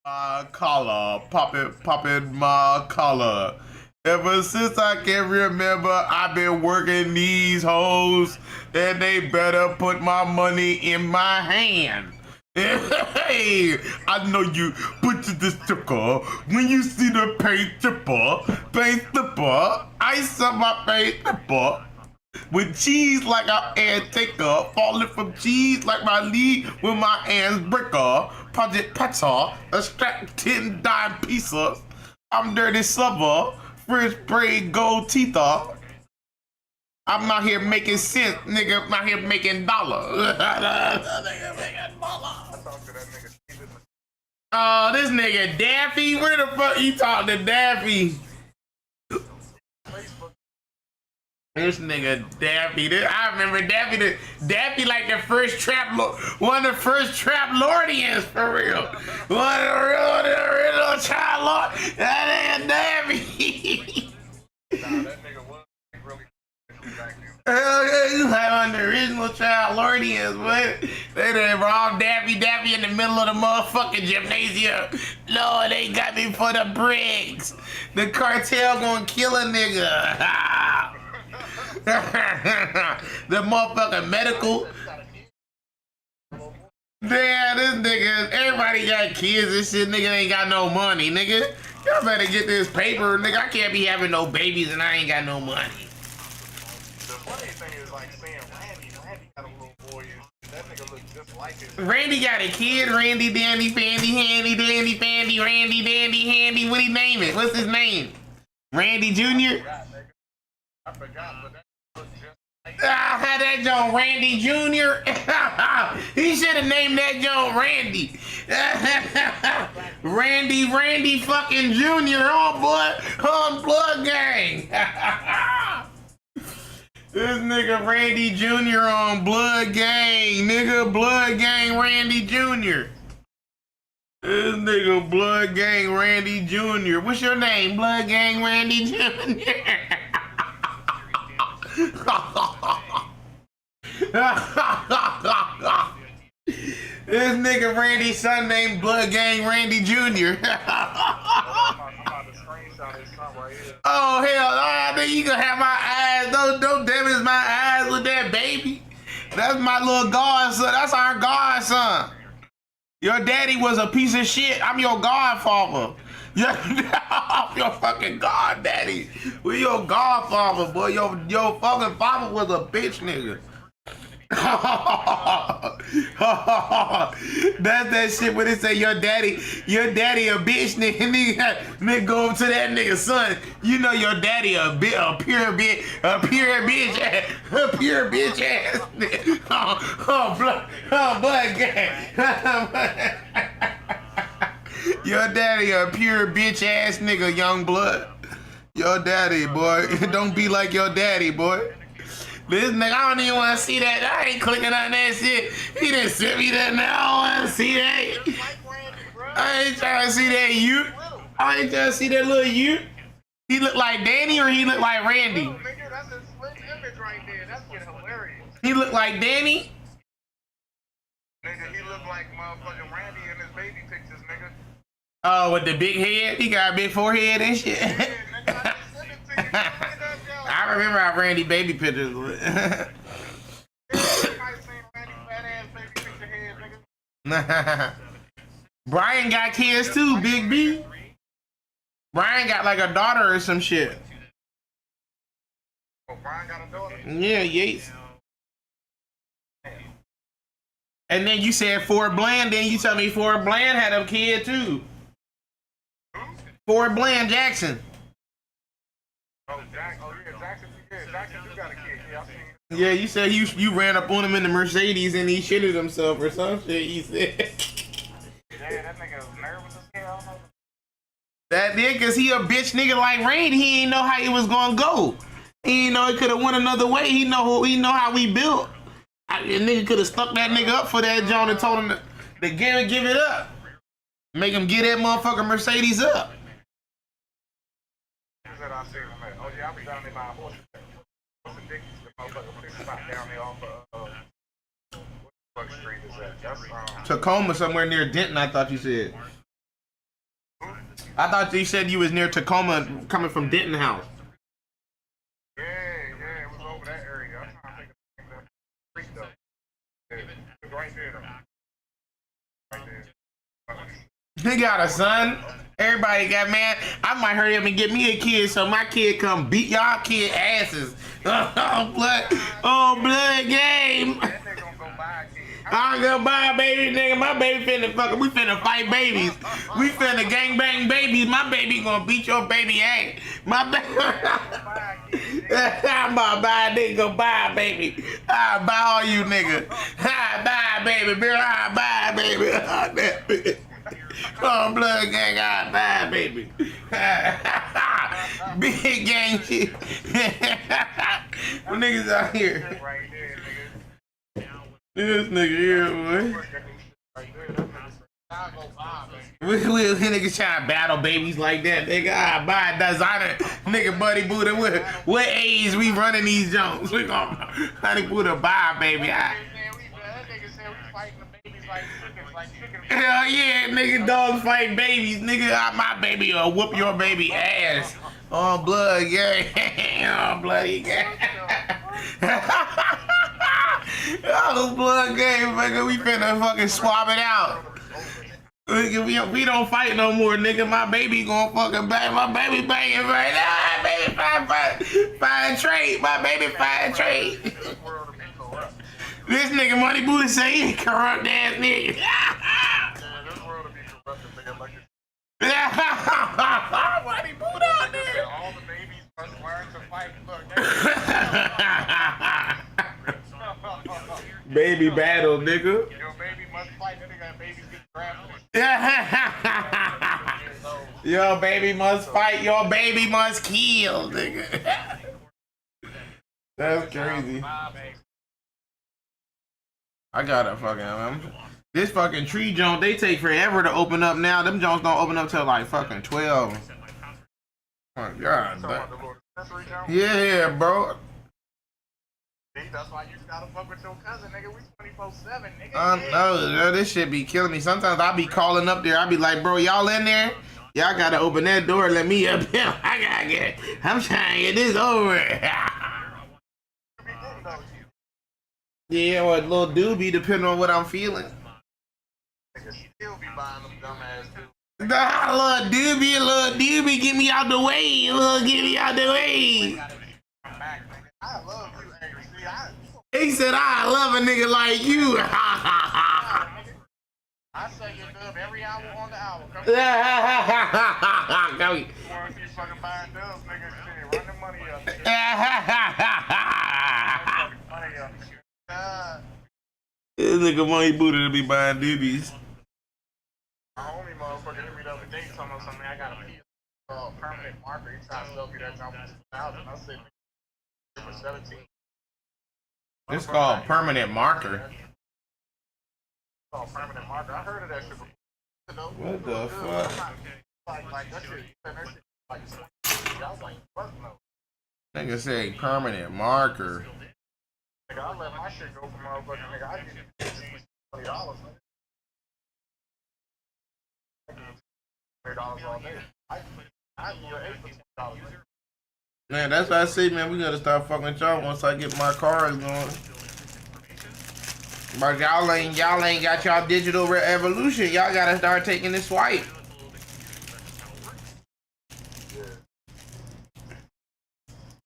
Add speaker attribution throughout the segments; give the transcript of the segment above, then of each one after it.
Speaker 1: My collar, popping my collar. Ever since I can remember, I've been working these hoes, and they better put my money in my hand. Hey, I know you put to the sticker when you see the paint stripper, ice on my paint stripper. With cheese like an antaker, falling from cheese like my lead with my hands breaker. Project Pata, extract 10 dime pieces. I'm dirty slubber, French braid gold teether. I'm not here making sense, nigga. I'm not here making dollars. Oh, this nigga Daffy? Where the fuck you talking to Daffy? This nigga Daffy, I remember Daffy like the first one of the first trap lordians for real. One of the real child lord, that nigga Daffy. Nah, that nigga was really back then. Hell yeah, you like on the original child lordians, but they were all Daffy in the middle of the motherfucking gymnasium. Lord, they got me for the bricks. The cartel gonna kill a nigga. The motherfucking medical. Damn, this nigga, everybody got kids and shit, nigga ain't got no money, nigga. Y'all better get this paper, nigga. I can't be having no babies and I ain't got no money.
Speaker 2: The funny thing is like saying Randy got a little boy and that nigga looks just like his.
Speaker 1: Randy got a kid, Randy, Dandy, Fandy, Handy, Dandy, Fandy, Randy, Dandy, Handy. What he name it? What's his name? Randy Jr.?
Speaker 2: I forgot, but that looks just like
Speaker 1: had that John Randy Jr. He should have named that John Randy. Randy fucking Jr. Oh boy, on Blood Gang. This nigga Randy Jr. on Blood Gang, nigga. Blood Gang Randy Jr. This nigga Blood Gang Randy Jr. What's your name? Blood Gang Randy Jr. This nigga Randy's son named Blood Gang Randy Jr. Oh hell, I think you gonna have my eyes. Don't damage my eyes with that baby. That's my little godson. That's our godson. Your daddy was a piece of shit. I'm your godfather. I'm your fucking god daddy. We your godfather, boy. Your fucking father was a bitch nigga. That's that shit when they say your daddy a bitch nigga go up to that nigga son. You know your daddy a pure bitch ass nigga. Blood gang. Your daddy a pure bitch ass nigga, young blood. Your daddy, boy. Don't be like your daddy, boy. This nigga, I don't even want to see that. I ain't clicking on that shit. He didn't send me that now. I don't want to see that. I ain't trying to see that you. I ain't trying to see that little you. He look like Danny or he look like Randy?
Speaker 2: That's a split image right there. That's getting hilarious.
Speaker 1: He look like Danny?
Speaker 2: Nigga, he look like motherfucking Randy in his baby pictures, nigga.
Speaker 1: Oh, with the big head? He got a big forehead and shit.
Speaker 2: Yeah, nigga, I just sent it to you.
Speaker 1: I remember how Randy baby pictures was. Brian got kids too, Big B. Brian got like a daughter or some shit.
Speaker 2: Oh, Brian got a daughter?
Speaker 1: Yeah, Yates. And then you said Ford Bland, then you tell me Ford Bland had a kid too. Ford Bland Jackson.
Speaker 2: Oh, Jackson you got a kid. Yeah, I seen it.
Speaker 1: Yeah, you said you ran up on him in the Mercedes and he shitted himself or some shit, you said.
Speaker 2: Yeah, that nigga was nervous as hell.
Speaker 1: That nigga, cause he a bitch nigga like Randy, he ain't know how he was gonna go. He ain't know he could have went another way. He know how we built. The nigga could have stuck that nigga up for that John and told him to give it up. Make him get that motherfucking Mercedes up.
Speaker 2: I seen him at. Oh yeah, I was down there by a horse. What's the Dickies? The motherfucker fish spot down there off of what street is that? That's
Speaker 1: Tacoma, somewhere near Denton, I thought you said. I thought you said you was near Tacoma, coming from Denton House.
Speaker 2: Yeah, it was over that area. I'm trying to think of the name of that street though. Yeah, it was right there though. Right there.
Speaker 1: He got a son. Everybody got man. I might hurry up and get me a kid so my kid come beat y'all kid asses. Blood game.
Speaker 2: That nigga gonna go buy a kid.
Speaker 1: I'm gonna buy a baby, nigga. My baby finna fuck. We finna fight babies. We finna gangbang babies. My baby gonna beat your baby ass. My baby. I'm about to buy a nigga. Go buy a baby. I'll buy all you niggas. I'll buy a baby, girl. I'll buy a baby. I'll buy a baby. Oh, blood gang, I'll buy a baby. Big gang shit. What niggas out here?
Speaker 2: Right there, nigga.
Speaker 1: This nigga here, boy.
Speaker 2: Right there, I'll go buy, man.
Speaker 1: We niggas trying to battle babies like that, nigga. I buy a designer, nigga. Buddy Buddha, what age we running these jumps? We gonna Honey Buddha buy a baby.
Speaker 2: That nigga said we fighting the babies like chickens.
Speaker 1: Hell yeah, nigga. Dogs fight babies, nigga. My baby will whoop your baby ass. Oh, blood, yeah. Oh, bloody, yeah. Oh, blood game, nigga. We finna fucking swap it out. We don't fight no more, nigga. My baby gonna fucking bang. My baby banging right now. My baby fine trade. My baby fine trade. This nigga Money Buddha say he corrupt ass nigga.
Speaker 2: This world will be corrupted, nigga, like
Speaker 1: Money Buddha out there.
Speaker 2: all the babies must learn to fight. Look,
Speaker 1: Baby battle, nigga.
Speaker 2: your baby must fight. Then they got babies get drafted.
Speaker 1: Your baby must fight. Your baby must kill, nigga. That's crazy. I got a fucking this fucking tree joint. They take forever to open up now. Them joints don't open up till like fucking 12. Oh my god. Yeah, bro.
Speaker 2: That's why you gotta fuck with your cousin, nigga. We 24/7, nigga.
Speaker 1: No, this shit be killing me. Sometimes I be calling up there. I be like, bro, y'all in there? Y'all gotta open that door. Let me up here. I'm trying to get this over. Yeah, or a little doobie, depending on what I'm feeling.
Speaker 2: Nigga still be buying them dumbass dudes.
Speaker 1: Nah, little doobie, get me out the way. Get me out the way.
Speaker 2: I love you, Angry. See,
Speaker 1: He said, I love a nigga like you.
Speaker 2: I say you're dub every hour on the hour. Come
Speaker 1: Go.
Speaker 2: on, if you fucking buying dubs, nigga, shit, run the money up. Money up.
Speaker 1: This nigga Money Buddha to be buying doobies.
Speaker 2: My homie motherfucker hit me the other day talking about something. I got a permanent marker. He tried to sell me that jump for 2,000. I said, for 17.
Speaker 1: It's called permanent marker.
Speaker 2: It's called permanent marker. I heard of that shit before.
Speaker 1: What the fuck?
Speaker 2: Like that shit, like 20. I was like, fuck no.
Speaker 1: Nigga say permanent marker.
Speaker 2: Nigga, I let my shit go for motherfucking nigga. I give you $20. $20 all day. I give you an 8 for $20.
Speaker 1: Man, that's what I say, man. We gotta start fucking with y'all once I get my cars going. But y'all ain't got y'all digital evolution. Y'all gotta start taking this swipe.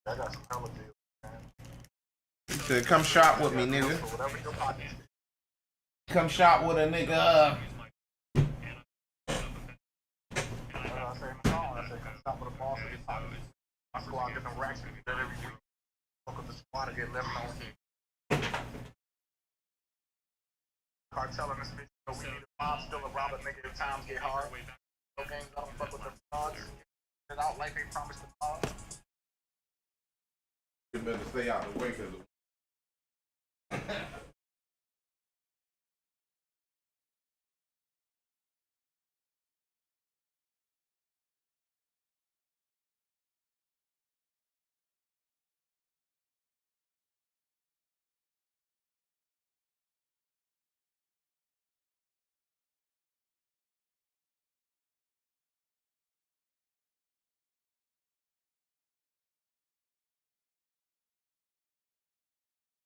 Speaker 2: I got some hella deals, man.
Speaker 1: He said, come shop with me, nigga. Come shop with a nigga.
Speaker 2: I say, come stop with a boss and get pockets. My squad get them racks and get that every week. Fuck with the squad and get left on. Cartel in this bitch, so we need a mob still around, but nigga, the times get hard. No games, I don't fuck with the frauds. Get out like they promised the frauds.
Speaker 1: You better stay out the way, cause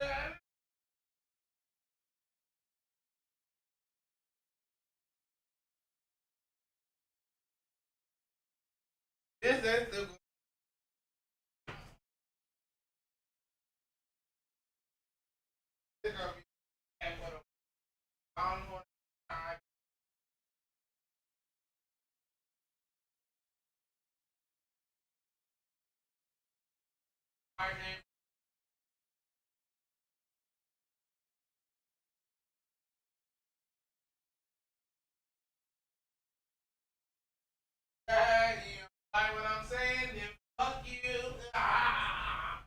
Speaker 1: This is the like what I'm saying, then fuck you. Ah.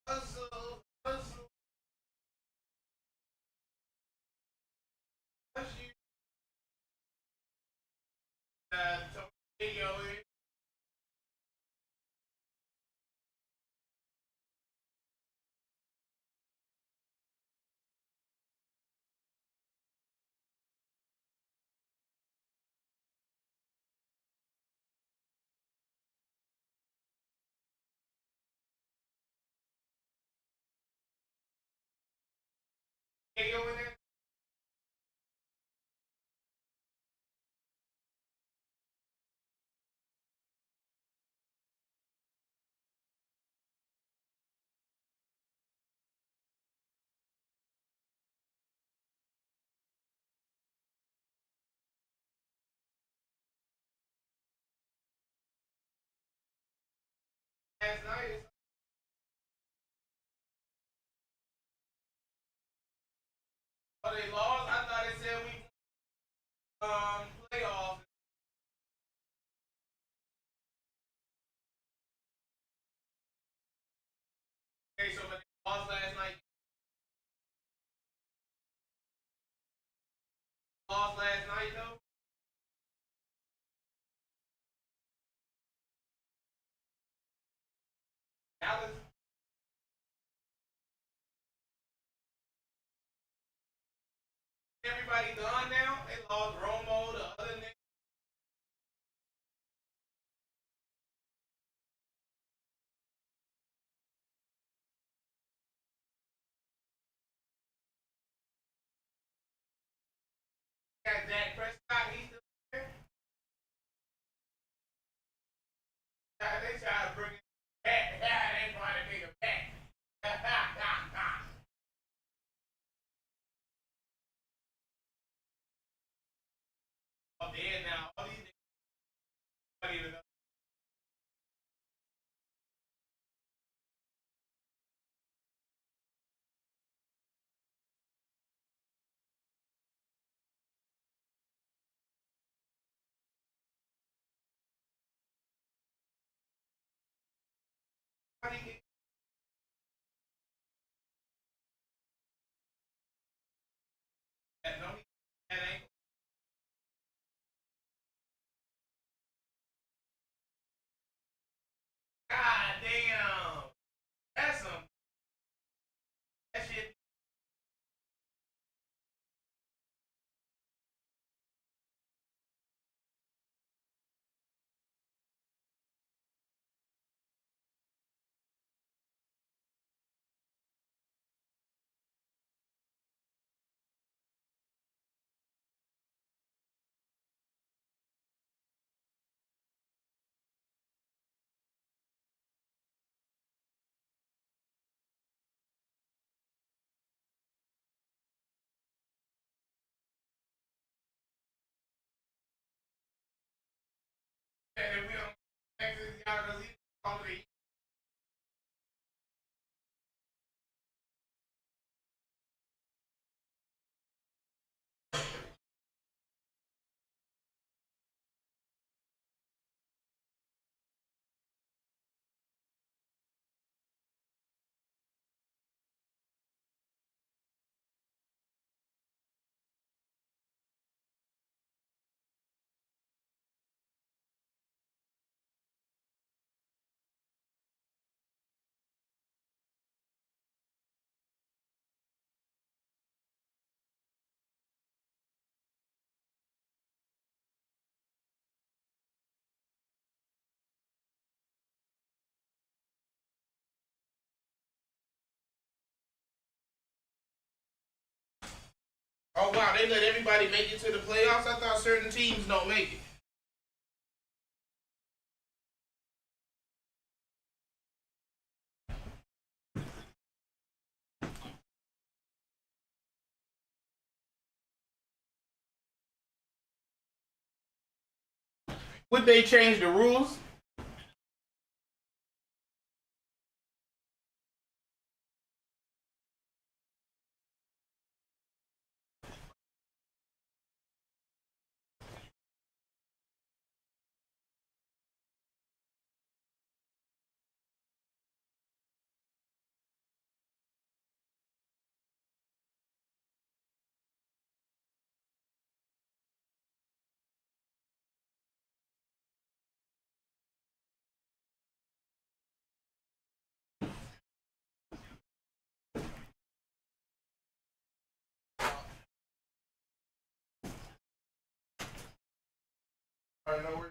Speaker 1: Hustle, hustle, hustle. Tornado. Tornado in there. Last night. Oh, they lost. I thought they said we playoffs. Okay, so but they lost last night. Lost last night though. Dallas. Everybody gone now. They lost Romo, the other nigga. Got Dak Prescott. He's still there. They try to bring it back. They brought a nigga back. All dead now. All these niggas don't even know. How do you get that? Don't he that ankle? God damn. That's some that shit. And if we don't Texas, y'all gonna leave over the wow, they let everybody make it to the playoffs. I thought certain teams don't make it. Would they change the rules? I know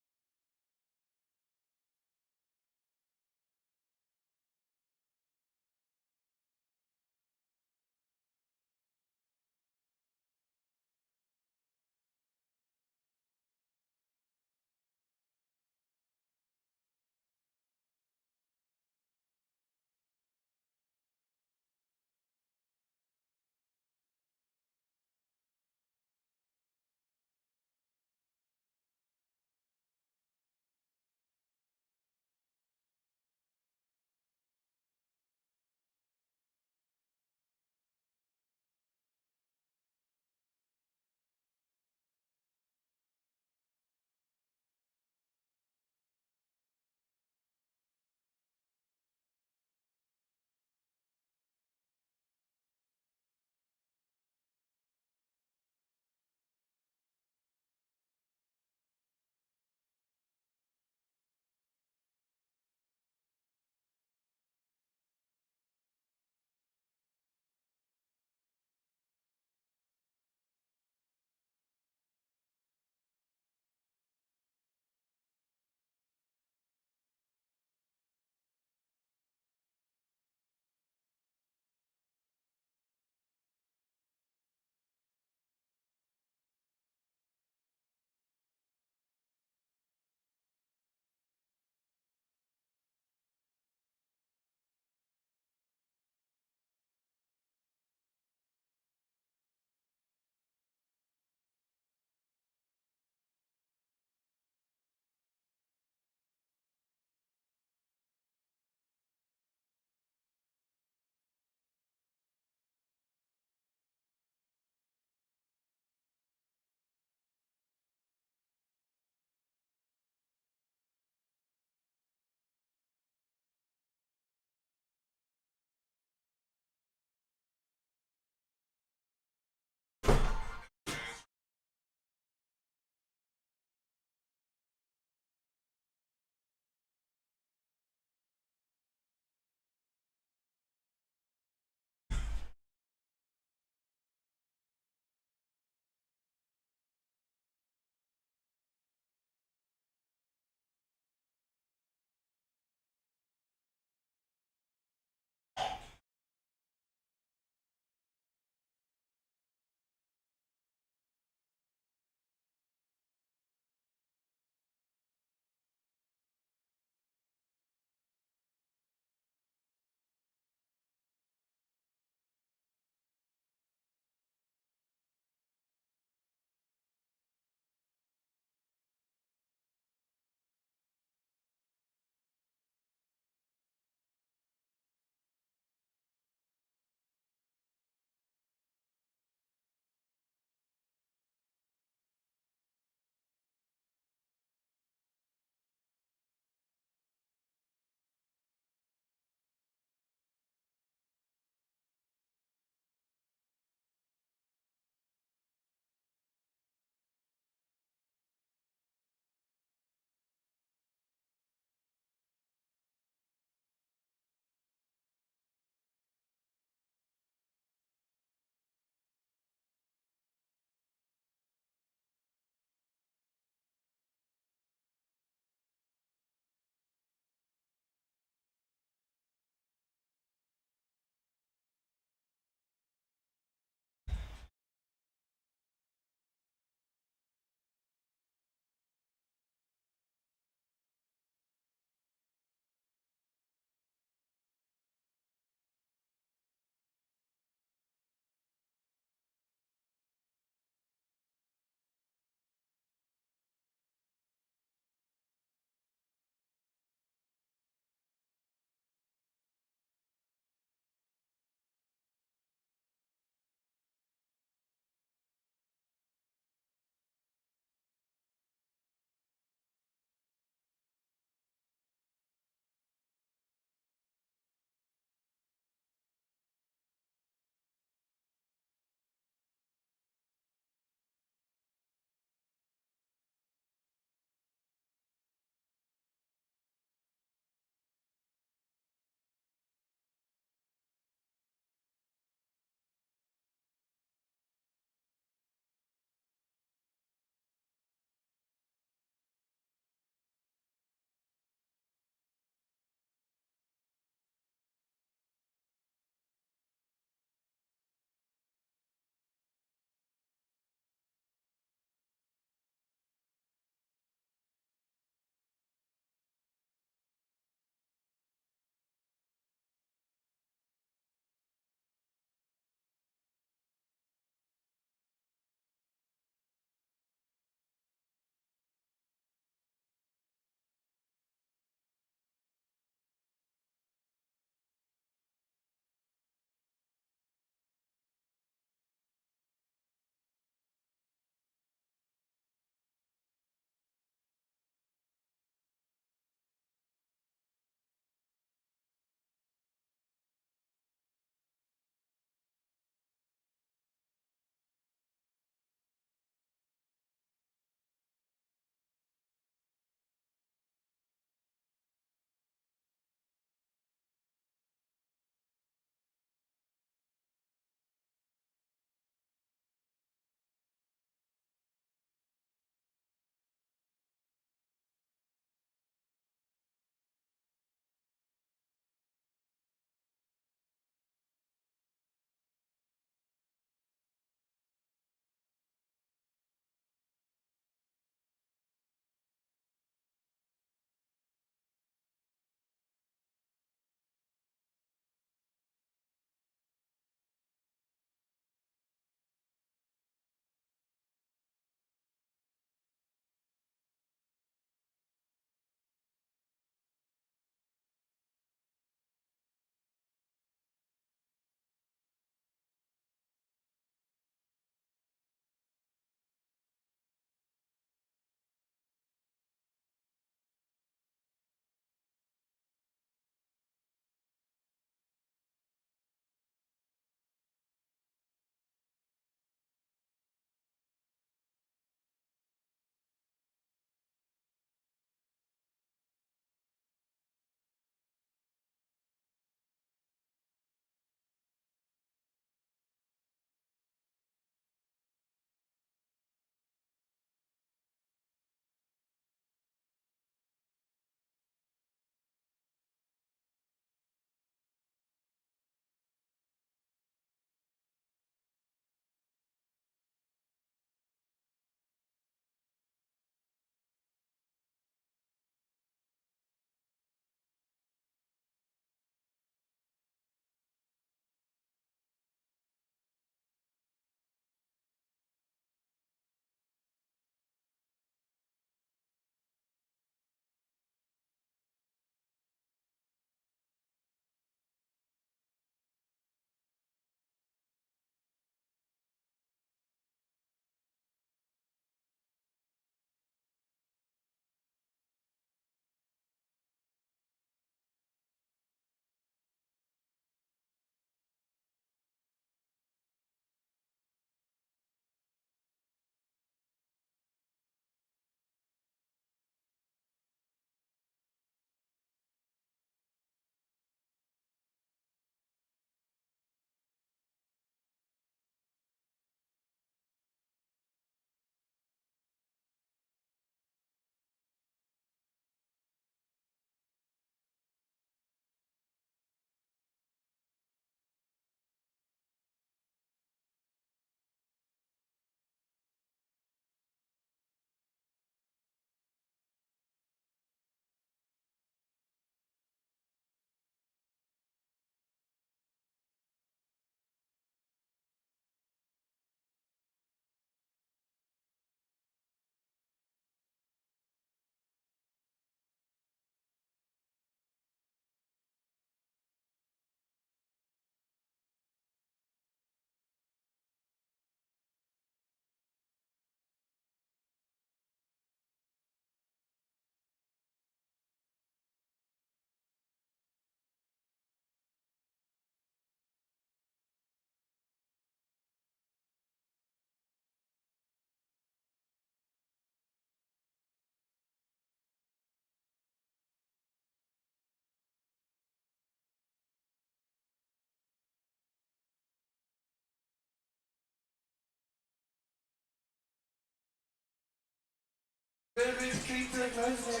Speaker 1: Baby, treat like nice.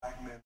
Speaker 3: Black men.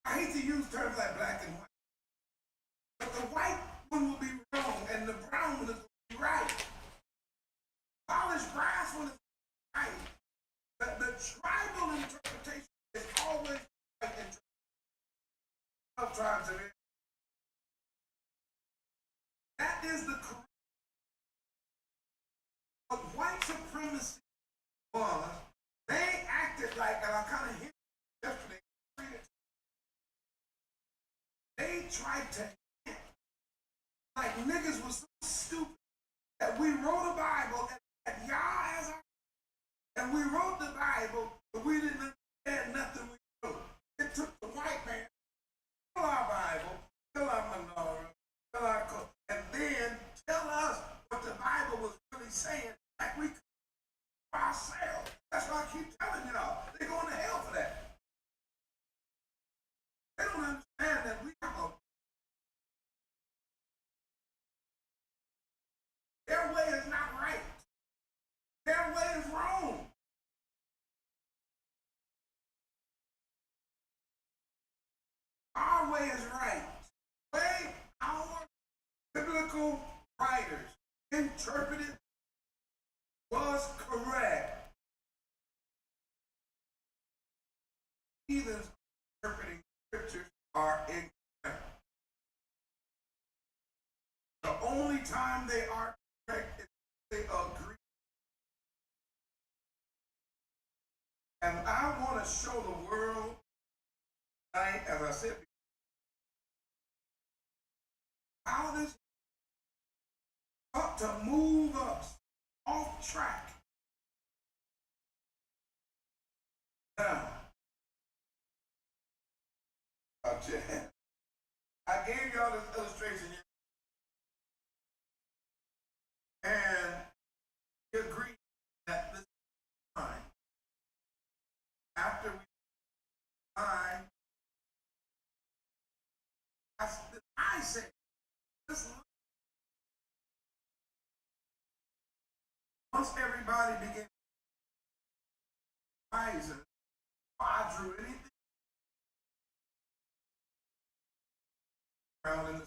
Speaker 3: I hate to use terms like black and white, but the white one will be wrong and the brown one is be right. Polished brass one is right. The tribal interpretation is always right interpretation. Tribes of it. That is the correct. What white supremacy was, they acted like, and I kind of hit yesterday, they tried to hit, like niggas was so stupid that we wrote a Bible and had Yah as our, and we wrote the Bible, but we didn't understand nothing we wrote. It took the white man our way is right. The way our biblical writers interpreted was correct. Heathens interpreting scriptures are incorrect. The only time they are correct is if they agree. And I want to show the world tonight, as I said, how this ought to move us off track. Now, I gave y'all this illustration and we agreed that this time, after we find, I said, this once everybody began rising, I drew anything around in the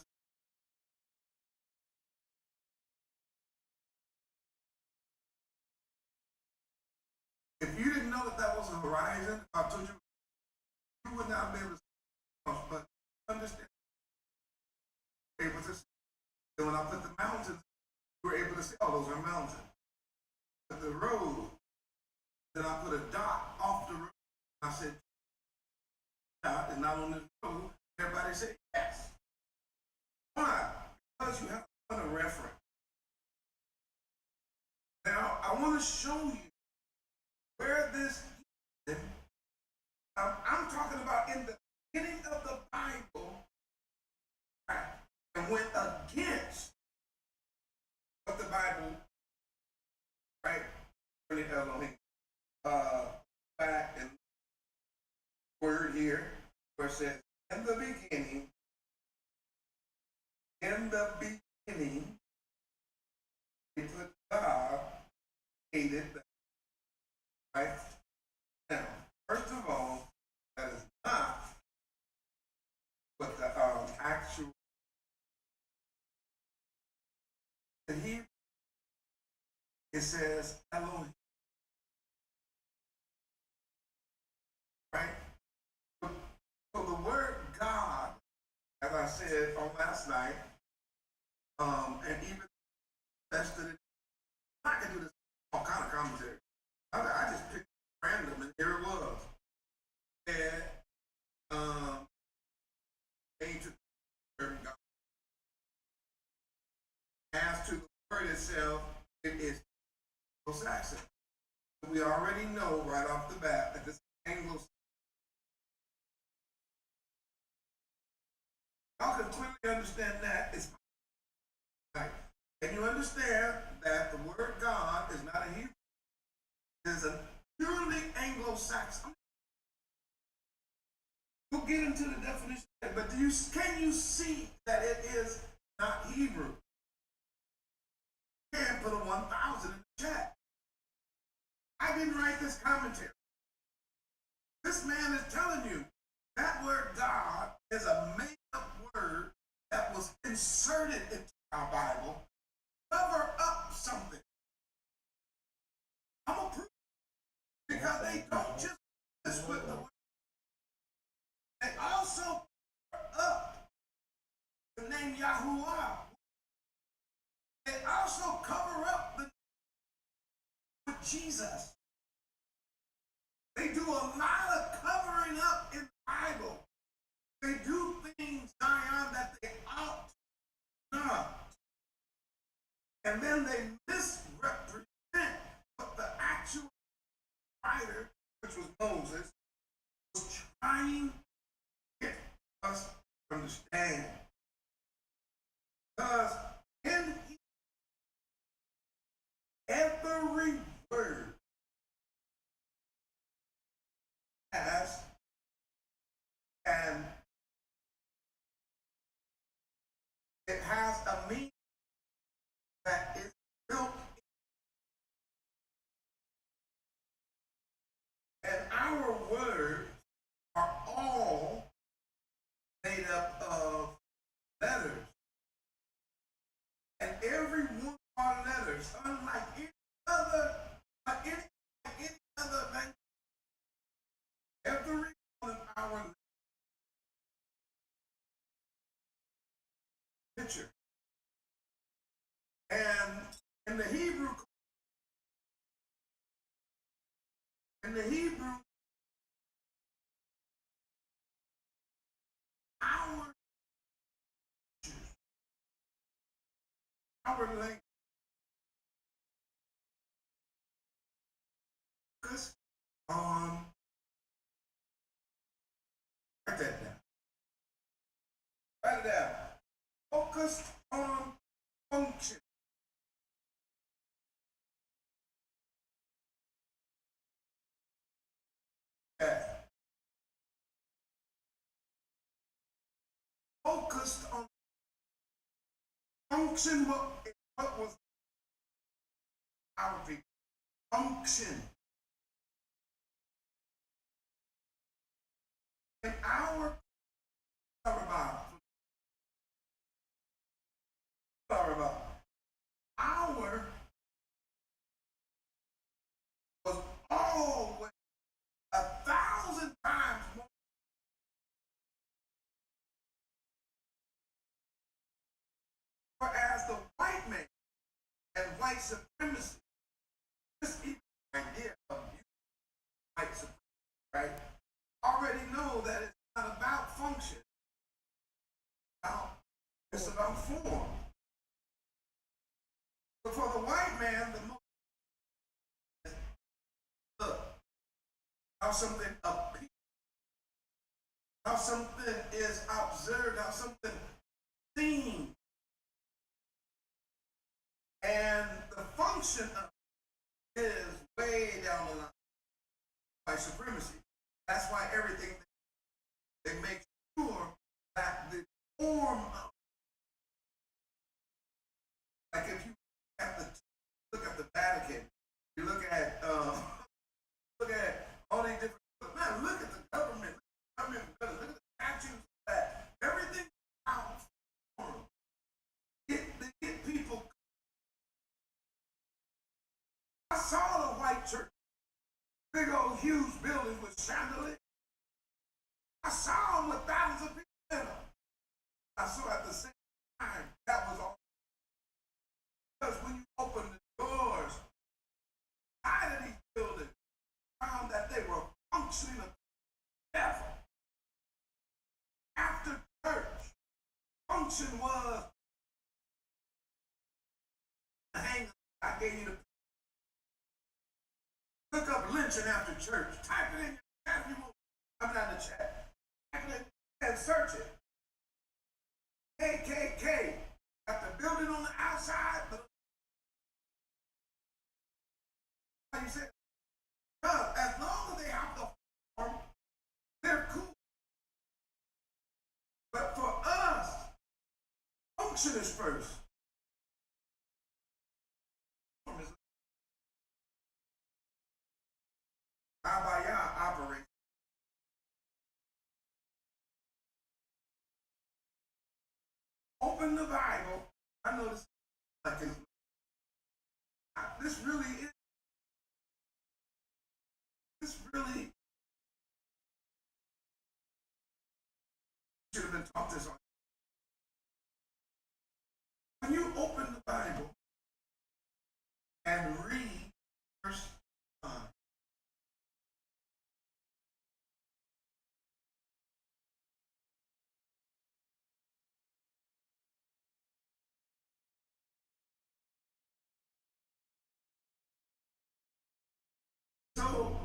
Speaker 3: if you didn't know that was a horizon, I told you, you would not be able to see, but understand. Able to see. And when I put the mountains, you were able to see, oh, those are mountains. But the road, then I put a dot off the road. I said, dot is not on this road. Everybody said, yes. Why? Because you have a reference. Now, I want to show you where this is. I'm talking about in the beginning of the Bible, right, and went against what the Bible, right, back and word here, where it says, in the beginning, it put God created the right. Now, first of all, that is not what the actual in Hebrew it says Elohim. Right? So the word God, as I said on last night, and even tested it, I can do this all kind of commentary. I just picked random and here it was. And ancient God. As to the word itself, it is Anglo-Saxon. We already know right off the bat that this is Anglo-Saxon. Y'all can clearly understand that it's right. And you understand that the word God is not a Hebrew. It is a purely Anglo-Saxon. We'll get into the definition, but can you see that it is not Hebrew? You can put a 1,000 in the chat. I didn't write this commentary. This man is telling you that word God is a made-up word that was inserted into our Bible, cover up something. I'm gonna prove it because they don't just this with the word. They also cover up the name Yahuwah. They also cover up the name of Jesus. They do a lot of covering up in the Bible. They do things, Zion, that they ought not. And then they misrepresent what the actual writer, which was Moses, was trying to get us to understand. Because in every word has and it has a meaning that is built in. And our words are all made the Hebrew, our language focus on, write that down. Write it down. Focused on function. Yeah. Focused on function. What was our people? Function. And our, sorry about our was always 1,000 times more. Whereas the white man and white supremacy, this idea of white supremacy, right? Already know that it's not about function. It's about form. But for the white man, the most how something appears, how something is observed, how something seen, and the function of it is way down the line. White supremacy. That's why everything they make sure that the form of, like if you look at the Vatican, you look at all these different, man, look at the government, look at the statues, that everything out form. They get people. I saw the white church, big old huge building with chandeliers. I saw them with thousands of people in them. I saw at the same time that was all. Because when you open the doors out of these buildings, found that they were functioning together. After church, function was hang. I gave you the look up lynching after church. Type it in your chat if you want. I'm not in the chat. Type it in and search it. KKK. Got the building on the outside, but how you say it? As long as they have the form, they're cool. But for us, function is first. Abaya operates. Open the Bible. I know this. This really is. This really should have been taught this on. When you open the Bible and read verse 5, so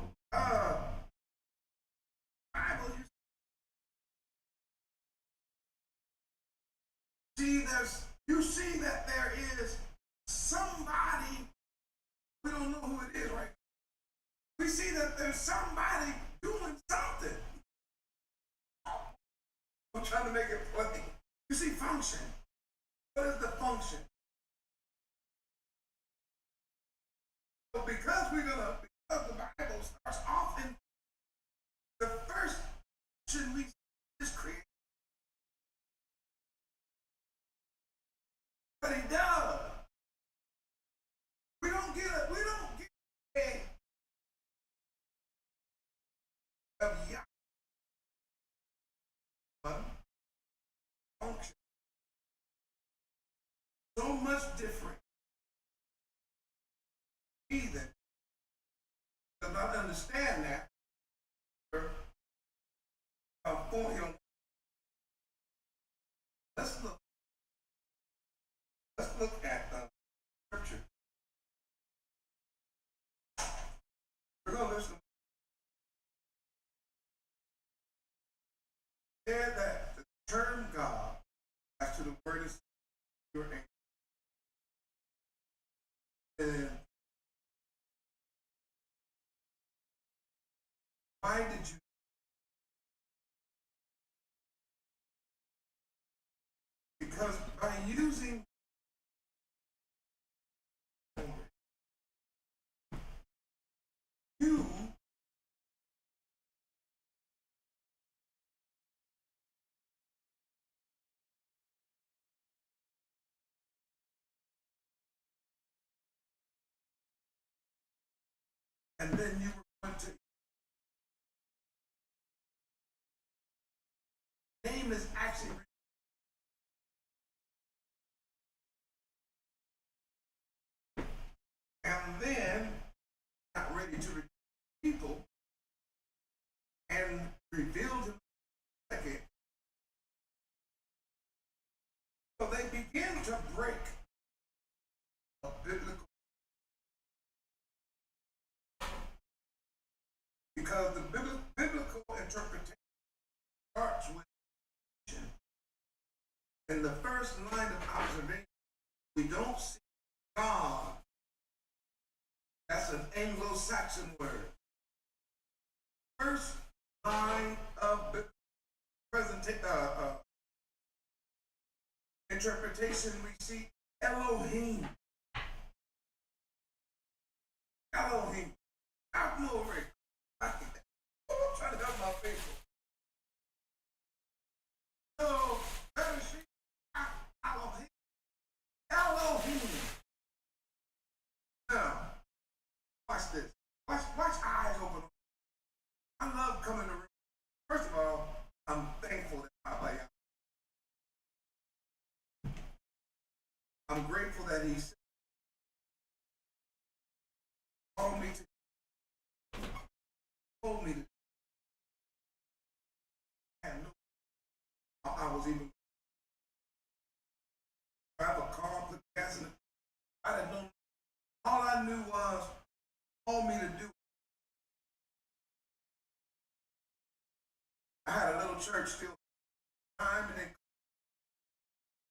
Speaker 3: Bible, you see that there is somebody, we don't know who it is right now. We see that there's somebody doing something. I'm trying to make it funny. You see function. What is the function? So because the Bible starts off in the first function we see is creation. But he does. We don't get a of function. So much different understand that, for him, let's look at the scripture. We're going to listen. There that the term God, as to the word is your aim. And why did you? Because by using you, and then you were going to name is actually and then not ready to redeem people and revealed him again. So they begin to break a biblical, because the biblical interpretation starts with in the first line of observation. We don't see God. That's an Anglo-Saxon word. First line of interpretation, we see Elohim. Elohim. I've no record. I'm trying to help my people. So, let me see. Elohim. Elohim. Now, watch this. Watch eyes open. I love coming to room. First of all, I'm thankful that I'm grateful that he told me to. I was even have a car, put gas in it. I didn't know. All I knew was told me to do. I had a little church still time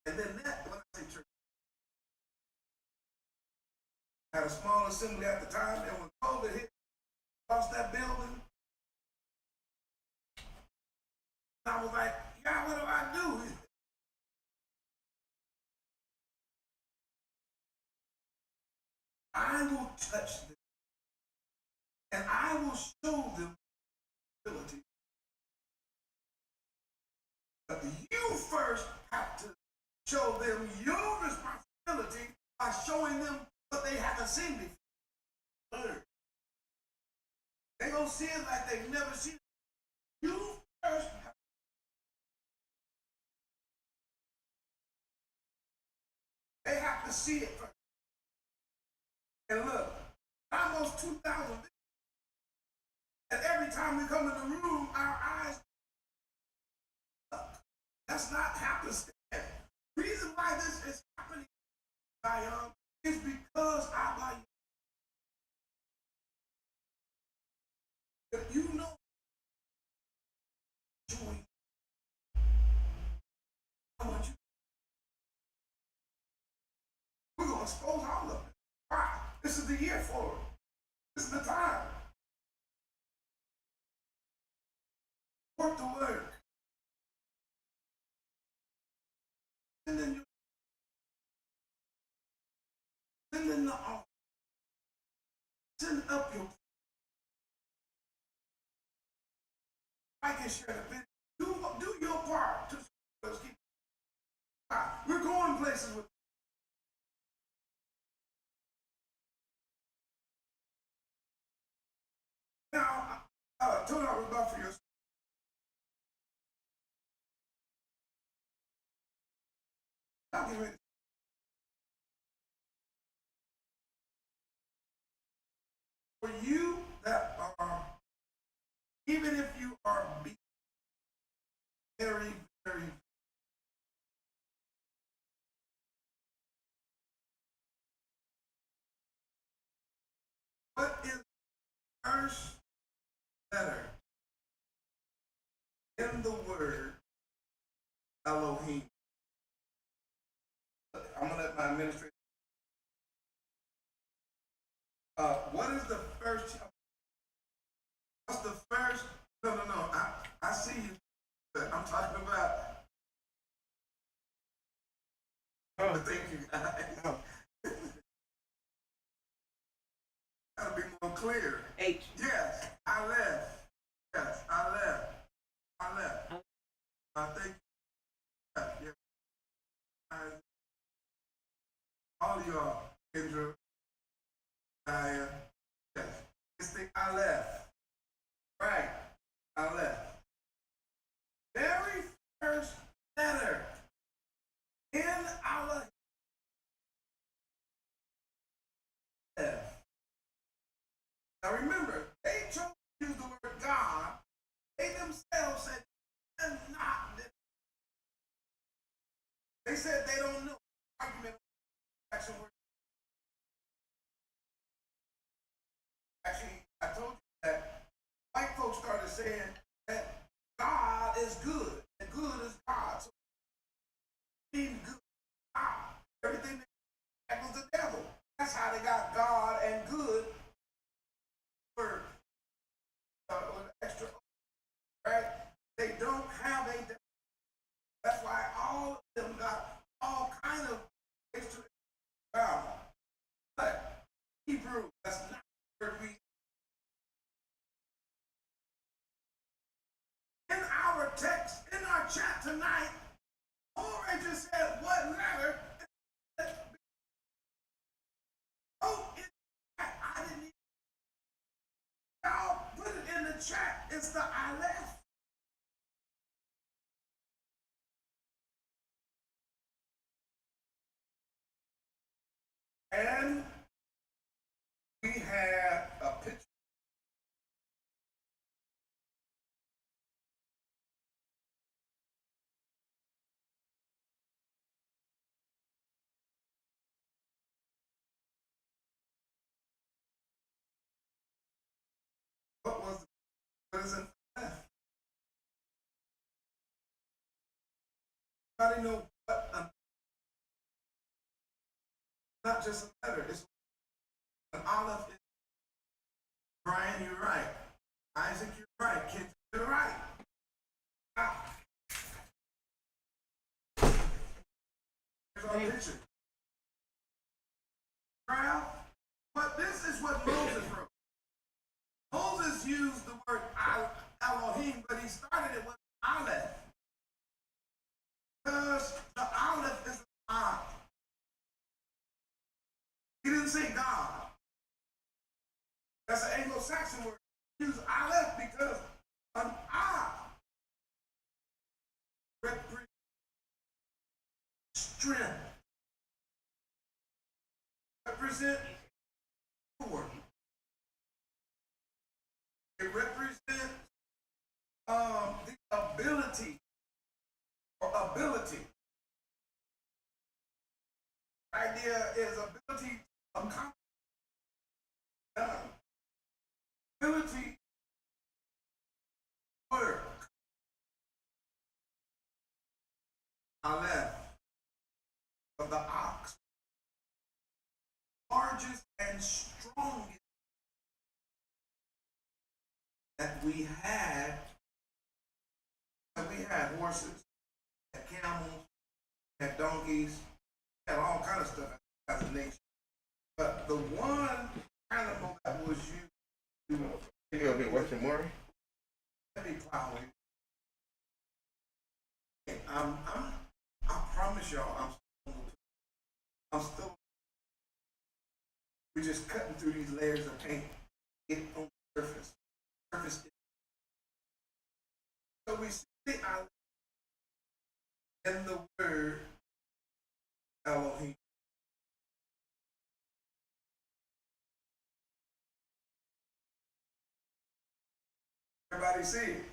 Speaker 3: and then that when I say church, I had a small assembly at the time, and when COVID hit across that building, I was like, yeah, what do I do? I will touch them, and I will show them ability. But you first have to show them your responsibility by showing them what they haven't seen before. They're going to see it like they've never seen it. You first have. They have to see it first. And look, almost 2,000. And every time we come in the room, our eyes look. That's not happenstance. The reason why this is happening, Zion, is because I buy you. If you know joy, I want you. We're going to expose all of it. Why? This is the year for it. This is the time. Work the work. Send in the office. Send up your. I can share the business. Do your part to keep. We're going places with. Now, turn out rebuttal for yourself. I'll get ready. For you that are letter in the word Elohim. I'm gonna let my administrator. What is the first? What's the first? No. I see you. I'm talking about. Oh, thank you guys. Oh. Gotta be more clear.
Speaker 4: H.
Speaker 3: Yes, I left. Yes, I left. Thank you. Yeah. All of y'all, Kendra, Diane, yes. It's the I left. Right. I left. Very first letter in our left. Now remember, they chose to use the word God. They themselves said, "And not." They said they don't know. Argument. Actually, I told you that white folks started saying that God is good, and good is God. So being good, God. Everything that was the devil. That's how they got God and good word with extra, right? They don't have a devil. That's why all of them got all kind of extra power. But Hebrew, that's not where we. In our text, in our chat tonight, Jorge just said what letter. Oh, I didn't even. Y'all put it in the chat. It's the I left. And we had a picture. What is it left? Everybody know what not just a letter, it's an olive. Brian, you're right. Isaac, you're right. Kids, you're right. Ah. Here's our picture. But this is what Moses wrote. Moses used the word Elohim, but he started it with Aleph. Because the Aleph is an I. He didn't say God. That's an Anglo-Saxon word. He used Aleph because an I represents strength. Represent power. It represents the ability or ability. The idea is ability to accomplish. Ability to work. Aleph of the ox. Largest and strongest that we had. We had horses, we had camels, we had donkeys, we had all kind of stuff as a nation. But the one animal that was used
Speaker 1: You gonna be watching more?
Speaker 3: heavy plowing. I promise y'all, I'm still. We're just cutting through these layers of paint. Get on the surface. So we see in the word Elohim. Everybody see it?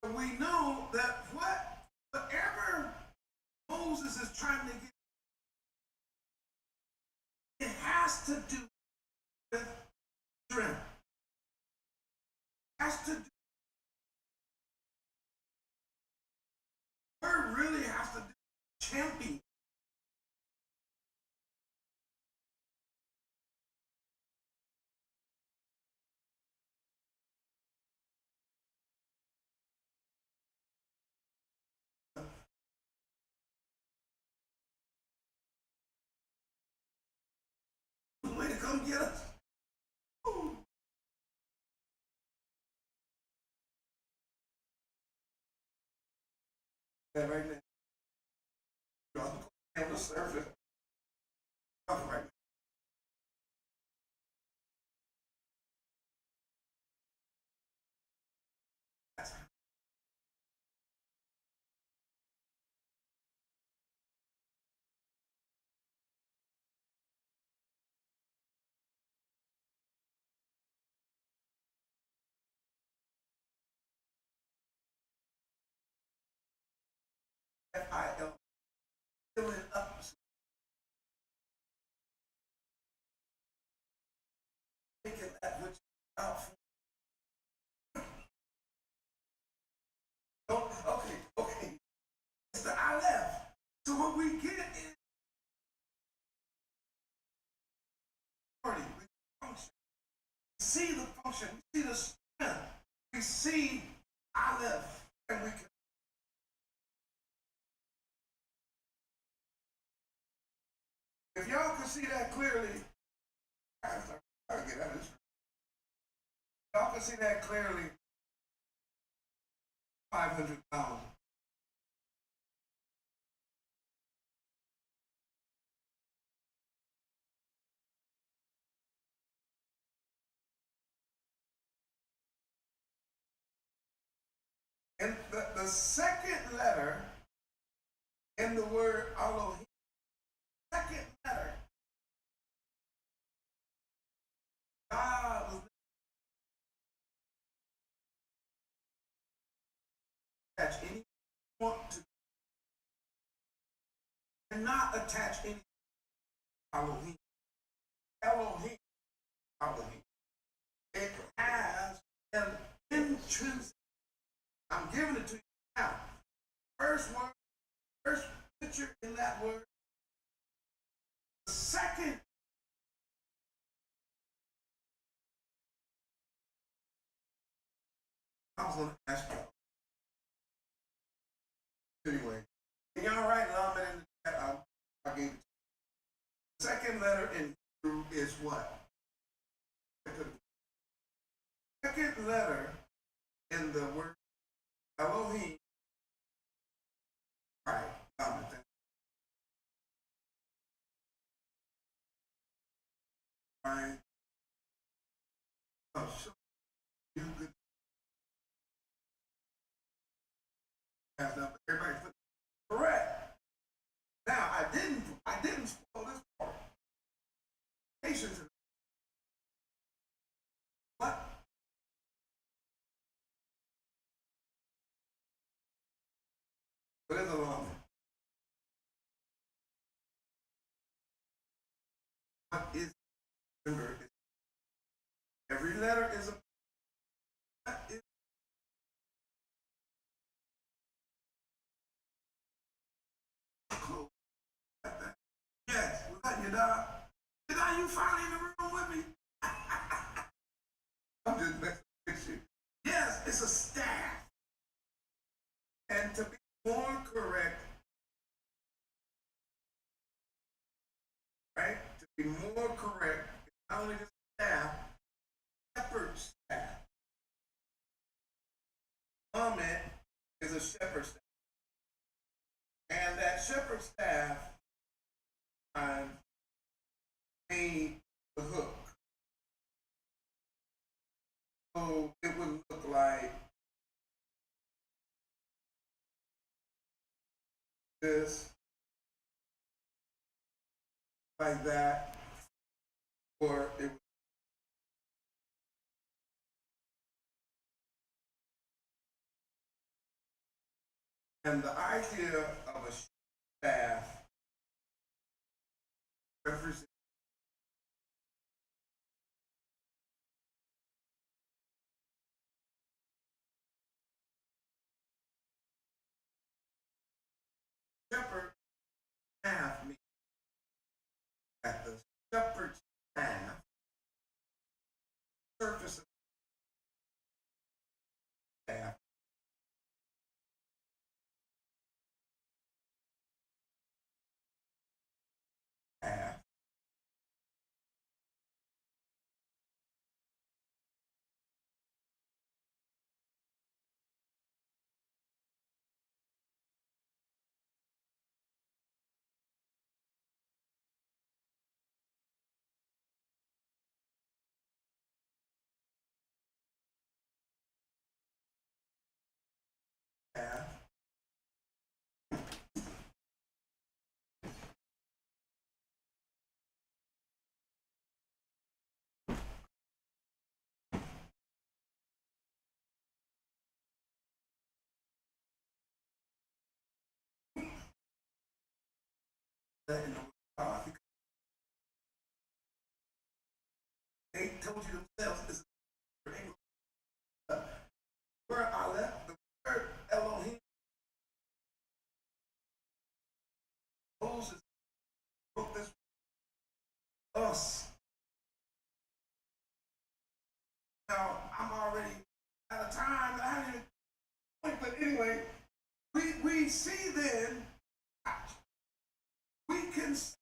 Speaker 3: We know that whatever Moses is trying to get, it has to do with strength. has to do. Word really has to do champion. Way to come get us. Ooh. That right now. On the surface. Right. FIL. Fill it up. Make it that which out for. Okay. It's the Elab. So what we get is we function. We see the function. We see the strength. We see Elab, and we can. If y'all can see that clearly, I gotta get out of this. Y'all can see that clearly. 500,000. And the second letter in the word Elohim, second letter, God was attach any want to and not attach any Elohim. Elohim. It has an intrinsic. I'm giving it to you now. First word, first picture in that word. The second I was gonna ask you. Anyway, can y'all write Lamed in the chat? I gave it to you. The second letter in Hebrew is what? Second letter in the word Elohim. Right, Lamed. Right. Oh, sure. You good. Everybody correct. Now I didn't spoil this part. Patience. What? What is a law? What is, remember, every letter is a, what is, yes, was that your dog? Did you finally in the room with me? I'm just messing with you. Yes, it's a staff. And to be more correct, right? To be more correct, it's not only just staff, shepherd staff. Lamed is a shepherd staff. And that shepherd staff made the hook. So it would look like this, like that, or it would. And the idea of a staff represents shepherd staff meeting. At the shepherd staff surface of the staff. In the God, because they told you themselves this is the word Elab, the word Elohim. Moses wrote this us. Now I'm already out of time, but I haven't even point, but anyway, we see then we can see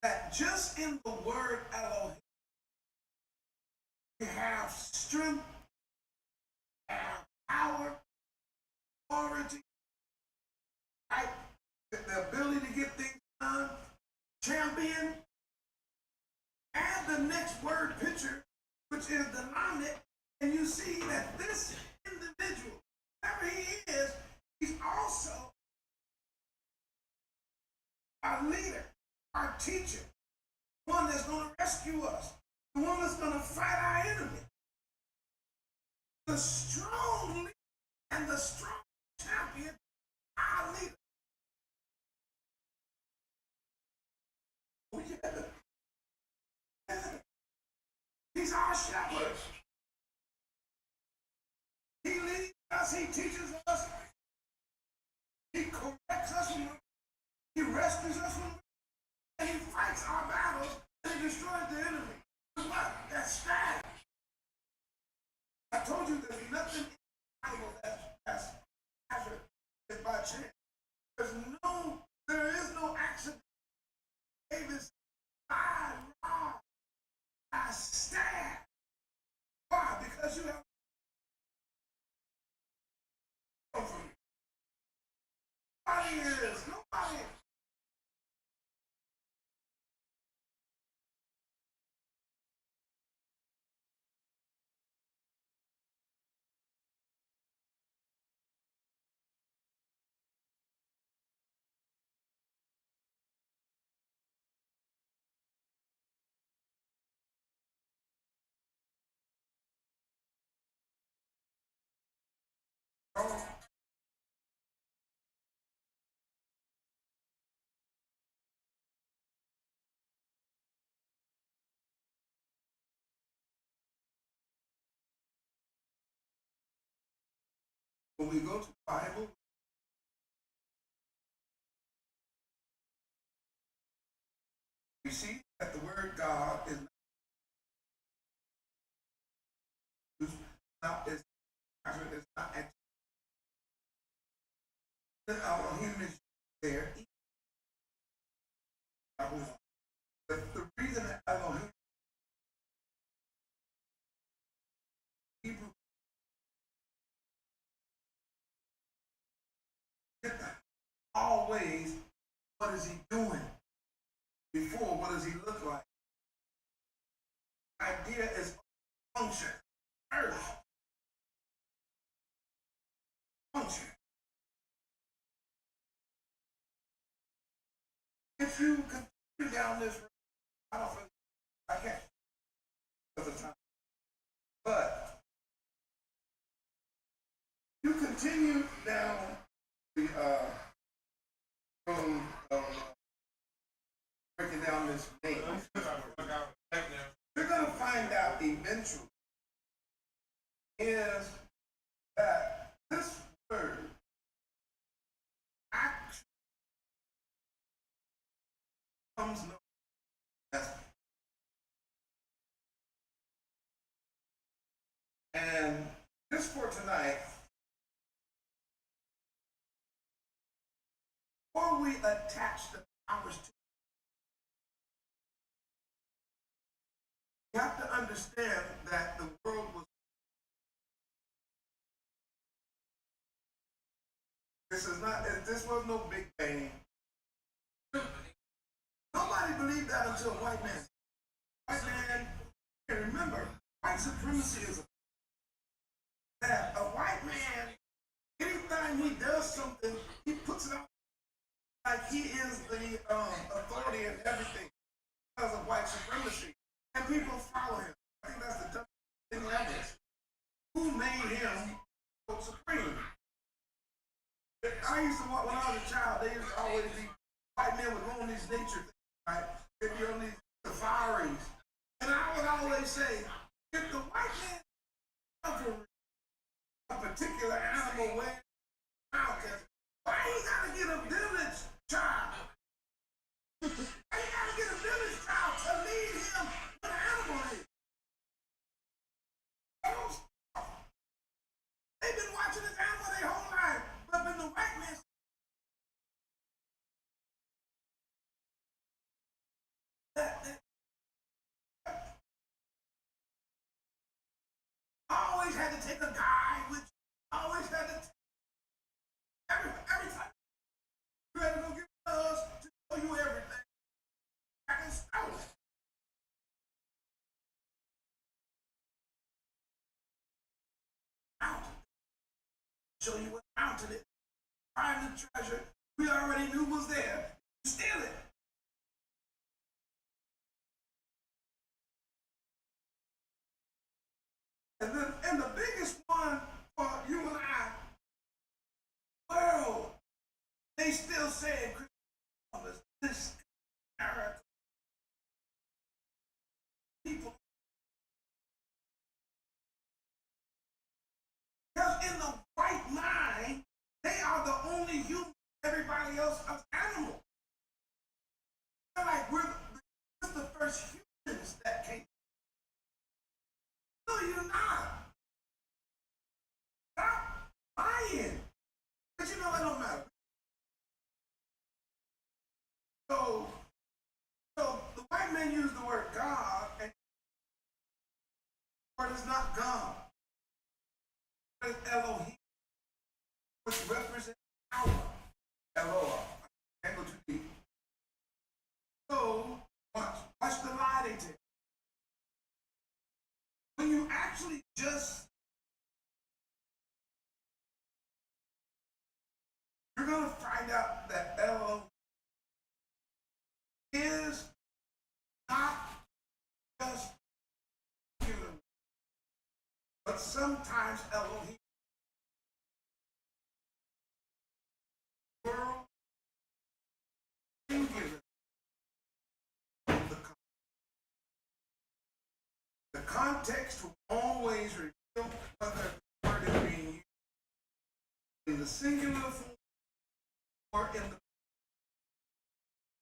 Speaker 3: that just in the word Elohim, we have strength, have power, authority, right? The ability to get things done, champion, add the next word picture, which is the Lamed, and you see that this individual, whoever he is, he's also our leader, our teacher, the one that's going to rescue us, the one that's going to fight our enemy. The strong leader and the strong champion, our leader. Oh, yeah. He's our shepherd. He leads us, he teaches us, he corrects us, he rescues us from, and he fights our battles and he destroys the enemy. With what? That staff. I told you there's nothing in the Bible that's hazard is by chance. There is no accident. David's I wrong. I stand. Why? Because you have nobody is. Nobody. When we go to the Bible, we see that the word God is not Elohim is there. The reason that Elohim Hebrew always, what is he doing? Before, what does he look like? Idea is function. Earth. Function. If you continue down this road, I can't at the time. But you continue down the road of breaking down this name. You're going to find out eventually is that this word Just for tonight, before we attach the powers to, you have to understand that the world was. This was no Big Bang. Nobody believed that until white man. White man, and remember, white supremacy is that a white man, anytime he does something, he puts it out like he is the authority in everything because of white supremacy. And people follow him. I think that's the dumbest thing ever. Who made him so supreme? I used to walk when I was a child, they used to always be, white men would go on these nature things, right? They'd be on these safaris. And I would always say, if the white man cover a particular animal way out there, why he gotta get a village child? Why he gotta get a village child to lead him where the animal is? They've been watching this animal their whole life, but when the white man I always had to take a guide with you. I always had to every time you had to go get us to show you everything. I can start it. Mountain. Show you what mountain is. Find the treasure we already knew was there. Steal it. And the biggest one for you and I, world, they still say Christmas, this character. People. Because in the right mind, they are the only human, everybody else is animal. They're like, we're the first humans that came. No, you're not. Stop lying. But you know that don't matter. So the white man used the word God, and the word is not God. It's Elohim, which represents power. Eloah. I can't go too deep. So, watch the lie they take. When you actually just, you're going to find out that Elohim is not just human, but sometimes Elohim world singular. The context will always reveal whether the word is being used in the singular form or in the.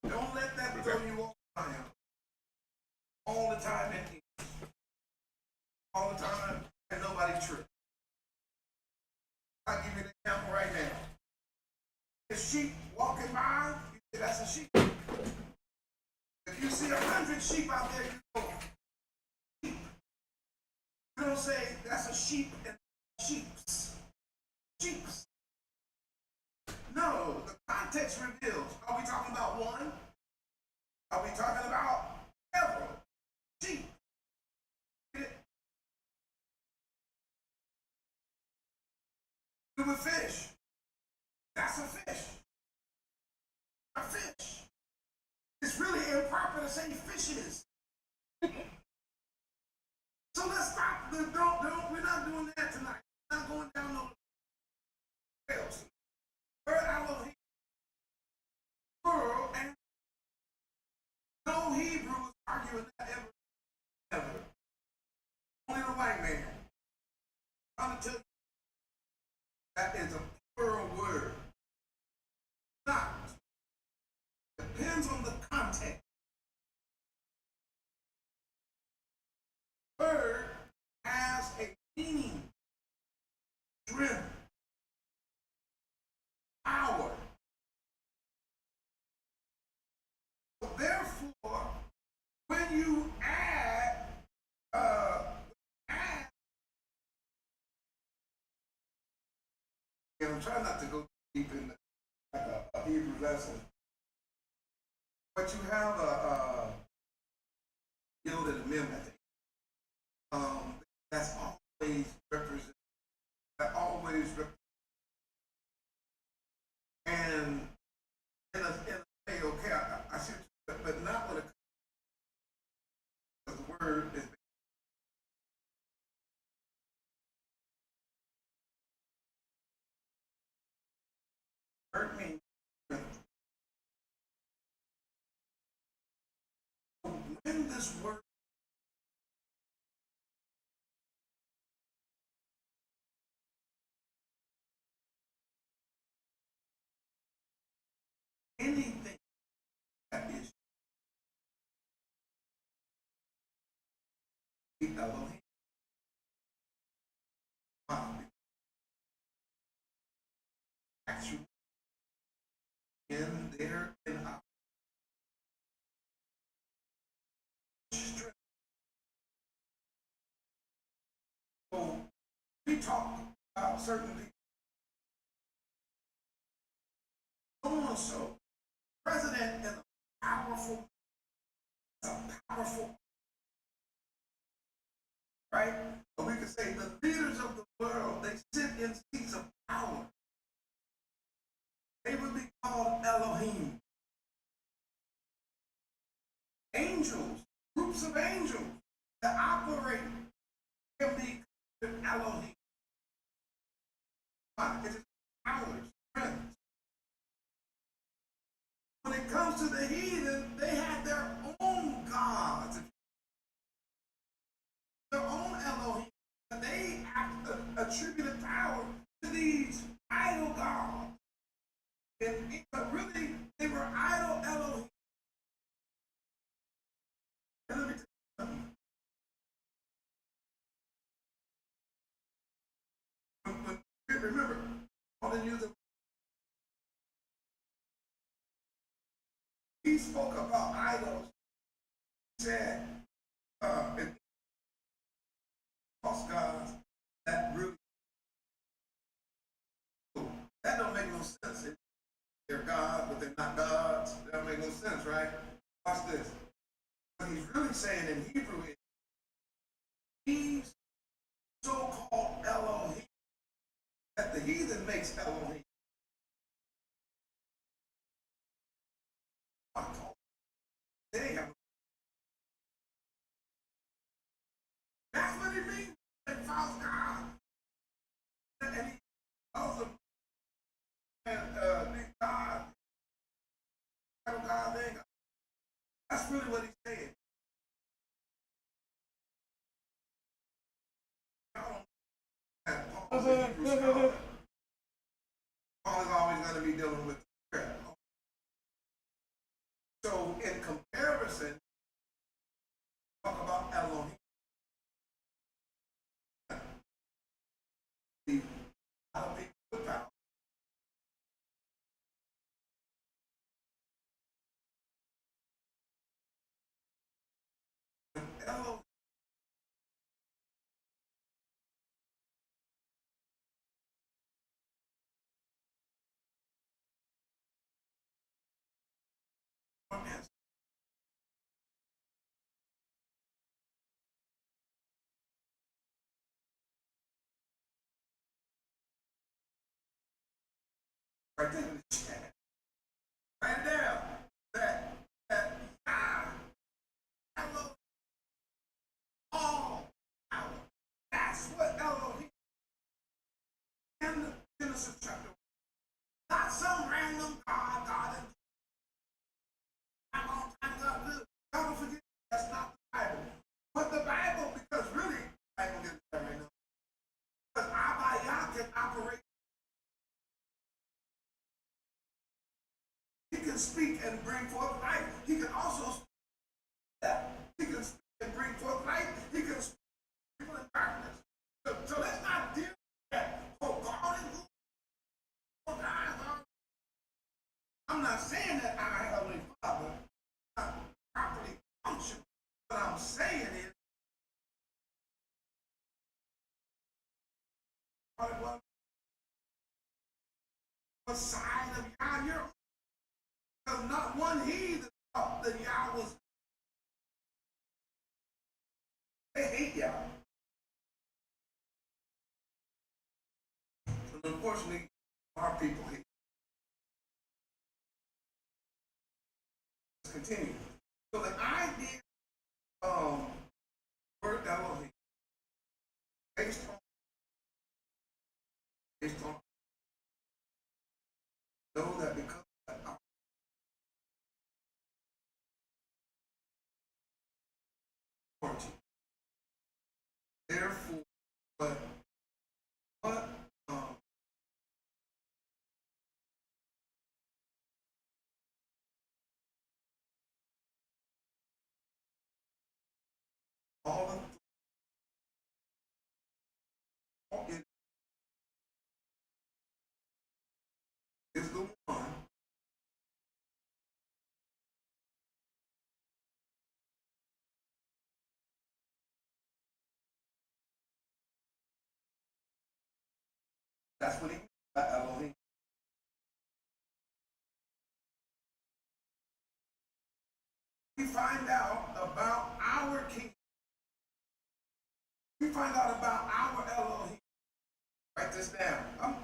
Speaker 3: Don't let that throw you off the time. All the time in English. All the time, and nobody trips. I'll give you an example right now. A sheep walking by, you say that's a sheep. If you see 100 sheep out there, you go, sheep. You don't say that's a sheep and sheeps. Sheeps. No, the context reveals. Are we talking about one? Are we talking about several? Sheep. With fish. That's a fish. A fish. It's really improper to say fishes. So let's stop. We're not doing that tonight. We're not going down no trails. Word Elohim. World and no Hebrew is arguing that ever. Only the white man. I'm going to tell you that is a plural word. Not. Depends on the context. Word has a meaning. I'm trying not to go deep in like a Hebrew lesson, but you have a yielded amendment. That's always represent. That always represent. And in a way, okay, I see, but not when it comes to the word is. Hurt me. When this word anything that is Elohim, actually in there in our strength. So we talk about certain people. So and so, president is a powerful, right? But we could say the leaders of the world, they sit in seats of power. They would be called Elohim. Angels, groups of angels that operate can be considered Elohim. It is power, strength. When it comes to the heathen, they had their own gods, their own Elohim. They attributed power to these idol gods. But really, they were idol Elohim. And let me tell you something. Remember, all the news, he spoke about idols. He said, false gods, that really, that don't make no sense. They're gods, but they're not gods. That don't make no sense, right? Watch this. What he's really saying in Hebrew is, these so-called Elohim that the heathen makes Elohim. They have. That's what it means. And false God. And he calls them big God. God, they God. That's really what he's saying. Paul is always going to be dealing with prayer. So in comparison, talk about Elohim. A lot of people with power. Elohim. Right there in the chat. Right there. That Elohim. All power. That's what Elohim. In Genesis chapter 1. Not some random God and how long time God live. God will forget. That's not the Bible. But the Bible, because really, I don't get that right now. Because Abba can operate. He can speak and bring forth life. He can also speak that. He can speak and bring forth life. He can speak people in darkness. So let's not deal with that. Oh, God is good. I'm not saying that our Heavenly Father not properly function. What I'm saying is, what side of Yah you're on. Because not one heathen thought that Yah was. They hate Yah. But unfortunately, our people hate. Let's continue. So the idea word Elohim based on know that because of our authority, therefore, what all of it is the one that's what he means by Elohim. We find out about our king. We find out about our Elohim. Write this down.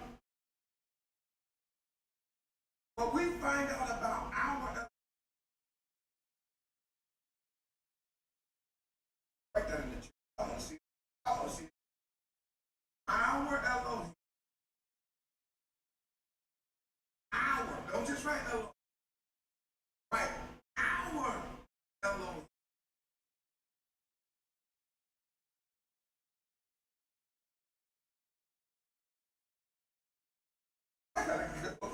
Speaker 3: But we find out about our Elohim. Write that in the chat. I want to see it. I want to see it. Our Elohim. Our. Don't just write Elohim. Right. Our Elohim. I gotta go.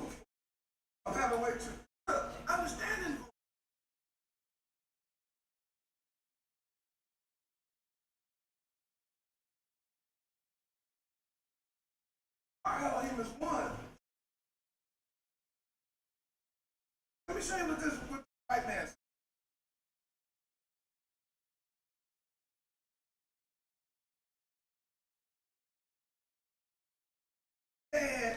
Speaker 3: I'm having way to understanding. Our Elohim is one. Let me show you what this white man says. And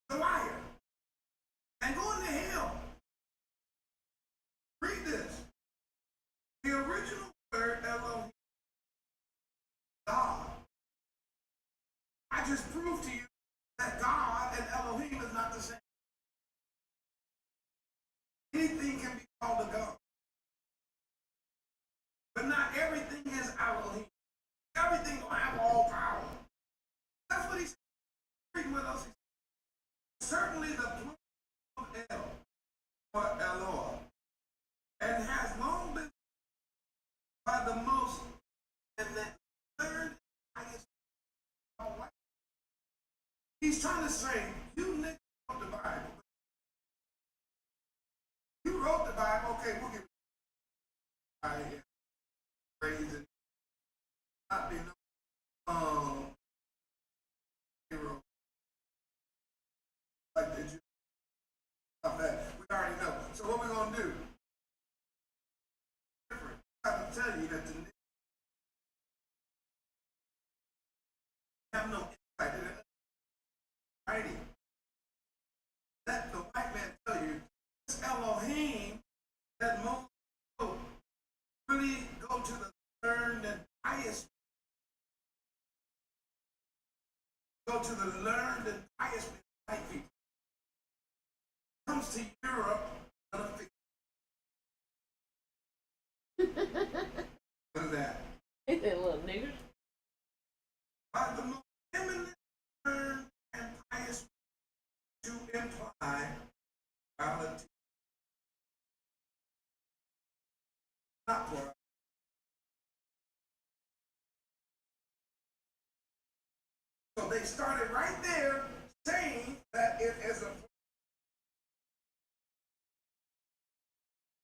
Speaker 3: the liar. And go into hell. Read this. The original word Elohim, God. I just proved to you that God and Elohim is not the same. Anything can be called a God. But not everything is Elohim. Everything will have all power. That's what he's speaking with us. Certainly the plural of El, or Eloah, and has long been by the most and that third highest. He's trying to say, you niggas wrote the Bible. You wrote the Bible, okay, we'll get out of here. Crazy. Not be no hero. Like did you stop that? We already know. So what we're gonna do? Different. I have to tell you that the niggas have no insight in it. Righty. Let the white man tell you this Elohim that most people really go to the learned and highest. Go to the learned and highest white people. Comes to Europe, what is that?
Speaker 4: Ain't that little nigger?
Speaker 3: By the most eminent, learned, and pious to imply morality. Not for so they started right there saying that it is a.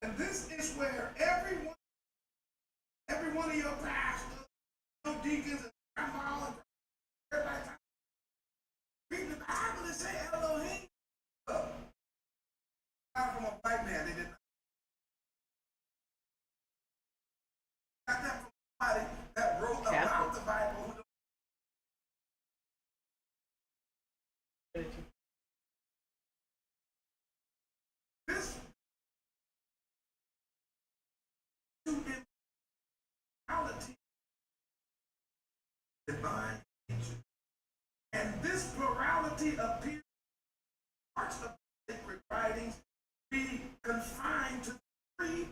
Speaker 3: And this is where every one of your pastors, your deacons, and grandma, and everybody reading the Bible and say Elohim. Not from a white man, they did not. Got that from somebody that wrote about the Bible. This plurality divine nature. And this plurality appears in parts of the sacred writings be confined to three.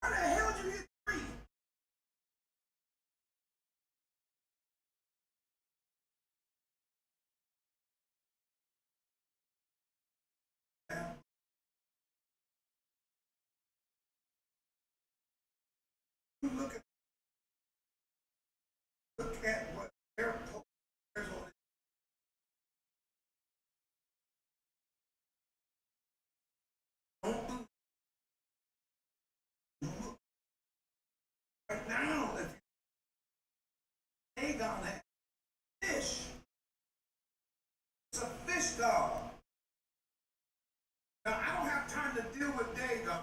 Speaker 3: How the hell did you get three? You look at what their posters on it. Don't do right now. If Dagon has fish, it's a fish god. Now I don't have time to deal with Dagon,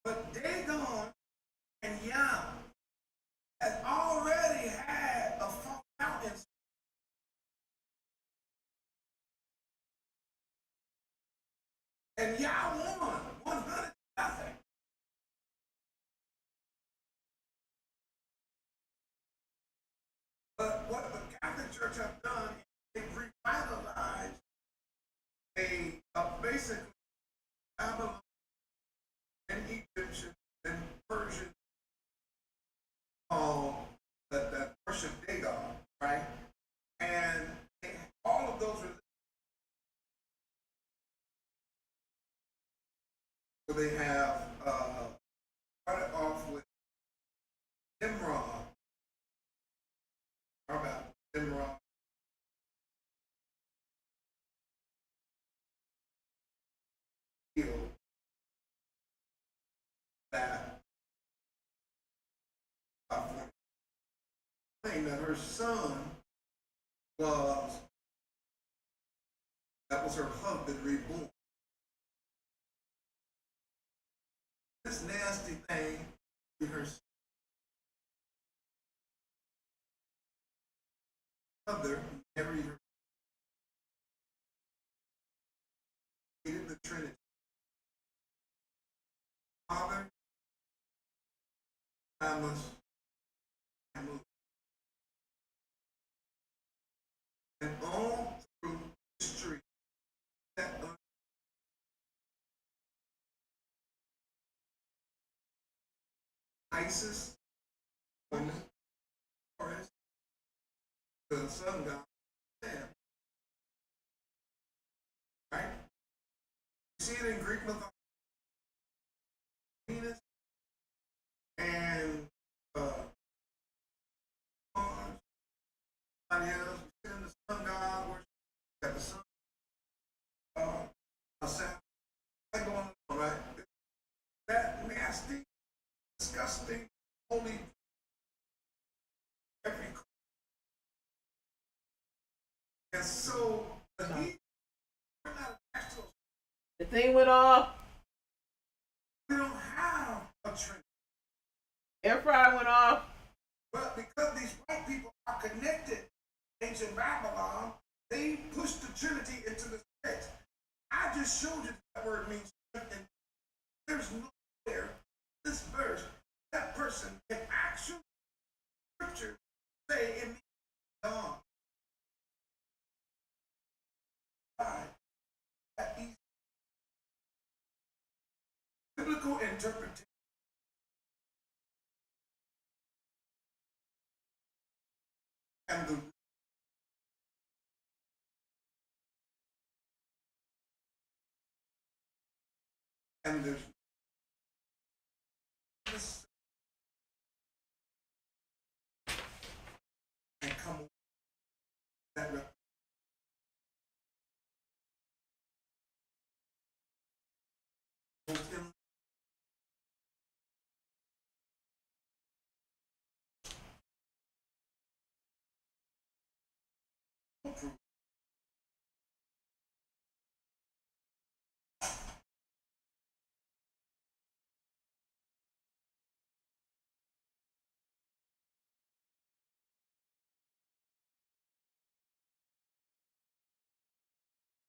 Speaker 3: but Dagon and Yah has already had a falling out in. And Yah won 100 nothing. But what the Catholic Church have done, they've revitalized basically Babylon and Egyptian and Persian, that worship Dagon, right? And all of those religions, so they have started off with Nimrod. How about Nimrod? That claimed that her son was her husband reborn. This nasty thing with her mother married her. Hated the Trinity. Father, Thomas, and all through history, that Isis, woman, Horus, the sun god, Sam. Right? You see it in Greek mythology. Venus and Mars, somebody else, you see in the sun god, worship, got the sun, Saturn, that going on, right? That nasty, disgusting, holy, every. And so we're not actual.
Speaker 4: The thing went off.
Speaker 3: We don't have a Trinity.
Speaker 4: Air fryer went off.
Speaker 3: But because these white people are connected, ancient Babylon, they pushed the Trinity into the text. I just showed you that word means Trinity. There's nowhere this verse, that person in actual scripture say it means God. That easy. Biblical interpretation. And there's this and come that represents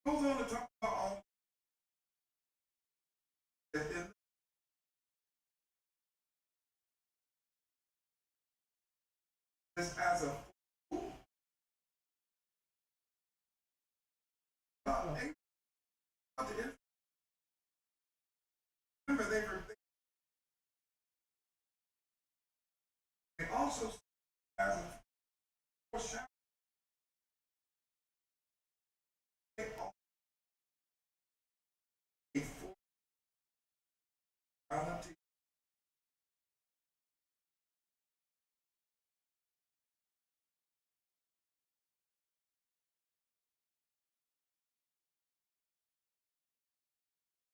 Speaker 3: Goes on to talk about all that in this as a fool. Remember, they also as a foreshadow. A foreshadow.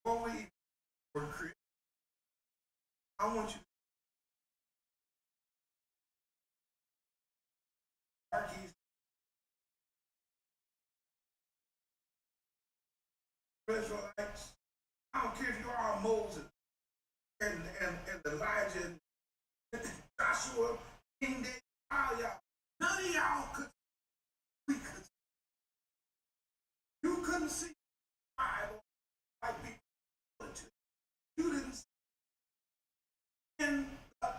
Speaker 3: Before we were created, I want you to argue Israelites. I don't care if you are Moses and Elijah and Joshua, King David, all y'all. None of y'all could. We could. You couldn't see the Bible like people could. You didn't see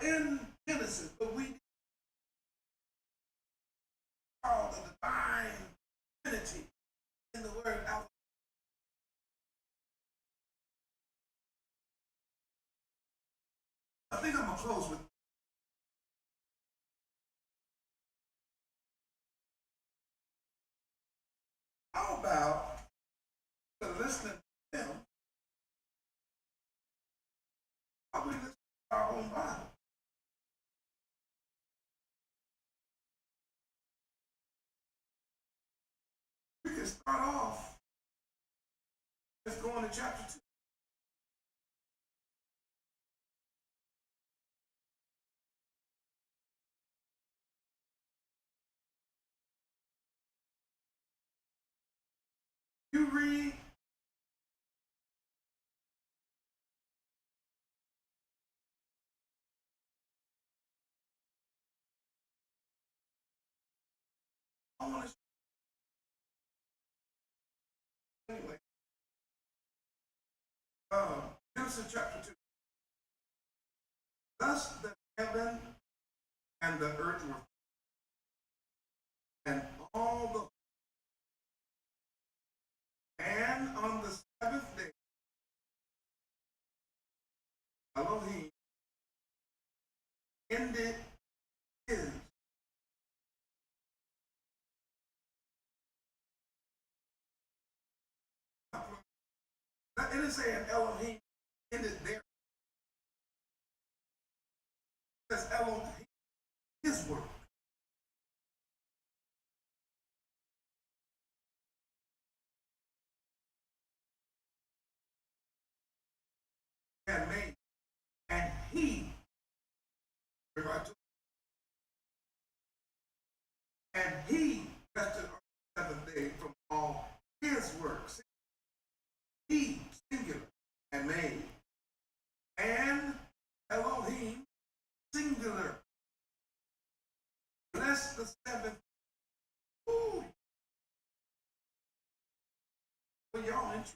Speaker 3: in Genesis, but we call the divine Trinity in the word Alpha. I think I'm gonna close with how about listening to them? How we listen to our own Bible? We can start off just going to chapter 2. You read I want to anyway. Genesis chapter 2. Thus the heaven and the earth were, and all the, and on the seventh day, Elohim ended his. It didn't say Elohim ended there. It says Elohim, his work. And made, and he, and he rested on the seventh day from all his works. He, singular, and made, and Elohim, singular, bless the seventh. Ooh. For y'all interested.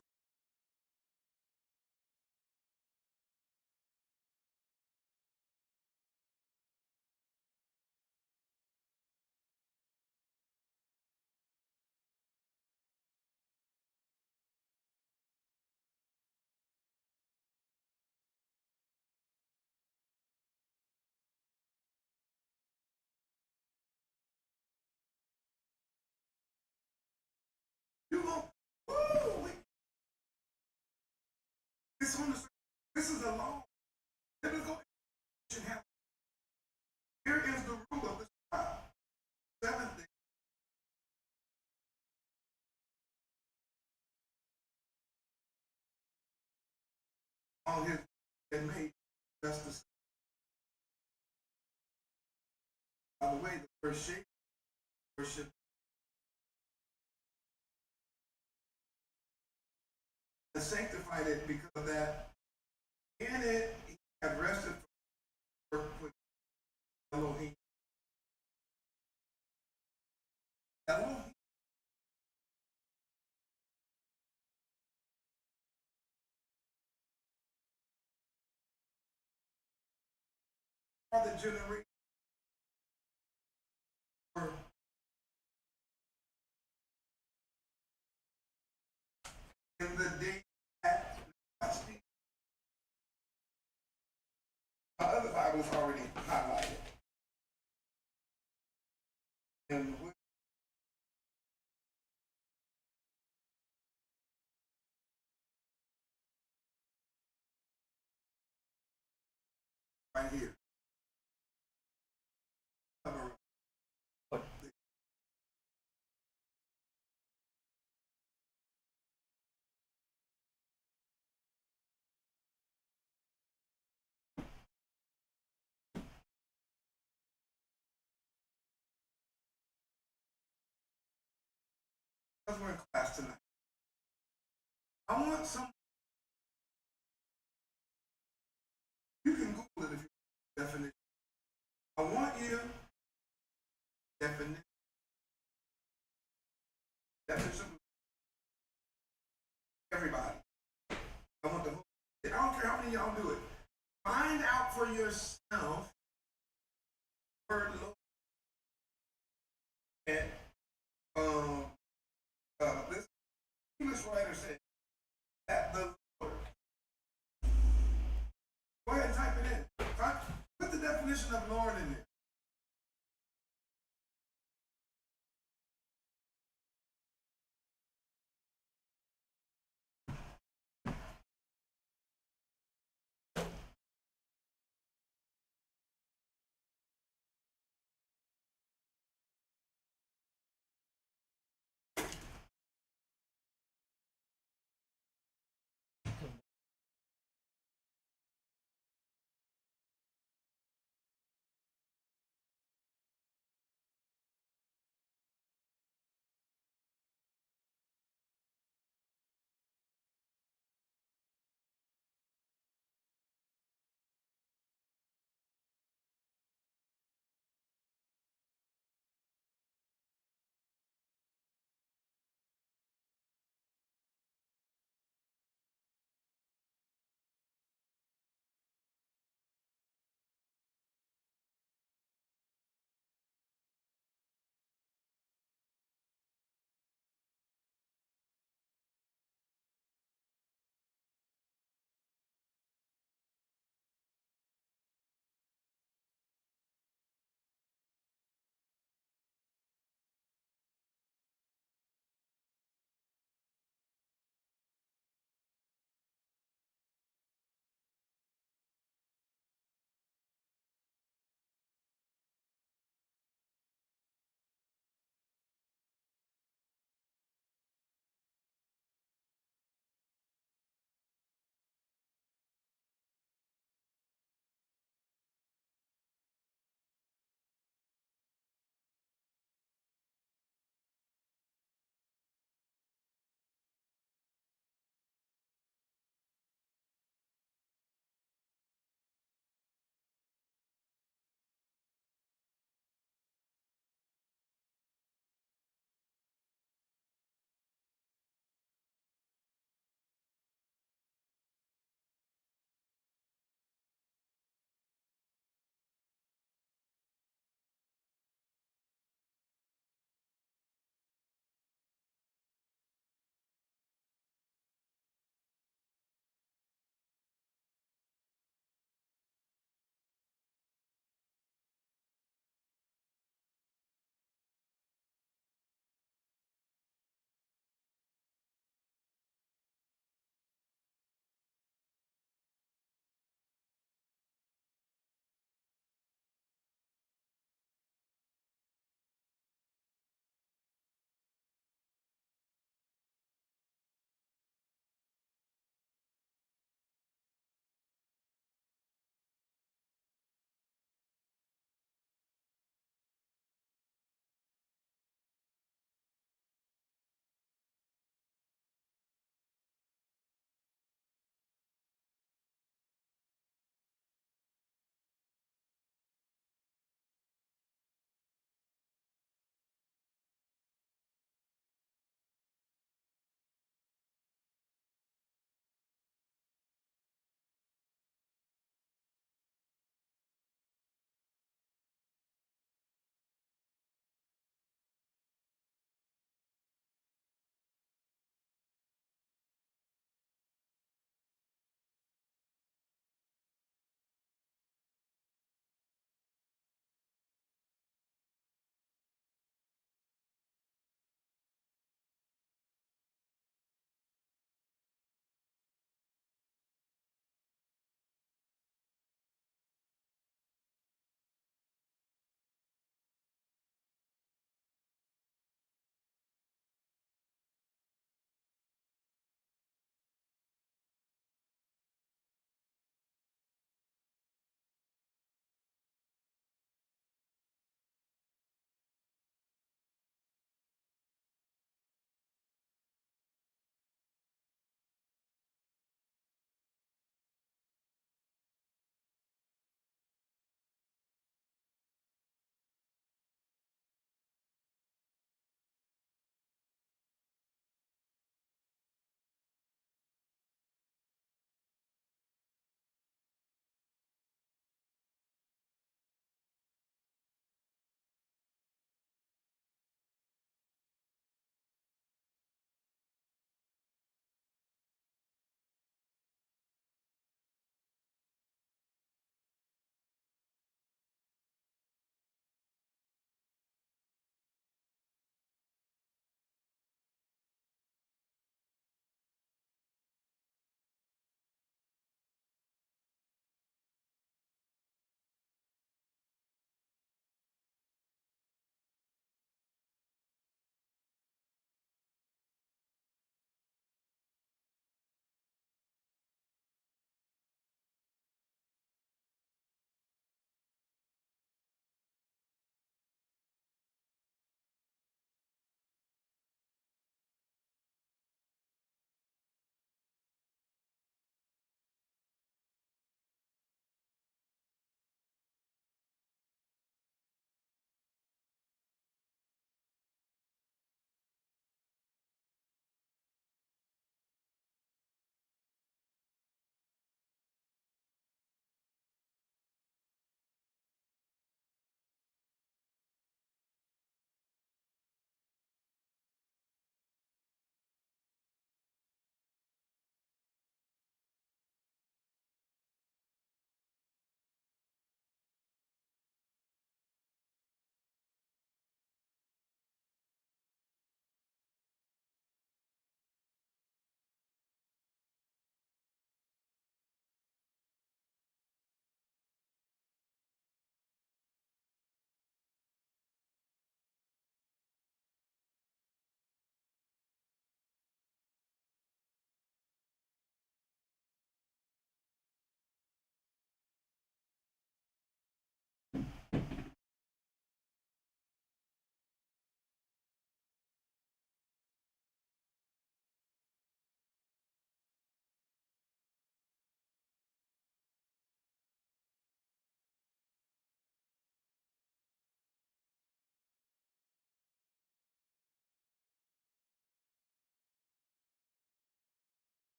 Speaker 3: You go, woo! This one is, this is a law. Biblical should have. Here is the rule of this tribe. Seventh day. On his and made justice. By the way, the first shape worship. And sanctified it because of that. In it, he had rested from work with Elohim. Elohim are the generation in the day that my other Bible is already highlighted. And right here. Because we're in class tonight. I want some. You can Google it if you want definition. I want you definition. Definition. Everybody. I want the whole. I don't care how many of y'all do it. Find out for yourself. Word look at this English writer said that the Lord. Go ahead and type it in. Put the definition of Lord in there.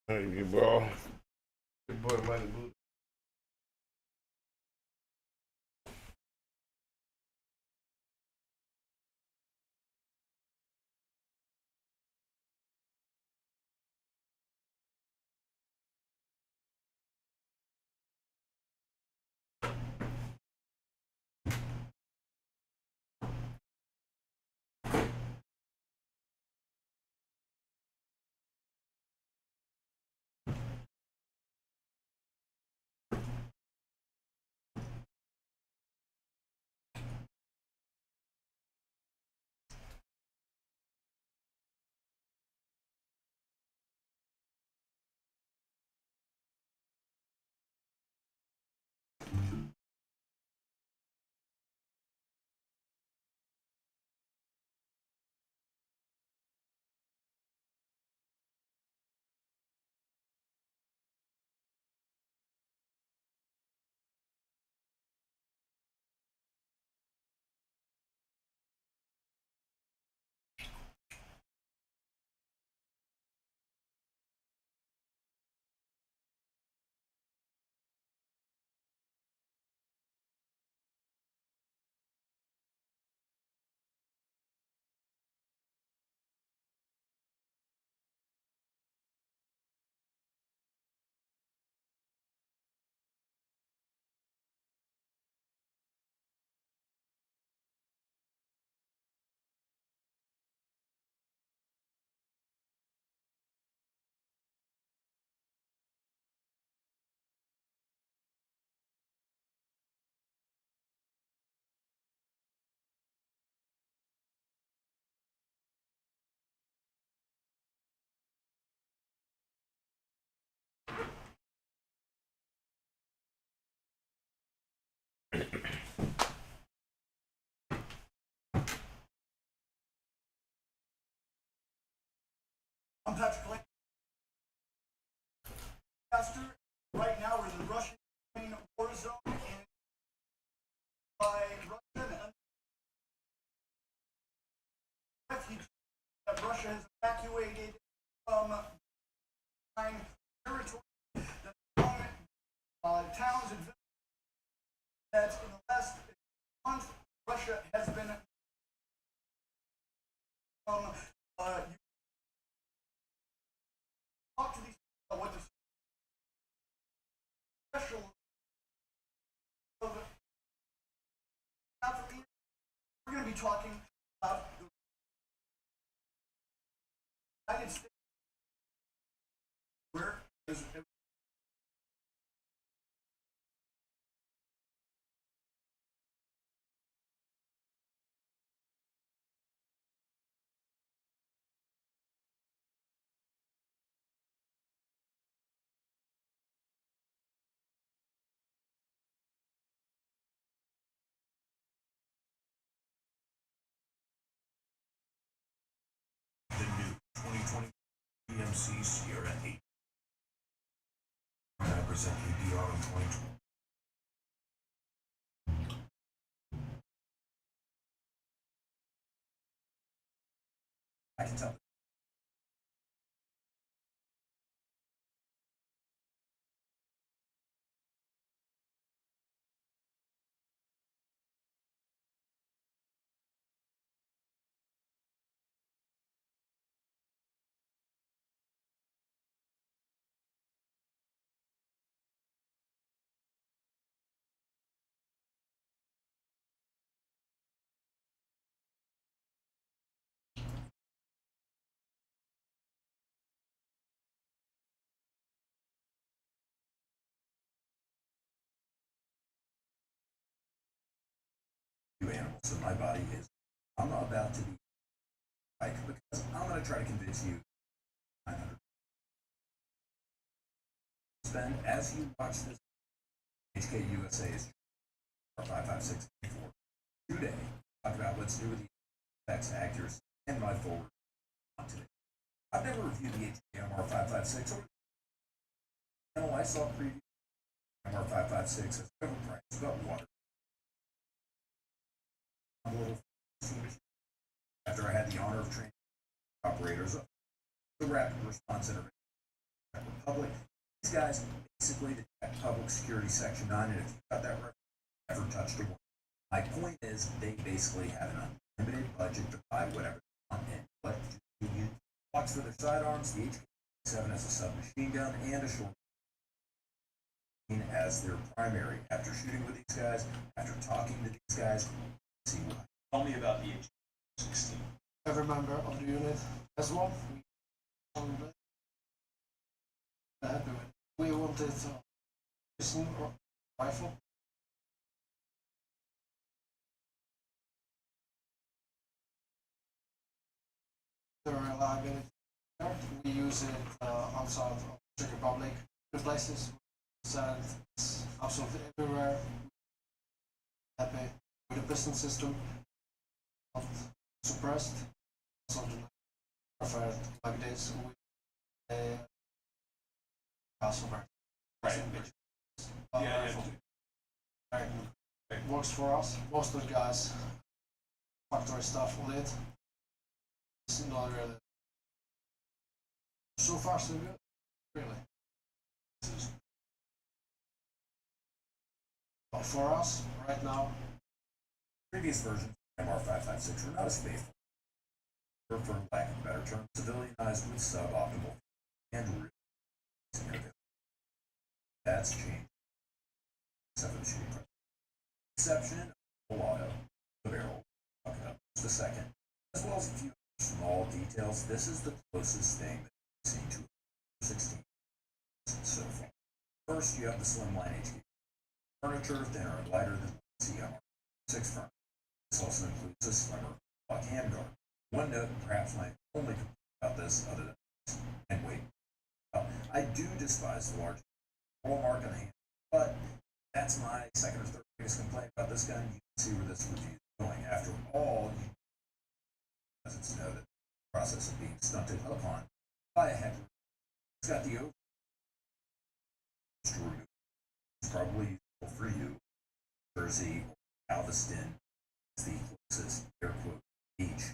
Speaker 1: Thank you, bro. Good boy, Money Boo.
Speaker 5: I'm TATICAL. Right now we're in the Russian war zone and by Russia and refugees that Russia has evacuated from territory towns and villages that in the last month Russia has been talk to these people about what the special of Africa. We're going to be talking about the United States, where is the new 2020 GMC Sierra 8. I present APR on 2020. I can tell. Animals in my body is I'm not about to be like because I'm going to try to convince you 900 spend as you watch this HK USA's 55684 today talk about what's new with the effects actors and my forward on today. I've never reviewed the HK MR 556 or I saw preview MR 556 as cover price about water. A little after I had the honor of training operators of the rapid response intervention Public. These guys basically detect public security section 9, and if you got that right, never touched a one. My point is, they basically have an unlimited budget to buy whatever they want, and what do you watch for their sidearms? The HK-7 has a submachine gun and a short as their primary. After shooting with these guys, after talking to these guys, see why. Tell me about the HK-16.
Speaker 3: Every member of the unit has one. Happy with. We wanted pistol or rifle. The reliability. We use it outside of Czech Republic, the places. And it's absolutely everywhere. Happy with the piston system. Not suppressed. Something preferred like this with a suppressed.
Speaker 5: Right.
Speaker 3: It works for us. Most of the guys factory stuff on it. It's not really. So far so good. Really. But for us, right now,
Speaker 5: Previous versions of MR556 were not as faithful, or for lack of a better term, civilianized with suboptimal and real. That's changed. Except for the shooting press. Exception of full auto, the barrel, talk about just a second, as well as a few small details. This is the closest thing that we've seen to a 16 so far. First, you have the slimline HQ. Furniture thinner and lighter than CMR6 furniture. This also includes a slimmer block handguard. One note, perhaps my only complaint about this, other than this, and wait. I do despise the large roll mark on the hand, but that's my second or third biggest complaint about this gun. You can see where this review is going. After all, as it's noted, the process of being stunted upon by a heckler. It's got the over. It's probably useful for you. Jersey or Galveston is the closest air quote beach.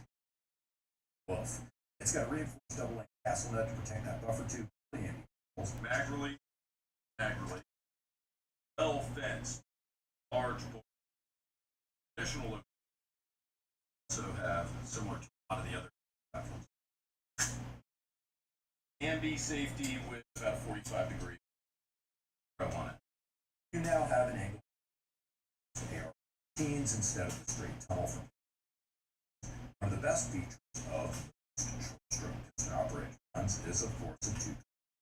Speaker 5: Woof. It's got a reinforced double length castle nut to protect that buffer tube. Magrally, well fenced, large board. Additional also have similar to a lot of the other platforms. Can be safety with about 45 degrees. I want it. You now have an angle AR-15s instead of the straight tunnel from. One of the best features of short-stroke piston operated guns is, of course, a two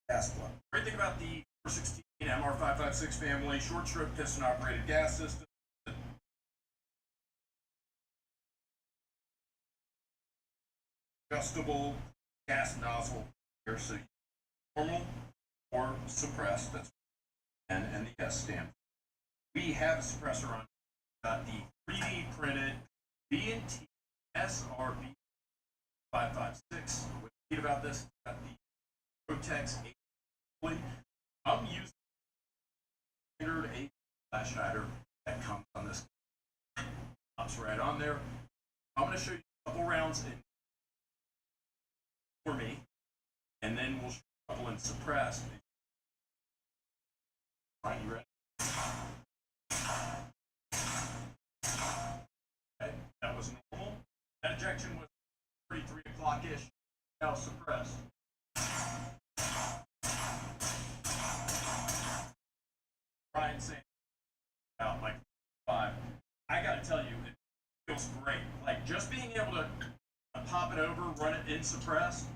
Speaker 5: gas plug. Great thing about the 416 MR556 family short-stroke piston operated gas system. Adjustable gas nozzle here, so normal or suppressed. That's and the S stand. We have a suppressor on. Got the 3D printed B&T SRB 556. What's neat about this? Got the Protex 8. I'm using standard 8 flash hider that comes on this. Pops right on there. I'm going to show you a couple rounds in for me, and then we'll show a couple in suppressed. All right, you ready? Okay, that was normal. That ejection was 3 o'clock-ish. Now suppressed. Brian saying out like 5. I gotta tell you, it feels great. Like just being able to pop it over, run it in suppressed.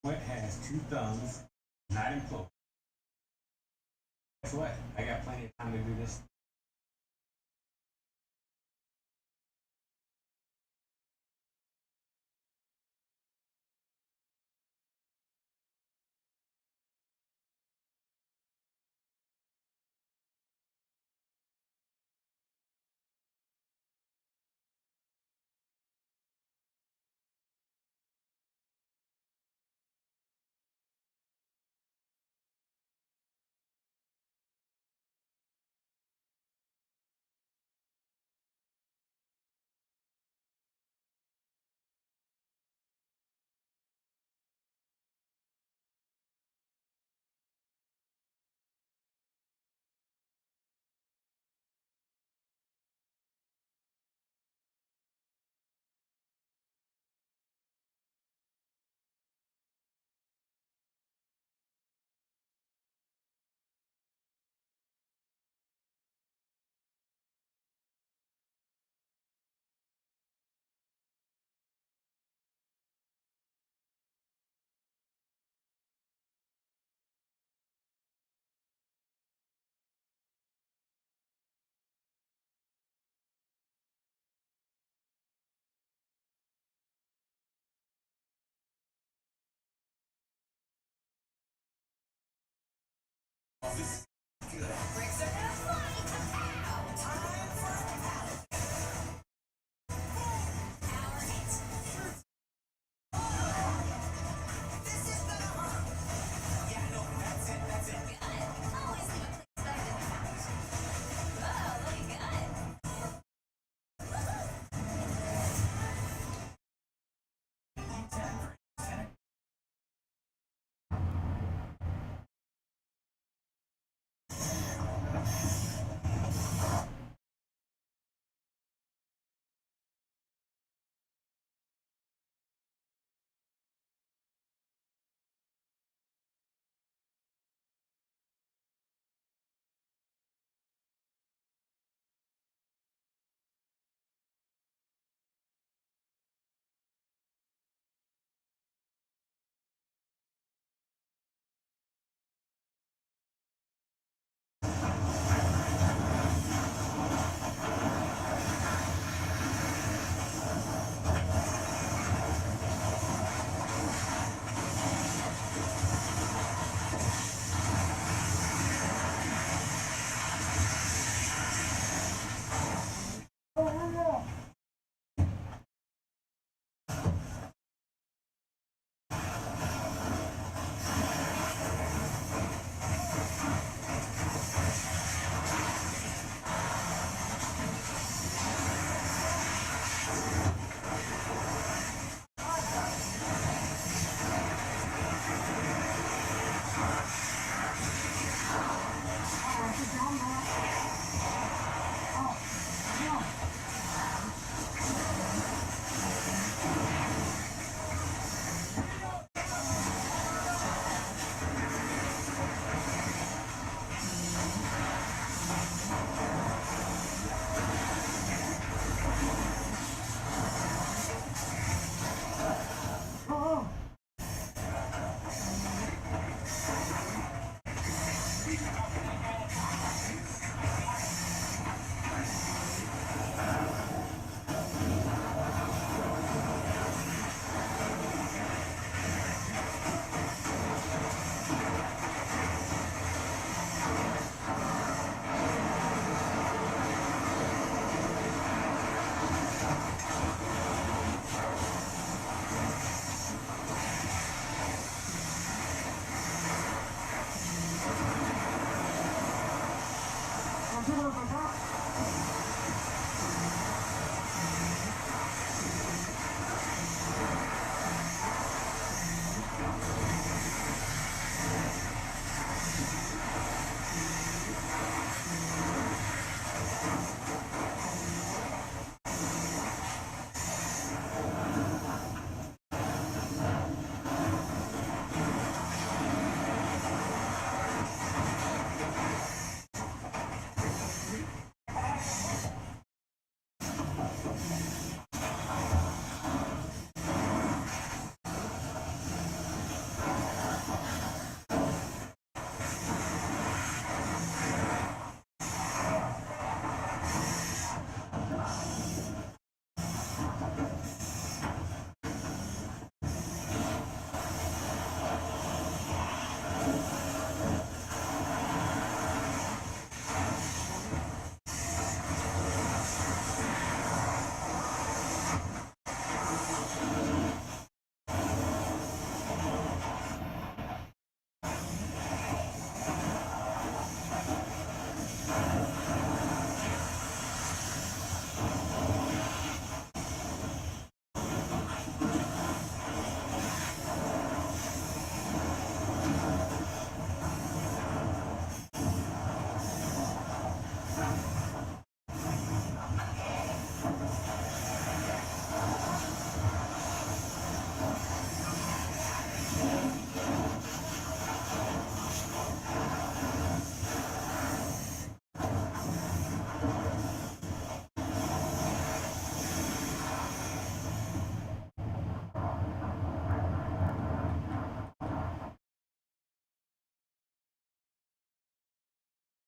Speaker 6: What has two thumbs, not enclosed? Guess what? I got plenty of time to do this.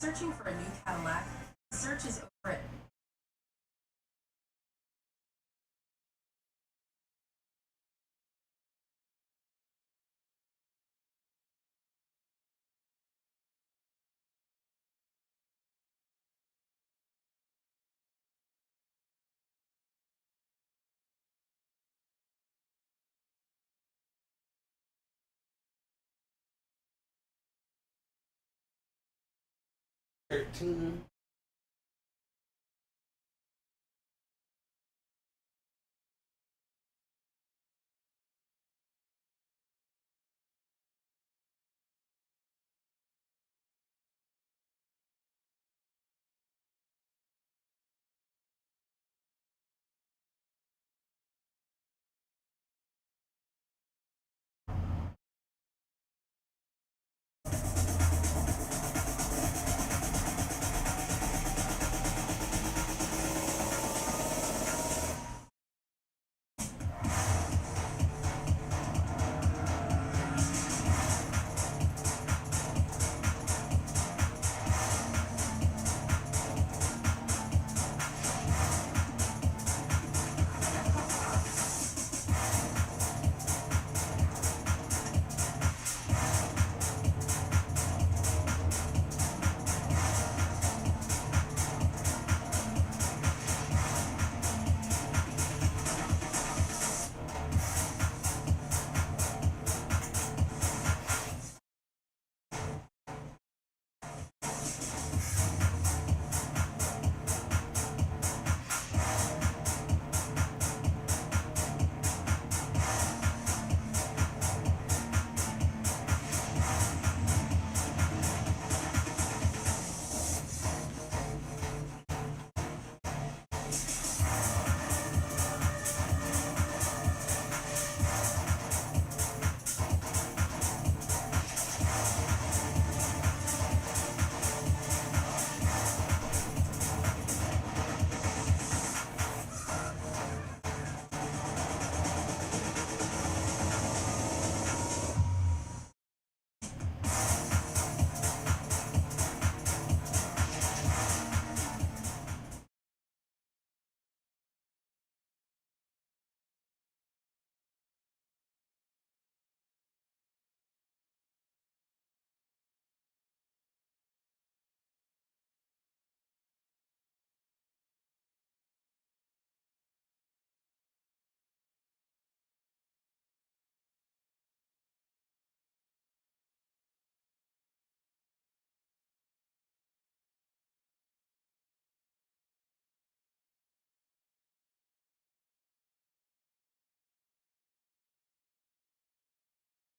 Speaker 7: Searching for a new Cadillac? The search is over at
Speaker 1: $13.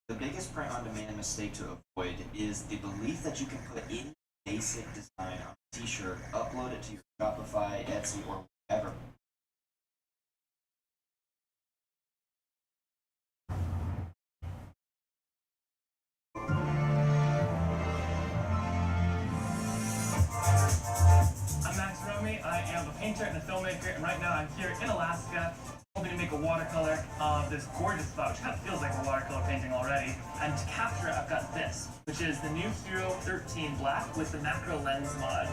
Speaker 8: The biggest print-on-demand mistake to avoid is the belief that you can put any basic design on a t-shirt, upload it to your Shopify, Etsy, or whatever.
Speaker 9: I'm Max Romy. I am a painter and a filmmaker, and right now I'm here in Alaska hoping to make a watercolor of this gorgeous spot, which kind of feels like a watercolor painting already. And to capture it, I've got this, which is the new Hero 13 Black with the macro lens mod.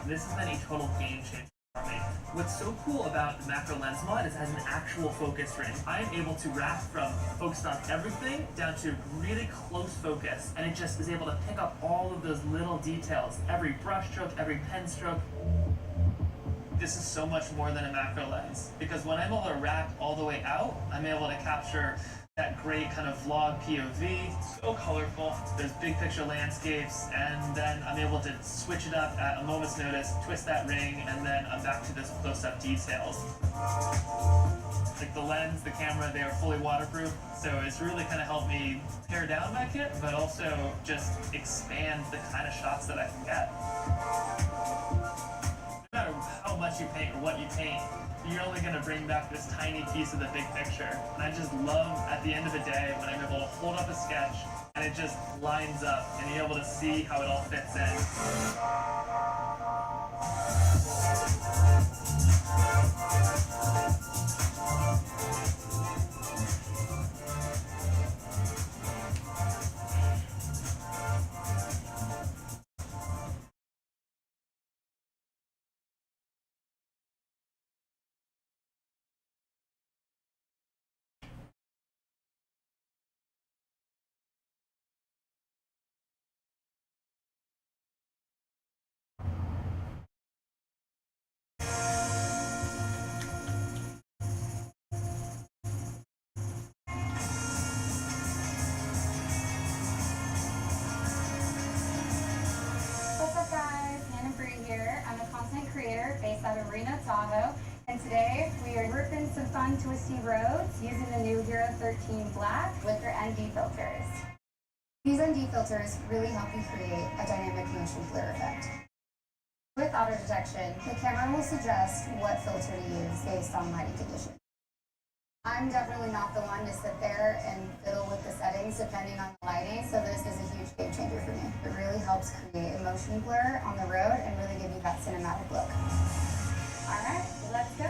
Speaker 9: This has been a total game changer for me. What's so cool about the macro lens mod is it has an actual focus range. I am able to wrap from focused on everything down to really close focus, and it just is able to pick up all of those little details, every brush stroke, every pen stroke. This is so much more than a macro lens, because when I'm able to wrap all the way out, I'm able to capture that great kind of vlog POV, so colorful. There's big picture landscapes, and then I'm able to switch it up at a moment's notice, twist that ring, and then I'm back to this close-up details. Like the lens, the camera, they are fully waterproof, so it's really kind of helped me pare down my kit, but also just expand the kind of shots that I can get. No matter how much you paint or what you paint, you're only going to bring back this tiny piece of the big picture. And I just love, at the end of the day, when I'm able to hold up a sketch and it just lines up and you're able to see how it all fits in.
Speaker 10: creator based out of Reno, Tahoe. And today we are ripping some fun twisty roads using the new Hero 13 Black with their ND filters. These ND filters really help you create a dynamic motion blur effect. With auto detection, the camera will suggest what filter to use based on lighting conditions. I'm definitely not the one to sit there and fiddle with the settings depending on the lighting, so this is a huge game changer for me. It really helps create a motion blur on the road and really give you that cinematic look. All right, let's go.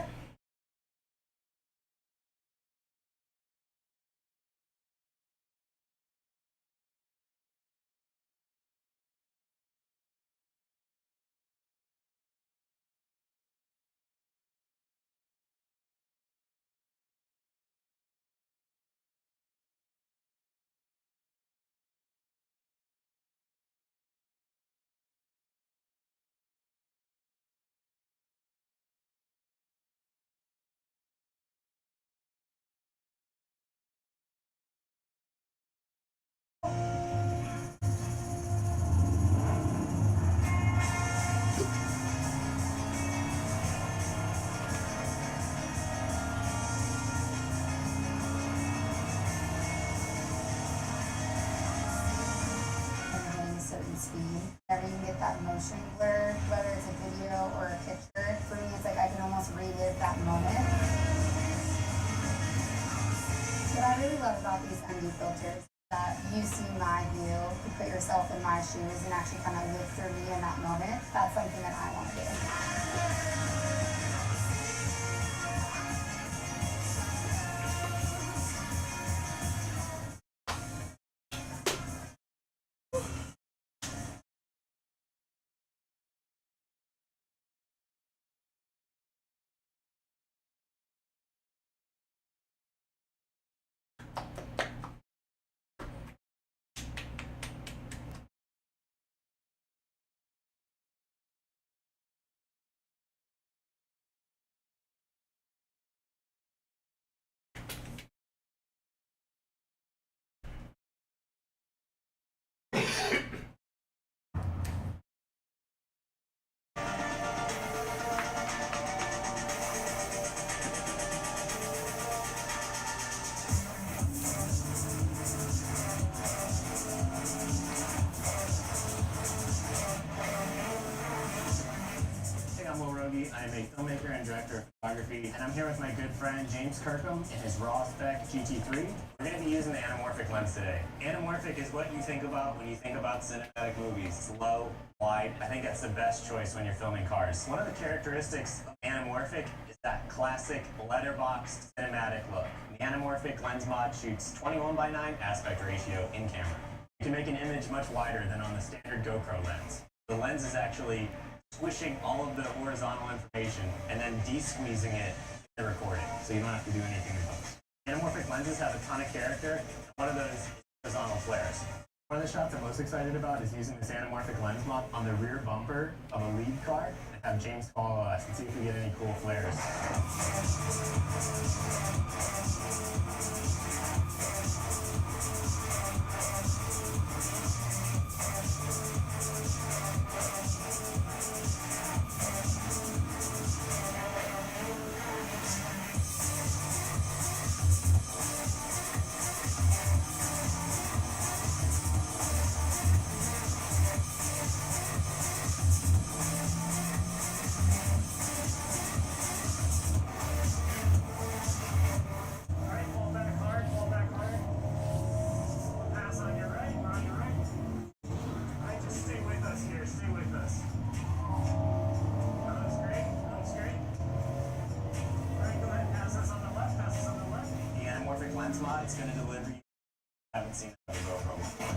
Speaker 10: Certain speed. Whenever you can get that motion blur, whether it's a video or a picture, for me it's like I can almost relive that moment. What I really love about these ND filters is that you see my view, you put yourself in my shoes and actually kind of live through me in that moment. That's something that I want to do.
Speaker 9: I'm a filmmaker and director of photography, and I'm here with my good friend James Kirkham in his raw spec GT3. We're going to be using the anamorphic lens today. Anamorphic is what you think about when you think about cinematic movies. It's low, wide. I think that's the best choice when you're filming cars. One of the characteristics of anamorphic is that classic letterboxed cinematic look. The anamorphic lens mod shoots 21:9 aspect ratio in camera. You can make an image much wider than on the standard GoPro lens. The lens is actually squishing all of the horizontal information and then de-squeezing it in the recording, so you don't have to do anything in post. Anamorphic lenses have a ton of character, and one of those is horizontal flares. One of the shots I'm most excited about is using this anamorphic lens mod on the rear bumper of a lead car and have James follow us and see if we get any cool flares. Lens mod, it's going to deliver you. I haven't seen it on the GoPro before.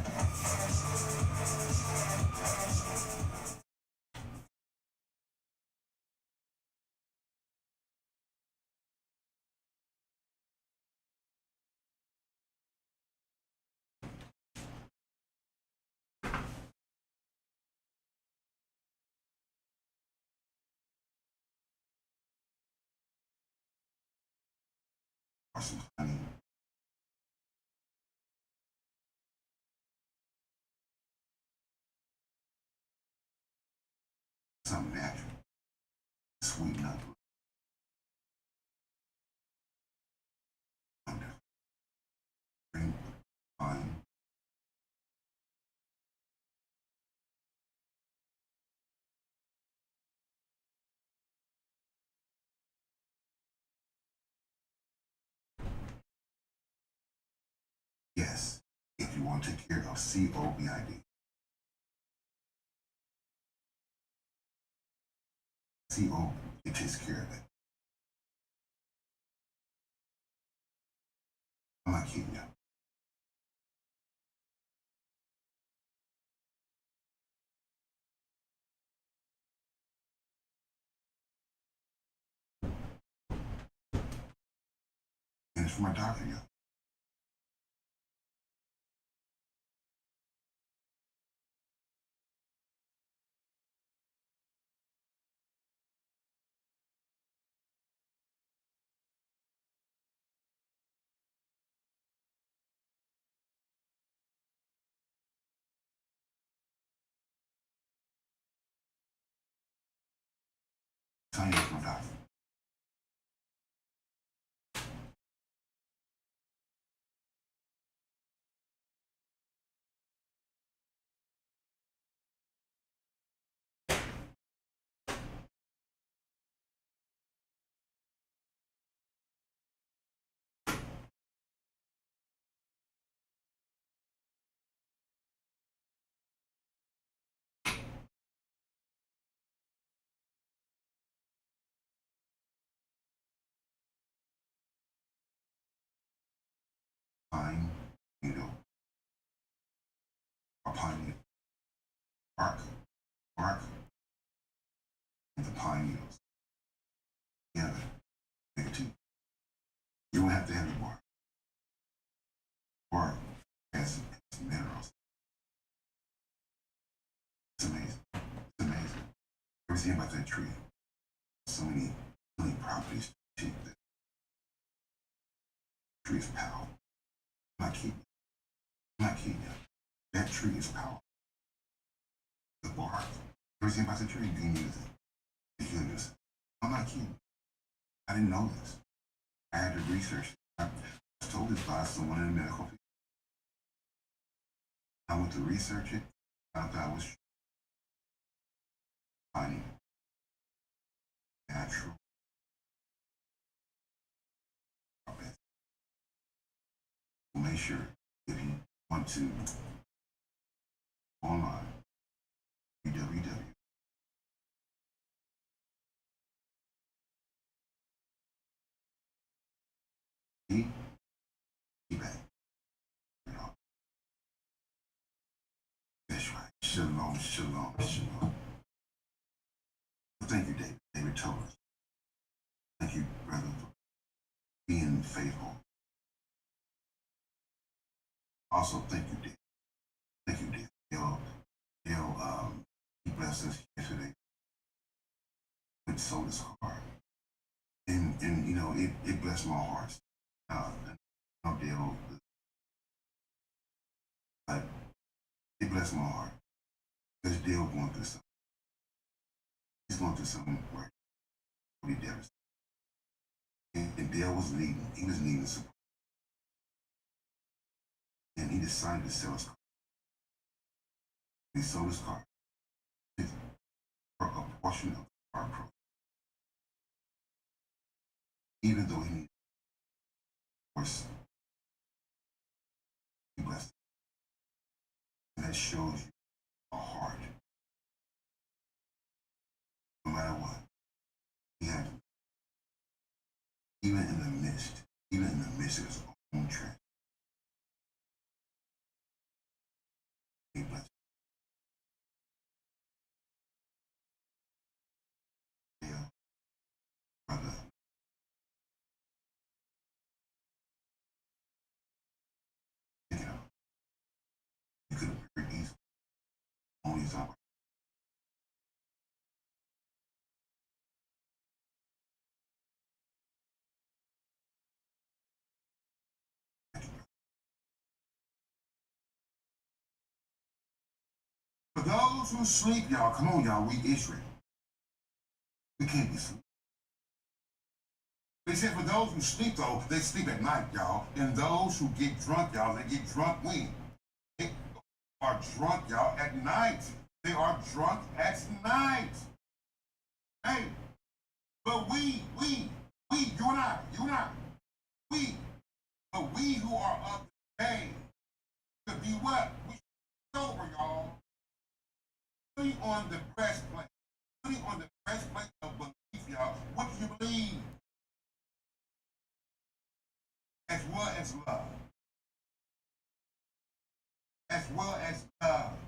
Speaker 3: Something natural. Sweeten up. Bring fun. Yes, if you want to take care of COVID. CO, it takes care of it. I'm not kidding you. And it's from my doctor, yo. Sign up for my doctor. Pine needle. A pine needle. Bark, and the pine needles. Together, make a tea. You don't have to have the bark. Bark has minerals. It's amazing. It's amazing. Everything about that tree. So many healing properties to the tree is powerful. I'm not kidding you. I'm not kidding you. That tree is powerful. The bark, everything about the tree, you can use it to heal yourself. I'm not kidding. I didn't know this. I had to research. I was told this by someone in the medical field. I went to research it. I thought I was finding natural. Make sure if you want to online, www. eBay. That's right. Shalom, shalom, shalom. Well, thank you, David. David Torres. Thank you, brother, for being faithful. Also, thank you, Dave. Thank you, Dave. He blessed us yesterday with sold his car. And you know, it blessed my heart. Dale, but it blessed my heart. Because Dale going through something. He's going through something where he devastated. And Dale was needing support. And he decided to sell his car. He sold his car for a portion of the car proceeds. Even though he needed course, he blessed him. And that shows you a heart. No matter what, he had to, even in the midst of his own tragedy, he blessed him. Yeah, brother. You know, you could have very easily only thought. For those who sleep, y'all, come on, y'all, we Israel. We can't be sleep. They said for those who sleep, though, they sleep at night, y'all. And those who get drunk, y'all, they get drunk when? They are drunk, y'all, at night. They are drunk at night. Hey, but we, you and I, but we who are of the day, to be what? We sober, y'all. Putting on the breastplate. Putting on the breastplate of belief, y'all. What do you believe? As well as love. As well as love.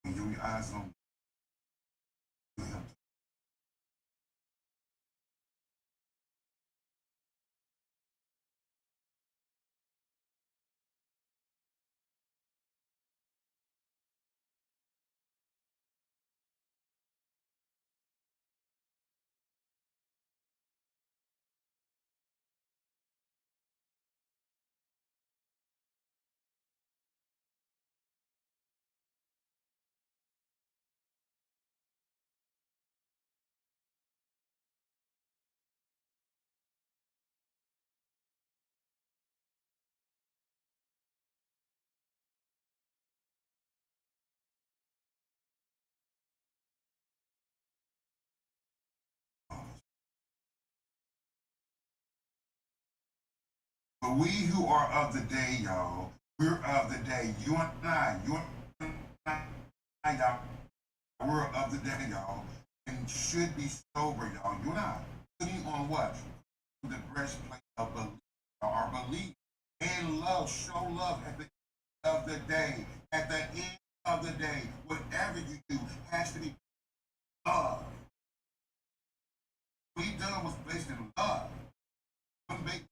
Speaker 3: When your eyes on him. But we who are of the day, y'all, we're of the day. You and I, y'all, we're of the day, y'all, and should be sober, y'all. You and I, putting on what? The breastplate of belief, our belief and love. Show love at the end of the day. At the end of the day, whatever you do has to be love. What he done was based in love. Wasn't based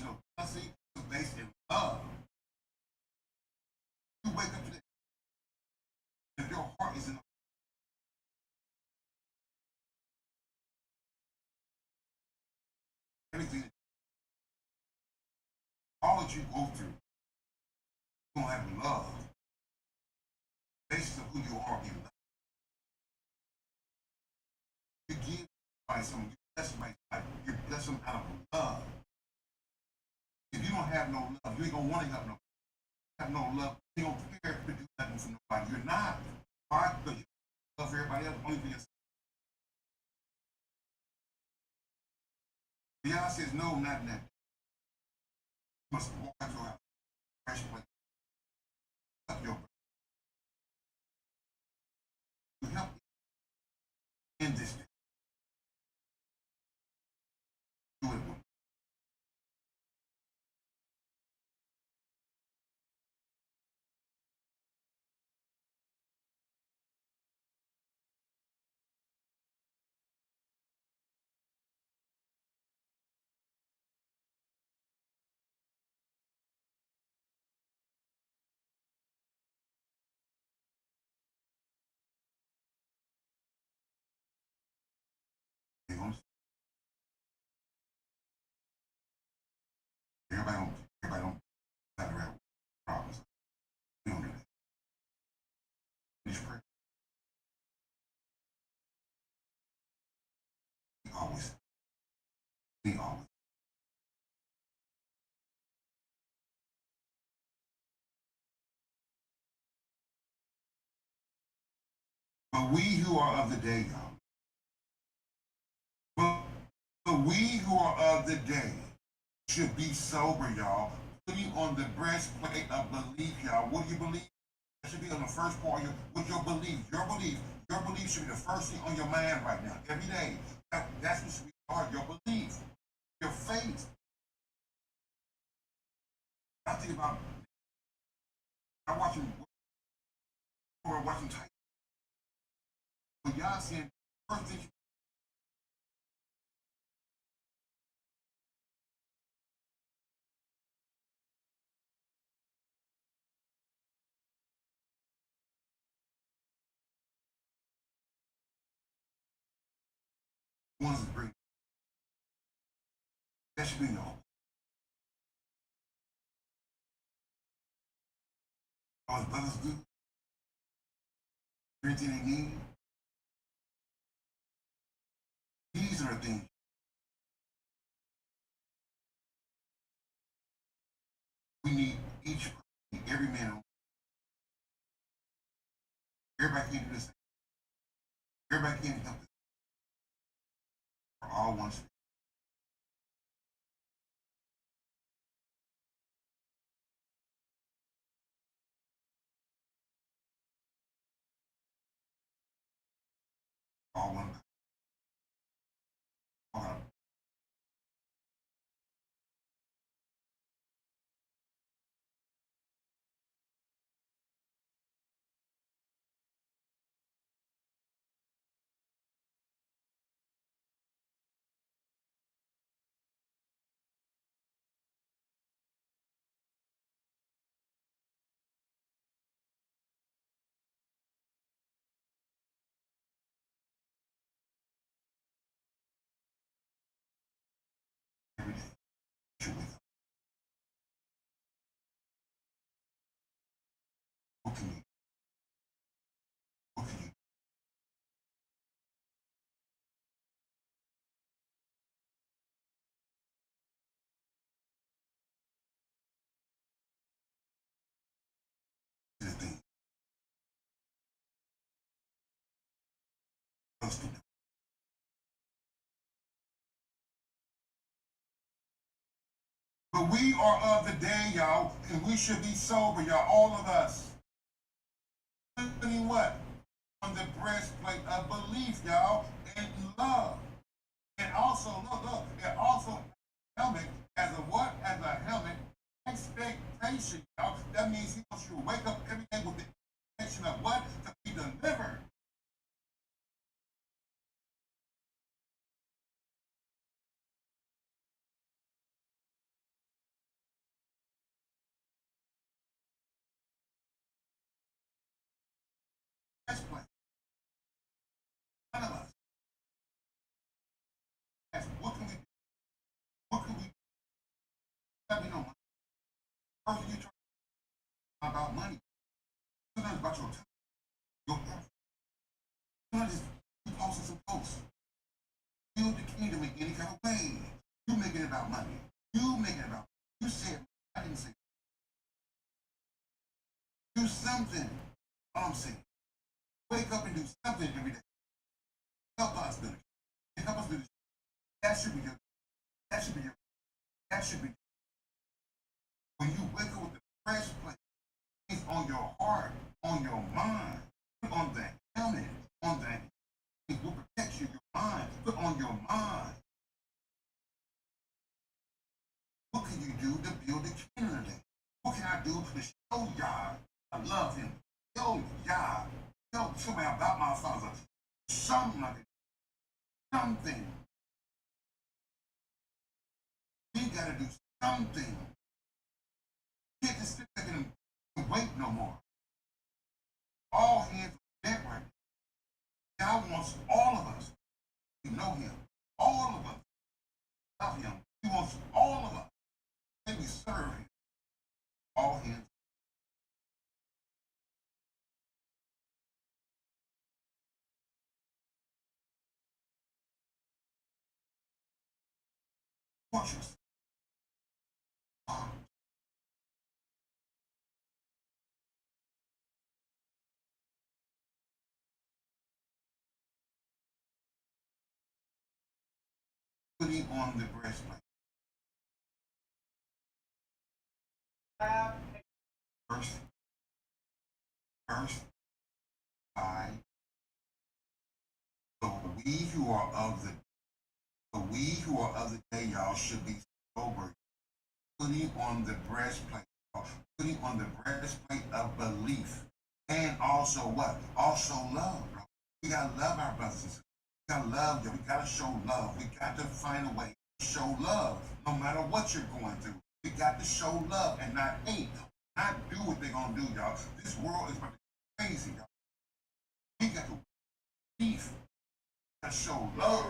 Speaker 3: in jealousy. It was based in love. You wake up today, if your heart is in everything, all that you go through, you don't have love. Basis of who you are, be love. You give somebody something, you bless somebody's life, you bless them out of love. If you don't have no love, you ain't gonna want to have no love. You don't care to do nothing for nobody. You're not. Why? Because you love everybody else, only for yourself. Beyonce says, no, not in that. You must walk out your house, fresh place. Help your brother. You help in this day. Do it with me. Everybody don't have around problems. We don't do that. We just pray. We always. But we who are of the day, y'all. But we who are of the day should be sober, y'all. Putting on the breastplate of belief, y'all. What do you believe? That should be on the first part of with your belief. Your belief. Your belief should be the first thing on your mind right now, every day. That's what should be part of your belief, your faith. I think about, I'm watching TATICAL. When y'all saying first thing, ones that bring, that should be your hope. All his brothers do, everything they need. These are the things. We need each, every man. Everybody can't do this thing. Everybody can't help this. We're all one spirit. All one. All one. Every day. Should we? What can you? What can you? The thing. Us to do. But we are of the day, y'all, and we should be sober, y'all, all of us. Putting what? On the breastplate of belief, y'all, and love. And also, look, and also helmet as a what? As a helmet, expectation, y'all. That means he wants you to wake up every day with the expectation of what? To be delivered. Breastplate. None of us. That's what can we do? What can we do? Let me know. First, you try about money. Sometimes about your effort. Sometimes just you posting some posts. Build the kingdom in any kind of way. You make it about money. You make it about. You said I didn't say. Do something. All I'm saying. Wake up and do something every day. Help us do it. Help us do this. That should be your. That should be your. That should be. When you wake up with the fresh plate, it's on your heart, on your mind, put on that helmet, on that. It will protect you, your mind. Put on your mind. What can you do to build the kingdom today? What can I do to show y'all I love him? Show y'all. Tell somebody about my father. Somebody. Something. We gotta do something. You can't just sit there and wait no more. All hands on deck right now. God wants all of us to know him. All of us love him. He wants all of us. And we serve him. All hands. Watch yourself. Putting on the breastplate. Verse 5. we who are of the day, y'all, should be sober, putting on the breastplate, putting on the breastplate of belief, and also what? Also love, bro. We gotta love our brothers and sisters. We gotta love them. We gotta show love. We got to find a way to show love, no matter what you're going through. We got to show love and not hate. Not do what they're gonna do, y'all. This world is about to be crazy, y'all. We got to beef. We gotta show love.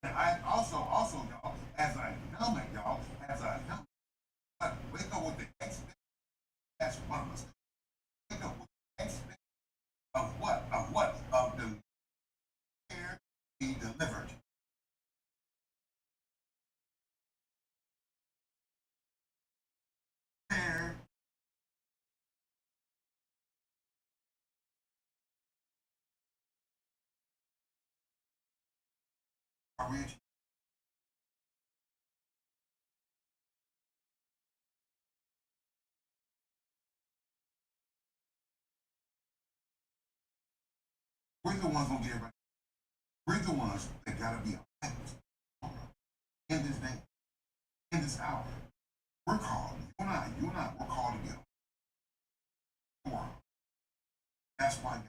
Speaker 3: And I also, y'all, as a helmet, y'all, as a helmet, but wake up with the expectation. That's one of us. Wake up with the expectation of what? Of what? Of the care be delivered. Prayer. Are we? We're the ones gonna get it right. We're the ones that gotta be alive in this day, in this hour. We're called, you and I, we're called to get the world. That's why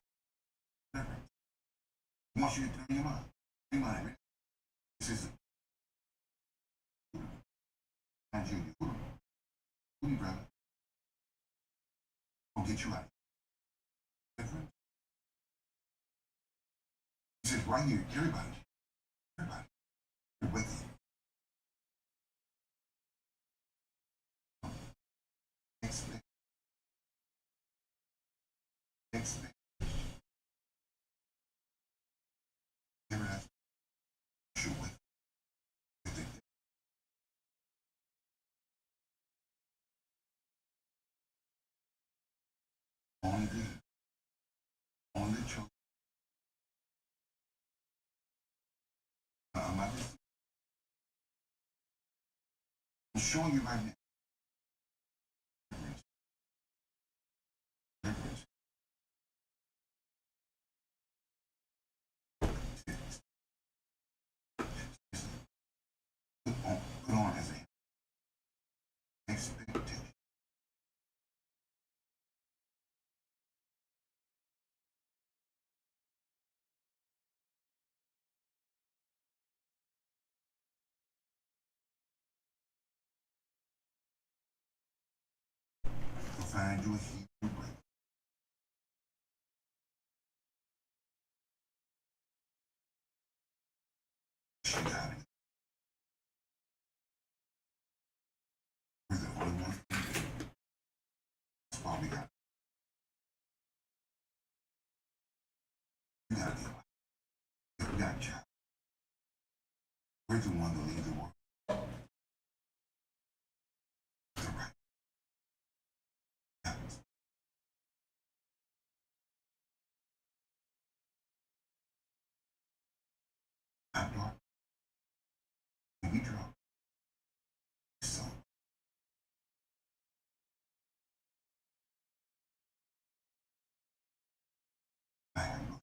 Speaker 3: God wants you to turn your mind. Your mind. This is and you, brother. Gonna get you out. Different. He says right here, everybody, you're with you. Expect. Everybody, you're with you. Only choice. I'm showing you right now. Put on as a expectation. To find you a Hebrew break. She got it. We're the only ones. That's why we got it. We gotta be alive. We got a job. We're the one to lead the world. The right. I'm dark. And we drunk. So I have no.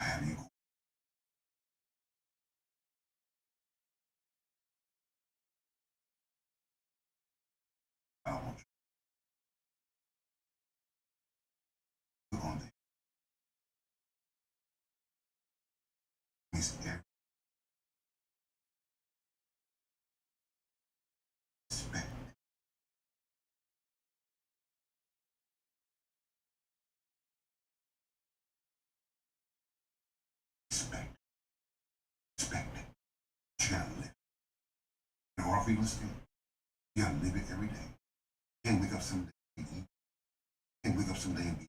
Speaker 3: I have you. I don't want you. Look on there. Miss every respect. Respect. Respect. You gotta live. In order for you to stay, you gotta live it every day. You can't wake up someday and eat. You can't wake up someday and be. You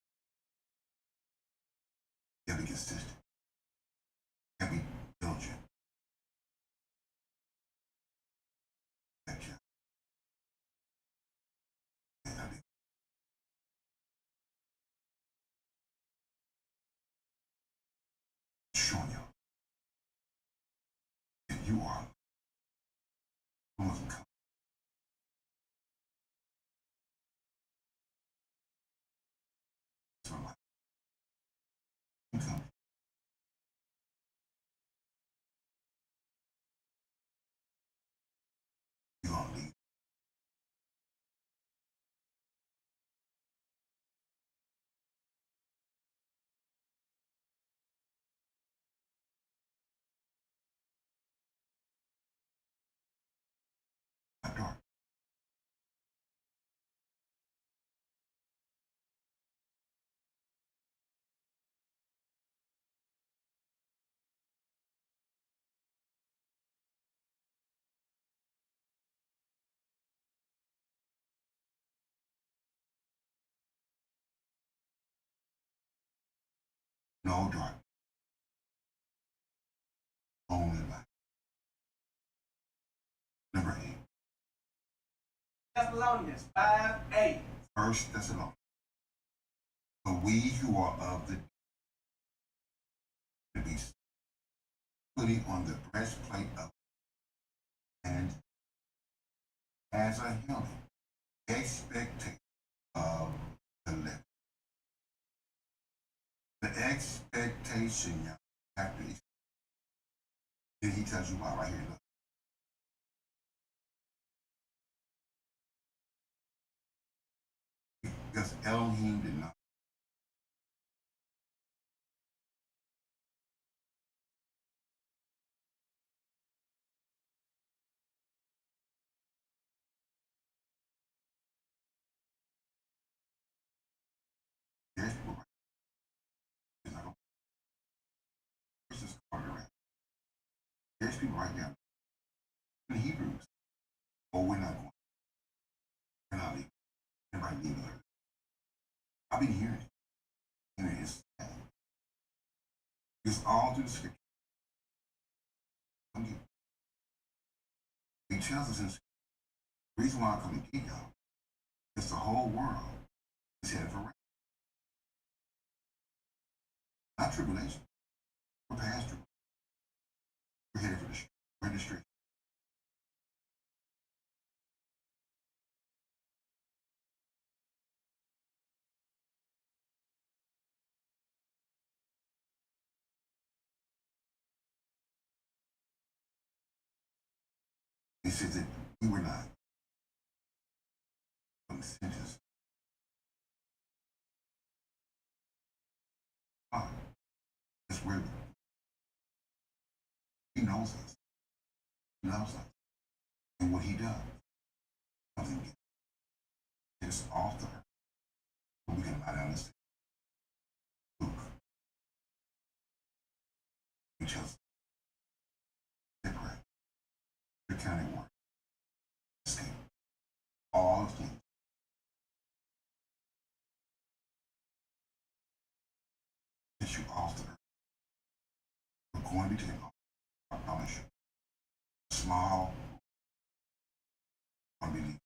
Speaker 3: gotta be consistent. You gotta be diligent. That job. You gotta be you are. Someone can come. Come. You're gonna leave. Not dark. No dark. Only light. Number 8.
Speaker 6: Thessalonians 5:8.
Speaker 3: First Thessalonians. But we who are of the to be putting on the breastplate of and as a helmet, expectation of the living. The expectation, y'all, after each. Then he tells you why right here. Look. Because Elohim did not. There's people right now. This is called around. There's people right now. In Hebrews. Oh, we're not going. We're not leaving. Everybody leaving her. I've been hearing it. And it's sad. It's all through the scripture. He tells us in the reason why I come and get y'all is the whole world is headed for wrath. Not tribulation. We're past tribulation. We're headed for the street. He says that we were not from the sentence. It's where he knows us. He loves us. And what he does, something is author. But we can lie down and say, Luke, he tells us, separate, the county work, escape, all of things. That you author. We're going to be taking off. I promise you. Small. Unbelief.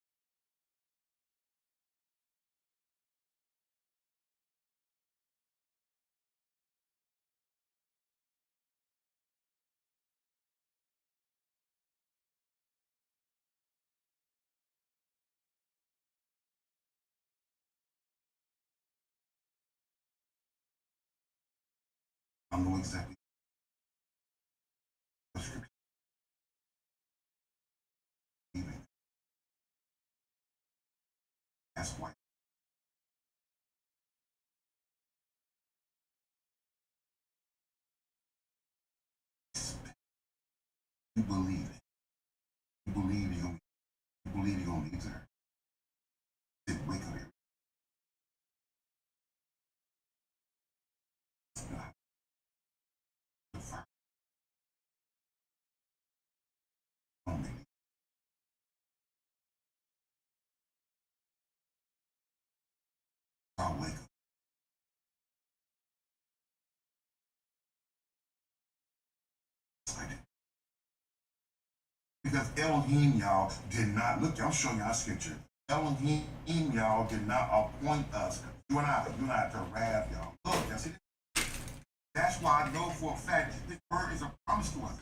Speaker 3: I know exactly the scripture. That's why. You believe it. You believe you're gonna leave there. Then wake up here. The fire. Don't believe. I'll wake up. I did. Because Elohim, y'all, did not, look, I'm showing y'all scripture. Elohim, y'all, did not appoint us, you and I, to wrath, y'all. Look, that's it. That's why I know for a fact this word is a promise to us.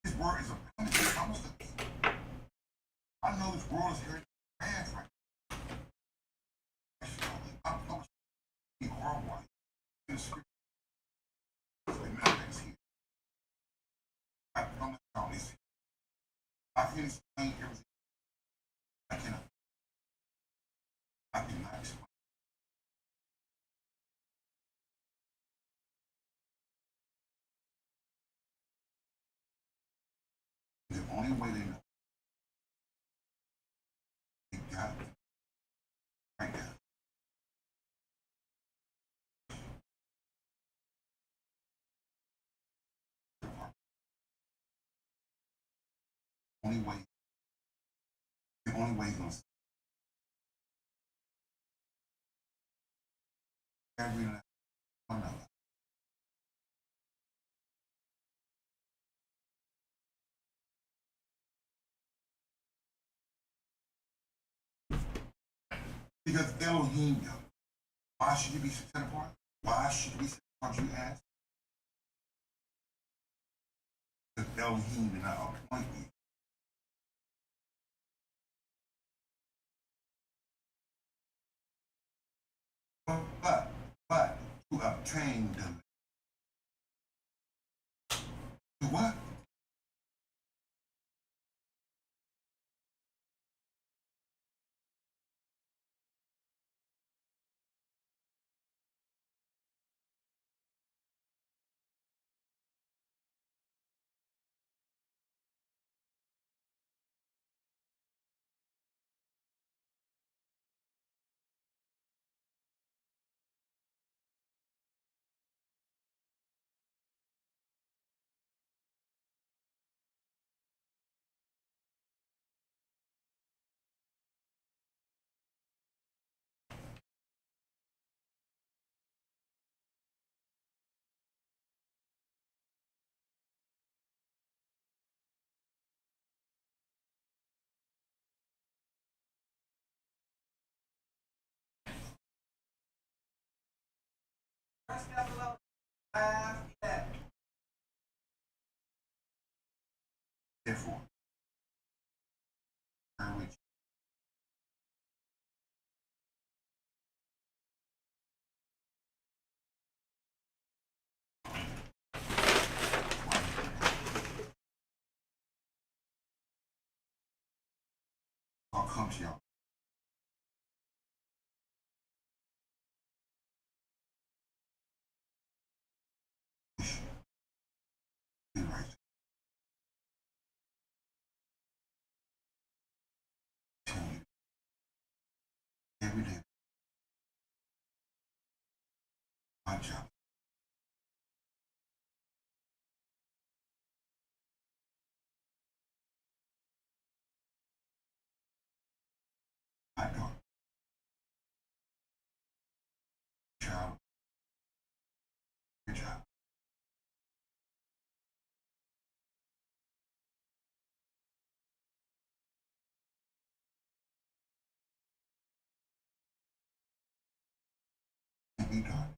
Speaker 3: His word is a promise. I know this world is very bad right now. I'm be hardwired in the spirit. The manifest here. I promise y'all this. I can explain everything. I cannot. I cannot explain. The only way they know, they got it right now. Only way. The only way he's gonna see every last one of us. Because Elohim, yo, why should you be set apart? Why should you be set apart, you ask? Because Elohim did not appoint you. But to obtain them. To what? Therefore, courage. I'll come to y'all. Be right. Tell you every day. My job. My daughter. Child. Your job. And be done.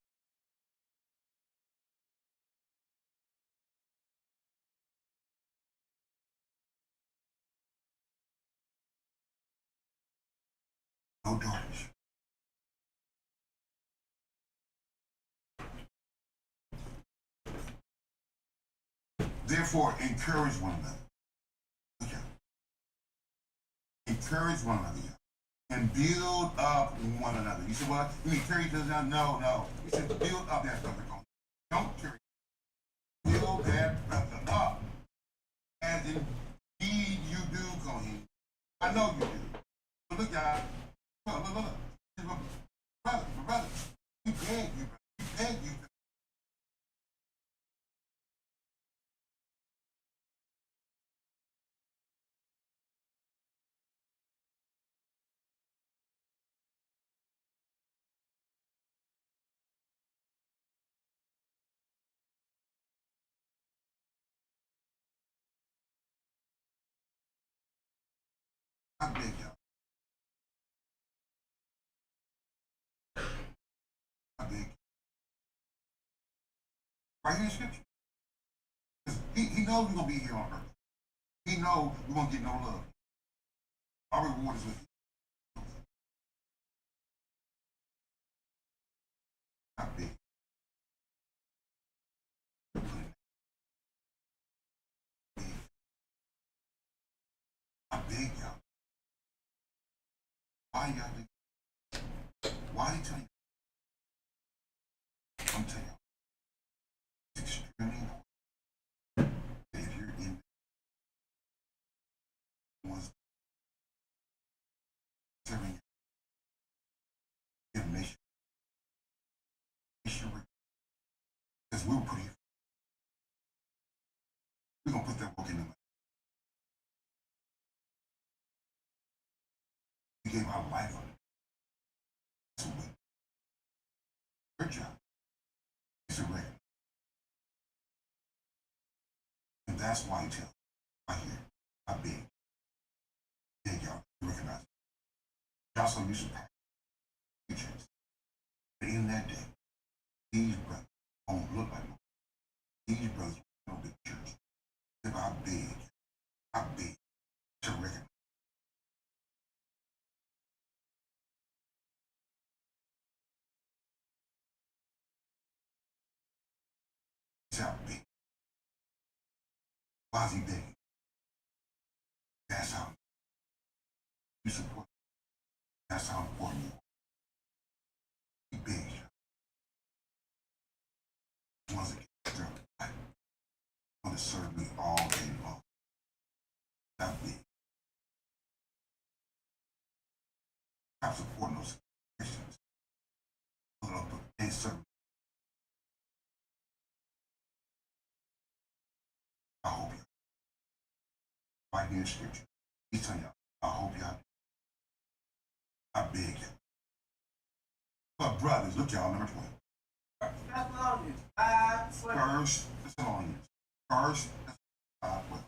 Speaker 3: No darkness. Therefore, encourage one another. Okay. Encourage one another. And build up one another. You said, well, you mean carry each other down? No, no. You said build up that brother. Don't carry. Build that brother up. As indeed you do, Cohen. I know you do. But look, y'all. Look. Brother. We beg you, brother. We beg you. I beg y'all. I beg you. Right here in scripture. He knows we're going to be here on earth. He know you won't get no love. Our reward is with you. Not big. I beg y'all. Why y'all big? Why they tell you? I'm telling y'all. It's extremely important that if you're in one's serving information, because we'll put it. We're gonna put that work in the. We gave our life on it. So your job is to recognize. And that's why I tell right here, I beg y'all to recognize it. Y'all so used to pictures. But in that day, these brothers don't look like no. These brothers don't know the church. If I beg to recognize. He's out big. Why is he begging? That's how you support. That's how important you are. He begs you. He wants to get struck. He wants to serve me all day long. That big. I'm supporting those Christians. Put up and serve. I hope you. Right here in scripture. He's telling y'all, I hope y'all do. I beg you. But brothers, look y'all, number 20. First Thessalonians. First Thessalonians.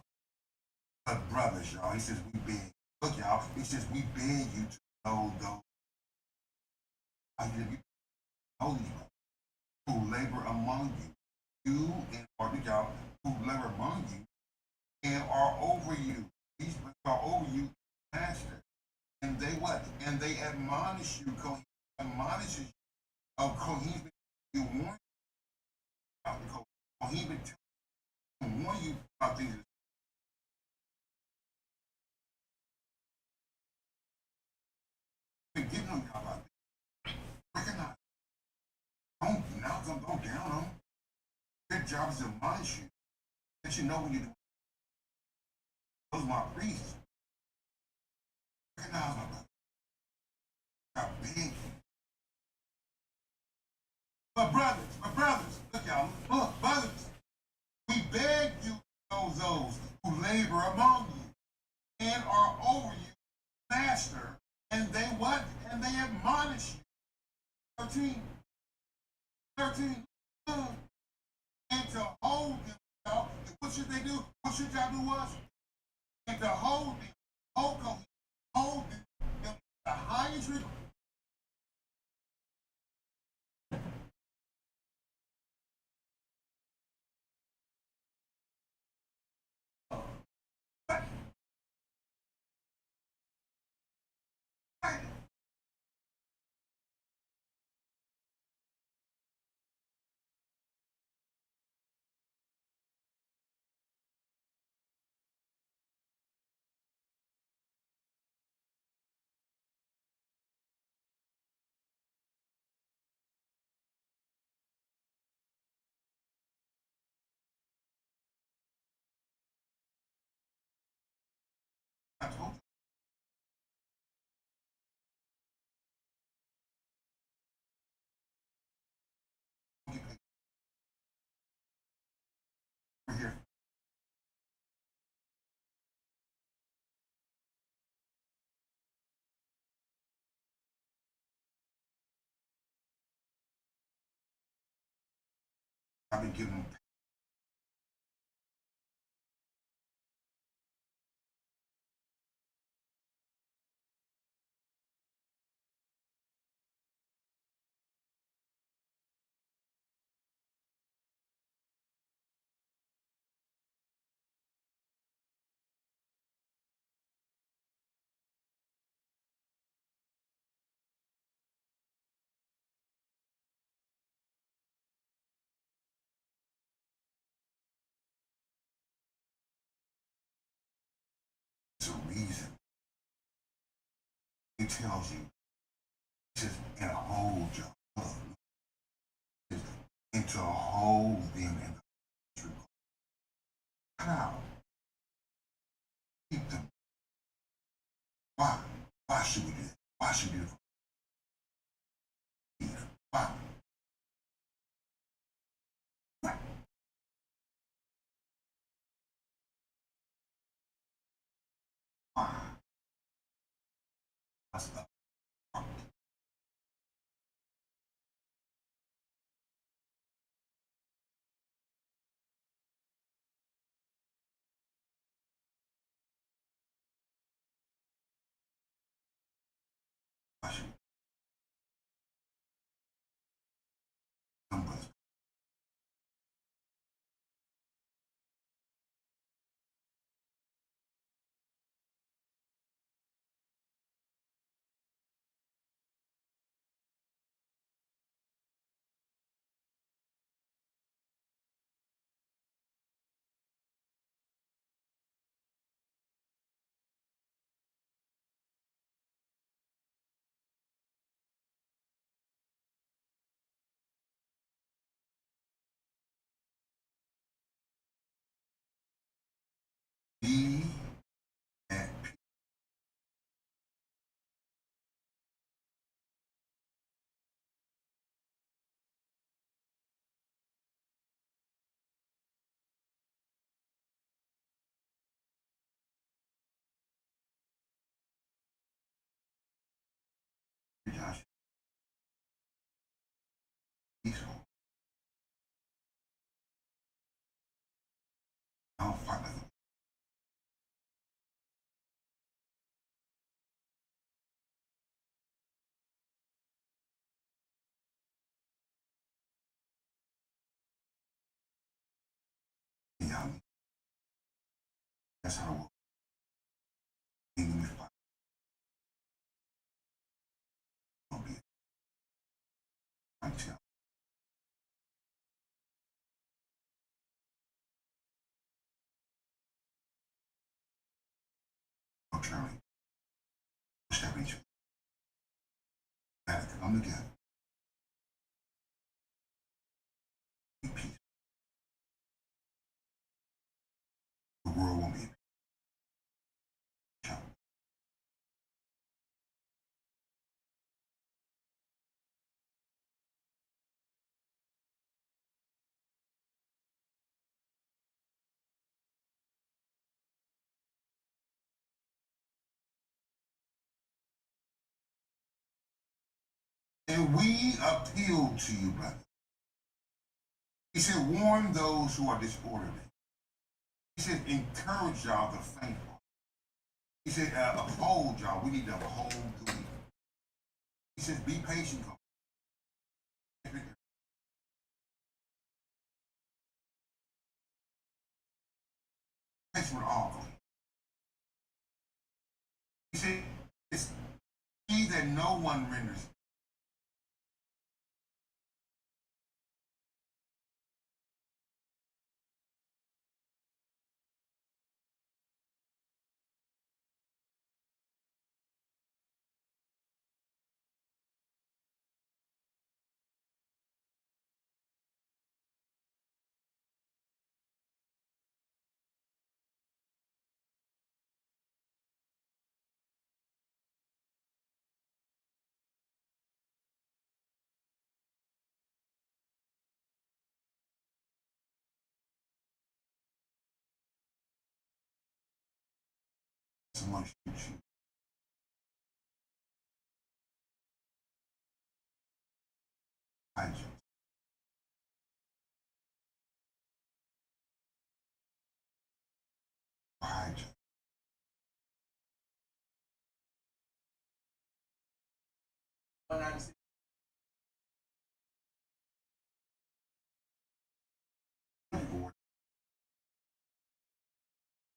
Speaker 3: But brothers, y'all, he says we beg. Look y'all, he says we beg you to know those. I hear you know these brothers who labor among you. You and or look y'all who labor among you and are over you. These are over you, master. And they what? And they admonish you, admonishes you of cohesion. You warn about the cohesion to warn you about things. Give them about it. Recognize. Don't knock them, don't down them. Their job is to admonish you. Let you know when you're doing. Those are my priests. Recognize my brother. I beg you. But brothers, look y'all, look, brothers, we beg you to know those who labor among you and are over you, master, and they what? And they admonish you. 13, and to hold them, y'all. What should they do? What should y'all do was? And to hold them, hold them, the highest regard. I told you. We're here. I've been giving them reason. It tells you just in a whole job. Just into a whole thing in the how? Keep them. Why? Why should we do that? Why should we do it? Why? Why? Why? That's the point. Why should numbers? Be at peace. Josh, peaceful. I don't fight with them. Yeah, that's how I work. Even if I will be until attorney step into that come together. Be peaceful. The world won't be peaceful. And we appeal to you, brother. He said, warn those who are disorderly. He said, encourage y'all, the faithful. He said, uphold y'all. We need to uphold the weak. He says, be patient. Patient with all. He said, it's he that no one renders. Someone shoots you. Hide you. Hide you.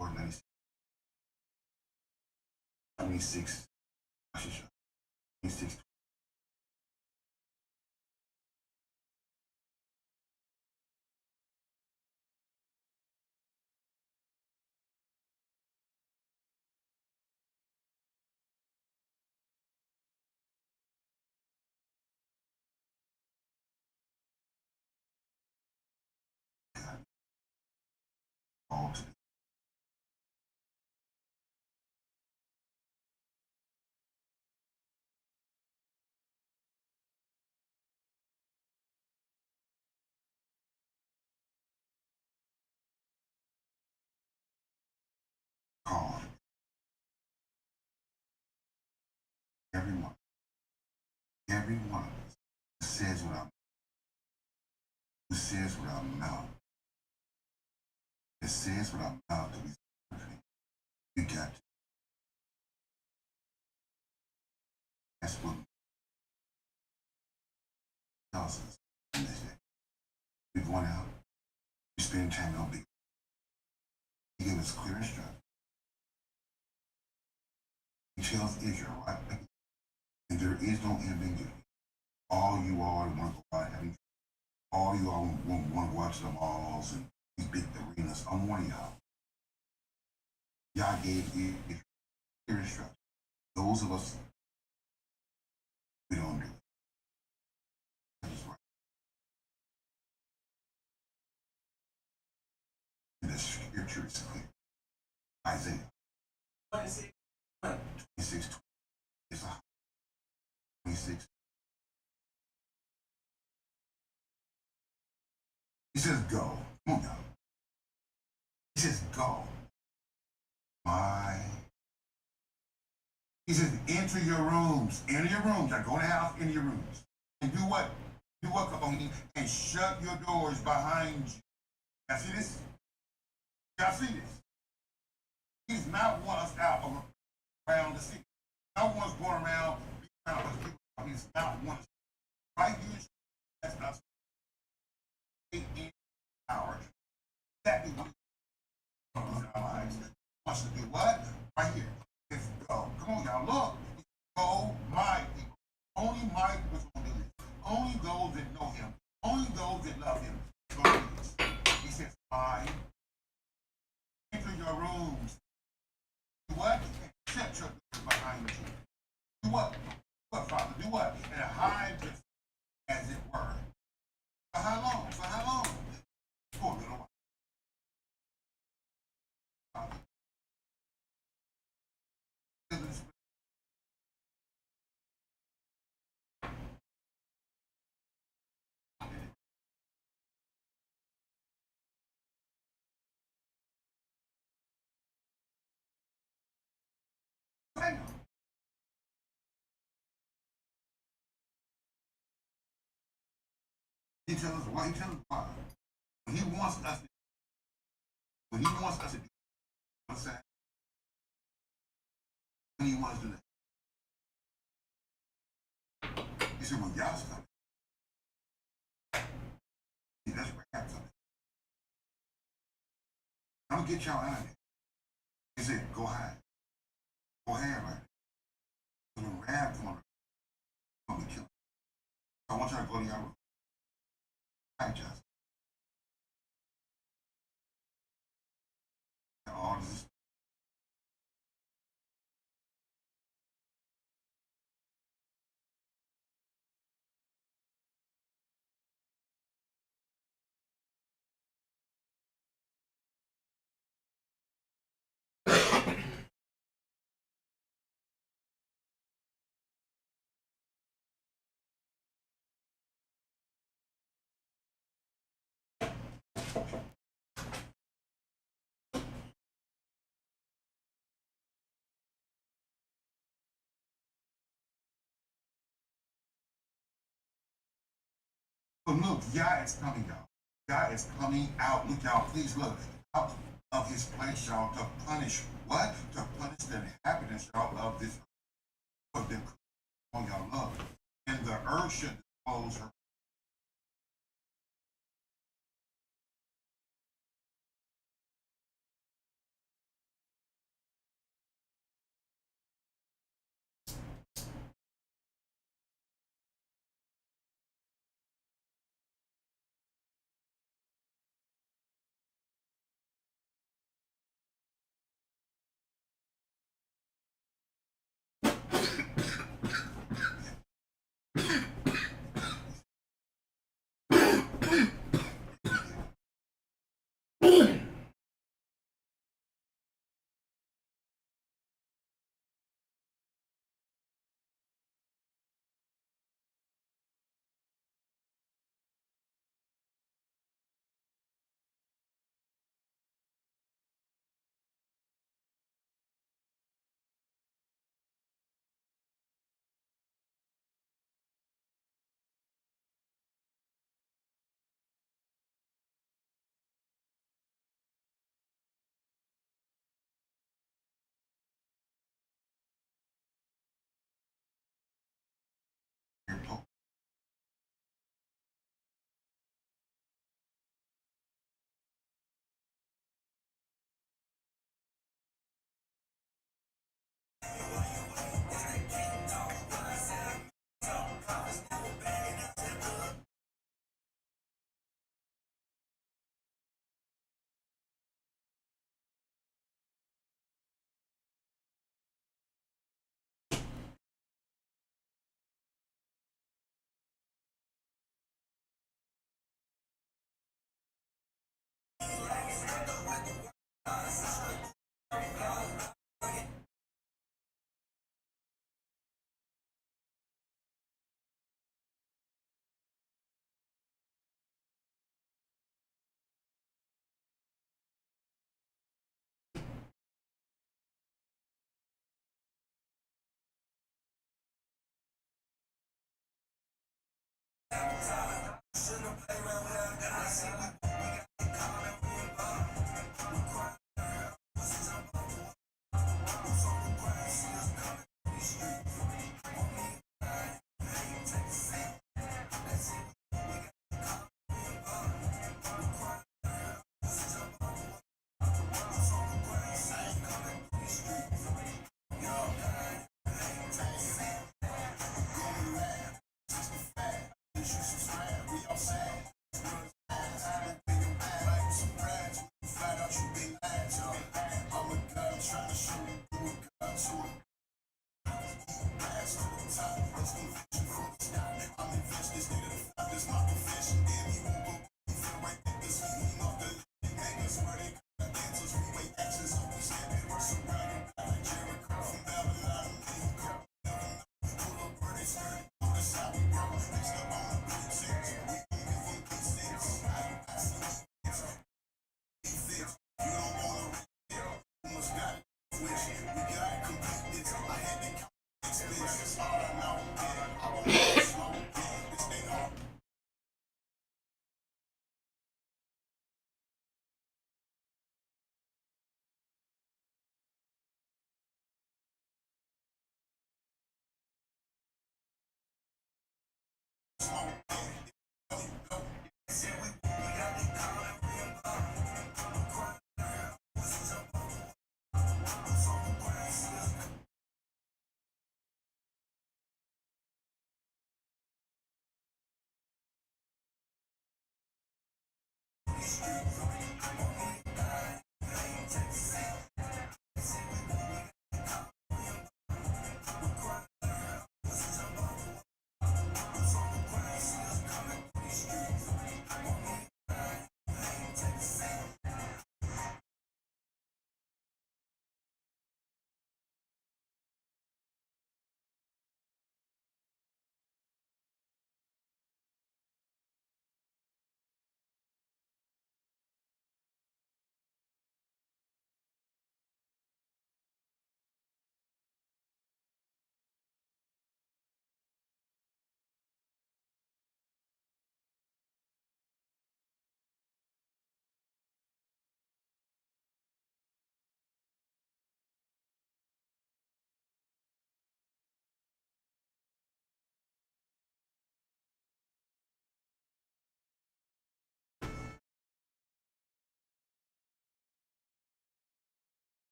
Speaker 3: Or 96. 96. Everyone. Every one of us says what I'm. Who says what I'm not. It says what I'm not to be. You got to. That's what tells us in this day. We're going out. We spend time on big. He gave us clear instructions. He tells Israel, right? And there is no end in you. All you all want to go out having, all you all want to watch the malls and these big arenas. I'm warning y'all. Y'all gave Israel clear instructions. Those of us, we don't do it. That is right. And the scripture is clear. Isaiah 26, 26. He says, go. Come on now. He says, go. My. He says, enter your rooms. Enter your rooms. Now go in the house, enter your rooms. And do what? Do what, Capone? And shut your doors behind you. Y'all see this? Y'all see this? He's not want us out around the city. Not want us going around other people. He's not want us. Right here, that's us. In our exactly what in our lives. Wants to do what? Right here. It's go. Come on, y'all. Look. Go, my people. Only my people will do this. Only those that know him. Only those that love him. Go do this. He says, my. Enter your rooms. Do what? And shut your doors behind you. Do what? Do what, Father? Do what? And hide this, as it were. For how long? For how long? For a little while. He tells us why. He tells us why. When he wants us to, when he wants us to do what's that? When he wants to do that. He said, when y'all's coming. See, that's where Rab's coming. I'm gonna get y'all out of there. He said, go hide. Go hide right there. So when Rab come on, I'm gonna kill him. I want y'all to go to y'all room. Hide y'all. All this. But look, Yah is coming out. Yah is coming out. Look, y'all, please look. Out of his place, y'all, to punish what? To punish the inhabitants, y'all, of this earth. For them, oh, y'all love. And the earth should disclose her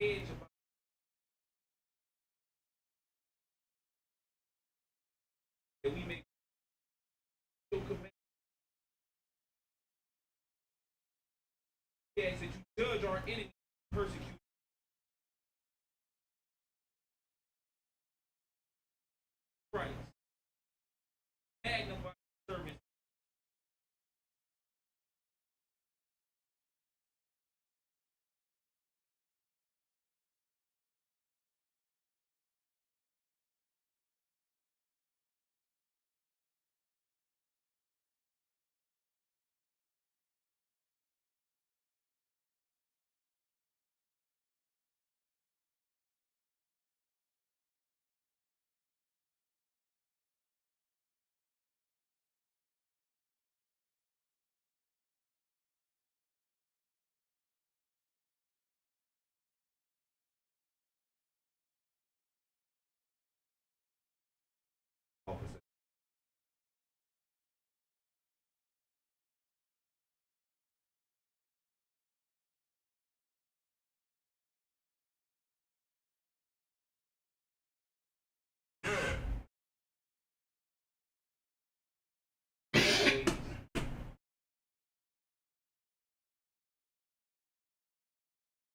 Speaker 11: edge about that we make your command. We ask that you judge our enemy, persecute. Christ. Magnify servants.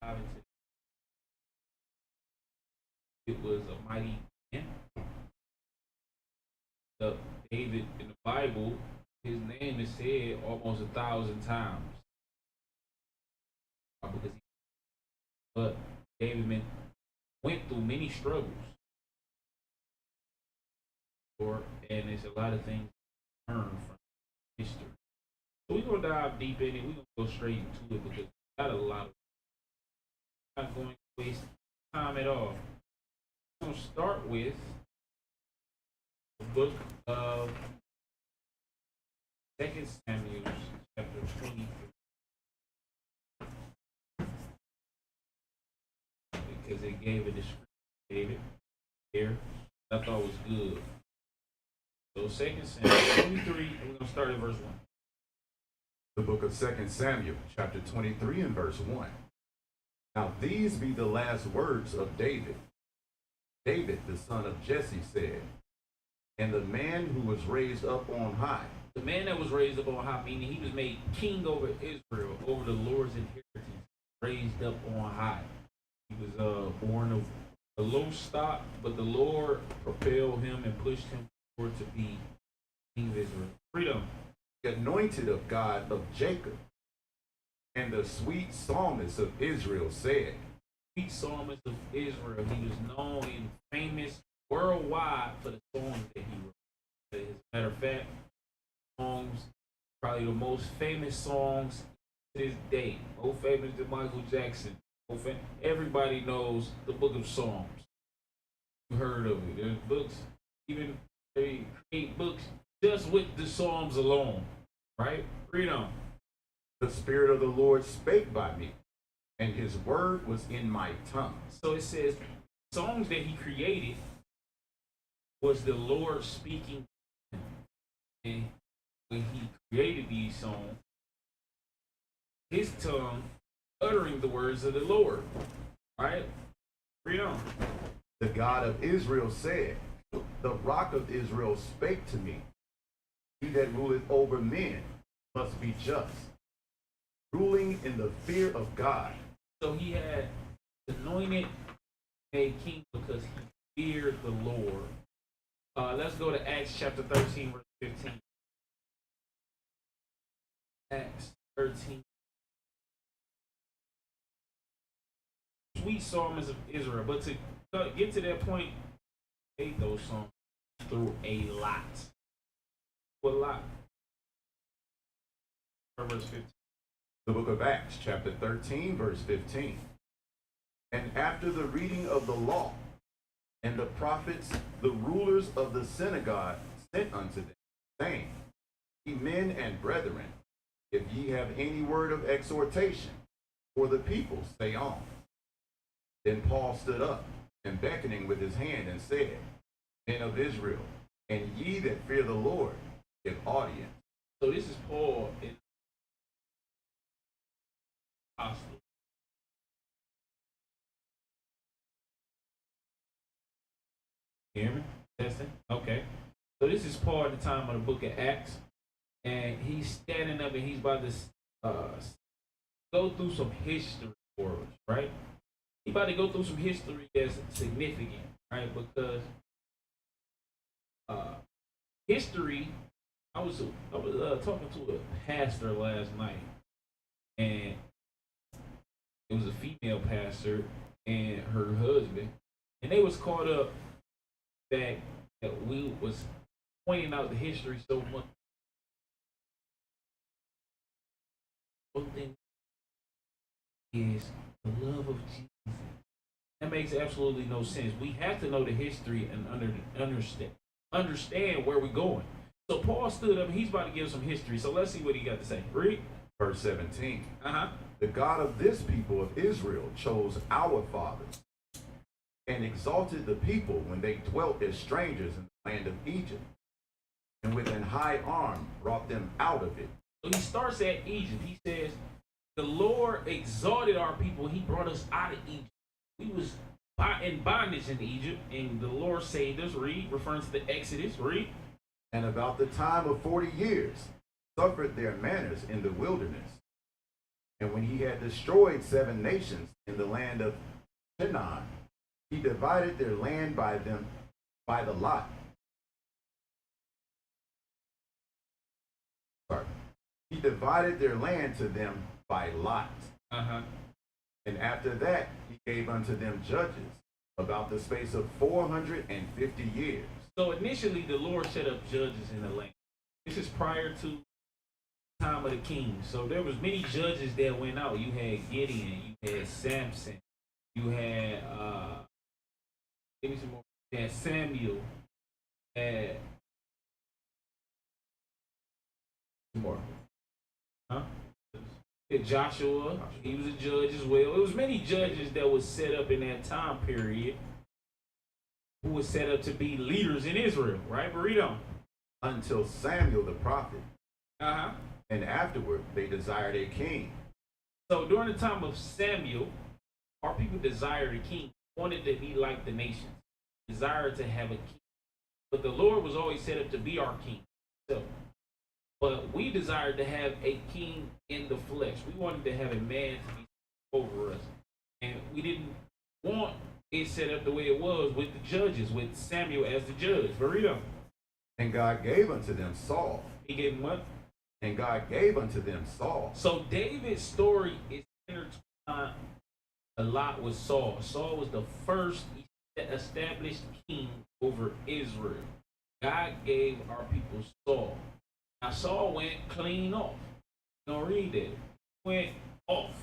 Speaker 11: dive into it was a mighty man. David in the Bible, his name is said almost 1,000 times. But David went through many struggles. And there's a lot of things to learn from history. So we're going to dive deep in it. We're going to go straight into it because we got a lot of. I'm not going to waste time at all. I'm going to start with the book of 2 Samuel, chapter 23. Because it gave a description of David here. I thought was good. So 2 Samuel 23, and we're going to start at verse 1.
Speaker 12: The book of 2 Samuel, chapter 23 and verse 1. Now these be the last words of David. David, the son of Jesse, said, and the man who was raised up on high.
Speaker 11: The man that was raised up on high, meaning he was made king over Israel, over the Lord's inheritance, raised up on high. He was born of a low stock, but the Lord propelled him and pushed him forward to be king of Israel. Freedom.
Speaker 12: The anointed of God of Jacob, and the sweet psalmist of Israel said.
Speaker 11: Sweet psalmist of Israel. He was known and famous worldwide for the songs that he wrote. As a matter of fact, songs, probably the most famous songs to this day. More famous than Michael Jackson. Everybody knows the book of Psalms. You heard of it. There's books, even they create books just with the Psalms alone. Right? Read on.
Speaker 12: The Spirit of the Lord spake by me, and his word was in my tongue.
Speaker 11: So it says, songs that he created was the Lord speaking. And when he created these songs, his tongue uttering the words of the Lord. Right? Read on.
Speaker 12: The God of Israel said, the rock of Israel spake to me. He that ruleth over men must be just, ruling in the fear of God.
Speaker 11: So he had anointed a king because he feared the Lord. Let's go to Acts chapter 13, verse 15. Acts 13. Sweet psalmist of Israel. But to get to that point, hate those songs through a lot. What a lot? Verse 15.
Speaker 12: The book of Acts, chapter 13, verse 15. And after the reading of the law and the prophets, the rulers of the synagogue sent unto them, saying, Ye men and brethren, if ye have any word of exhortation for the people, say on. Then Paul stood up, and beckoning with his hand, and said, Men of Israel, and ye that fear the Lord, give audience.
Speaker 11: So this is Paul in Apostle. Hear me? Testing? Okay. So this is Paul at the time of the book of Acts. And he's standing up and he's about to go through some history for us, right? He's about to go through some history that's significant, right? Because history, I was talking to a pastor last night, and it was a female pastor and her husband, and they was caught up that we was pointing out the history so much. One thing is the love of Jesus. That makes absolutely no sense. We have to know the history and understand where we're going. So Paul stood up and he's about to give some history. So let's see what he got to say. Read.
Speaker 12: Verse 17. The God of this people of Israel chose our fathers and exalted the people when they dwelt as strangers in the land of Egypt, and with an high arm brought them out of it.
Speaker 11: So he starts at Egypt. He says, the Lord exalted our people. He brought us out of Egypt. We was in bondage in Egypt, and the Lord saved us. Read, referring to the Exodus. Read.
Speaker 12: And about the time of 40 years, suffered their manners in the wilderness. And when he had destroyed 7 nations in the land of Canaan, he divided their land by them by the lot. Sorry. He divided their land to them by lot. And after that, he gave unto them judges about the space of 450 years.
Speaker 11: So initially, the Lord set up judges in the land. This is prior to the time of the kings. So there was many judges that went out. You had Gideon, you had Samson, you had give me some more. You had Samuel, had some more. Joshua, he was a judge as well. It was many judges that was set up in that time period who was set up to be leaders in Israel, right? But read on.
Speaker 12: Until Samuel the prophet. And afterward, they desired a king.
Speaker 11: So during the time of Samuel, our people desired a king, wanted to be like the nations, desired to have a king. But the Lord was always set up to be our king. So, but we desired to have a king in the flesh. We wanted to have a man to be over us. And we didn't want it set up the way it was with the judges, with Samuel as the judge. But read on.
Speaker 12: And God gave unto them Saul.
Speaker 11: He gave him what?
Speaker 12: And God gave unto them Saul.
Speaker 11: So David's story is intertwined a lot with Saul. Saul was the first established king over Israel. God gave our people Saul. Now Saul went clean off. Don't read that. Went off.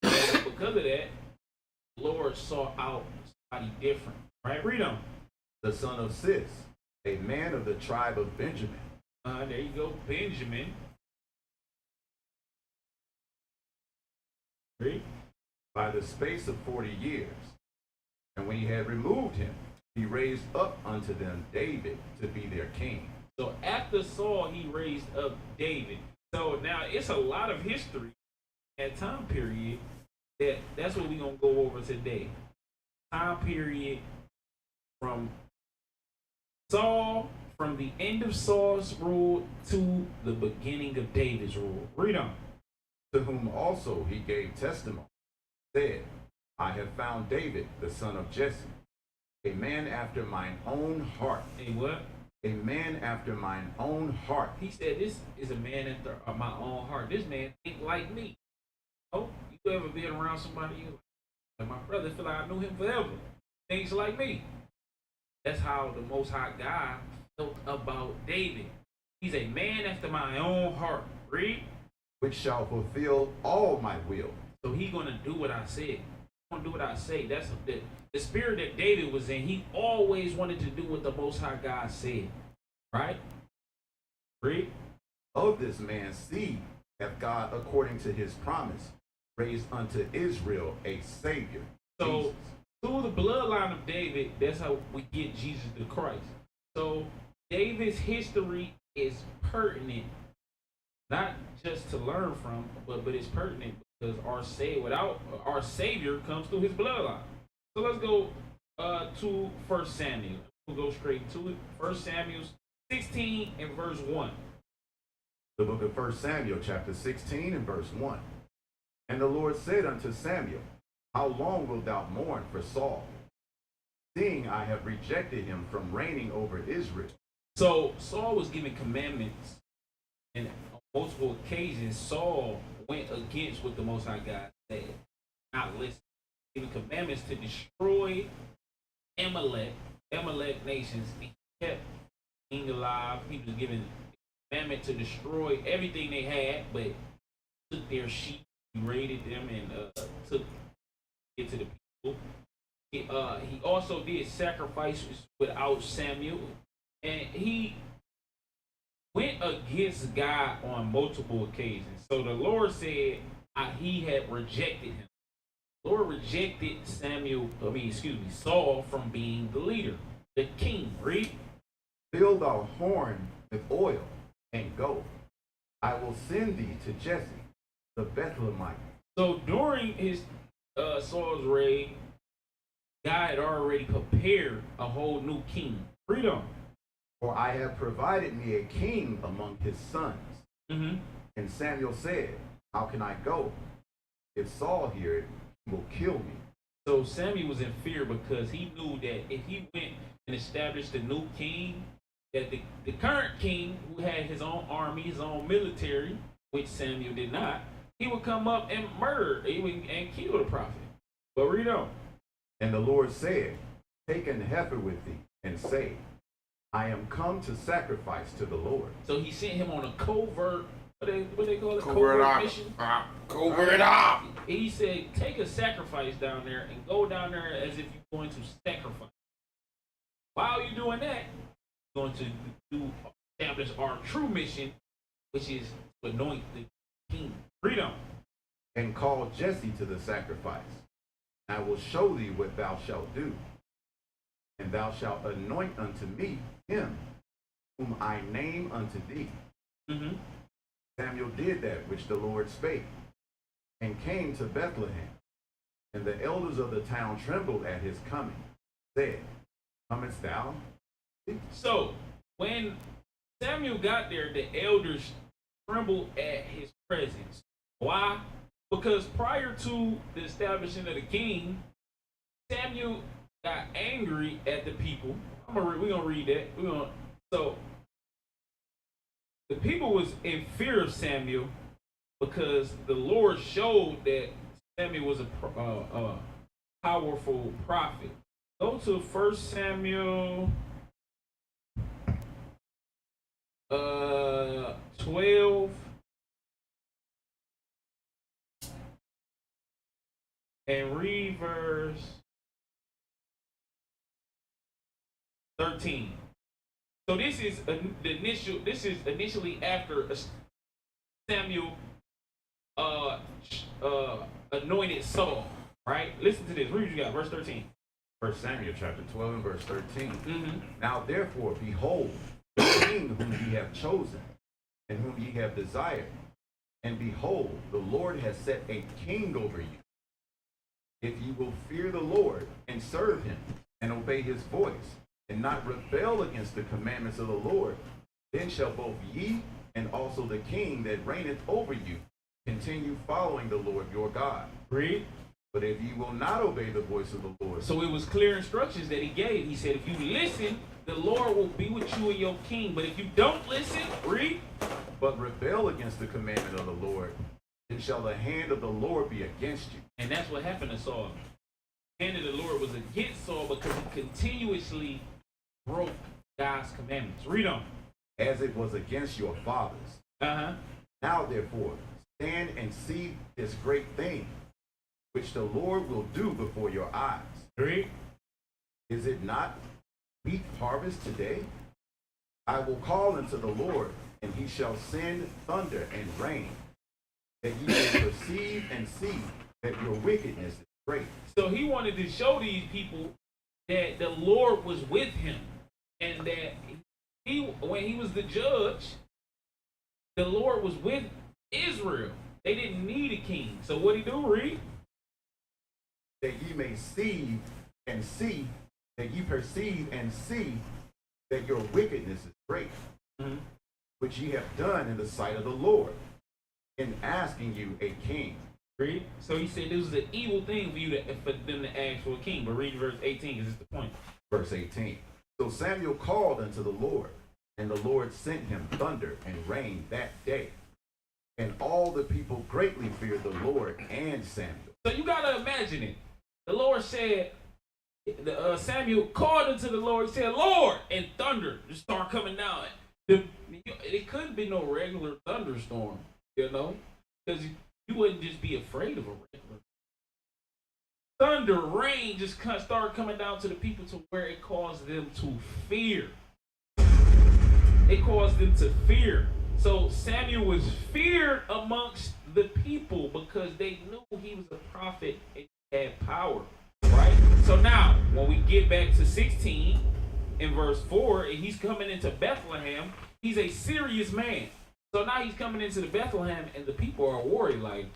Speaker 11: And because of that, the Lord sought out somebody different. Right? Read on.
Speaker 12: The son of Cis, a man of the tribe of Benjamin.
Speaker 11: There you go, Benjamin. Read.
Speaker 12: By the space of 40 years. And when he had removed him, he raised up unto them David to be their king.
Speaker 11: So after Saul, he raised up David. So now it's a lot of history at time period that's what we're going to go over today. Time period from Saul, from the end of Saul's rule to the beginning of David's rule. Read on.
Speaker 12: To whom also he gave testimony, said, I have found David, the son of Jesse, a man after mine own heart.
Speaker 11: A what?
Speaker 12: A man after mine own heart.
Speaker 11: He said, this is a man after my own heart. This man think like me. Oh, you ever been around somebody you like my brother feel like I knew him forever. Thinks like me. That's how the Most High God felt about David. He's a man after my own heart. Read.
Speaker 12: Which shall fulfill all my will.
Speaker 11: So he gonna do what I said. He gonna do what I say. That's the spirit that David was in. He always wanted to do what the Most High God said. Right? Read.
Speaker 12: Of this man's seed hath God, according to his promise, raised unto Israel a Savior.
Speaker 11: So
Speaker 12: Jesus.
Speaker 11: through the bloodline of David, that's how we get Jesus the Christ. So David's history is pertinent, not just to learn from, but it's pertinent because our Savior comes through his bloodline. So let's go to 1 Samuel. We'll go straight to it. 1 Samuel 16 and verse 1.
Speaker 12: The book of 1 Samuel, chapter 16 and verse 1. And the Lord said unto Samuel, how long wilt thou mourn for Saul, seeing I have rejected him from reigning over Israel?
Speaker 11: So Saul was given commandments, and on multiple occasions Saul went against what the Most High God said. Not listen. Given commandments to destroy Amalek nations. He kept King Elab. He was given commandment to destroy everything they had, but took their sheep, raided them, and took it to the people. He also did sacrifices without Samuel, and he went against God on multiple occasions. So the Lord said he had rejected him. The Lord rejected Saul from being the leader, the king. Read.
Speaker 12: Fill thou horn with oil and go. I will send thee to Jesse, the Bethlehemite.
Speaker 11: So during his Saul's reign, God had already prepared a whole new king. Read on.
Speaker 12: For I have provided me a king among his sons.
Speaker 11: Mm-hmm.
Speaker 12: And Samuel said, How can I go? If Saul hear it, he will kill me.
Speaker 11: So Samuel was in fear because he knew that if he went and established a new king, that the current king, who had his own army, his own military, which Samuel did not, he would come up and murder and kill the prophet. But read on.
Speaker 12: And the Lord said, take an heifer with thee, and say, I am come to sacrifice to the Lord.
Speaker 11: So he sent him on a covert, what they call it?
Speaker 1: Covert
Speaker 11: mission.
Speaker 1: Covert op.
Speaker 11: He said, take a sacrifice down there and go down there as if you're going to sacrifice. While you're doing that, you're going to establish our true mission, which is to anoint the king. Read on.
Speaker 12: And call Jesse to the sacrifice. I will show thee what thou shalt do. And thou shalt anoint unto me him whom I name unto thee.
Speaker 11: Mm-hmm.
Speaker 12: Samuel did that which the Lord spake, and came to Bethlehem. And the elders of the town trembled at his coming, said, comest thou?
Speaker 11: So, when Samuel got there, the elders trembled at his presence. Why? Because prior to the establishing of the king, Samuel got angry at the people. We're gonna read that. So the people was in fear of Samuel because the Lord showed that Samuel was a powerful prophet. Go to 1 Samuel 12 and read verse 13. So this is initially after Samuel anointed Saul, right? Listen to this. Read what you got, verse 13.
Speaker 12: 1 Samuel chapter 12 and verse 13.
Speaker 11: Mm-hmm.
Speaker 12: Now therefore, behold, the king whom ye have chosen, and whom ye have desired. And behold, the Lord has set a king over you. If ye will fear the Lord, and serve him, and obey his voice, and not rebel against the commandments of the Lord, then shall both ye and also the king that reigneth over you continue following the Lord your God.
Speaker 11: Read.
Speaker 12: But if ye will not obey the voice of the Lord.
Speaker 11: So it was clear instructions that he gave. He said, if you listen, the Lord will be with you and your king. But if you don't listen, read.
Speaker 12: But rebel against the commandment of the Lord, then shall the hand of the Lord be against you.
Speaker 11: And that's what happened to Saul. The hand of the Lord was against Saul because he continuously broke God's commandments. Read on.
Speaker 12: As it was against your fathers.
Speaker 11: Uh-huh.
Speaker 12: Now therefore, stand and see this great thing, which the Lord will do before your eyes.
Speaker 11: Read.
Speaker 12: Is it not wheat harvest today? I will call unto the Lord, and he shall send thunder and rain, that ye may perceive and see that your wickedness is great.
Speaker 11: So he wanted to show these people that the Lord was with him, and that when he was the judge, the Lord was with Israel. They didn't need a king. So what did he do? Read.
Speaker 12: That ye may see and see, that ye perceive and see that your wickedness is great, which ye have done in the sight of the Lord, in asking you a king.
Speaker 11: Read. So he said this was an evil thing for them to ask for a king. But read verse 18 because it's the point.
Speaker 12: Verse 18. So Samuel called unto the Lord, and the Lord sent him thunder and rain that day. And all the people greatly feared the Lord and Samuel.
Speaker 11: So you got to imagine it. The Lord said, Samuel called unto the Lord, he said, Lord, and thunder just start coming down. It couldn't be no regular thunderstorm, because you wouldn't just be afraid of a regular thunder, rain just started coming down to the people to where it caused them to fear. It caused them to fear. So Samuel was feared amongst the people because they knew he was a prophet and he had power, right? So now, when we get back to 16 in verse 4, and he's coming into Bethlehem, he's a serious man. So now he's coming into the Bethlehem, and the people are worried, like,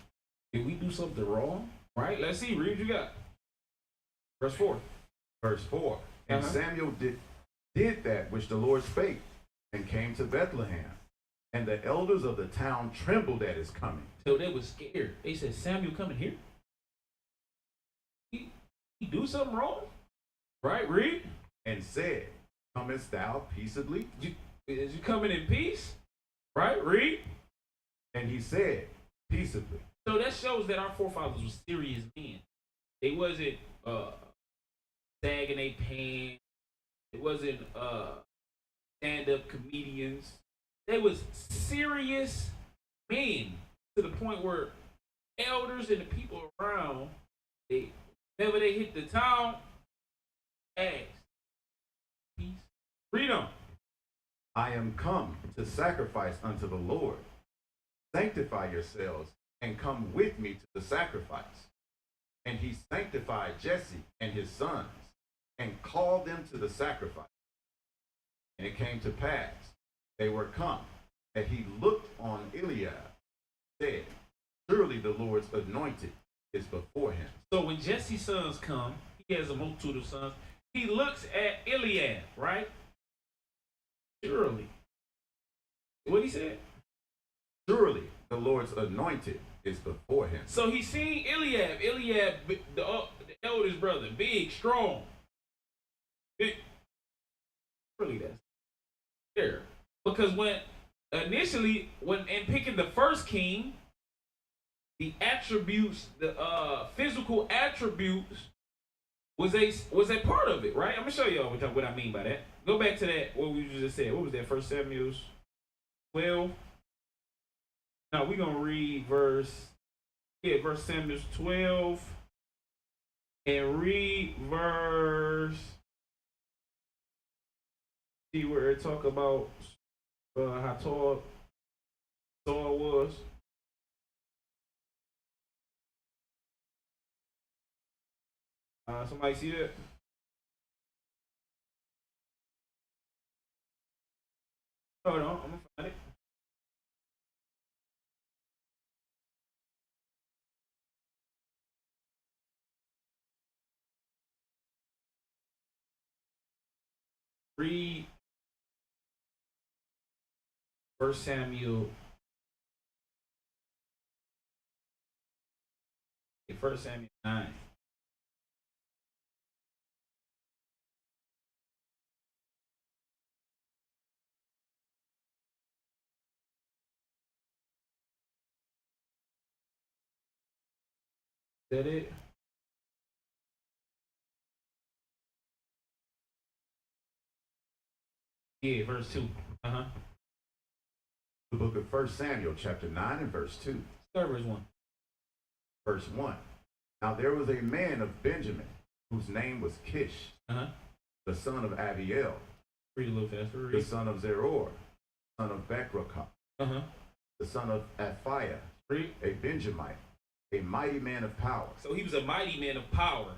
Speaker 11: did we do something wrong? Right? Let's see. Read what you got. Verse 4.
Speaker 12: Verse 4. And Samuel did that which the Lord spake, and came to Bethlehem. And the elders of the town trembled at his coming.
Speaker 11: So they was scared. They said, Samuel coming here? He do something wrong? Right, read.
Speaker 12: And said, comest thou peaceably?
Speaker 11: Is you coming in peace? Right, read.
Speaker 12: And he said, peaceably.
Speaker 11: So that shows that our forefathers were serious men. They wasn't sagging their pants. It wasn't stand-up comedians. They was serious men to the point where elders and the people around, whenever they hit the town, ask, peace. Read on.
Speaker 12: I am come to sacrifice unto the Lord. Sanctify yourselves and come with me to the sacrifice. And he sanctified Jesse and his sons and called them to the sacrifice. And it came to pass, they were come, that he looked on Eliab, said, surely the Lord's anointed is before him.
Speaker 11: So when Jesse's sons come, he has a multitude of sons. He looks at Eliab, right? Surely. What he said?
Speaker 12: Surely the Lord's anointed is before him.
Speaker 11: So he seen Eliab. Eliab, the eldest brother, big, strong. Really, that's there. Because when initially, when picking the first king, the attributes, the physical attributes was a part of it, right? I'm gonna show y'all what I mean by that. Go back to that what we just said. What was that? 1 Samuel 12. Now we're gonna read verse Samuel 12 and read verse. See where it talk about how tall Saul was. Somebody see that? Hold on, I'm gonna find it. Read 1 Samuel. 1 Samuel 9. Is that it? Yeah, verse 2.
Speaker 12: The book of 1 Samuel, chapter 9 and verse 2.
Speaker 11: Start verse 1.
Speaker 12: Verse 1. Now there was a man of Benjamin, whose name was Kish, the son of Abiel,
Speaker 11: read a little faster.
Speaker 12: the son of Zeror, son of Bechorath, the son of Aphiah, a Benjamite, a mighty man of power.
Speaker 11: So he was a mighty man of power.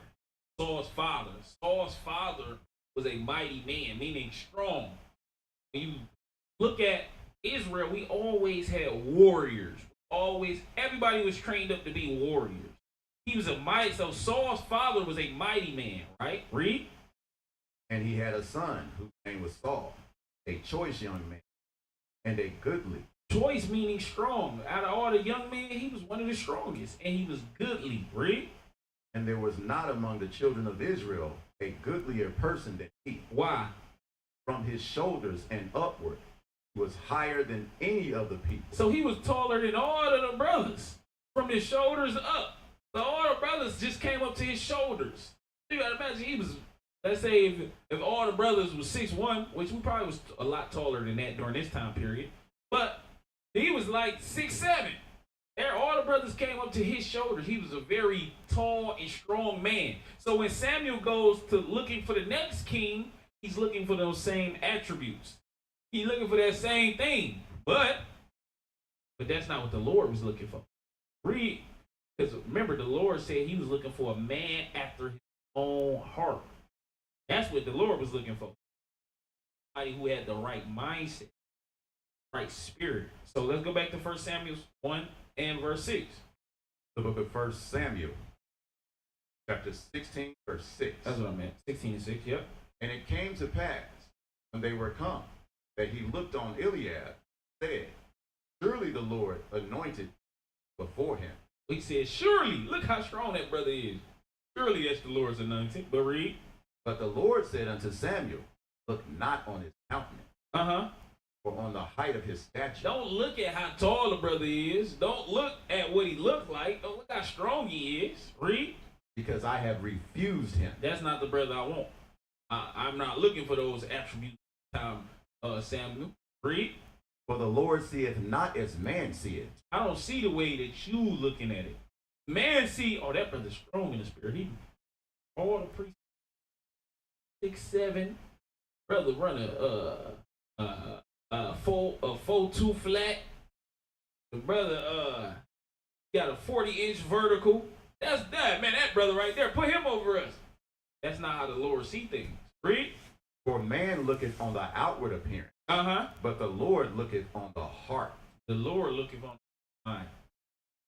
Speaker 11: Saul's father. Saul's father was a mighty man, meaning strong. When you look at Israel, we always had warriors. Everybody was trained up to be warriors. He was a mighty, so Saul's father was a mighty man, right? Read.
Speaker 12: And he had a son whose name was Saul, a choice young man, and a goodly.
Speaker 11: Choice meaning strong. Out of all the young men, he was one of the strongest, and he was goodly. Read.
Speaker 12: And there was not among the children of Israel a goodlier person than he.
Speaker 11: Why?
Speaker 12: From his shoulders and upward, he was higher than any of the people.
Speaker 11: So he was taller than all of the brothers, from his shoulders up. So all the brothers just came up to his shoulders. You gotta imagine he was, let's say if all the brothers was 6'1", which we probably was a lot taller than that during this time period, but he was like 6'7". All the brothers came up to his shoulders. He was a very tall and strong man. So when Samuel goes to looking for the next king, he's looking for those same attributes. He's looking for that same thing. But that's not what the Lord was looking for. Read, because remember the Lord said he was looking for a man after his own heart. That's what the Lord was looking for. Somebody who had the right mindset, right spirit. So let's go back to 1 Samuel 1 and verse 6.
Speaker 12: The book of 1 Samuel, chapter 16, verse 6.
Speaker 11: That's what I meant. 16 and 6, yep.
Speaker 12: And it came to pass, when they were come, that he looked on Eliab, said, surely the Lord anointed before him.
Speaker 11: He said, surely, look how strong that brother is. Surely that's the Lord's anointed. But read.
Speaker 12: But the Lord said unto Samuel, look not on his countenance, or on the height of his stature.
Speaker 11: Don't look at how tall the brother is. Don't look at what he looked like. Don't look how strong he is. Read.
Speaker 12: Because I have refused him.
Speaker 11: That's not the brother I want. I'm not looking for those attributes, Samuel. Read.
Speaker 12: For the Lord seeth not as man seeth.
Speaker 11: I don't see the way that you looking at it. Man see, oh, that brother's strong in the spirit. He all the priests 6'7", brother run a 4.2 flat. The brother got a 40-inch vertical. That's that man. That brother right there. Put him over us. That's not how the Lord see things. Read.
Speaker 12: For man looketh on the outward appearance, but the Lord looketh on the heart.
Speaker 11: The Lord looketh on the mind.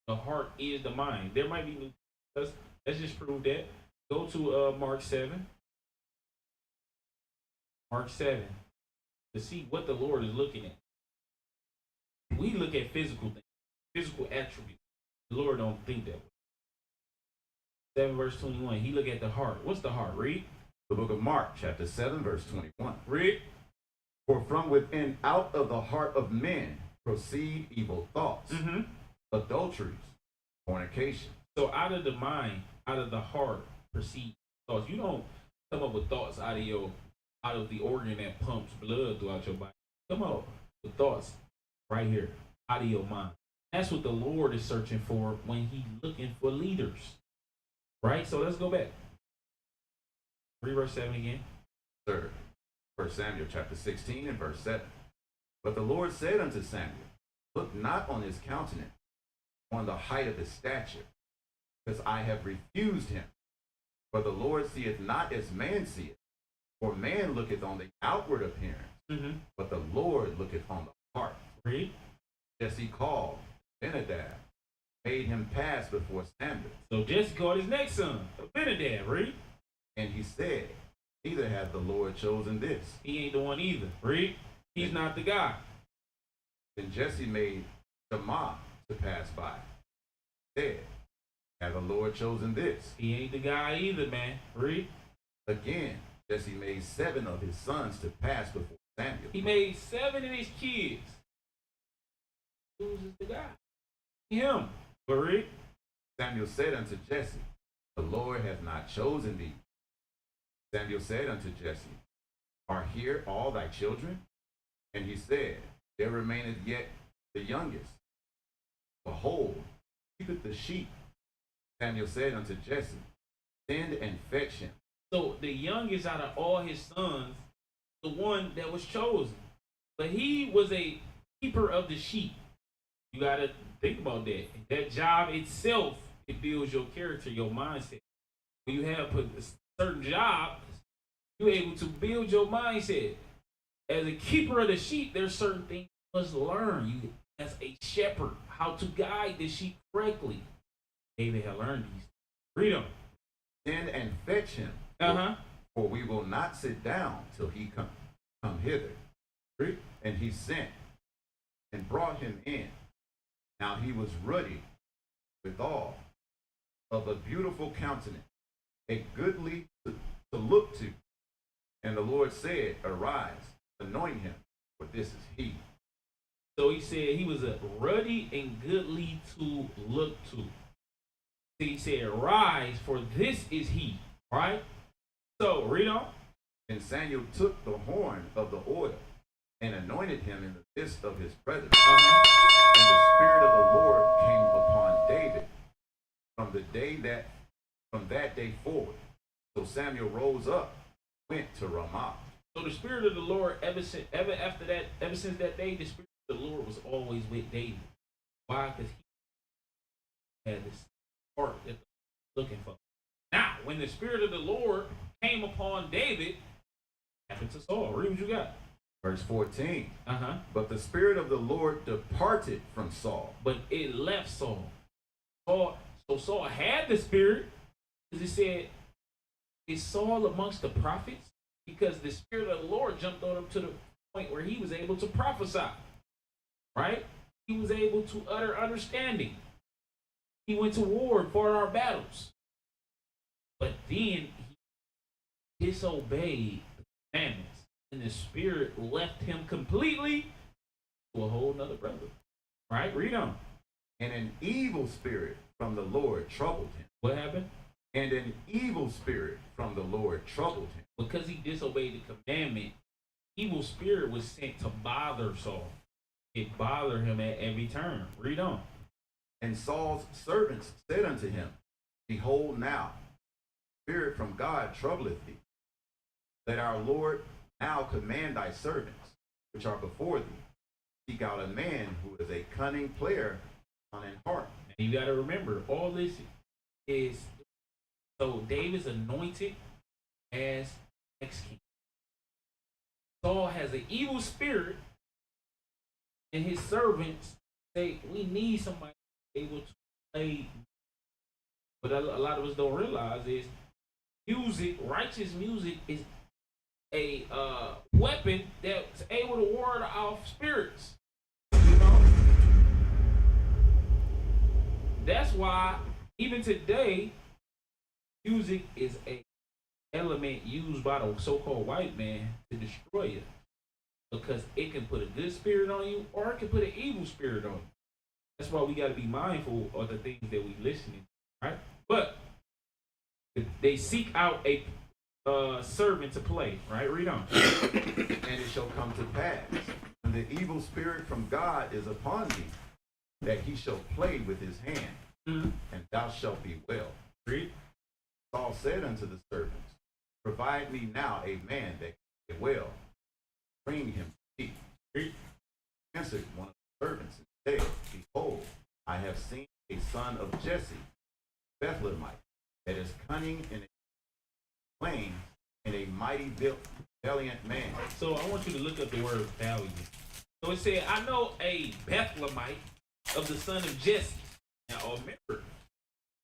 Speaker 11: The heart is the mind. There might be new. Let's just prove that. Go to Mark 7. Mark 7. To see what the Lord is looking at. We look at physical things, physical attributes. The Lord don't think that way. 7 verse 21. He look at the heart. What's the heart? Read.
Speaker 12: The book of Mark, chapter 7, verse 21.
Speaker 11: Read.
Speaker 12: For from within out of the heart of men proceed evil thoughts, adulteries, fornication.
Speaker 11: So out of the mind, out of the heart proceed thoughts. You don't come up with thoughts out of the organ that pumps blood throughout your body. Come up with thoughts right here, out of your mind. That's what the Lord is searching for when he's looking for leaders. Right? So let's go back. Read verse 7 again.
Speaker 12: Third, 1 Samuel chapter 16 and verse 7. But the Lord said unto Samuel, look not on his countenance, on the height of his stature, because I have refused him. For the Lord seeth not as man seeth, for man looketh on the outward appearance, but the Lord looketh on the heart.
Speaker 11: Read.
Speaker 12: Jesse called Abinadab, made him pass before Samuel.
Speaker 11: So Jesse called his next son, Abinadab. Read.
Speaker 12: And he said, neither hath the Lord chosen this.
Speaker 11: He ain't the one either. Read. He's not the guy.
Speaker 12: Then Jesse made Shammah to pass by. Said, hath the Lord chosen this?
Speaker 11: He ain't the guy either, man. Read.
Speaker 12: Again, Jesse made 7 of his sons to pass before Samuel.
Speaker 11: He made 7 of his kids. Who's the guy? Him. But read.
Speaker 12: Samuel said unto Jesse, the Lord hath not chosen thee. Samuel said unto Jesse, are here all thy children? And he said, there remaineth yet the youngest. Behold, keepeth the sheep. Samuel said unto Jesse, send and fetch him.
Speaker 11: So the youngest out of all his sons, the one that was chosen. But he was a keeper of the sheep. You got to think about that. That job itself, it builds your character, your mindset. When you have a certain job, you're able to build your mindset. As a keeper of the sheep, there's certain things you must learn. You, as a shepherd, how to guide the sheep correctly. David had learned these. Read them.
Speaker 12: Send and fetch him. For we will not sit down till he come hither. Read. And he sent and brought him in. Now he was ruddy withal, of a beautiful countenance, a goodly to look to. And the Lord said, arise, anoint him, for this is he.
Speaker 11: So he said he was a ruddy and goodly to look to. So he said, arise, for this is he. Right? So read on.
Speaker 12: And Samuel took the horn of the oil and anointed him in the midst of his brethren. And the Spirit of the Lord came upon David from that day forward. So Samuel rose up, went to Ramah.
Speaker 11: So the Spirit of the Lord, ever since that day, the Spirit of the Lord was always with David. Why? Because he had this heart that they're looking for. Now, when the Spirit of the Lord came upon David, what happened to Saul? Read what you got.
Speaker 12: Verse 14. But the Spirit of the Lord departed from Saul.
Speaker 11: But it left Saul. So Saul had the Spirit, because it said, is Saul amongst the prophets? Because the Spirit of the Lord jumped on him to the point where he was able to prophesy. Right? He was able to utter understanding. He went to war and fought our battles. But then he disobeyed the commandments, and the Spirit left him completely to a whole nother brother. Right? Read on.
Speaker 12: And an evil spirit from the Lord troubled him.
Speaker 11: What happened?
Speaker 12: And an evil spirit from the Lord troubled him.
Speaker 11: Because he disobeyed the commandment, evil spirit was sent to bother Saul. It bothered him at every turn. Read on.
Speaker 12: And Saul's servants said unto him, Behold now, spirit from God troubleth thee. Let our Lord now command thy servants, which are before thee, seek out a man who is a cunning player on an harp.
Speaker 11: And you got to remember, all this is, so David's anointed as next king. Saul has an evil spirit, and his servants say, we need somebody able to play. But a lot of us don't realize is music, righteous music, is a weapon that's able to ward off spirits. You know? That's why even today, music is a element used by the so-called white man to destroy you, because it can put a good spirit on you or it can put an evil spirit on you. That's why we got to be mindful of the things that we listening to, right? But they seek out a servant to play, right? Read on.
Speaker 12: And it shall come to pass, when the evil spirit from God is upon thee, that he shall play with his hand, and thou shalt be well.
Speaker 11: Read.
Speaker 12: Saul said unto the servants, Provide me now a man that can play well. Bring him to me.
Speaker 11: Read.
Speaker 12: Answered one of the servants and said, Behold, I have seen a son of Jesse, Bethlehemite, that is cunning and plain and a mighty valiant man.
Speaker 11: So I want you to look up the word valiant. So it said, I know a Bethlehemite of the son of Jesse. Now remember,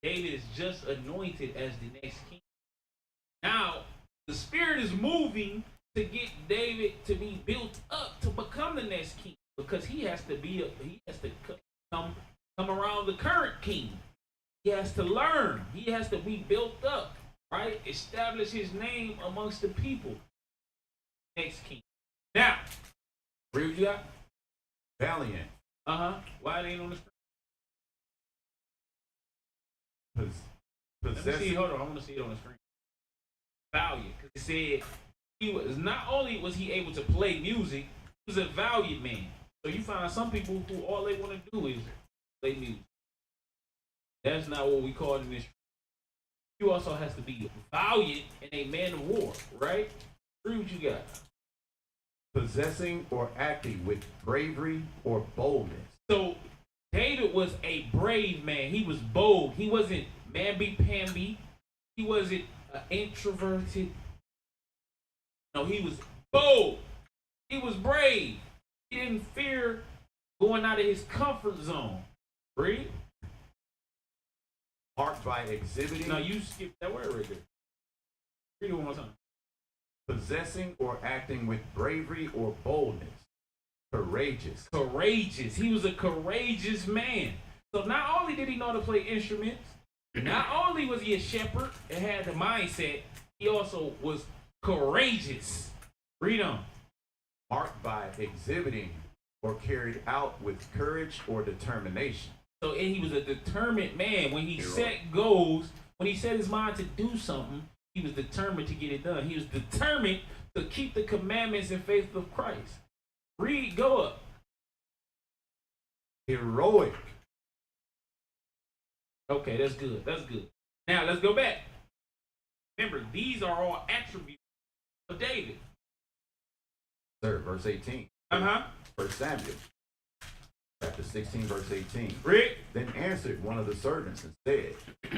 Speaker 11: David is just anointed as the next king. Now, the Spirit is moving to get David to be built up to become the next king, because he has to come around the current king. He has to learn. He has to be built up, right? Establish his name amongst the people. Next king. Now, read what you got?
Speaker 12: Valiant.
Speaker 11: Why it ain't on the screen? Let me see. Hold on. I want to see it on the screen. Valiant, because it said he was not only was he able to play music, he was a valiant man. So you find some people who all they want to do is play music. That's not what we call it in this. You also has to be valiant and a man of war, right? Read what you got.
Speaker 12: Possessing or acting with bravery or boldness.
Speaker 11: So David was a brave man. He was bold. He wasn't mamby-pamby. He wasn't introverted. No, he was bold. He was brave. He didn't fear going out of his comfort zone. Read.
Speaker 12: Marked by exhibiting.
Speaker 11: No, you skipped that word right there. Read it one more time.
Speaker 12: Possessing or acting with bravery or boldness. Courageous.
Speaker 11: Courageous. He was a courageous man. So not only did he know how to play instruments, not only was he a shepherd and had the mindset, he also was courageous. Read on.
Speaker 12: Marked by exhibiting or carried out with courage or determination.
Speaker 11: So and he was a determined man. When he set goals, when he set his mind to do something, he was determined to get it done. He was determined to keep the commandments and faith of Christ. Read, go up.
Speaker 12: Heroic.
Speaker 11: Okay, that's good. That's good. Now let's go back. Remember, these are all attributes of David.
Speaker 12: Sir, verse 18. 1 Samuel, chapter 16, verse 18.
Speaker 11: Rick.
Speaker 12: Then answered one of the servants and said,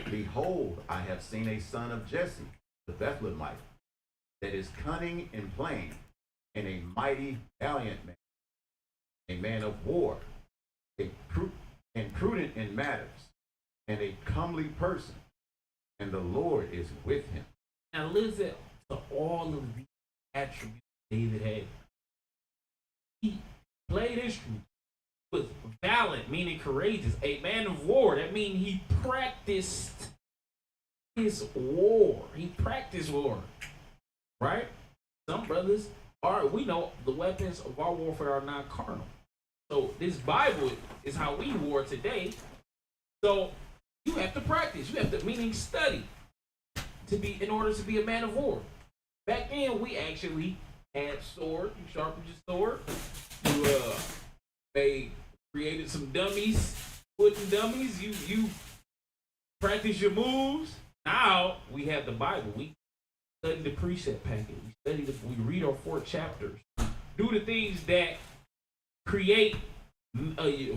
Speaker 12: Behold, I have seen a son of Jesse, the Bethlehemite, that is cunning and plain, and a mighty valiant man, a man of war, and prudent in matters, and a comely person, and the Lord is with him.
Speaker 11: Now listen to all of the attributes David had. He played instruments. was valiant, meaning courageous. A man of war, that means he practiced his war. He practiced war, right? Some brothers we know the weapons of our warfare are not carnal. So this Bible is how we war today. So you have to practice. You have to, meaning study, in order to be a man of war. Back then, we actually had sword. You sharpened your sword. They created some dummies, wooden dummies. You practice your moves. Now we have the Bible. We study the precept packet. We read our 4 chapters. Do the things that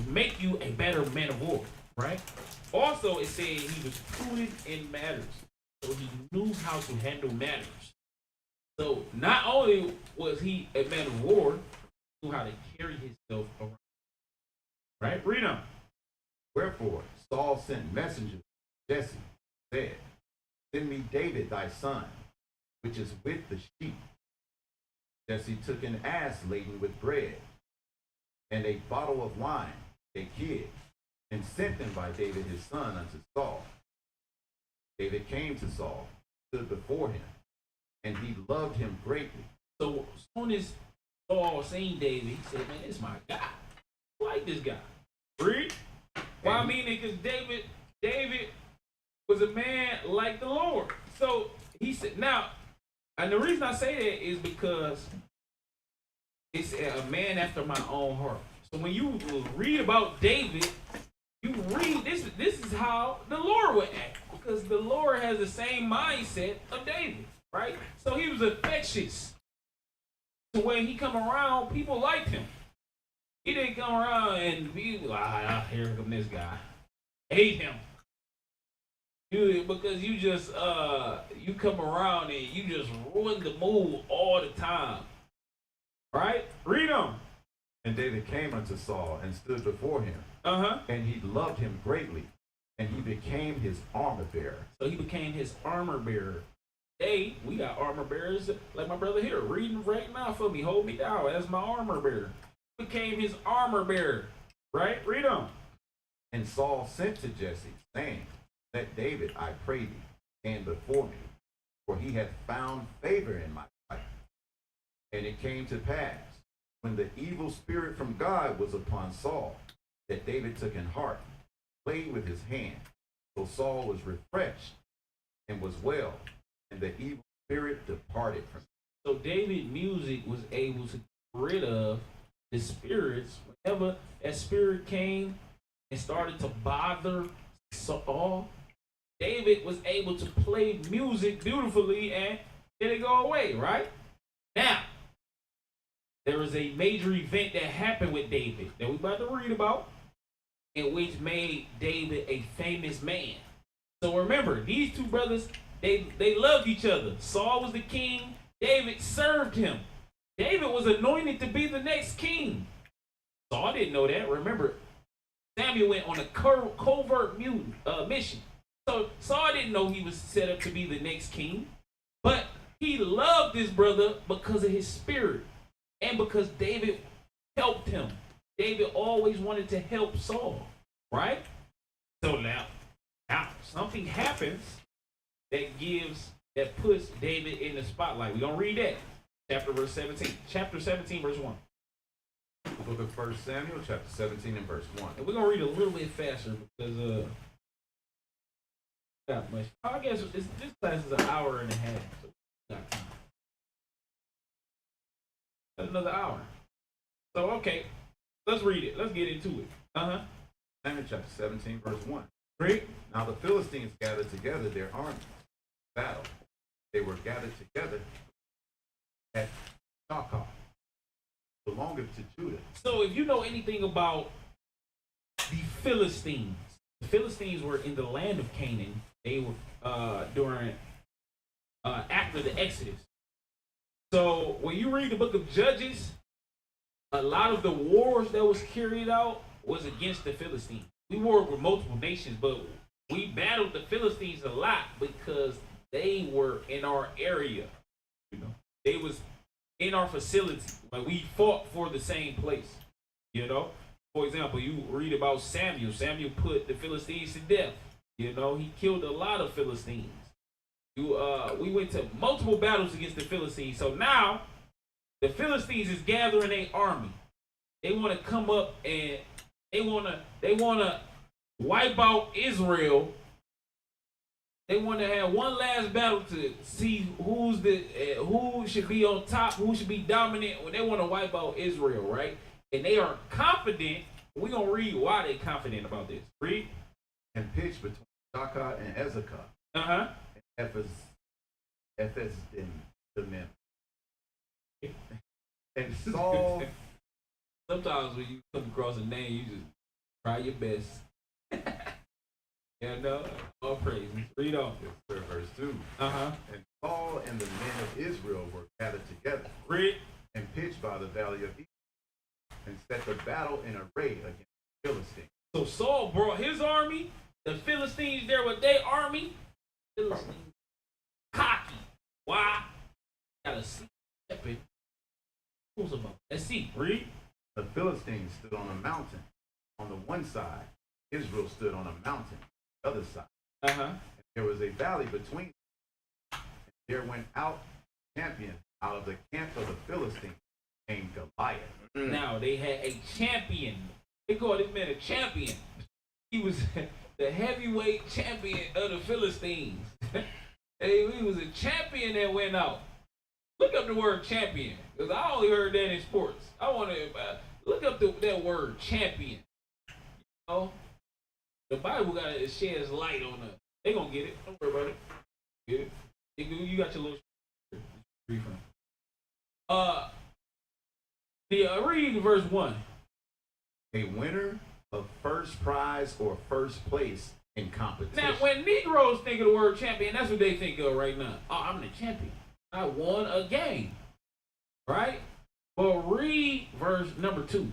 Speaker 11: make you a better man of war, right? Also, it said he was prudent in matters, so he knew how to handle matters. So not only was he a man of war, he knew how to carry himself around. Right? Read on.
Speaker 12: Wherefore Saul sent messengers to Jesse, said, Send me David thy son, which is with the sheep. Jesse took an ass laden with bread, and a bottle of wine, a kid, and sent them by David his son unto Saul. David came to Saul, stood before him, and he loved him greatly.
Speaker 11: So as soon as Saul seen David, he said, man, this is my guy. I like this guy. Read. Well, I mean, because David was a man like the Lord. So he said, now, and the reason I say that is because it's a man after my own heart. So when you read about David, you read this is how the Lord would act, because the Lord has the same mindset of David, right? So he was infectious. So when he come around, people liked him. He didn't come around and be like, here come this guy. Hate him. Because you just you come around and you just ruin the mood all the time. Right? Read on.
Speaker 12: And David came unto Saul and stood before him. And he loved him greatly. And he became his armor bearer.
Speaker 11: So he became his armor bearer. Hey, we got armor bearers like my brother here, reading right now for me. Hold me down as my armor bearer. Became his armor bearer. Right? Read on.
Speaker 12: And Saul sent to Jesse, saying, Let David, I pray thee, stand before me, for he hath found favor in my sight. And it came to pass, when the evil spirit from God was upon Saul, that David took in heart, played with his hand. So Saul was refreshed and was well, and the evil spirit departed from him.
Speaker 11: So David's music was able to get rid of the spirits. Whenever that spirit came and started to bother Saul, David was able to play music beautifully and did it go away, right? Now, there was a major event that happened with David that we're about to read about, in which made David a famous man. So remember, these two brothers, they loved each other. Saul was the king. David served him. David was anointed to be the next king. Saul didn't know that. Remember, Samuel went on a covert mission. So Saul didn't know he was set up to be the next king. But he loved his brother because of his spirit and because David helped him. David always wanted to help Saul, right? So now something happens that puts David in the spotlight. We're going to read that. Chapter 17, verse 1.
Speaker 12: The book of 1 Samuel, chapter 17 and verse 1.
Speaker 11: And we're going to read a little bit faster because not much. I guess this class is an hour and a half. So we got time. That's another hour. So, okay. Let's read it. Let's get into it.
Speaker 12: Samuel chapter 17, verse 1.
Speaker 11: Read.
Speaker 12: Now the Philistines gathered together their armies for battle. They were gathered together at Xxxgirls, belongeth to Judah.
Speaker 11: So if you know anything about the Philistines were in the land of Canaan. They were during after the Exodus. So when you read the book of Judges, a lot of the wars that was carried out was against the Philistines. We warred with multiple nations, but we battled the Philistines a lot because they were in our area. You know, they was in our facility. Like we fought for the same place. You know, For example, you read about Samuel. Samuel put the Philistines to death. You know, he killed a lot of Philistines. We went to multiple battles against the Philistines. So now the Philistines is gathering an army. They want to come up and they want to wipe out Israel. They want to have one last battle to see who should be on top, who should be dominant. When they want to wipe out Israel, right? And they are confident. We're gonna read why they're confident about this. Read.
Speaker 12: And pitched between Shaka and Ezekah. And Ephes the men. And Saul.
Speaker 11: Sometimes when you come across a name, you just try your best. Yeah, no, all praises. Read on.
Speaker 12: Verse 2. And Saul and the men of Israel were gathered together.
Speaker 11: Read.
Speaker 12: And pitched by the valley of Ephraim, and set the battle in array against the Philistines.
Speaker 11: So Saul brought his army. The Philistines there with their army. Philistines cocky. Why? Got a sea weapon. Who's about? Let's see. Read.
Speaker 12: The Philistines stood on a mountain on the one side. Israel stood on a mountain on the other side. And there was a valley between them. And there went out a champion out of the camp of the Philistines named Goliath.
Speaker 11: Now they had a champion. They called this man a champion. He was the heavyweight champion of the Philistines. He was a champion that went out. Look up the word champion, because I only heard that in sports. I want to look up that word champion. You know, the Bible got to shed light on us. They gonna get it. Don't worry about it. Get it. You got your little read from. Read verse 1.
Speaker 12: A winner of first prize or first place in competition.
Speaker 11: Now, when Negroes think of the word champion, that's what they think of right now. Oh, I'm the champion. I won a game. Right? But read verse number 2.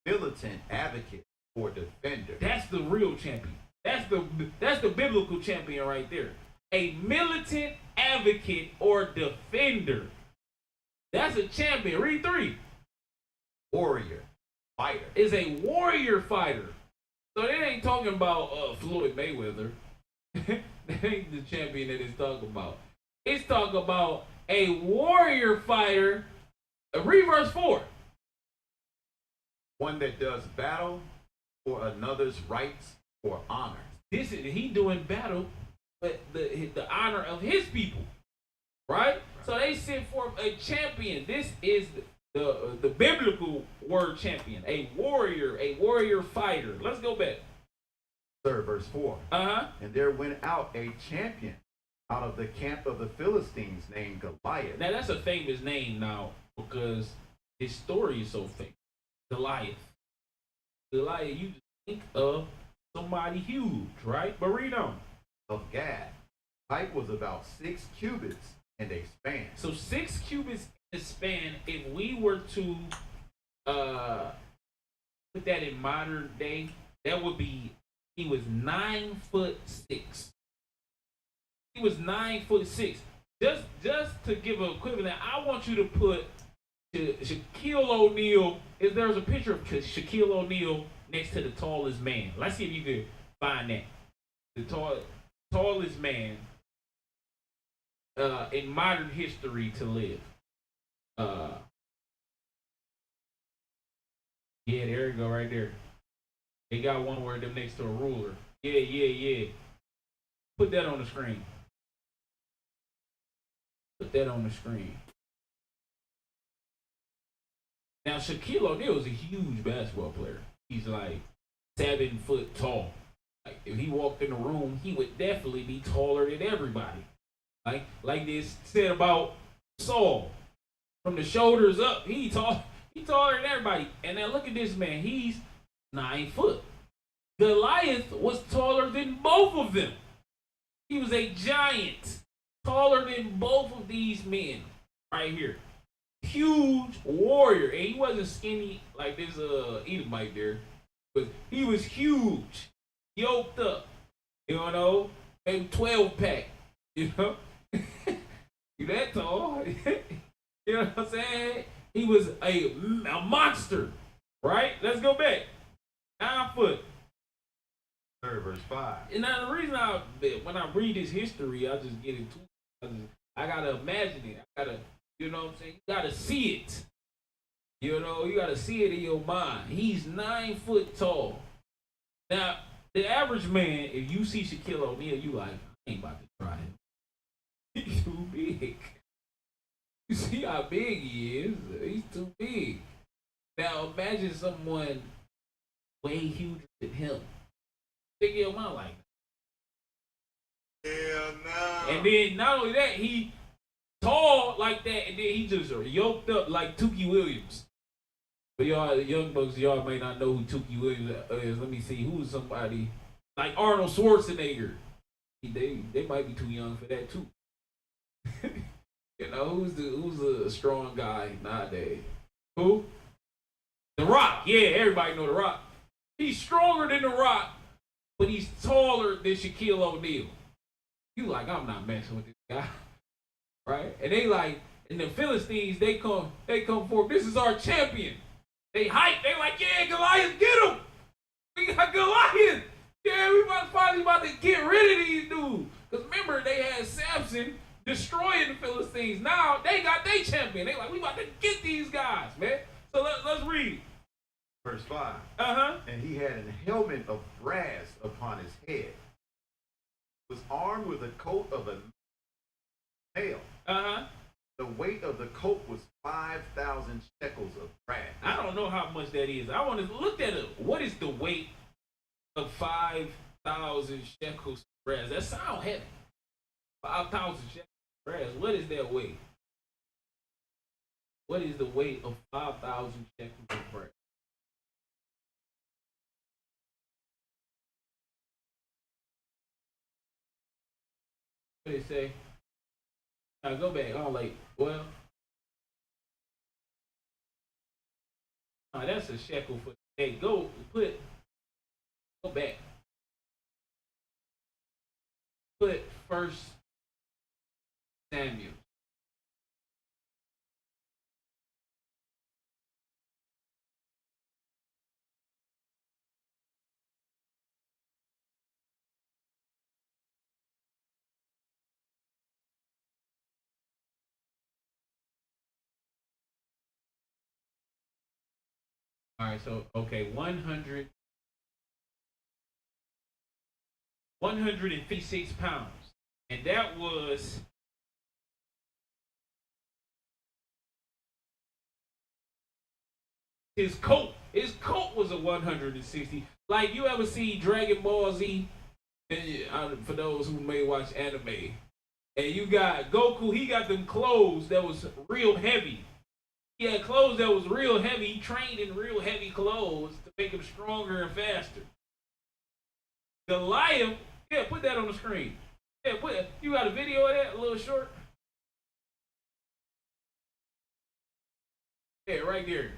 Speaker 12: Militant advocate or defender.
Speaker 11: That's the real champion. That's the biblical champion right there. A militant advocate or defender. That's a champion. Read 3.
Speaker 12: Warrior, fighter.
Speaker 11: Is a warrior fighter. So they ain't talking about Floyd Mayweather. That ain't the champion that it's talking about. It's talking about a warrior fighter. Read verse 4.
Speaker 12: One that does battle for another's rights or honor.
Speaker 11: He doing battle, but the honor of his people. Right? So they sent forth a champion. This is the biblical word champion. A warrior fighter. Let's go back.
Speaker 12: Sir, verse 4. And there went out a champion out of the camp of the Philistines named Goliath.
Speaker 11: Now that's a famous name now because his story is so famous. Goliath, you just think of somebody huge, right? But read on.
Speaker 12: Of Gad. Height was about 6 cubits and a span.
Speaker 11: So 6 cubits in a span, if we were to put that in modern day, that would be, he was 9'6". He was 9'6". Just to give an equivalent, I want you to put Shaquille O'Neal. If there's a picture of Shaquille O'Neal next to the tallest man, let's see if you can find that. The tallest man in modern history to live. Yeah, there you go, right there. They got one word them next to a ruler. Yeah. Put that on the screen. Put that on the screen. Now, Shaquille O'Neal is a huge basketball player. He's like 7 foot tall. Like, if he walked in the room, he would definitely be taller than everybody. Like this said about Saul. From the shoulders up, he taller than everybody. And now look at this man. He's 9 foot. Goliath was taller than both of them. He was a giant. Taller than both of these men right here. Huge warrior. And he wasn't skinny like this Edomite there. But he was huge. Yoked up. You know? Maybe 12 pack. You know? You that tall. You know what I'm saying? He was a monster. Right? Let's go back. 9 foot.
Speaker 12: 3 verse 5.
Speaker 11: And now the reason when I read this history, I just get into it. I gotta imagine it. I gotta, you know what I'm saying? You gotta see it. You know, you gotta see it in your mind. He's 9 foot tall. Now, the average man, if you see Shaquille O'Neal, you like, I ain't about to try him. He's too big. You see how big he is? He's too big. Now imagine someone way huger than him. Think your mind like that.
Speaker 3: Hell no.
Speaker 11: And then not only that, he tall like that, and then he just yoked up like Tukey Williams. For y'all young bucks, y'all may not know who Tukey Williams is. Let me see, who's somebody like Arnold Schwarzenegger. They might be too young for that too. You know, who's a strong guy nowadays? Who? The Rock. Yeah, everybody know The Rock. He's stronger than The Rock, but he's taller than Shaquille O'Neal. You like, I'm not messing with this guy. Right? And they like, and the Philistines, they come forth. This is our champion. They hype. They like, yeah, Goliath, get him. We got Goliath. Yeah, we finally about to get rid of these dudes. Because remember, they had Samson destroying the Philistines. Now they got their champion. They like, we about to get these guys, man. So let's read.
Speaker 12: Verse 5.
Speaker 11: Uh-huh.
Speaker 12: And he had an helmet of brass upon his head. Was armed with a coat of a mail.
Speaker 11: Uh-huh.
Speaker 12: The weight of the coat was 5,000 shekels of brass.
Speaker 11: I don't know how much that is. I want to look at it. What is the weight of 5,000 shekels of brass? That sound heavy. 5,000 shekels of brass. What is that weight? What is the weight of 5,000 shekels of brass? What did it say? Now go back. Oh, like, well, that's a shekel for. Hey, go back. Put 1 Samuel. All right, so okay, 156 pounds, and that was his coat. His coat was a 160. Like you ever see Dragon Ball Z? For those who may watch anime, and you got Goku, he got them clothes that was real heavy. He had clothes that was real heavy. He trained in real heavy clothes to make him stronger and faster. Goliath, yeah, put that on the screen. Yeah, you got a video of that, a little short? Yeah, right there.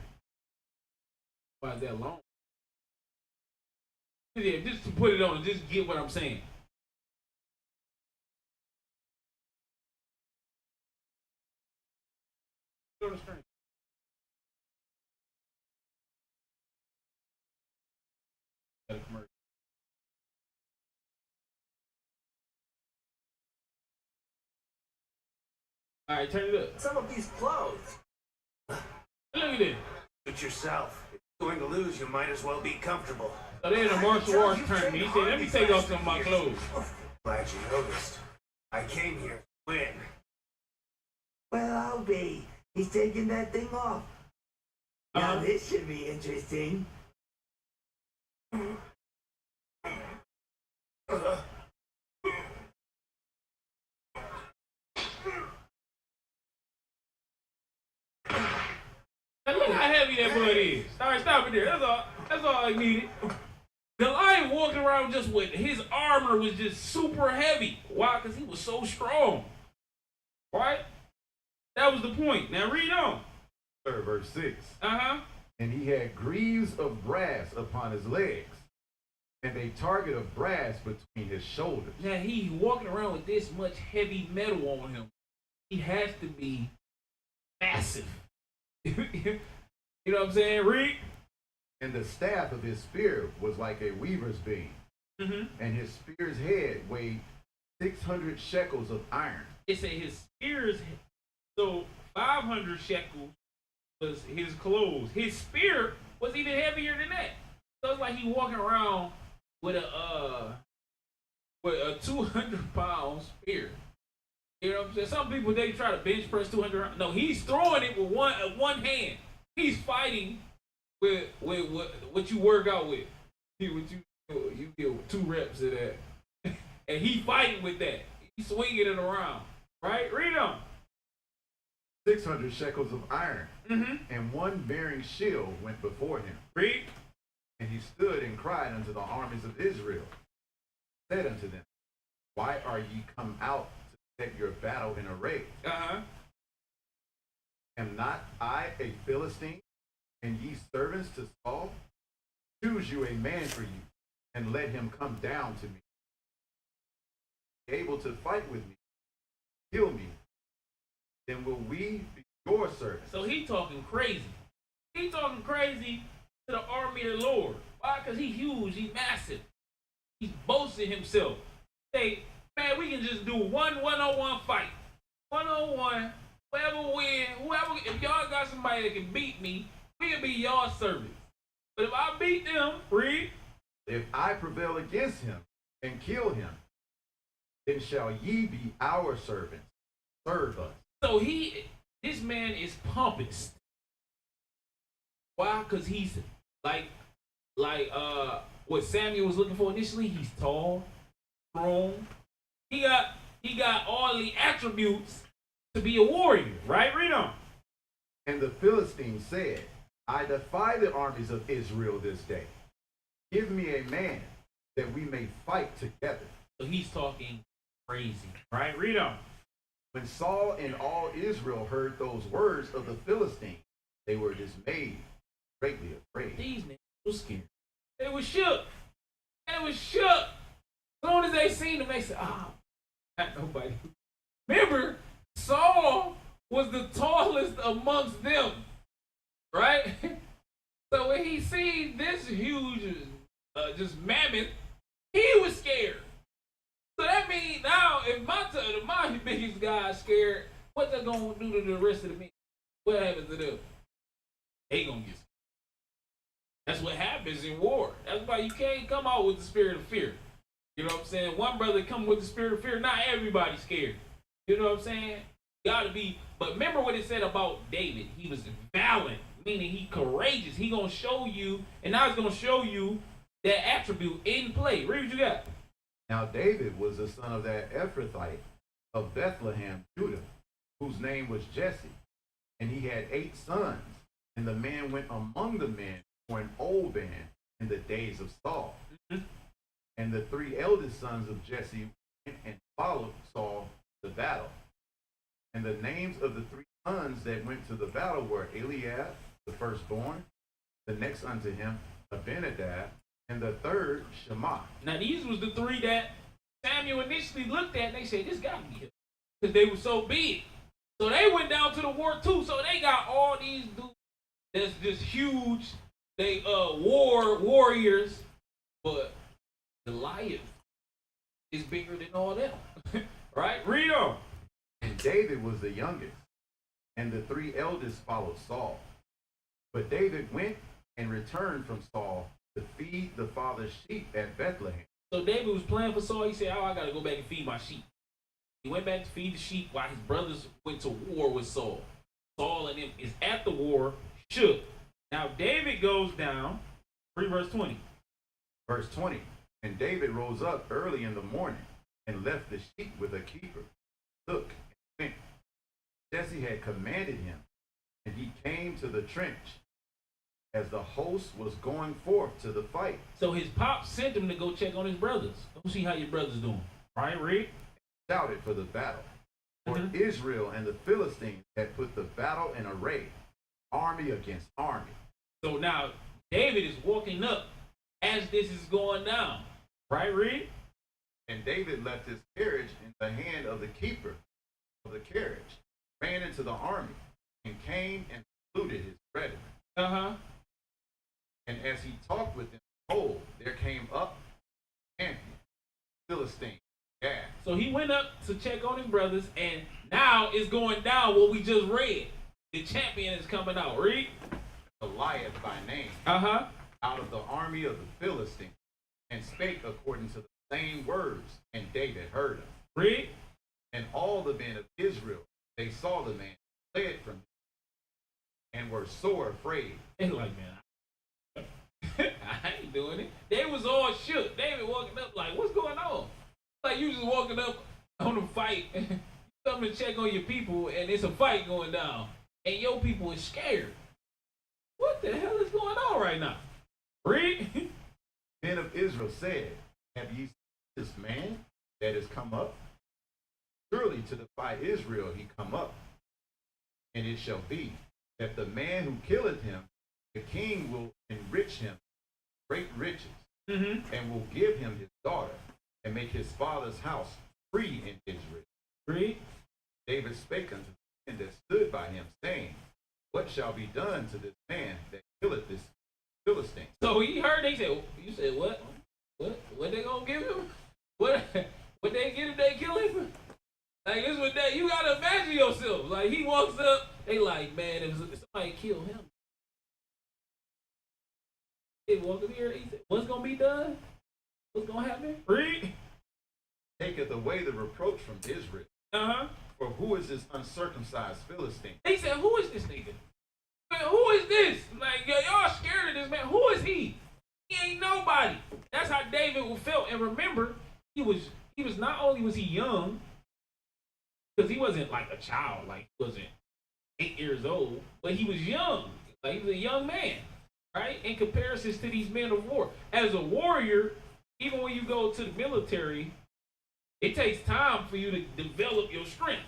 Speaker 11: Why is that long? Yeah, just to put it on, just get what I'm saying. Go to the screen. All right, turn it up.
Speaker 13: Some of these clothes.
Speaker 11: Look at this.
Speaker 13: Do it yourself. If you're going to lose, you might as well be comfortable.
Speaker 11: So they're in a martial arts tournament. He said, let me take off some of my clothes.
Speaker 13: Glad you noticed. I came here to win.
Speaker 14: Well, I'll be. He's taking that thing off. Now this should be interesting.
Speaker 11: Look how heavy that bud is. All right, stop it there. That's all I needed. Goliath walking around just with his armor was just super heavy. Why? Because he was so strong. Right? That was the point. Now read on.
Speaker 12: Verse 6.
Speaker 11: Uh-huh.
Speaker 12: And he had greaves of brass upon his legs, and a target of brass between his shoulders.
Speaker 11: Now he walking around with this much heavy metal on him. He has to be massive. You know what I'm saying? Read.
Speaker 12: And the staff of his spear was like a weaver's beam, and his spear's head weighed 600 shekels of iron.
Speaker 11: It said his spear's, so 500 shekels was his clothes. His spear was even heavier than that. So it's like he walking around with a 200-pound spear. You know what I'm saying? Some people, they try to bench press 200. No, he's throwing it with one hand. He's fighting with what you work out with. You get 2 reps of that, and he fighting with that. He's swinging it around. Right? Read on.
Speaker 12: 600 shekels of iron, and one bearing shield went before him.
Speaker 11: Read.
Speaker 12: And he stood and cried unto the armies of Israel, said unto them, why are ye come out to set your battle in array? Am not I a Philistine, and ye servants to Saul? Choose you a man for you, and let him come down to me, able to fight with me, kill me, then will we be your servants.
Speaker 11: So he talking crazy. He talking crazy to the army of the Lord. Why? Because he huge, he massive. He's boasting himself. Say, man, we can just do one-on-one fight. 1-on-1, whoever win, whoever, if y'all got somebody that can beat me, we can be y'all servants. But if I beat them, read.
Speaker 12: If I prevail against him and kill him, then shall ye be our servants. Serve us.
Speaker 11: So this man is pompous. Why? Because he's like what Samuel was looking for initially. He's tall, strong. He got all the attributes to be a warrior. Right? Read on.
Speaker 12: And the Philistine said, I defy the armies of Israel this day. Give me a man that we may fight together.
Speaker 11: So he's talking crazy. Right? Read on.
Speaker 12: When Saul and all Israel heard those words of the Philistine, they were dismayed, greatly afraid.
Speaker 11: These niggas were scared. They were shook. They were shook. As soon as they seen him, they said, not nobody. Remember, Saul was the tallest amongst them, right? So when he seen this huge, just mammoth, he was scared. So that means now, if my biggest guy is scared, what they gonna do to the rest of the men? What happens to them? They gonna get scared. That's what happens in war. That's why you can't come out with the spirit of fear. You know what I'm saying? One brother come with the spirit of fear, not everybody's scared. You know what I'm saying? Gotta be. But remember what it said about David. He was valiant, meaning he courageous. He gonna show you, and now he's gonna show you that attribute in play. Read what you got.
Speaker 12: Now David was the son of that Ephrathite of Bethlehem, Judah, whose name was Jesse. And he had 8 sons. And the man went among the men for an old man in the days of Saul. And the 3 eldest sons of Jesse went and followed Saul to battle. And the names of the 3 sons that went to the battle were Eliab, the firstborn, the next unto him, Abinadab, and the third, Shammah.
Speaker 11: Now these was the 3 that Samuel initially looked at, and they said, this gotta be him. Because they were so big. So they went down to the war too. So they got all these dudes that's just huge. They warriors. But Goliath is bigger than all them. Right? Read on.
Speaker 12: And David was the youngest, and the 3 eldest followed Saul. But David went and returned from Saul to feed the father's sheep at Bethlehem.
Speaker 11: So David was playing for Saul. He said, I gotta go back and feed my sheep. He went back to feed the sheep while his brothers went to war with Saul. Saul and him is at the war, shook. Now David goes down. Read verse 20.
Speaker 12: Verse 20. And David rose up early in the morning and left the sheep with a keeper. Look, and went. Jesse had commanded him, and he came to the trench as the host was going forth to the fight.
Speaker 11: So his pop sent him to go check on his brothers. Go see how your brothers doing. Right, read.
Speaker 12: Shouted for the battle. For Israel and the Philistines had put the battle in array, army against army.
Speaker 11: So now David is walking up as this is going down. Right, read.
Speaker 12: And David left his carriage in the hand of the keeper of the carriage, ran into the army, and came and saluted his brethren. And as Philistine. Yeah.
Speaker 11: So he went up to check on his brothers, and now it's going down what we just read. The champion is coming out. Read.
Speaker 12: Goliath by name.
Speaker 11: Uh-huh.
Speaker 12: Out of the army of the Philistines, and spake according to the same words, and David heard them.
Speaker 11: Read.
Speaker 12: And all the men of Israel, they saw the man, fled from him, and were sore afraid.
Speaker 11: They like, man, I ain't doing it. They was all shook. David walking up like, what's going on? Like you just walking up on a fight, coming to check on your people, and it's a fight going down, and your people is scared. What the hell is going on right now? Read.
Speaker 12: Men of Israel said, have ye seen this man that is come up? Surely to defy Israel he come up. And it shall be that the man who killeth him, the king will enrich him great riches, and will give him his daughter, and make his father's house free in Israel.
Speaker 11: Read.
Speaker 12: David spake unto the men that stood by him, saying, what shall be done to this man that killeth this Philistine?
Speaker 11: So he heard, they said, you said what? What they gonna give him? What they get if they kill him? Like this what they, you gotta imagine yourself. Like he walks up, they like, man, if somebody kill him. They walk up here, he said, what's gonna be done? What's gonna happen? Read.
Speaker 12: Taketh away the reproach from Israel.
Speaker 11: Uh-huh.
Speaker 12: For who is this uncircumcised Philistine?
Speaker 11: They said, who is this nigga? Man, who is this? Like, y'all scared of this man. Who is he? He ain't nobody. That's how David felt. And remember, he was not only was he young, because he wasn't like a child, like he wasn't 8 years old, but he was young. Like he was a young man, right? In comparisons to these men of war. As a warrior, even when you go to the military, it takes time for you to develop your strength,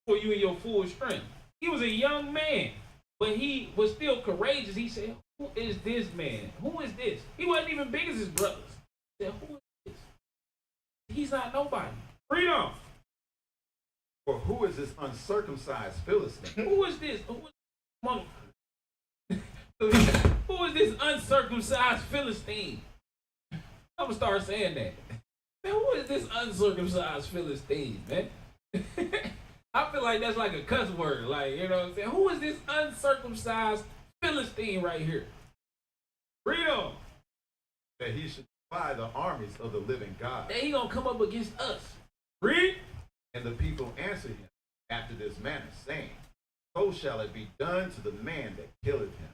Speaker 11: for you in your full strength. He was a young man, but he was still courageous. He said, who is this man? Who is this? He wasn't even big as his brothers. He said, who is this? He's not nobody. Read on.
Speaker 12: For who is this uncircumcised Philistine?
Speaker 11: Who is this? Who is this uncircumcised Philistine? I'm gonna start saying that. Man, who is this uncircumcised Philistine, man? I feel like that's like a cuss word. Like, you know what I'm saying? Who is this uncircumcised Philistine right here? Read on.
Speaker 12: That he should defy the armies of the living God.
Speaker 11: That he gonna come up against us. Read.
Speaker 12: And the people answered him after this manner, saying, so shall it be done to the man that killeth him.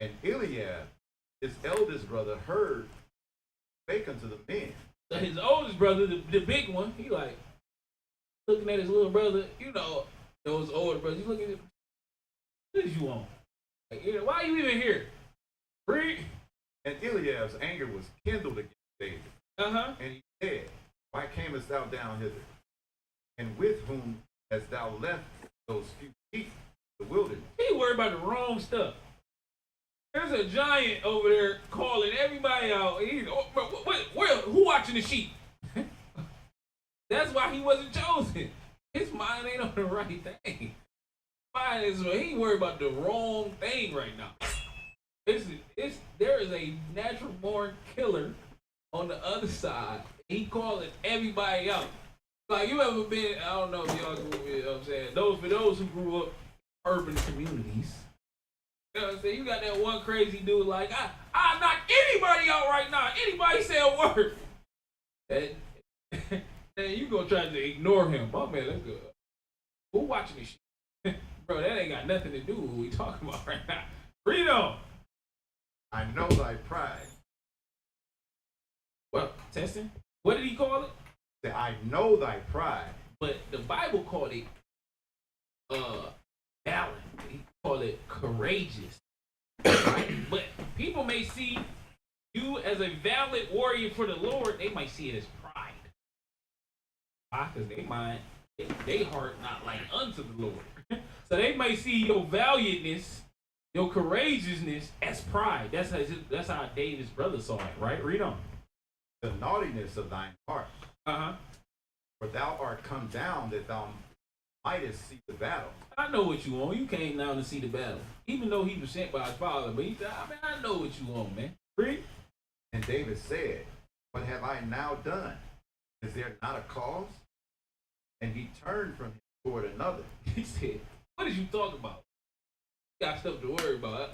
Speaker 12: And Eliab, his eldest brother, heard, spake unto the men.
Speaker 11: So his oldest brother, the big one, he like looking at his little brother. You know, those older brothers. You looking at him. What did you want? Like, you know, why are you even here? Read.
Speaker 12: And Eliab's anger was kindled against David.
Speaker 11: Uh-huh.
Speaker 12: And he said, why camest thou down hither? And with whom hast thou left those few sheep in the wilderness?
Speaker 11: He worried about the wrong stuff. There's a giant over there calling everybody out. Who watching the sheep? That's why he wasn't chosen. His mind ain't on the right thing. Mind is, he worried about the wrong thing right now. There is a natural born killer on the other side. He calling everybody out. Like, you ever been, I don't know if y'all, you know what I'm saying, for those who grew up in urban communities, you know what I'm saying, you got that one crazy dude like, I knock anybody out right now. Anybody say a word. And you gonna try to ignore him. Oh man, that's good. Who watching this shit? Bro, that ain't got nothing to do with what we talking about right now. Read on.
Speaker 12: I know thy pride.
Speaker 11: Well, testing? What did he call it?
Speaker 12: I know thy pride.
Speaker 11: But the Bible called it valiant. He called it courageous. Right? But people may see you as a valid warrior for the Lord, they might see it as pride. Why? Because they heart not like unto the Lord. So they might see your valiantness, your courageousness as pride. That's how David's brother saw it, right? Read on.
Speaker 12: The naughtiness of thine heart.
Speaker 11: Uh-huh.
Speaker 12: For thou art come down that thou mightest see the battle.
Speaker 11: I know what you want. You came down to see the battle. Even though he was sent by his father, but he said, I know what you want, man. Read.
Speaker 12: And David said, what have I now done? Is there not a cause? And he turned from him toward another.
Speaker 11: He said, what did you talk about? You got stuff to worry about.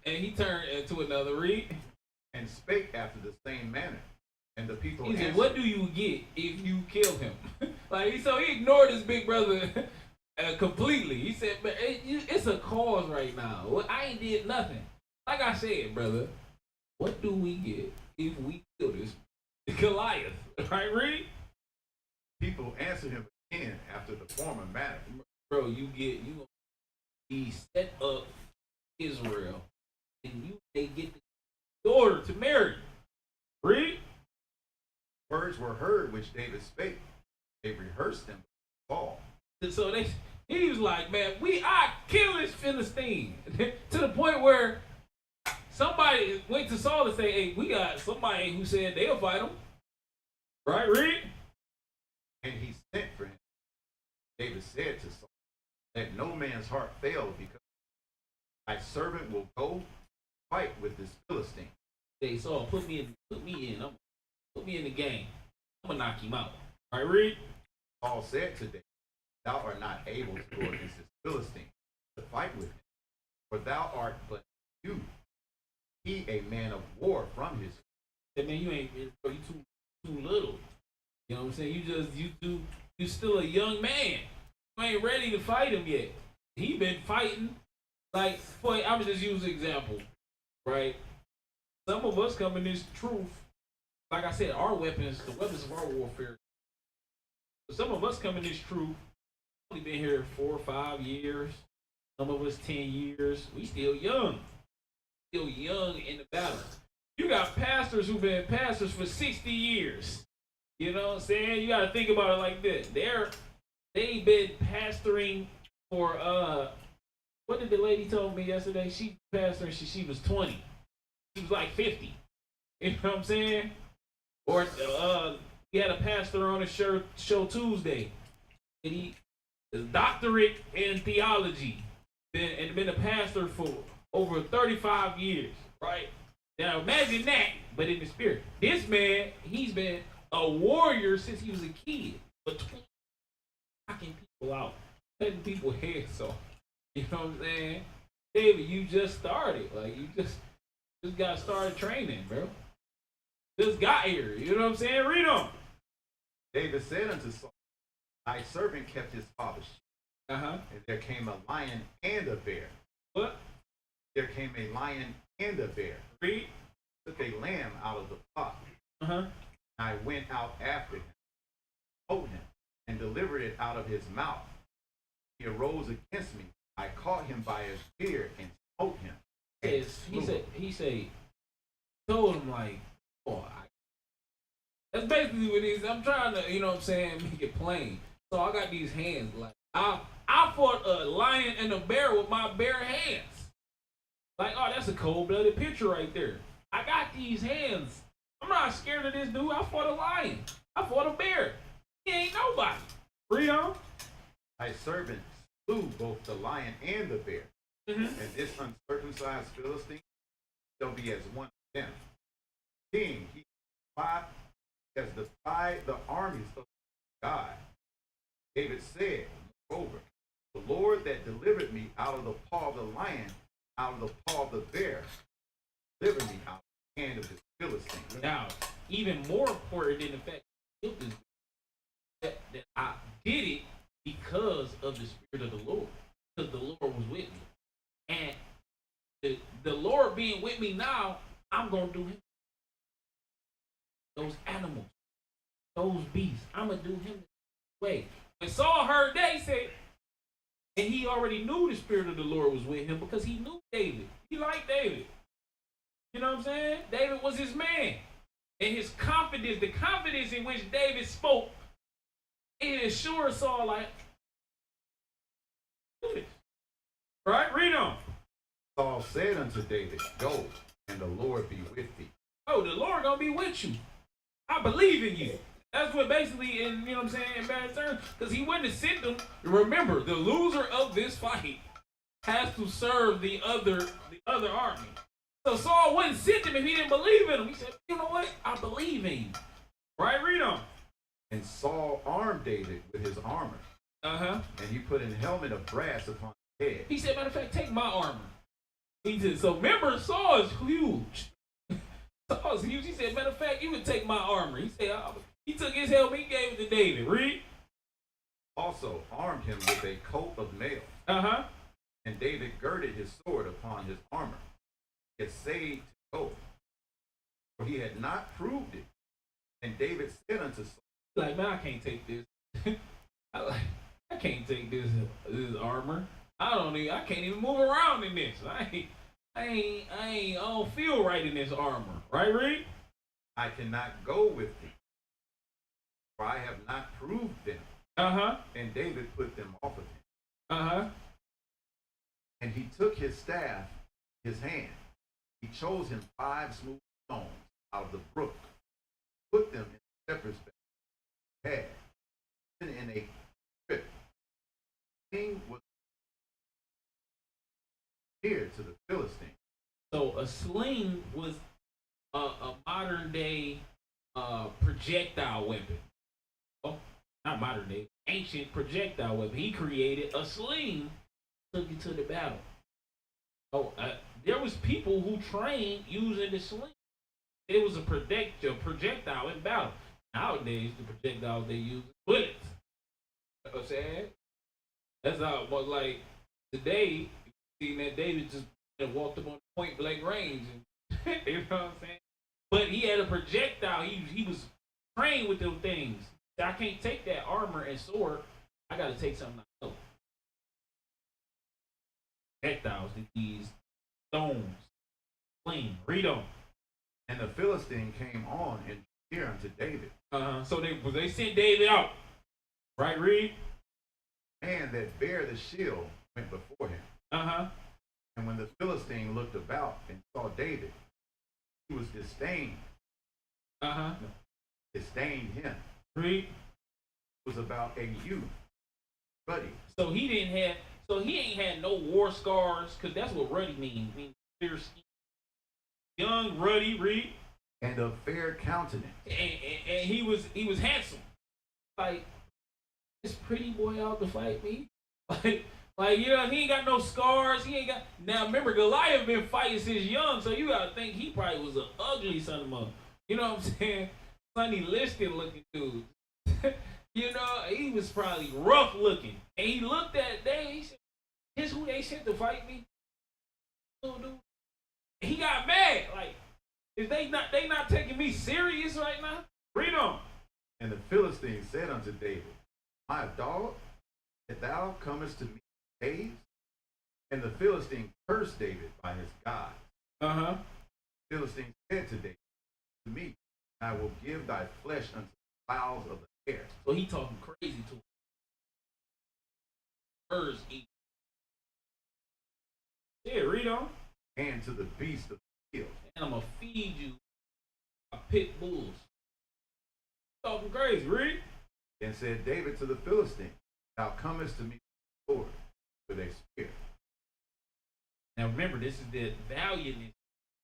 Speaker 11: And he turned to another, read.
Speaker 12: And spake after the same manner. And the people
Speaker 11: He said,
Speaker 12: answered,
Speaker 11: what do you get if you kill him? So he ignored his big brother completely. He said, but it's a cause right now. I ain't did nothing. Like I said, brother, what do we get if we kill this Goliath? Right, read?
Speaker 12: People answered him again after the former manner.
Speaker 11: Bro, you gonna be set up Israel, and they get the daughter to marry. Read.
Speaker 12: Words were heard which David spake. They rehearsed them all.
Speaker 11: So he was like, man, I kill this Philistine to the point where somebody went to Saul and say, hey, we got somebody who said they'll fight him. Right, read.
Speaker 12: And he sent for him. David said to Saul, let no man's heart fail, because thy servant will go fight with this Philistine.
Speaker 11: Hey, Saul, put me in the game. I'm gonna knock him out. All right, read.
Speaker 12: Saul said to David, thou art not able to go against this Philistine to fight with him, for thou art but you, he a man of war from his.
Speaker 11: Hey, man, you too little. You know what I'm saying? You still a young man. You ain't ready to fight him yet. He been fighting. Like, boy, I'm just use an example, right? Some of us come in this truth. Like I said, our weapons, the weapons of our warfare. Some of us come in this truth. Only been here 4 or 5 years. Some of us 10 years. We still young. Still young in the battle. You got pastors who've been pastors for 60 years. You know what I'm saying? You got to think about it like this. They've been pastoring for, what did the lady tell me yesterday? She pastoring, she was 20. She was like 50. You know what I'm saying? Or he had a pastor on a show Tuesday. And he is doctorate in theology. And been a pastor for over 35 years, right? Now imagine that, but in the spirit. This man, he's been a warrior since he was a kid. But knocking people out, cutting people's heads off. You know what I'm saying? David, you just started. Like, you just got started training, bro. Just got here. You know what I'm saying? Read on.
Speaker 12: David said unto Saul, thy servant kept his father's sheep. And there came a lion and a bear.
Speaker 11: What?
Speaker 12: There came a lion and a bear.
Speaker 11: Read.
Speaker 12: Took a lamb out of the flock. I went out after him, smote him, and delivered it out of his mouth. He arose against me. I caught him by his beard and smote him.
Speaker 11: He said, told him like, that's basically what it is. I'm trying to, you know what I'm saying, make it plain. So I got these hands. Like, I fought a lion and a bear with my bare hands. Like, oh, that's a cold-blooded picture right there. I got these hands. I'm not scared of this dude. I fought a lion. I fought a bear. He ain't nobody. Read on.
Speaker 12: Thy servant slew both the lion and the bear. And this uncircumcised Philistine shall be as one of them. King, he has defied the armies of God. David said, moreover, the Lord that delivered me out of the paw of the lion, out of the paw of the bear, delivered me out of the hand of this Philistine.
Speaker 11: Now, even more important than the fact that I did it because of the Spirit of the Lord. Because the Lord was with me. And the Lord being with me now, I'm going to do him. Those animals, those beasts, I'm going to do him the way. When Saul heard that, he said, and he already knew the Spirit of the Lord was with him because he knew David. He liked David. You know what I'm saying? David was his man. And his confidence, the confidence in which David spoke, it assured Saul, like, do this. Right? Read on.
Speaker 12: Saul said unto David, go, and the Lord be with thee.
Speaker 11: Oh, the Lord gonna be with you. I believe in you. That's what basically, in, you know what I'm saying, in bad terms, because he wouldn't have sent them. Remember, the loser of this fight has to serve the other army. So Saul wouldn't send him if he didn't believe in him. He said, you know what? I believe in you. Right? Read on.
Speaker 12: And Saul armed David with his armor.
Speaker 11: Uh-huh.
Speaker 12: And he put a helmet of brass upon his head.
Speaker 11: He said, matter of fact, take my armor. He said, so remember, Saul is huge. Saul's huge. He said, matter of fact, you would take my armor. He said, he took his helmet, he gave it to David. Read.
Speaker 12: Also armed him with a coat of mail.
Speaker 11: Uh-huh.
Speaker 12: And David girded his sword upon his armor. He had saved his oath, for he had not proved it. And David said unto Saul,
Speaker 11: like, man, I can't take this. I can't take this armor. I can't even move around in this. I don't feel right in this armor. Right, Reed?
Speaker 12: I cannot go with thee, for I have not proved them.
Speaker 11: Uh-huh.
Speaker 12: And David put them off of him.
Speaker 11: Uh-huh.
Speaker 12: And he took his staff in his hand. He chose him 5 smooth stones out of the brook, put them in the shepherd's bag, and in a strip. The king was near to the Philistine.
Speaker 11: So a sling was a modern day projectile weapon. Oh, not modern day, ancient projectile weapon. He created a sling, took it to the battle. Oh, there was people who trained using the sling. It was a projectile in battle. Nowadays, the projectiles they use bullets. You know what I'm saying? That's how it was like today. You seen that David just walked up on point blank range. And, you know what I'm saying? But he had a projectile. He was trained with those things. I can't take that armor and sword. I got to take something else. Projectiles, these stones, sling, read on.
Speaker 12: And the Philistine came on and drew near unto David.
Speaker 11: So they sent David out. Right, Reed?
Speaker 12: And that bare the shield went before him.
Speaker 11: Uh-huh.
Speaker 12: And when the Philistine looked about and saw David, he was disdained.
Speaker 11: Uh-huh.
Speaker 12: Disdained him.
Speaker 11: Reed?
Speaker 12: It was about a youth, ruddy.
Speaker 11: So he ain't had no war scars, because that's what ruddy means. It means clear skin. Young, ruddy, Reed.
Speaker 12: And of fair countenance.
Speaker 11: And he was handsome. Like, this pretty boy out to fight me. Like, you know, he ain't got no scars. He ain't got. Now remember, Goliath been fighting since young, so you gotta think he probably was an ugly son of a. You know what I'm saying? Sonny Liston looking dude. You know, he was probably rough looking. And he looked at Dave. He said, "This who they sent to fight me." Little dude. He got mad. Like, is they not taking me serious right now? Read on.
Speaker 12: And the Philistine said unto David, my dog, that thou comest to me caves? And the Philistine cursed David by his God.
Speaker 11: Uh-huh.
Speaker 12: The Philistine said to David, to me, I will give thy flesh unto the fowls of the air.
Speaker 11: So he talking crazy to him. Birds eat. Yeah, read on.
Speaker 12: And to the beasts of the field.
Speaker 11: And I'm going to feed you a pit bulls. Talking crazy, read.
Speaker 12: And said David to the Philistine, thou comest to me with a sword, with a spear.
Speaker 11: Now remember, this is that valiantness,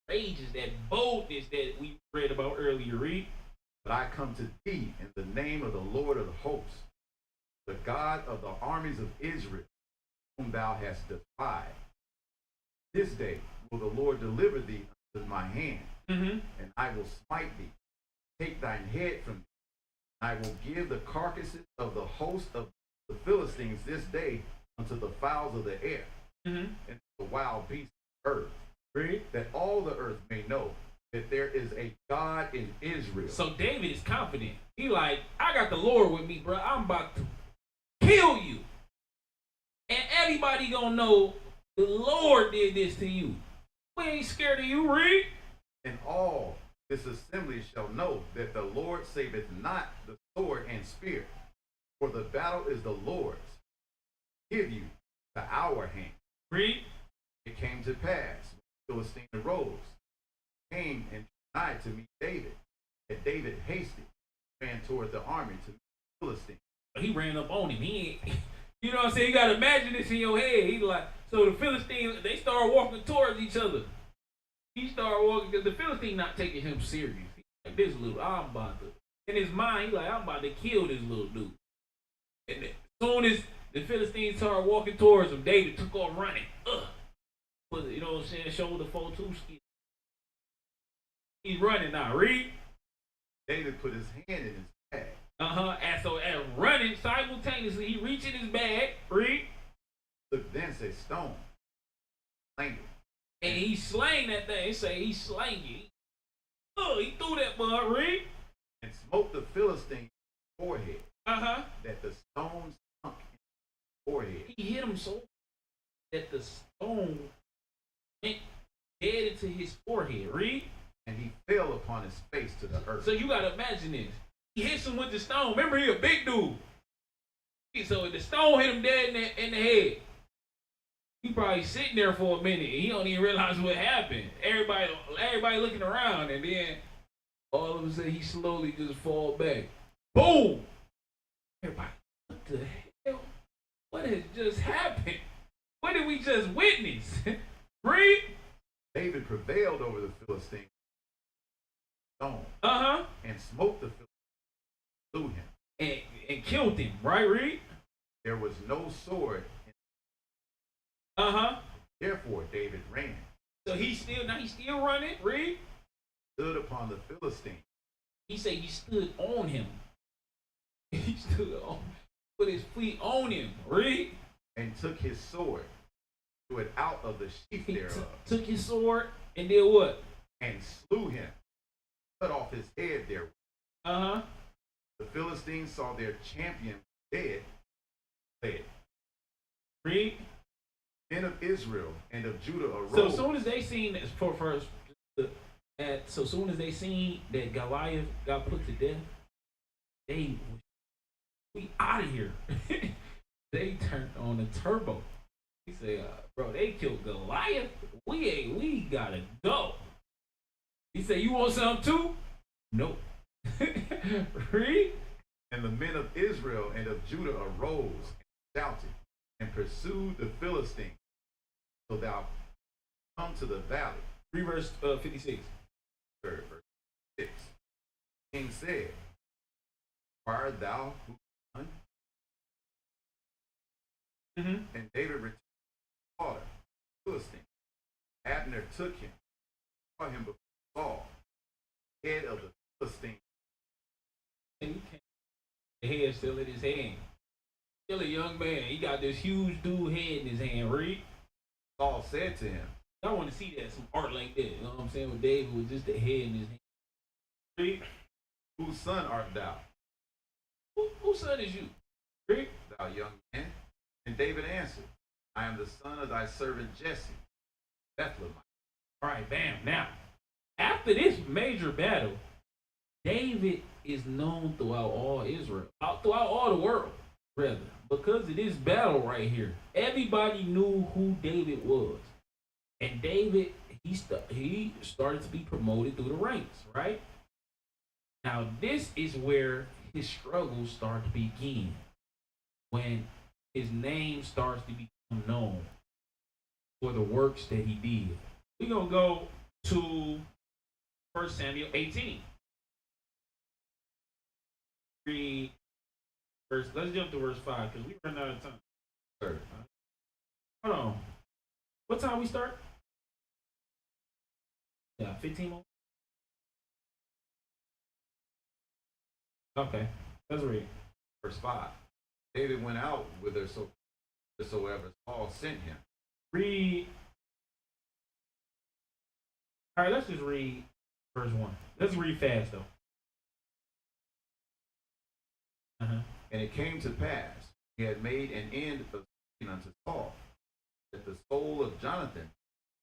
Speaker 11: rages, that boldness that we read about earlier, read.
Speaker 12: But I come to thee in the name of the Lord of the hosts, the God of the armies of Israel, whom thou hast defied. This day will the Lord deliver thee into my hand, and I will smite thee, take thine head from thee. I will give the carcasses of the host of the Philistines this day unto the fowls of the air, and to the wild beasts of the earth, that all the earth may know that there is a God in Israel.
Speaker 11: So David is confident. He like, I got the Lord with me, bro. I'm about to kill you. And everybody gonna know the Lord did this to you. We ain't scared of you, Reed.
Speaker 12: And all this assembly shall know that the Lord saveth not the sword and spear, for the battle is the Lord's. Give you to our hand.
Speaker 11: Read.
Speaker 12: It came to pass, when the Philistine arose, came and tried to meet David, that David hasted, ran toward the army to meet the Philistine.
Speaker 11: He ran up on him. He ain't, you know what I'm saying? You gotta imagine this in your head. He like, so the Philistines, they start walking towards each other. He started walking because the Philistine not taking him serious. He like, this little, I'm about to In his mind, he like, I'm about to kill this little dude. And as soon as the Philistines started walking towards him, David took off running. Put, you know what I'm saying, shoulder 4-2 ski. He's running now, read.
Speaker 12: David put his hand in his bag.
Speaker 11: And so as running simultaneously, he reached in his bag, read.
Speaker 12: Took thence a stone, slang it.
Speaker 11: And he slang that thing. He say he slang it. He threw that bud, read.
Speaker 12: And smote the Philistine forehead.
Speaker 11: That
Speaker 12: the stone sunk in his forehead.
Speaker 11: He hit him so that the stone went dead into his forehead, read.
Speaker 12: And he fell upon his face to the earth.
Speaker 11: So you gotta imagine this. He hits him with the stone. Remember, he a big dude. So the stone hit him dead in the head. He probably sitting there for a minute and he don't even realize what happened. Everybody looking around, and then all of a sudden he slowly just fall back. Boom! Everybody, what the hell? What has just happened? What did we just witness? Read.
Speaker 12: David prevailed over the Philistine stone. And smote the Philistine, slew him.
Speaker 11: And killed him, right, Reed?
Speaker 12: There was no sword. Therefore David ran.
Speaker 11: So he's still running, Reed?
Speaker 12: Stood upon the Philistine.
Speaker 11: He said he stood on him. He stood on, put his feet on him, Reed?
Speaker 12: And took his sword, threw it out of the sheath thereof.
Speaker 11: Took his sword and did what?
Speaker 12: And slew him, cut off his head therewith. The Philistines saw their champion dead, fled.
Speaker 11: Read.
Speaker 12: Men of Israel and of Judah arose.
Speaker 11: So as soon as they seen that, so soon as they seen that Goliath got put to death, we out of here. They turned on the turbo. He said, bro, they killed Goliath. We gotta go. He said, you want some too? Nope. Read.
Speaker 12: And the men of Israel and of Judah arose and shouted and pursued the Philistines. So thou come to the valley.
Speaker 11: Read verse 56.
Speaker 12: Verse 6. The king said, art thou who son? And David returned to slaughter the Philistine. Abner took him, brought him before Saul, head of the Philistine.
Speaker 11: And the head still in his hand. Still a young man. He got this huge dude head in his hand. Read.
Speaker 12: Saul said to him,
Speaker 11: I want to see that, some art like that. You know what I'm saying? With David with just the head in his hand. Read.
Speaker 12: whose son art thou?
Speaker 11: Whose son is you? Read.
Speaker 12: Thou young man. And David answered, I am the son of thy servant Jesse, Bethlehem.
Speaker 11: All right, bam. Now, after this major battle, David is known throughout all Israel, throughout all the world, rather, because of this battle right here. Everybody knew who David was, and David he started to be promoted through the ranks, right? Now, this is where his struggles start to begin, when his name starts to become known for the works that he did. We're gonna go to 1 Samuel 18. Let's jump to verse 5 because we run out of time.
Speaker 12: Sure.
Speaker 11: Hold on. What time we start? Yeah, 15 more. Okay, let's read.
Speaker 12: Verse 5. David went out whithersoever Saul sent him.
Speaker 11: Read. All right, let's just read verse 1. Let's read fast though.
Speaker 12: And it came to pass, he had made an end of speaking unto Saul, that the soul of Jonathan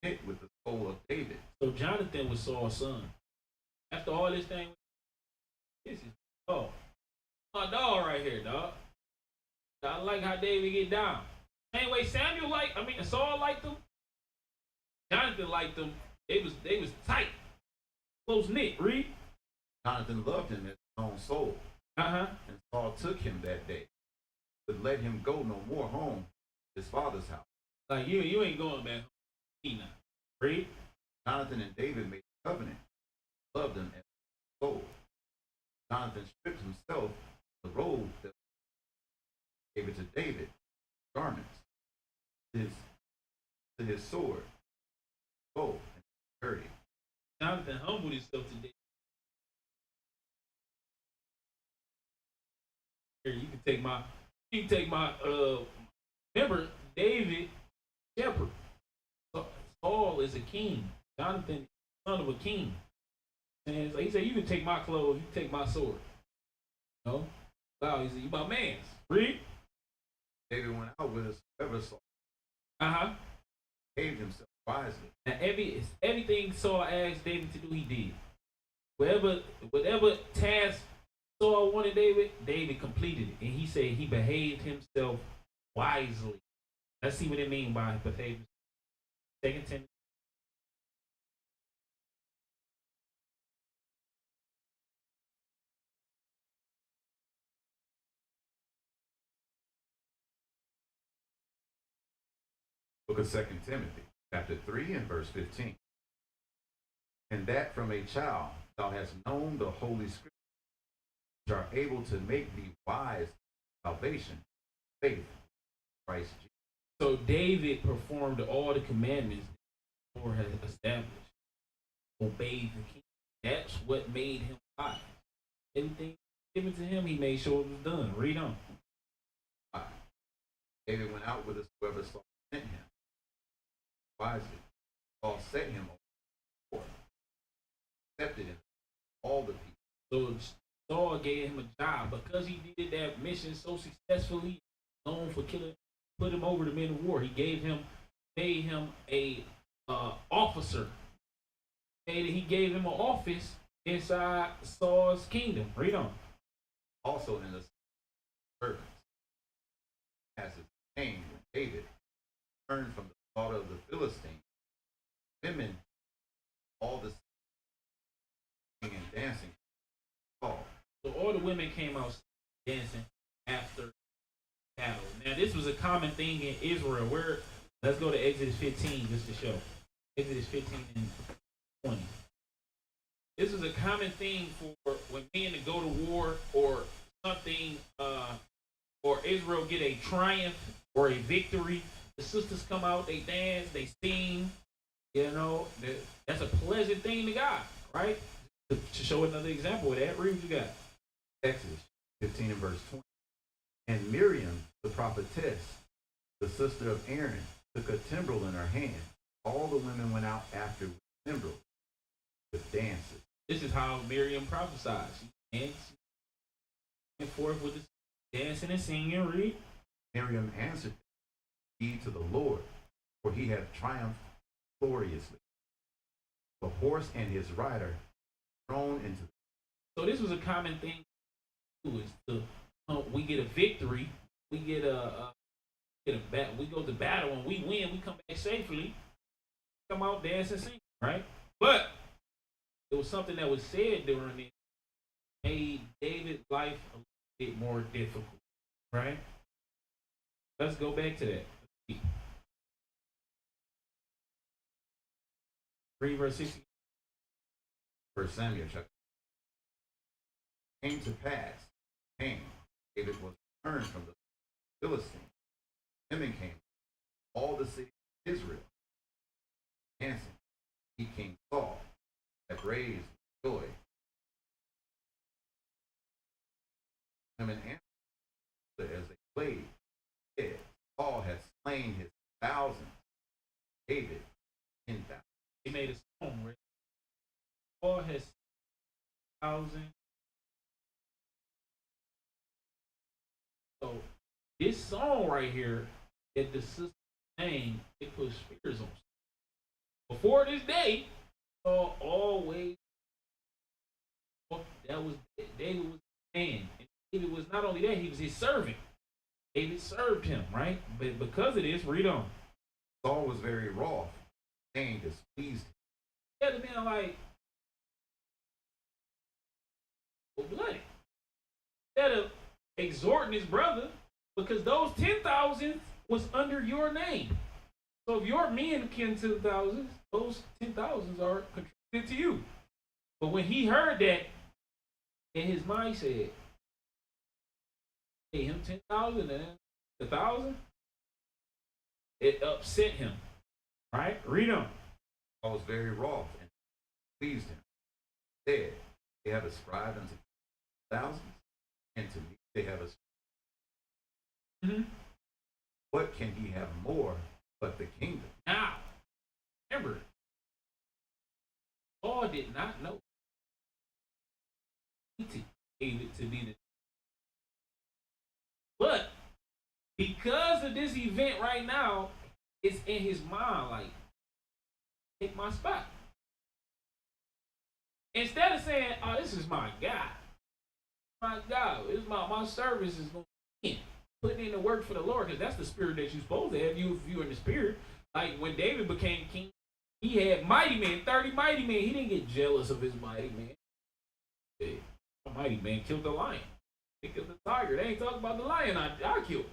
Speaker 12: hit with the soul of David.
Speaker 11: So Jonathan was Saul's son. After all this thing, this is my dog right here, dog. I like how David get down. Same way Saul liked him. Jonathan liked him. They was tight, close knit. Read.
Speaker 12: Jonathan loved him as his own soul. And Saul took him that day, but let him go no more home to his father's house.
Speaker 11: Like you ain't going back home. Read.
Speaker 12: Jonathan and David made a covenant, loved him as his soul. Jonathan stripped himself the robe that gave it to David, garments, his sword, bow, and girdle.
Speaker 11: Jonathan humbled himself to David. Here, you can take my remember David shepherd. Saul is a king. Jonathan, son of a king. And so he said, you can take my clothes, you can take my sword. No? Wow, he said, you my man's. Read.
Speaker 12: David went out with his whoever Saul behaved himself wisely.
Speaker 11: Now everything Saul asked David to do, he did. Whatever task Saul wanted David completed it. And he said he behaved himself wisely. Let's see what it means by behavior. 2 Timothy.
Speaker 12: Book of 2 Timothy, chapter 3 and verse 15. And that from a child thou hast known the Holy Scriptures, which are able to make thee wise in salvation, faith, Christ Jesus.
Speaker 11: So David performed all the commandments the Lord had established. Obeyed the king. That's what made him wise. Everything given to him, he made sure it was done. Read on.
Speaker 12: David went out with his whoever Saul sent him. Wisely, Saul set him over, accepted him, all the people.
Speaker 11: So Saul gave him a job because he did that mission so successfully, known for killing, put him over the men of war. He made him a officer. And he gave him an office inside Saul's kingdom. Read on.
Speaker 12: Also in the servants, as it came when David turned from the slaughter of the Philistines, women, all the singing and dancing.
Speaker 11: So all the women came out dancing after battle. Now this was a common thing in Israel. Let's go to Exodus 15 just to show. Exodus 15 and 20. This is a common thing for when men to go to war or something, or Israel get a triumph or a victory. The sisters come out, they dance, they sing. You know, that's a pleasant thing to God, right? To show another example of that, read what you got.
Speaker 12: Exodus 15 and verse 20. And Miriam, the prophetess, the sister of Aaron, took a timbrel in her hand. All the women went out after with timbrels, with dances.
Speaker 11: This is how Miriam prophesied. She danced and forth with the dancing and singing. Read.
Speaker 12: Miriam answered, "Ye to the Lord, for he hath triumphed gloriously. The horse and his rider thrown into the..."
Speaker 11: So this was a common thing. We get a victory, we get we go to battle and we win. We come back safely, come out dance and sing, right? But it was something that was said during it made David's life a little bit more difficult, right? Let's go back to that. Read verse 60.
Speaker 12: 1 Samuel chapter. Came to pass, David was returned from the Philistines. Women came, all the cities of Israel, dancing. He King Saul had raised joy. Women answered as they played. Said, Saul had slain his thousands, David 10,000.
Speaker 11: He made a song, right? Saul has 1,000. So this song right here that the sister sang, it put spears on. Before this day, Saul always that was David was the man. And David was not only that, he was his servant. David served him, right? But because of this, read on.
Speaker 12: Saul was very wroth, saying displeased him.
Speaker 11: Yeah, the man like bloody. Instead of exhorting his brother, because those 10,000 was under your name. So if your men kin 10,000, those 10,000 are contributed to you. But when he heard that In his mind, he said, "Pay him 10,000 and 1,000." It upset him. Right? Read on.
Speaker 12: I was very wroth and pleased him. Said, they have ascribed unto thousands, and to me they have ascribed. What can he have more but the kingdom?
Speaker 11: Now, remember, Saul did not know David to be the. But because of this event right now, it's in his mind like, take my spot. Instead of saying, "Oh, this is my guy. My God, this is my service is going to be putting in the work for the Lord," because that's the spirit that you're supposed to have. You in the spirit. Like when David became king, he had mighty men, 30 mighty men. He didn't get jealous of his mighty men. A mighty man killed the lion. They killed the tiger. They ain't talking about the lion I killed.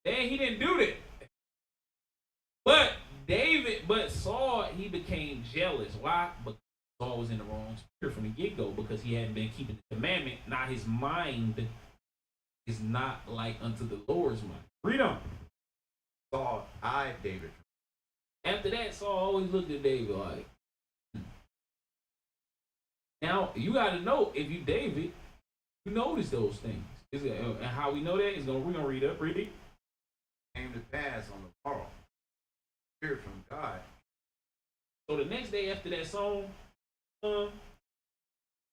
Speaker 11: Then he didn't do that. But Saul, he became jealous. Why? Because Saul was in the wrong spirit from the get-go, because he hadn't been keeping the commandment. Now his mind is not like unto the Lord's mind. Read on.
Speaker 12: Saul eyed David.
Speaker 11: After that, Saul always looked at David like, Now, you got to know, if you David, you notice those things. And how we know that is we're going to read up. Read it.
Speaker 12: Came to pass on the morrow, spirit from God.
Speaker 11: So the next day after that song,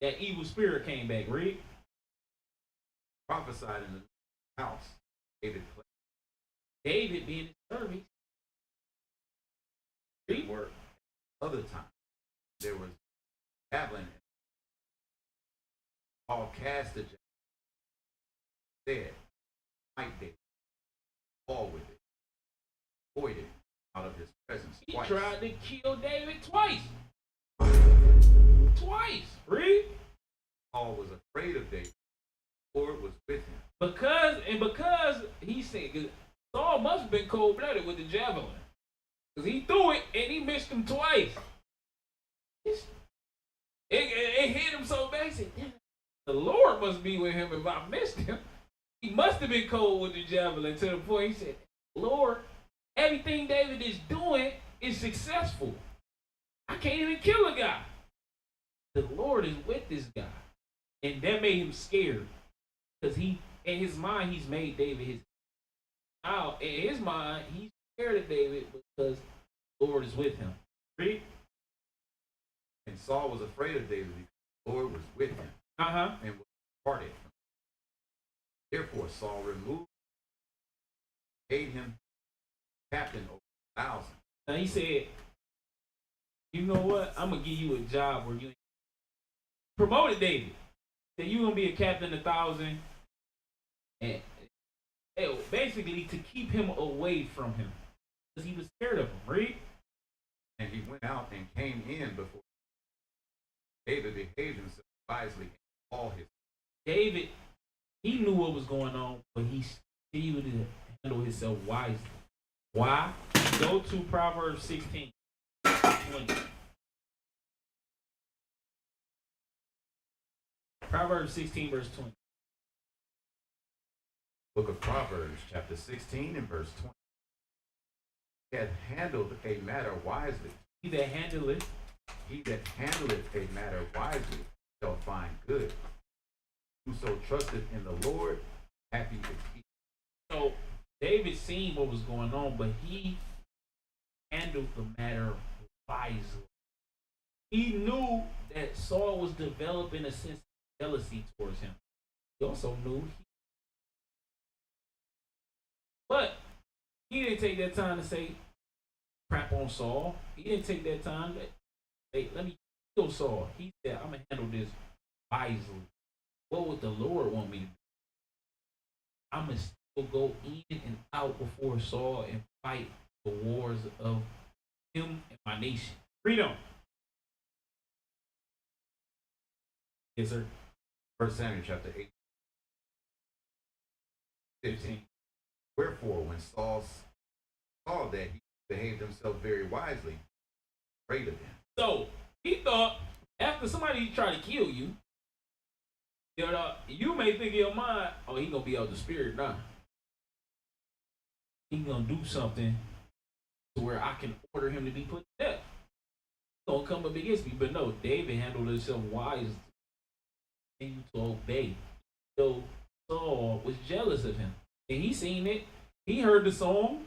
Speaker 11: that evil spirit came back. Read.
Speaker 12: Prophesied in the house.
Speaker 11: David being his servant. Read.
Speaker 12: Work. Other time, there was javelin. All cast the javelin. Said, might David fall with it. Avoid it out of his presence.
Speaker 11: He
Speaker 12: twice.
Speaker 11: tried to kill David twice. Twice. Read.
Speaker 12: Saul was afraid of David. The Lord was with him.
Speaker 11: Because he said, Saul must have been cold-blooded with the javelin. Because he threw it and he missed him twice. It hit him so bad. He said, the Lord must be with him if I missed him. He must have been cold with the javelin to the point he said, Lord, everything David is doing is successful. I can't even kill a guy. The Lord is with this guy. And that made him scared. Because in his mind, he's made David his. Now, in his mind, he's scared of David because the Lord is with him. Read.
Speaker 12: And Saul was afraid of David because the Lord was with him. And was departed from him. Therefore Saul removed, made him captain over 1,000.
Speaker 11: Now he said, you know what? I'm going to give you a job where you promoted David. Said you're going to be a captain of 1,000. And basically to keep him away from him. Because he was scared of him. Read.
Speaker 12: And he went out and came in before David behaved himself wisely in all his.
Speaker 11: David, he knew what was going on, but he still didn't handle himself wisely. Why? Go to Proverbs 16. 20. Proverbs 16, verse 20.
Speaker 12: Book of Proverbs, chapter 16 and verse 20. He hath handled a matter wisely.
Speaker 11: He that handleth
Speaker 12: a matter wisely shall find good. Whoso trusteth in the Lord, happy is he.
Speaker 11: So David seen what was going on, but he handled the matter wisely. He knew that Saul was developing a sense of jealousy towards him. He also knew but he didn't take that time to say crap on Saul. He didn't take that time to say, let me kill Saul. He said, I'm going to handle this wisely. What would the Lord want me to do? I'm going to still go in and out before Saul and fight the wars of him and my nation. Freedom. Yes, sir.
Speaker 12: 1 Samuel chapter 8. 15. Wherefore, when Saul saw that he behaved himself very wisely, afraid of him.
Speaker 11: So he thought after somebody tried to kill you, You know, you may think in your mind, oh, he gonna be out the spirit now. He gonna do something to where I can order him to be put to death. He gonna come up against me. But no, David handled himself wisely and to obey. So Saul was jealous of him. And he seen it. He heard the song.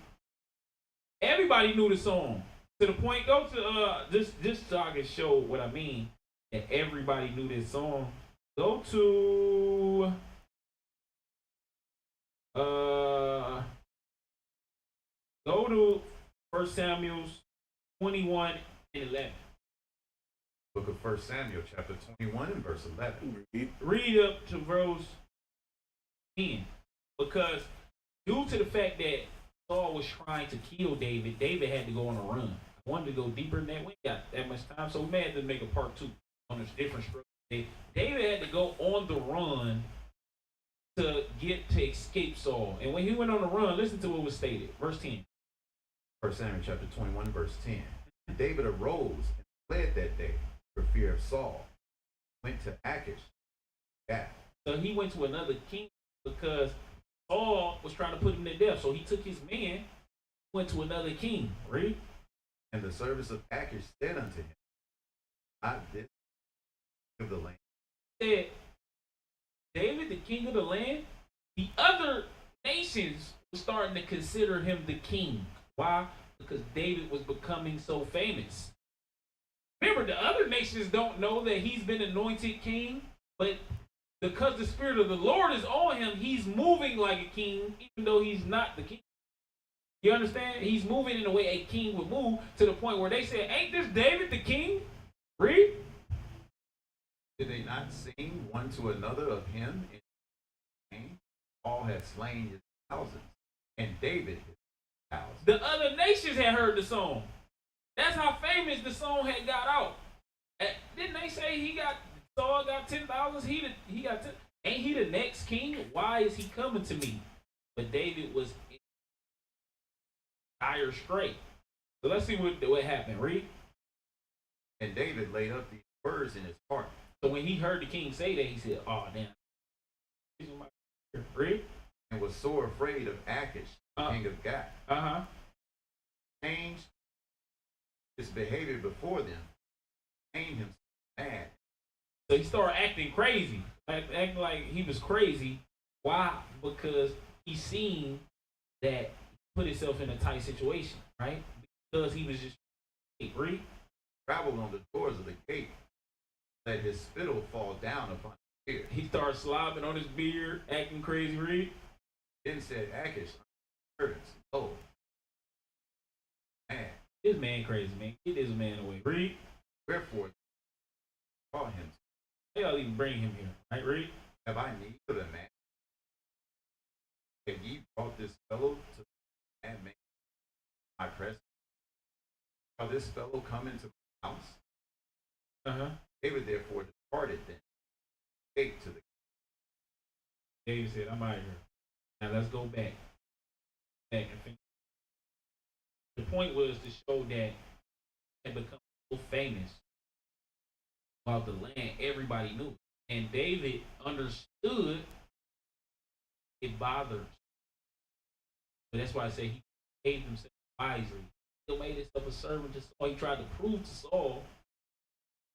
Speaker 11: Everybody knew the song. To the point, go to just so I can show what I mean. That everybody knew this song. Go to go to 1 Samuel 21 and 11.
Speaker 12: Book of 1 Samuel, chapter 21 and verse 11.
Speaker 11: Read up to verse 10. Because due to the fact that Saul was trying to kill David, David had to go on a run. I wanted to go deeper than that. We ain't got that much time, so we may have to make a part 2 on this different structure. David had to go on the run to escape Saul. And when he went on the run, listen to what was stated. Verse 10.
Speaker 12: 1 Samuel chapter 21, verse 10. David arose and fled that day for fear of Saul. Went to Achish. Gath.
Speaker 11: So he went to another king because Saul was trying to put him to death. So he took his man, went to another king. Read.
Speaker 12: And the servants of Achish said unto him, not this of the land.
Speaker 11: Said, David, the king of the land, the other nations were starting to consider him the king. Why? Because David was becoming so famous. Remember, the other nations don't know that he's been anointed king, but because the Spirit of the Lord is on him, he's moving like a king, even though he's not the king. You understand? He's moving in the way a king would move, to the point where they said, ain't this David the king? Read.
Speaker 12: Did they not sing one to another of him in vain? All had slain his thousands, and David his thousands.
Speaker 11: The other nations had heard the song. That's how famous the song had got out. Didn't they say Saul got 10,000? He got 10. Ain't he the next king? Why is he coming to me? But David was in dire strait. So let's see what happened. Read.
Speaker 12: And David laid up these words in his heart.
Speaker 11: So when he heard the king say that, he said, oh, damn. Read.
Speaker 12: And was sore afraid of Achish, king of Gath. Changed his behavior before them, made him mad.
Speaker 11: So he started acting crazy, acting like he was crazy. Why? Because he seen that he put himself in a tight situation, right? Because he was just read.
Speaker 12: Traveled on the doors of the gate, let his spittle fall down upon his beard.
Speaker 11: He started slobbing on his beard, acting crazy, read.
Speaker 12: Then said Achish, servants, oh, man.
Speaker 11: This man crazy, man. Get this man away. Read.
Speaker 12: Wherefore, call him.
Speaker 11: They ought to even bring him here. Right, read.
Speaker 12: Have I need of a man? Have ye brought this fellow to and make my presence? Shall this fellow come into my house? David therefore departed then, gate to the king.
Speaker 11: David said, I'm out of here. Now let's go back. And finish. The point was to show that he had become so famous about the land, everybody knew. And David understood it bothered. But that's why I say he behaved himself wisely. He made himself a servant to Saul. He tried to prove to Saul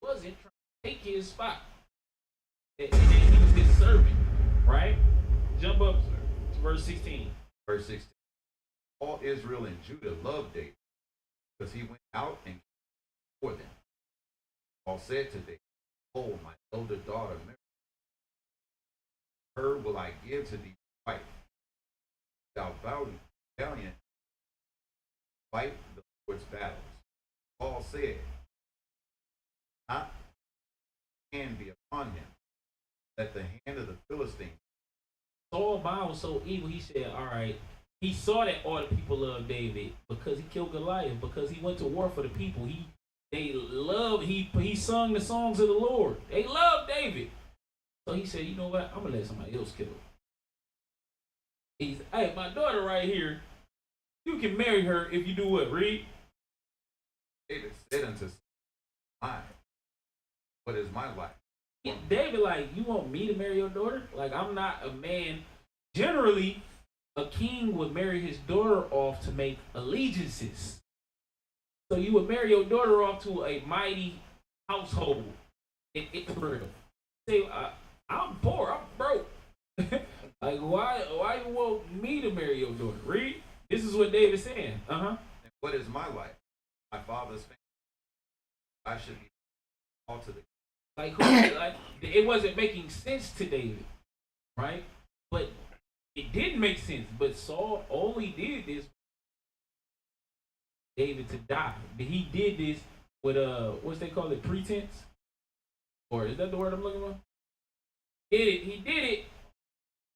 Speaker 11: he wasn't trying to take his spot. And he was his servant, right? Jump up to verse 16.
Speaker 12: Verse 16. All Israel and Judah loved David, because he went out and came before them. Paul said to David, behold, my elder daughter, Mary, her will I give to thee wife. Thou valiant, fight the Lord's battles. Paul said, not hand be upon him, that the hand of the Philistine.
Speaker 11: Saul's mind was so evil, he said, all right, he saw that all the people loved David because he killed Goliath, because he went to war for the people. He sung the songs of the Lord. They loved David. So he said, you know what? I'm going to let somebody else kill him. He said, hey, my daughter right here, you can marry her if you do what? Read.
Speaker 12: David said unto Saul, what is my life?
Speaker 11: David, like, you want me to marry your daughter? Like, I'm not a man. Generally, a king would marry his daughter off to make allegiances. So you would marry your daughter off to a mighty household in Israel. Say, I'm poor, I'm broke. Like, why you want me to marry your daughter? Read. This is what David's saying.
Speaker 12: And what is my wife? My father's family. I should be called to the
Speaker 11: like it wasn't making sense to David, right? But it didn't make sense. But Saul only did this for David to die. He did this with what's they call it, pretense, or is that the word I'm looking for? He did it.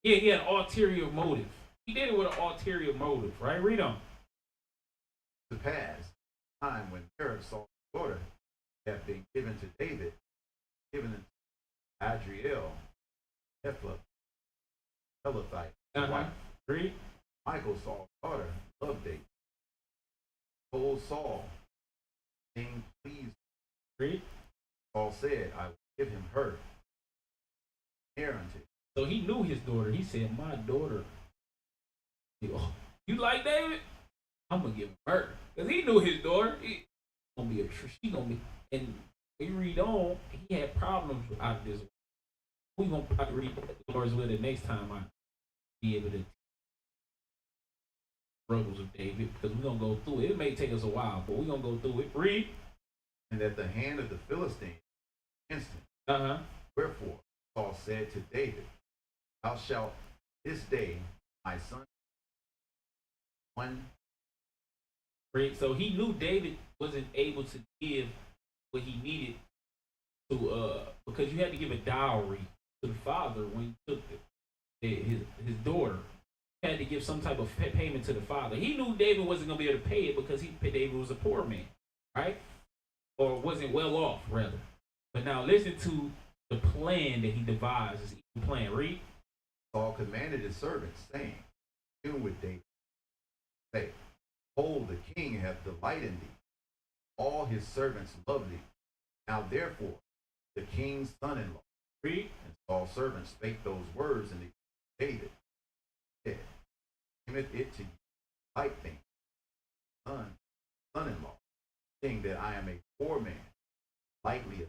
Speaker 11: Yeah, he had an ulterior motive. He did it with an ulterior motive, right? Read on.
Speaker 12: To pass time when Merab, Saul's daughter, had been given to David, given to Adriel, Ephlathite, wife.
Speaker 11: Read.
Speaker 12: Michael, Saul's daughter, loved David. Told Saul, king pleased.
Speaker 11: Read.
Speaker 12: Saul said, I will give him her, heir unto you.
Speaker 11: So he knew his daughter. He said, my daughter. You like David? I'm gonna give him her. Because he knew his daughter. She gonna be, and we read on, he had problems out of this. We gonna probably read the Lord's with it next time I be able to struggles with David, because we're gonna go through it. It may take us a while, but we're gonna go through it. Read.
Speaker 12: And at the hand of the Philistine instant. Wherefore Saul said to David, thou shalt this day, my son, one.
Speaker 11: So he knew David wasn't able to give what he needed to, because you had to give a dowry to the father when you took his daughter. You had to give some type of payment to the father. He knew David wasn't going to be able to pay it because David was a poor man, right? Or wasn't well off, rather. But now listen to the plan that he devised. His evil plan. Read.
Speaker 12: Saul commanded his servants, saying, "Deal with David. Say, behold, the king hath delight in thee. All his servants love thee. Now therefore, the king's son-in-law."
Speaker 11: Read.
Speaker 12: And Saul's servants spake those words in the David. Said, "Giveth it to you like thing, son-in-law, seeing that I am a poor man, lightly as."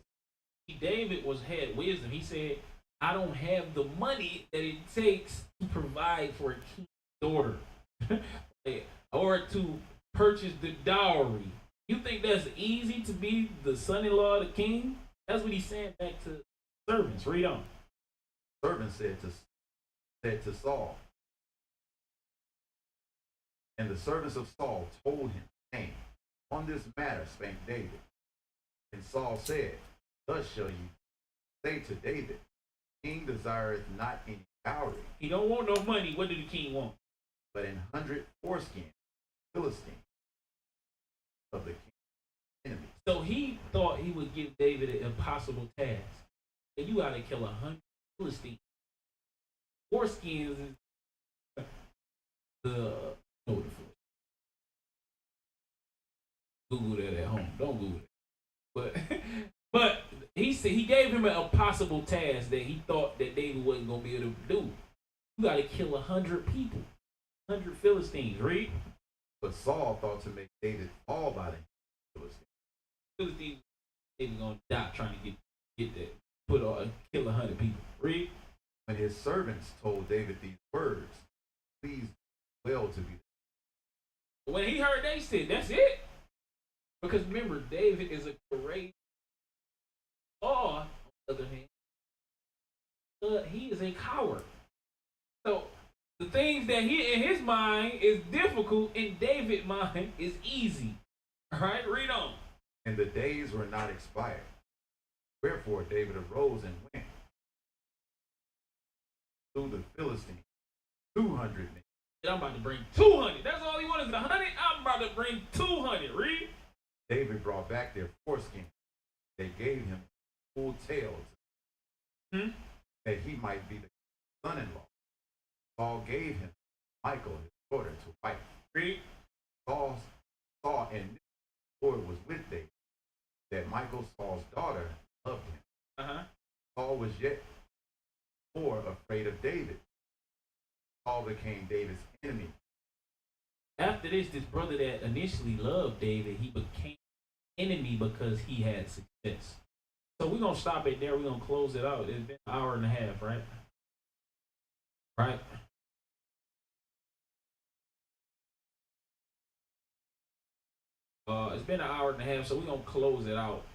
Speaker 11: David had wisdom. He said, I don't have the money that it takes to provide for a king's daughter or to purchase the dowry. You think that's easy to be the son-in-law of the king? That's what he's saying back to servants. Read on.
Speaker 12: Servant said to Saul, and the servants of Saul told him, saying, on this matter spake David. And Saul said, thus shall you say to David, king desireth not any dowry.
Speaker 11: He don't want no money. What did the king want?
Speaker 12: But 100 foreskin, Philistine, of the king's enemy.
Speaker 11: So he thought he would give David an impossible task. And you got to kill 100 Philistines. Foreskins is Google that at home. Don't Google it. But he said he gave him an impossible task that he thought that David wasn't gonna be able to do. You got to kill 100 people, 100 Philistines. Read.
Speaker 12: But Saul thought to make David fall by the Philistines.
Speaker 11: Philistines, David gonna die trying to get that. Kill 100 people. Read.
Speaker 12: When his servants told David these words, please well to be.
Speaker 11: When he heard they said, that's it. Because remember, David is a courageous. Saul, on the other hand, he is a coward. So the things that he in his mind is difficult, in David's mind is easy. All right, read on.
Speaker 12: And the days were not expired. Wherefore David arose and went to the Philistines, 200 men.
Speaker 11: I'm about to bring 200. That's all he wanted, 100. I'm about to bring 200. Read.
Speaker 12: David brought back their foreskin. They gave him full tails, that he might be the son-in-law. Saul gave him Michael, his daughter, to wife.
Speaker 11: Read.
Speaker 12: Saul saw and knew the Lord was with David, that Michael, Saul's daughter, loved him. Saul was yet more afraid of David. Saul became David's enemy.
Speaker 11: After this brother that initially loved David, he became enemy because he had success. So we're going to stop it there. We're going to close it out. It's been an hour and a half, right? Right? It's been an hour and a half, so we're going to close it out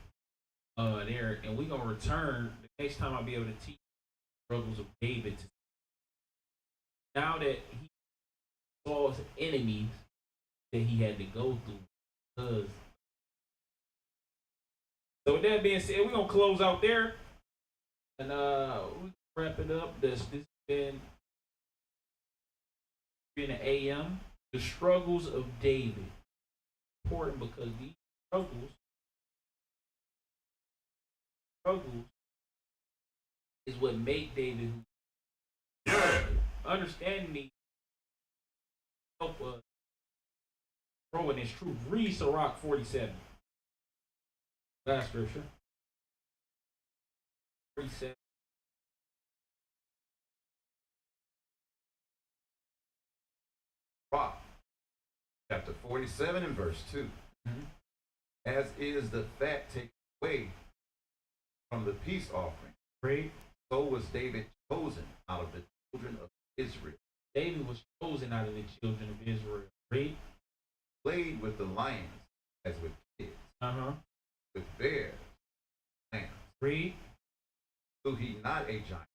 Speaker 11: there. And we're going to return the next time I'll be able to teach the struggles of David. Now that he saw his enemies that he had to go through. So with that being said, we're going to close out there. And we wrap it up. This has been in the AM. The struggles of David. Important because these struggles is what make David understanding these help us grow in this truth. Read Sirach 47. Last scripture. 47.
Speaker 12: Sirach, chapter 47 and verse 2. As is the fat taken away from the peace offering,
Speaker 11: Read.
Speaker 12: so was David chosen out of the children of Israel.
Speaker 11: David was chosen out of the children of Israel. Read.
Speaker 12: Played with the lions as with kids, with bears, lambs.
Speaker 11: Read.
Speaker 12: Slew he not a giant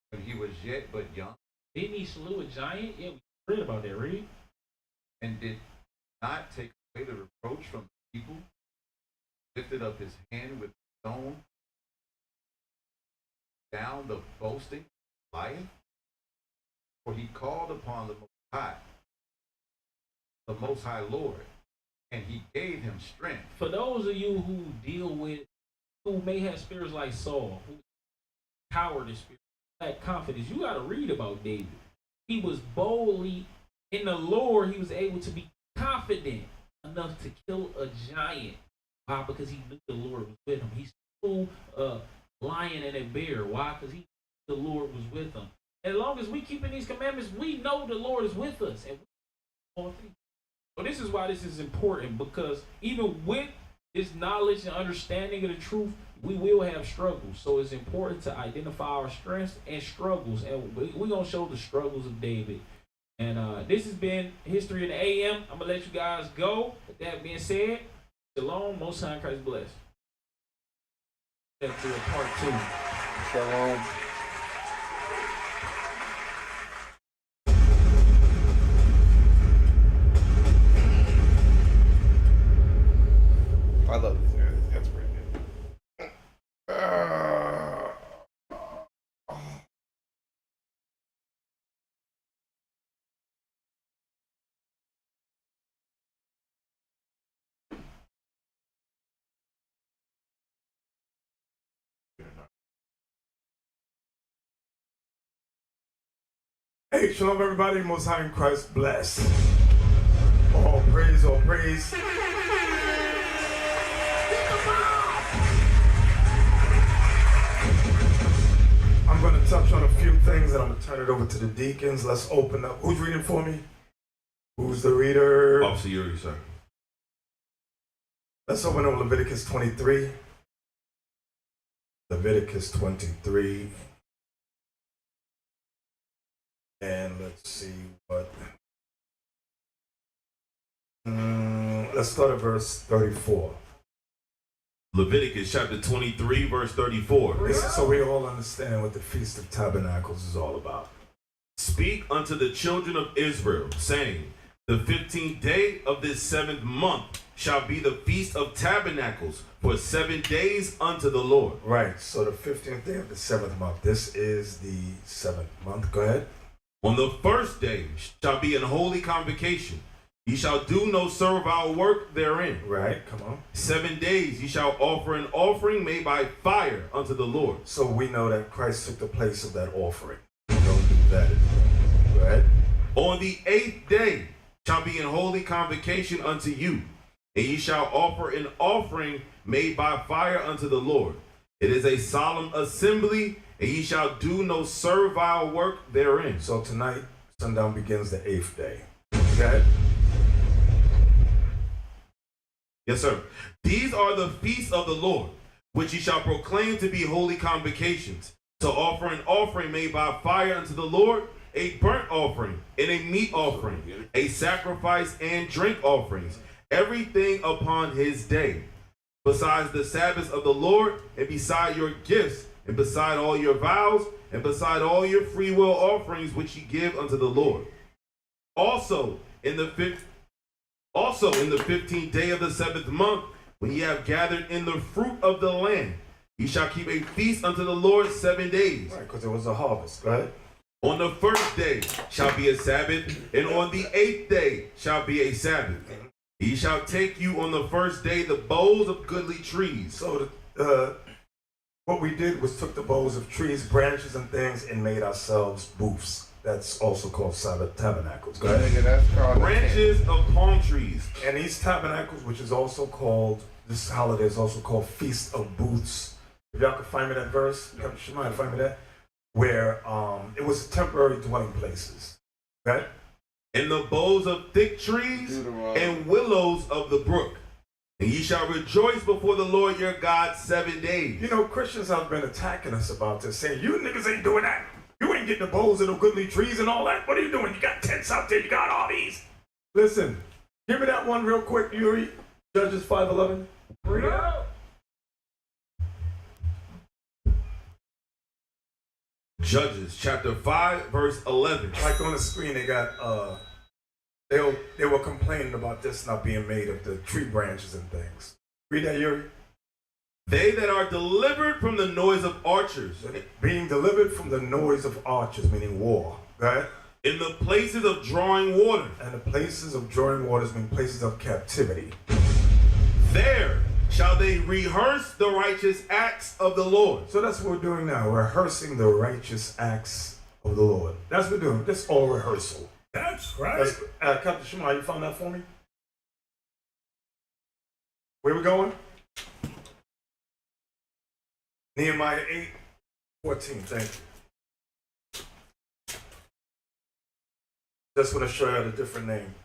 Speaker 12: when he was yet but young?
Speaker 11: Didn't he slew a giant? Yeah, we read about that. Read.
Speaker 12: And did not take away the reproach from the people? Lifted up his hand with the stone, down the boasting lion? For he called upon the Most High Lord, and he gave him strength.
Speaker 11: For those of you who deal with, who may have spirits like Saul, who cowardice spirit, lack confidence, you got to read about David. He was boldly in the Lord. He was able to be confident enough to kill a giant. Why? Because he knew the Lord was with him. He slew a lion and a bear. Why? Because he knew the Lord was with him. As long as we keeping these commandments, we know the Lord is with us. And so this is why this is important, because even with this knowledge and understanding of the truth, we will have struggles. So it's important to identify our strengths and struggles. And we're going to show the struggles of David. And this has been History in the AM. I'm going to let you guys go. With that being said, shalom, Most High in Christ bless. That's part 2.
Speaker 1: Shalom. I love this. That's pretty good.
Speaker 3: Hey, shalom everybody, Most High in Christ bless. All praise, all praise. I'm going to touch on a few things and I'm going to turn it over to the deacons. Let's open up. Who's reading for me? Who's the reader?
Speaker 12: Officer Yuri, sir.
Speaker 3: Let's open up Leviticus 23. Leviticus 23. And let's see what. Let's start at verse 34.
Speaker 12: Leviticus chapter 23, verse 34.
Speaker 3: This is so we all understand what the Feast of Tabernacles is all about.
Speaker 12: Speak unto the children of Israel, saying, the 15th day of this 7th month shall be the Feast of Tabernacles for 7 days unto the Lord.
Speaker 3: Right, so the 15th day of the 7th month. This is the 7th month. Go ahead.
Speaker 12: On the first day shall be an holy convocation. Ye shall do no servile work therein.
Speaker 3: Right, come on.
Speaker 12: 7 days ye shall offer an offering made by fire unto the Lord.
Speaker 3: So we know that Christ took the place of that offering. Don't do that. Go ahead.
Speaker 12: On the 8th day shall be an holy convocation unto you, and ye shall offer an offering made by fire unto the Lord. It is a solemn assembly, and ye shall do no servile work therein.
Speaker 15: So tonight, sundown begins the 8th day. Okay?
Speaker 12: Yes, sir. These are the feasts of the Lord, which ye shall proclaim to be holy convocations, to offer an offering made by fire unto the Lord, a burnt offering, and a meat offering, a sacrifice and drink offerings, everything upon his day. Besides the Sabbaths of the Lord, and beside your gifts, and beside all your vows, and beside all your freewill offerings which ye give unto the Lord. Also in the 15th day of the 7th month, when ye have gathered in the fruit of the land, ye shall keep a feast unto the Lord 7 days.
Speaker 15: Right, because it was a harvest. Go ahead.
Speaker 12: On the 1st day shall be a Sabbath, and on the 8th day shall be a Sabbath. Ye shall take you on the 1st day the boughs of goodly trees.
Speaker 15: So what we did was took the boughs of trees, branches, and things, and made ourselves booths. That's also called Sabbath tabernacles. Go ahead.
Speaker 1: That's called
Speaker 12: branches of palm trees.
Speaker 15: And these tabernacles, which is also called, this holiday is also called Feast of Booths. If y'all could find me that verse, Captain Shemaiah, find me that, where it was temporary dwelling places. Okay?
Speaker 12: And the boughs of thick trees and willows of the brook. And ye shall rejoice before the Lord your God 7 days.
Speaker 15: You know, Christians have been attacking us about this, saying, you niggas ain't doing that. You ain't getting the boughs of the goodly trees and all that. What are you doing? You got tents out there. You got all these. Listen, give me that one real quick, Yuri. Judges 5:11.
Speaker 11: Bring it out.
Speaker 12: Judges chapter 5 verse 11.
Speaker 15: Like on the screen, they got they were complaining about this not being made of the tree branches and things. Read that, Yuri.
Speaker 12: They that are delivered from the noise of archers,
Speaker 15: being delivered from the noise of archers, meaning war, right?
Speaker 12: In the places of drawing water,
Speaker 15: and the places of drawing waters mean places of captivity.
Speaker 12: There shall they rehearse the righteous acts of the Lord.
Speaker 15: So that's what we're doing now, rehearsing the righteous acts of the Lord. That's what we're doing. That's all rehearsal.
Speaker 3: That's right.
Speaker 15: Captain Shema, you found that for me? Where we going? Nehemiah 8:14. Thank you. Just want to show you a different name.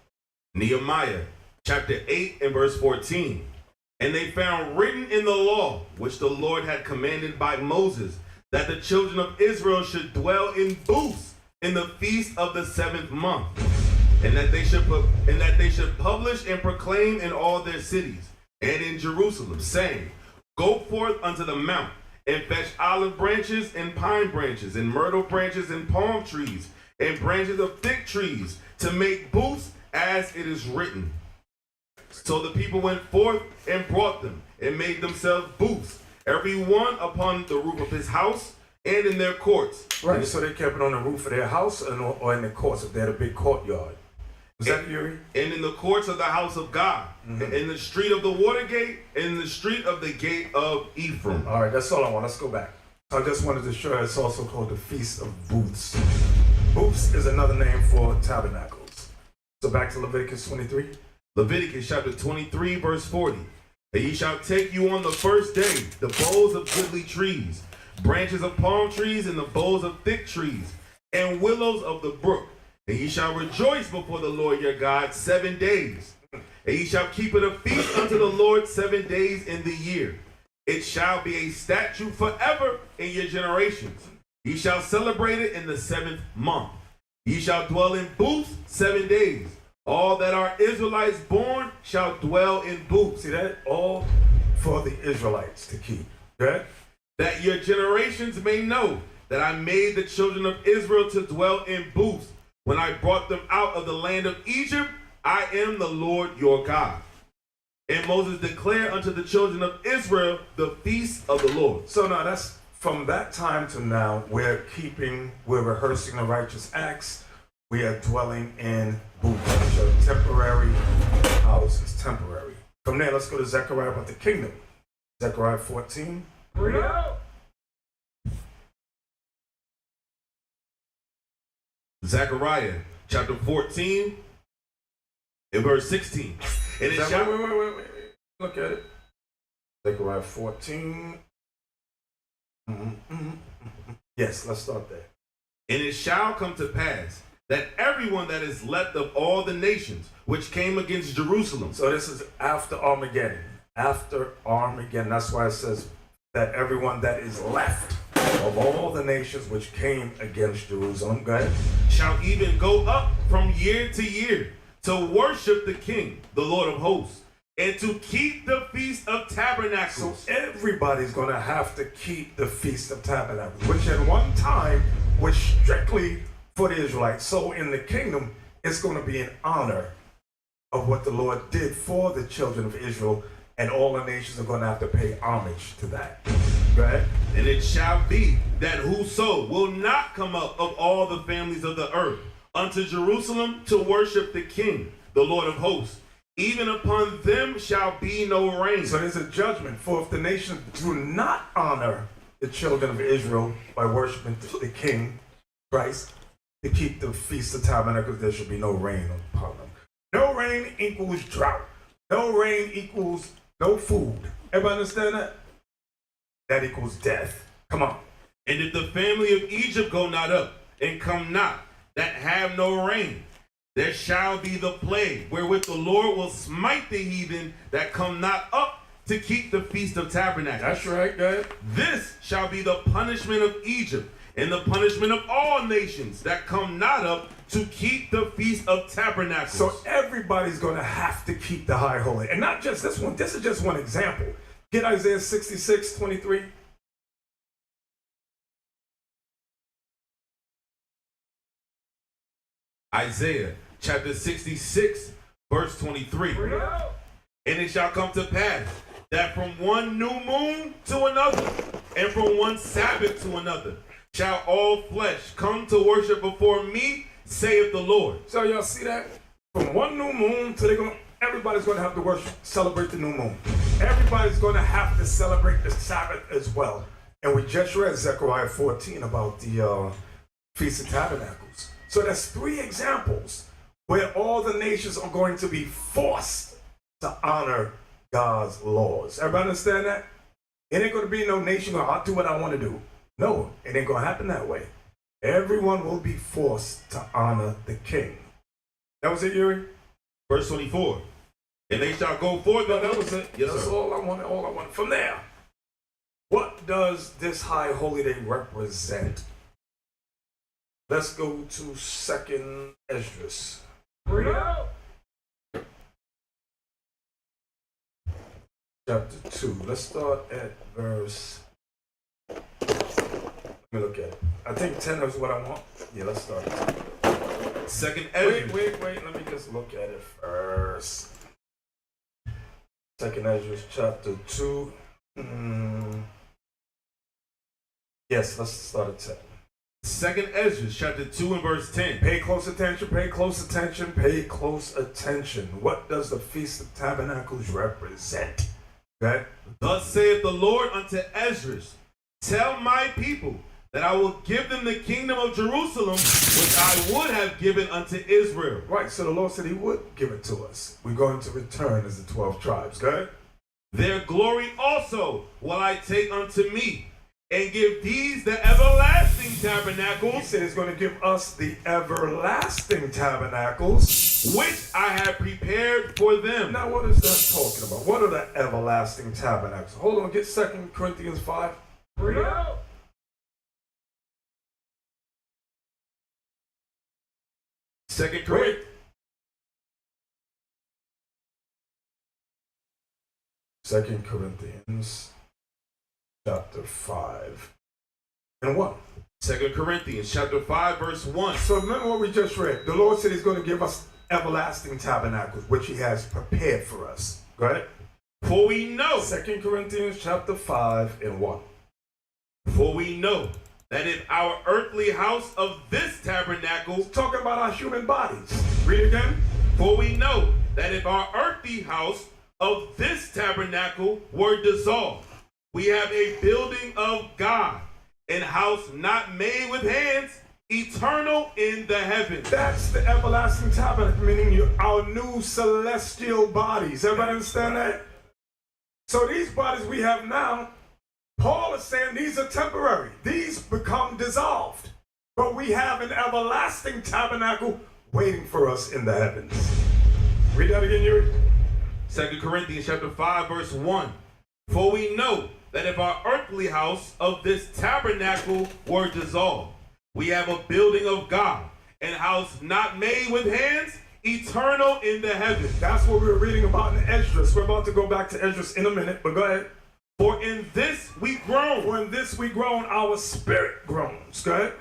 Speaker 12: Nehemiah chapter 8 and verse 14. And they found written in the law, which the Lord had commanded by Moses, that the children of Israel should dwell in booths in the feast of the 7th month, and that they should publish and proclaim in all their cities and in Jerusalem, saying, Go forth unto the mount, and fetch olive branches and pine branches and myrtle branches and palm trees and branches of thick trees to make booths as it is written. So the people went forth and brought them and made themselves booths, every one upon the roof of his house and in their courts.
Speaker 15: Right, so they kept it on the roof of their house or in the courts if they had a big courtyard. Was that Yuri?
Speaker 12: And in the courts of the house of God, in the street of the water gate, and in the street of the gate of Ephraim.
Speaker 15: All right, that's all I want. Let's go back. I just wanted to show you it's also called the Feast of Booths. Booths is another name for tabernacles. So back to Leviticus 23.
Speaker 12: Leviticus chapter 23, verse 40. And ye shall take you on the 1st day the boughs of goodly trees, branches of palm trees, and the boughs of thick trees, and willows of the brook. And ye shall rejoice before the Lord your God 7 days. And ye shall keep it a feast unto the Lord 7 days in the year. It shall be a statute forever in your generations. Ye shall celebrate it in the 7th month. Ye shall dwell in booths 7 days. All that are Israelites born shall dwell in booths.
Speaker 15: See that? All for the Israelites to keep. Okay?
Speaker 12: That your generations may know that I made the children of Israel to dwell in booths. When I brought them out of the land of Egypt, I am the Lord your God. And Moses declared unto the children of Israel the feast of the Lord.
Speaker 15: So now that's from that time to now, we're rehearsing the righteous acts. We are dwelling in booths, which are temporary houses, temporary. From there, let's go to Zechariah about the kingdom. Zechariah 14.
Speaker 11: Bring it out.
Speaker 12: Zechariah chapter 14 and verse 16. And it shall...
Speaker 15: Wait. Look at it. Zechariah 14. Yes, let's start there.
Speaker 12: And it shall come to pass that everyone that is left of all the nations which came against Jerusalem.
Speaker 15: So this is after Armageddon. After Armageddon. That's why it says that everyone that is left of all the nations which came against Jerusalem, go ahead,
Speaker 12: shall even go up from year to year to worship the King, the Lord of hosts, and to keep the Feast of Tabernacles.
Speaker 15: So everybody's going to have to keep the Feast of Tabernacles, which at one time was strictly for the Israelites. So in the kingdom, it's going to be in honor of what the Lord did for the children of Israel, and all the nations are going to have to pay homage to that. Go ahead.
Speaker 12: And it shall be that whoso will not come up of all the families of the earth unto Jerusalem to worship the King, the Lord of hosts, even upon them shall be no rain.
Speaker 15: So there's a judgment, for if the nations do not honor the children of Israel by worshiping the King, Christ, to keep the Feast of Tabernacles, there should be no rain upon them. No rain equals drought. No rain equals no food. Everybody understand that? That equals death. Come on.
Speaker 12: And if the family of Egypt go not up, and come not, that have no rain, there shall be the plague, wherewith the Lord will smite the heathen that come not up to keep the Feast of Tabernacles.
Speaker 15: That's right, guys.
Speaker 12: This shall be the punishment of Egypt, and the punishment of all nations that come not up to keep the Feast of Tabernacles.
Speaker 15: So everybody's going to have to keep the high holy. And not just this one. This is just one example. Get Isaiah 66:23.
Speaker 12: Isaiah chapter 66, verse 23. And it shall come to pass that from one new moon to another, and from one Sabbath to another, shall all flesh come to worship before me, saith the Lord.
Speaker 15: So y'all see that? From one new moon to everybody's going to have to worship, celebrate the new moon. Everybody's going to have to celebrate the Sabbath as well. And we just read Zechariah 14 about the Feast of Tabernacles. So that's 3 examples where all the nations are going to be forced to honor God's laws. Everybody understand that? It ain't going to be no nation going, I'll do what I want to do. No, it ain't going to happen that way. Everyone will be forced to honor the king. That was it, Yuri?
Speaker 12: Verse 24. And they shall go forth.
Speaker 15: No, that was it.
Speaker 12: Yes,
Speaker 15: that's
Speaker 12: sir.
Speaker 15: all I wanted. From there, what does this high holy day represent? Let's go to 2nd Esdras. Chapter 2. Let's start at verse. Let me look at it. I think 10 is what I want. Yeah, let's start at 10.
Speaker 12: 2nd Esdras.
Speaker 15: Wait. Let me just look at it first. 2nd Esdras chapter 2. Yes, let's start at 10.
Speaker 12: 2nd Esdras chapter 2 and verse 10.
Speaker 15: Pay close attention, pay close attention, pay close attention. What does the Feast of Tabernacles represent? Okay?
Speaker 12: Thus saith the Lord unto Esdras, tell my people that I will give them the kingdom of Jerusalem, which I would have given unto Israel.
Speaker 15: Right, so the Lord said he would give it to us. We're going to return as the 12 tribes, okay?
Speaker 12: Their glory also will I take unto me, and give these the everlasting tabernacles.
Speaker 15: He said he's going to give us the everlasting tabernacles,
Speaker 12: which I have prepared for them.
Speaker 15: Now what is that talking about? What are the everlasting tabernacles? Hold on, get 2 Corinthians 5. Read it out.
Speaker 12: Second Corinthians.
Speaker 15: 2 Corinthians chapter 5 and 1.
Speaker 12: 2 Corinthians chapter 5 verse 1.
Speaker 15: So remember what we just read. The Lord said he's going to give us everlasting tabernacles, which he has prepared for us. Go ahead.
Speaker 12: For we know.
Speaker 15: 2 Corinthians chapter 5 and 1.
Speaker 12: For we know that if our earthly house of this tabernacle.
Speaker 15: Talking about our human bodies. Read it again.
Speaker 12: For we know that if our earthly house of this tabernacle were dissolved, we have a building of God, an house not made with hands, eternal in the heavens.
Speaker 15: That's the everlasting tabernacle, meaning our new celestial bodies. Everybody understand that? So these bodies we have now, Paul is saying these are temporary. These become dissolved. But we have an everlasting tabernacle waiting for us in the heavens. Read that again, Yuri.
Speaker 11: 2 Corinthians chapter 5, verse 1. For we know that if our earthly house of this tabernacle were dissolved, we have a building of God, an house not made with hands, eternal in the heavens.
Speaker 15: That's what we were reading about in Esdras. We're about to go back to Esdras in a minute, but go ahead.
Speaker 11: For in this we groan.
Speaker 15: For in this we groan, our spirit groans. Go ahead.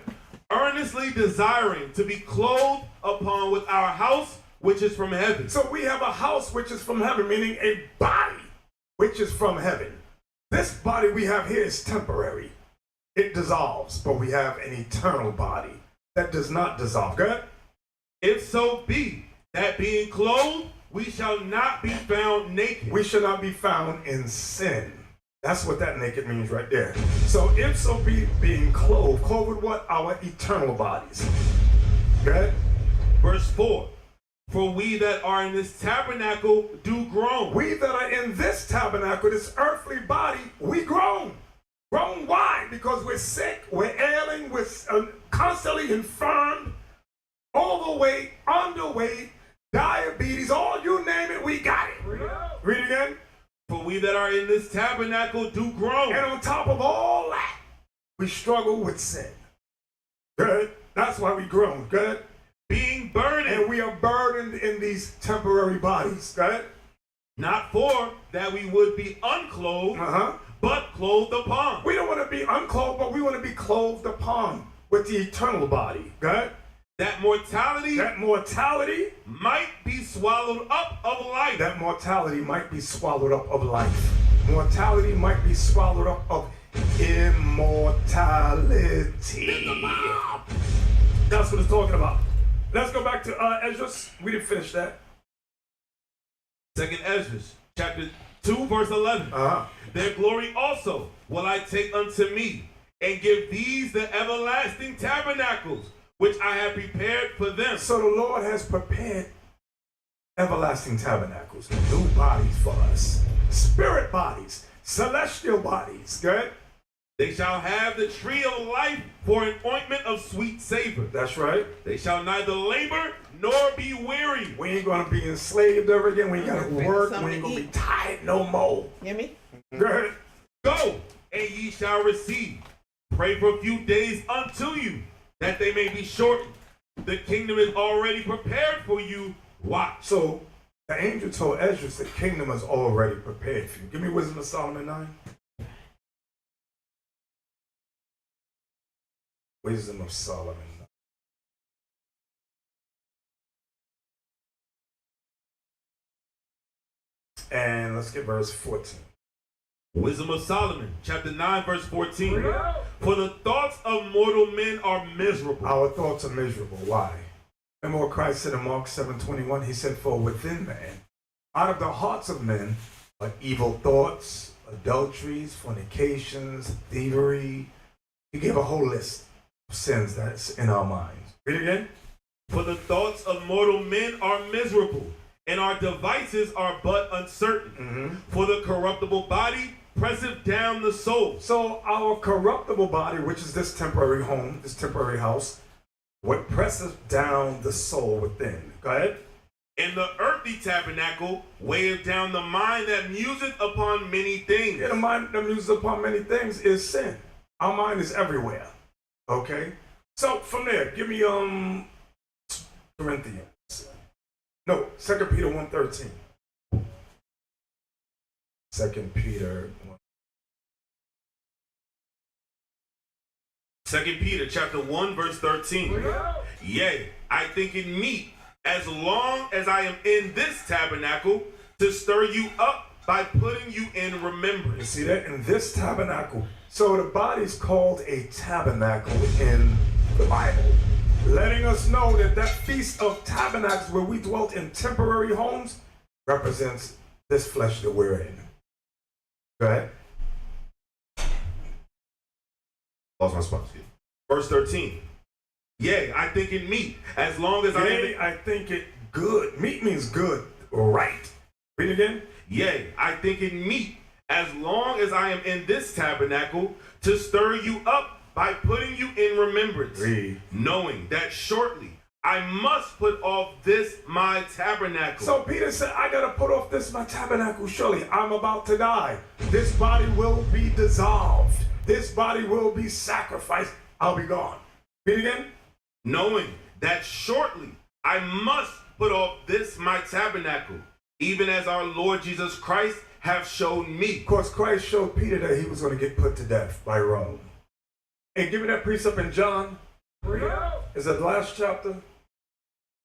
Speaker 11: Earnestly desiring to be clothed upon with our house which is from heaven.
Speaker 15: So we have a house which is from heaven, meaning a body which is from heaven. This body we have here is temporary. It dissolves, but we have an eternal body that does not dissolve. Go ahead.
Speaker 11: If so be that being clothed, we shall not be found naked.
Speaker 15: We shall not be found in sin. That's what that naked means right there. So if so be being clothed, clothed with what? Our eternal bodies. Go ahead.
Speaker 11: Verse 4. For we that are in this tabernacle do groan.
Speaker 15: We that are in this tabernacle, this earthly body, we groan. Groan why? Because we're sick, we're ailing, we're constantly infirmed, overweight, underweight, diabetes, all you name it, we got it. Read again.
Speaker 11: For we that are in this tabernacle do groan.
Speaker 15: And on top of all that, we struggle with sin. Good. That's why we groan. Good.
Speaker 11: Being burdened.
Speaker 15: And we are burdened in these temporary bodies. Good.
Speaker 11: Not for that we would be unclothed, but clothed upon.
Speaker 15: We don't want to be unclothed, but we want to be clothed upon with the eternal body. Good.
Speaker 11: That mortality
Speaker 15: might
Speaker 11: be swallowed up of life.
Speaker 15: That mortality might be swallowed up of life. Mortality might be swallowed up of immortality. That's what it's talking about. Let's go back to Esdras. We didn't finish that.
Speaker 11: 2nd Esdras, chapter 2, verse 11. Their glory also will I take unto me, and give these the everlasting tabernacles, which I have prepared for them.
Speaker 15: So the Lord has prepared everlasting tabernacles, new bodies for us, spirit bodies, celestial bodies. Good.
Speaker 11: They shall have the tree of life for an ointment of sweet savor.
Speaker 15: That's right.
Speaker 11: They shall neither labor nor be weary.
Speaker 15: We ain't gonna be enslaved ever again. We ain't gotta work. We ain't gonna be tired no more.
Speaker 4: Hear me?
Speaker 15: Good.
Speaker 11: Go, and ye shall receive. Pray for a few days unto you, that they may be shortened. The kingdom is already prepared for you. Watch.
Speaker 15: So the angel told Esdras the kingdom is already prepared for you. Give me Wisdom of Solomon 9. Wisdom of Solomon 9. And let's get verse 14.
Speaker 11: Wisdom of Solomon, chapter 9, verse 14. For the thoughts of mortal men are miserable.
Speaker 15: Our thoughts are miserable. Why? Remember what Christ said in Mark 7:21? He said, for within man, out of the hearts of men, are evil thoughts, adulteries, fornications, thievery. He gave a whole list of sins that's in our minds. Read it again.
Speaker 11: For the thoughts of mortal men are miserable, and our devices are but uncertain. For the corruptible body presseth down the soul.
Speaker 15: So our corruptible body, which is this temporary home, this temporary house, what presses down the soul within. Go ahead.
Speaker 11: And the earthly tabernacle weigheth down the mind that museth upon many things.
Speaker 15: Yeah, the mind that muses upon many things is sin. Our mind is everywhere. Okay? So from there, give me Corinthians. No, 2 Peter 1:13. 2 Peter 1.
Speaker 11: 2 Peter chapter 1, verse 13. Yea, I think it meet, as long as I am in this tabernacle, to stir you up by putting you in remembrance.
Speaker 15: You see that? In this tabernacle. So the body's called a tabernacle in the Bible, letting us know that that Feast of Tabernacles, where we dwelt in temporary homes, represents this flesh that we're in. Go ahead.
Speaker 11: Lost my spot. Verse 13. Yea, I think it meet, as long as
Speaker 15: I think it good. Meat means good, right. Read again.
Speaker 11: Yea, I think it meet,
Speaker 12: as long as I am in this tabernacle, to stir you up by putting you in remembrance, knowing that shortly I must put off this my tabernacle.
Speaker 15: So Peter said, I gotta put off this my tabernacle. Surely I'm about to die. This body will be dissolved. This body will be sacrificed. I'll be gone. Read again.
Speaker 12: Knowing that shortly I must put off this my tabernacle, even as our Lord Jesus Christ have shown me.
Speaker 15: Of course, Christ showed Peter that he was going to get put to death by Rome. And give me that precept in John. Is that the last chapter?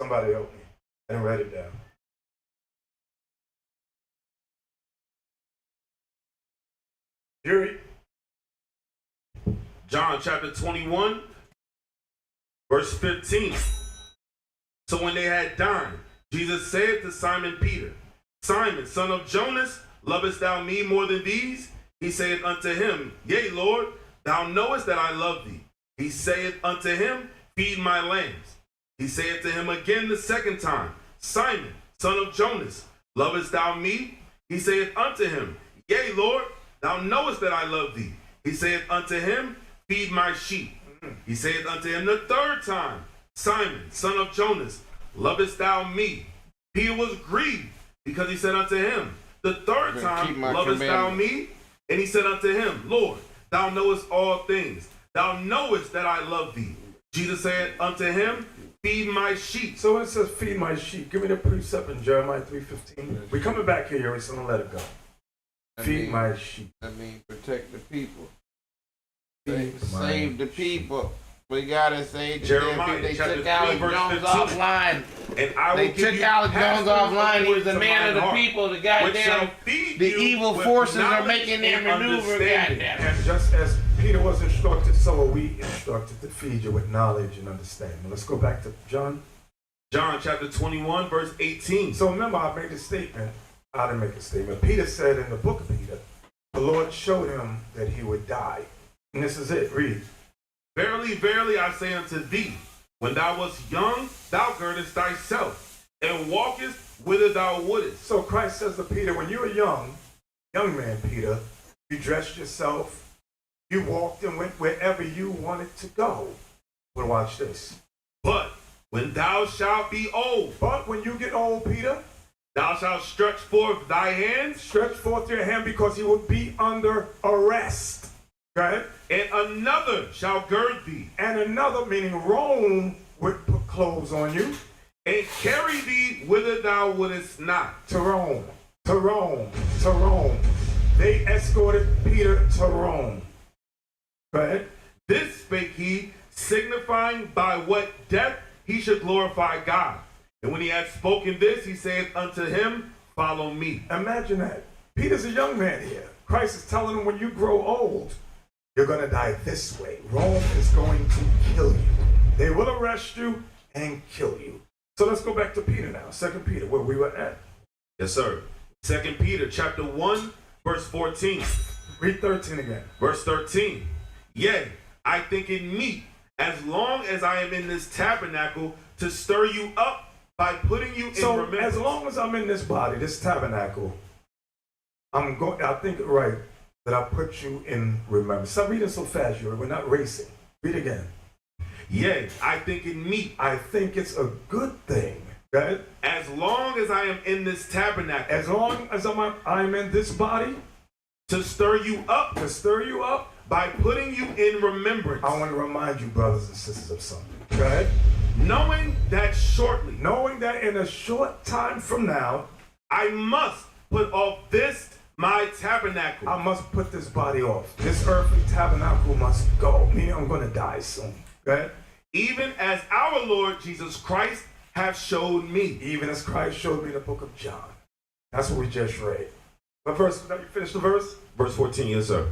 Speaker 15: Somebody help me. I didn't write it down. Yuri.
Speaker 12: John chapter 21, verse 15. So when they had dined, Jesus said to Simon Peter, Simon, son of Jonas, lovest thou me more than these? He saith unto him, Yea, Lord, thou knowest that I love thee. He saith unto him, Feed my lambs. He saith to him again the second time, Simon, son of Jonas, lovest thou me? He saith unto him, Yea, Lord, thou knowest that I love thee. He saith unto him, Feed my sheep. He saith unto him the third time, Simon, son of Jonas, lovest thou me? Peter was grieved, because he said unto him the third time, Lovest thou me? And he said unto him, Lord, thou knowest all things. Thou knowest that I love thee. Jesus said unto him, Feed my sheep.
Speaker 15: So when it says feed my sheep, give me the precept in Jeremiah 3:15. We're coming back here, Yuri, so don't let it go. Feed my sheep.
Speaker 1: That means protect the people.
Speaker 15: Save
Speaker 1: the people. We gotta save the
Speaker 12: Jeremiah,
Speaker 1: They
Speaker 12: chapter
Speaker 1: took Alex
Speaker 12: 3, verse
Speaker 1: Jones
Speaker 12: 15.
Speaker 1: offline.
Speaker 12: And I will
Speaker 1: They
Speaker 12: give
Speaker 1: took
Speaker 12: you
Speaker 1: Alex Jones
Speaker 12: pastors
Speaker 1: offline. He was the
Speaker 12: according to
Speaker 1: man
Speaker 12: mine
Speaker 1: of the
Speaker 12: heart,
Speaker 1: people. The
Speaker 12: which shall
Speaker 1: goddamn
Speaker 12: feed
Speaker 1: the
Speaker 12: you
Speaker 1: evil
Speaker 12: with
Speaker 1: forces are
Speaker 12: knowledge
Speaker 1: making their
Speaker 12: and
Speaker 1: maneuver.
Speaker 12: understanding.
Speaker 1: Goddamn.
Speaker 15: And just as Peter was instructed, so are we instructed to feed you with knowledge and understanding. Let's go back to John.
Speaker 12: John chapter 21, verse 18.
Speaker 15: So remember, I made a statement. I didn't make a statement. Peter said in the book of Peter, the Lord showed him that he would die. And this is it. Read.
Speaker 12: Verily, verily, I say unto thee, when thou wast young, thou girdest thyself, and walkest whither thou wouldest.
Speaker 15: So Christ says to Peter, when you were young man, Peter, you dressed yourself, you walked and went wherever you wanted to go. Well, watch this.
Speaker 12: But when thou shalt be old,
Speaker 15: but when you get old, Peter,
Speaker 12: thou shalt stretch forth thy hands,
Speaker 15: stretch forth your hand, because you will be under arrest. Right?
Speaker 12: And another shall gird thee.
Speaker 15: And another, meaning Rome, would put clothes on you.
Speaker 12: And carry thee whither thou wouldest not.
Speaker 15: To Rome, to Rome, to Rome. They escorted Peter to Rome. Right?
Speaker 12: This spake he, signifying by what death he should glorify God. And when he had spoken this, he saith unto him, Follow me.
Speaker 15: Imagine that. Peter's a young man here. Christ is telling him, when you grow old, you're going to die this way. Rome is going to kill you. They will arrest you and kill you. So let's go back to Peter now. 2 Peter, where we were at.
Speaker 12: Yes, sir. 2 Peter chapter 1, verse 14.
Speaker 15: Read 13 again.
Speaker 12: Verse 13. Yea, I think it meet, as long as I am in this tabernacle, to stir you up by putting you in remembrance.
Speaker 15: As long as I'm in this body, this tabernacle, I think it right that I put you in remembrance. Stop reading so fast, Yuri. We're not racing. Read again.
Speaker 12: Yea, I think it meet.
Speaker 15: I think it's a good thing. Okay?
Speaker 12: As long as I am in this tabernacle.
Speaker 15: As long as I'm in this body.
Speaker 12: To stir you up.
Speaker 15: To stir you up.
Speaker 12: By putting you in remembrance.
Speaker 15: I want to remind you, brothers and sisters, of something. Okay?
Speaker 12: Knowing that shortly.
Speaker 15: Knowing that in a short time from now.
Speaker 12: I must put off this my tabernacle.
Speaker 15: I must put this body off. This earthly tabernacle must go. Meaning I'm going to die soon. Okay?
Speaker 12: Even as our Lord Jesus Christ have showed me.
Speaker 15: Even as Christ showed me in the book of John. That's what we just read. What verse? Did you finish the verse?
Speaker 12: Verse 14, yes, sir.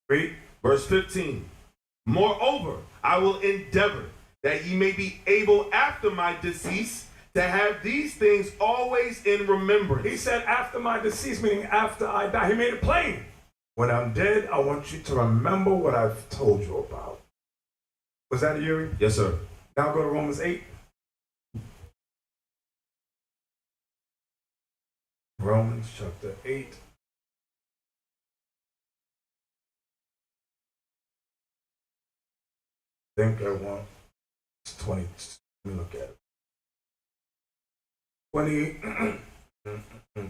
Speaker 15: Read.
Speaker 12: Verse 15. Moreover, I will endeavor that ye may be able after my decease to have these things always in remembrance.
Speaker 15: He said after my decease, meaning after I die. He made it plain. When I'm dead, I want you to remember what I've told you about. Was that Yuri?
Speaker 12: Yes, sir.
Speaker 15: Now go to Romans 8. Romans chapter 8. think I want 20. Let me look at it.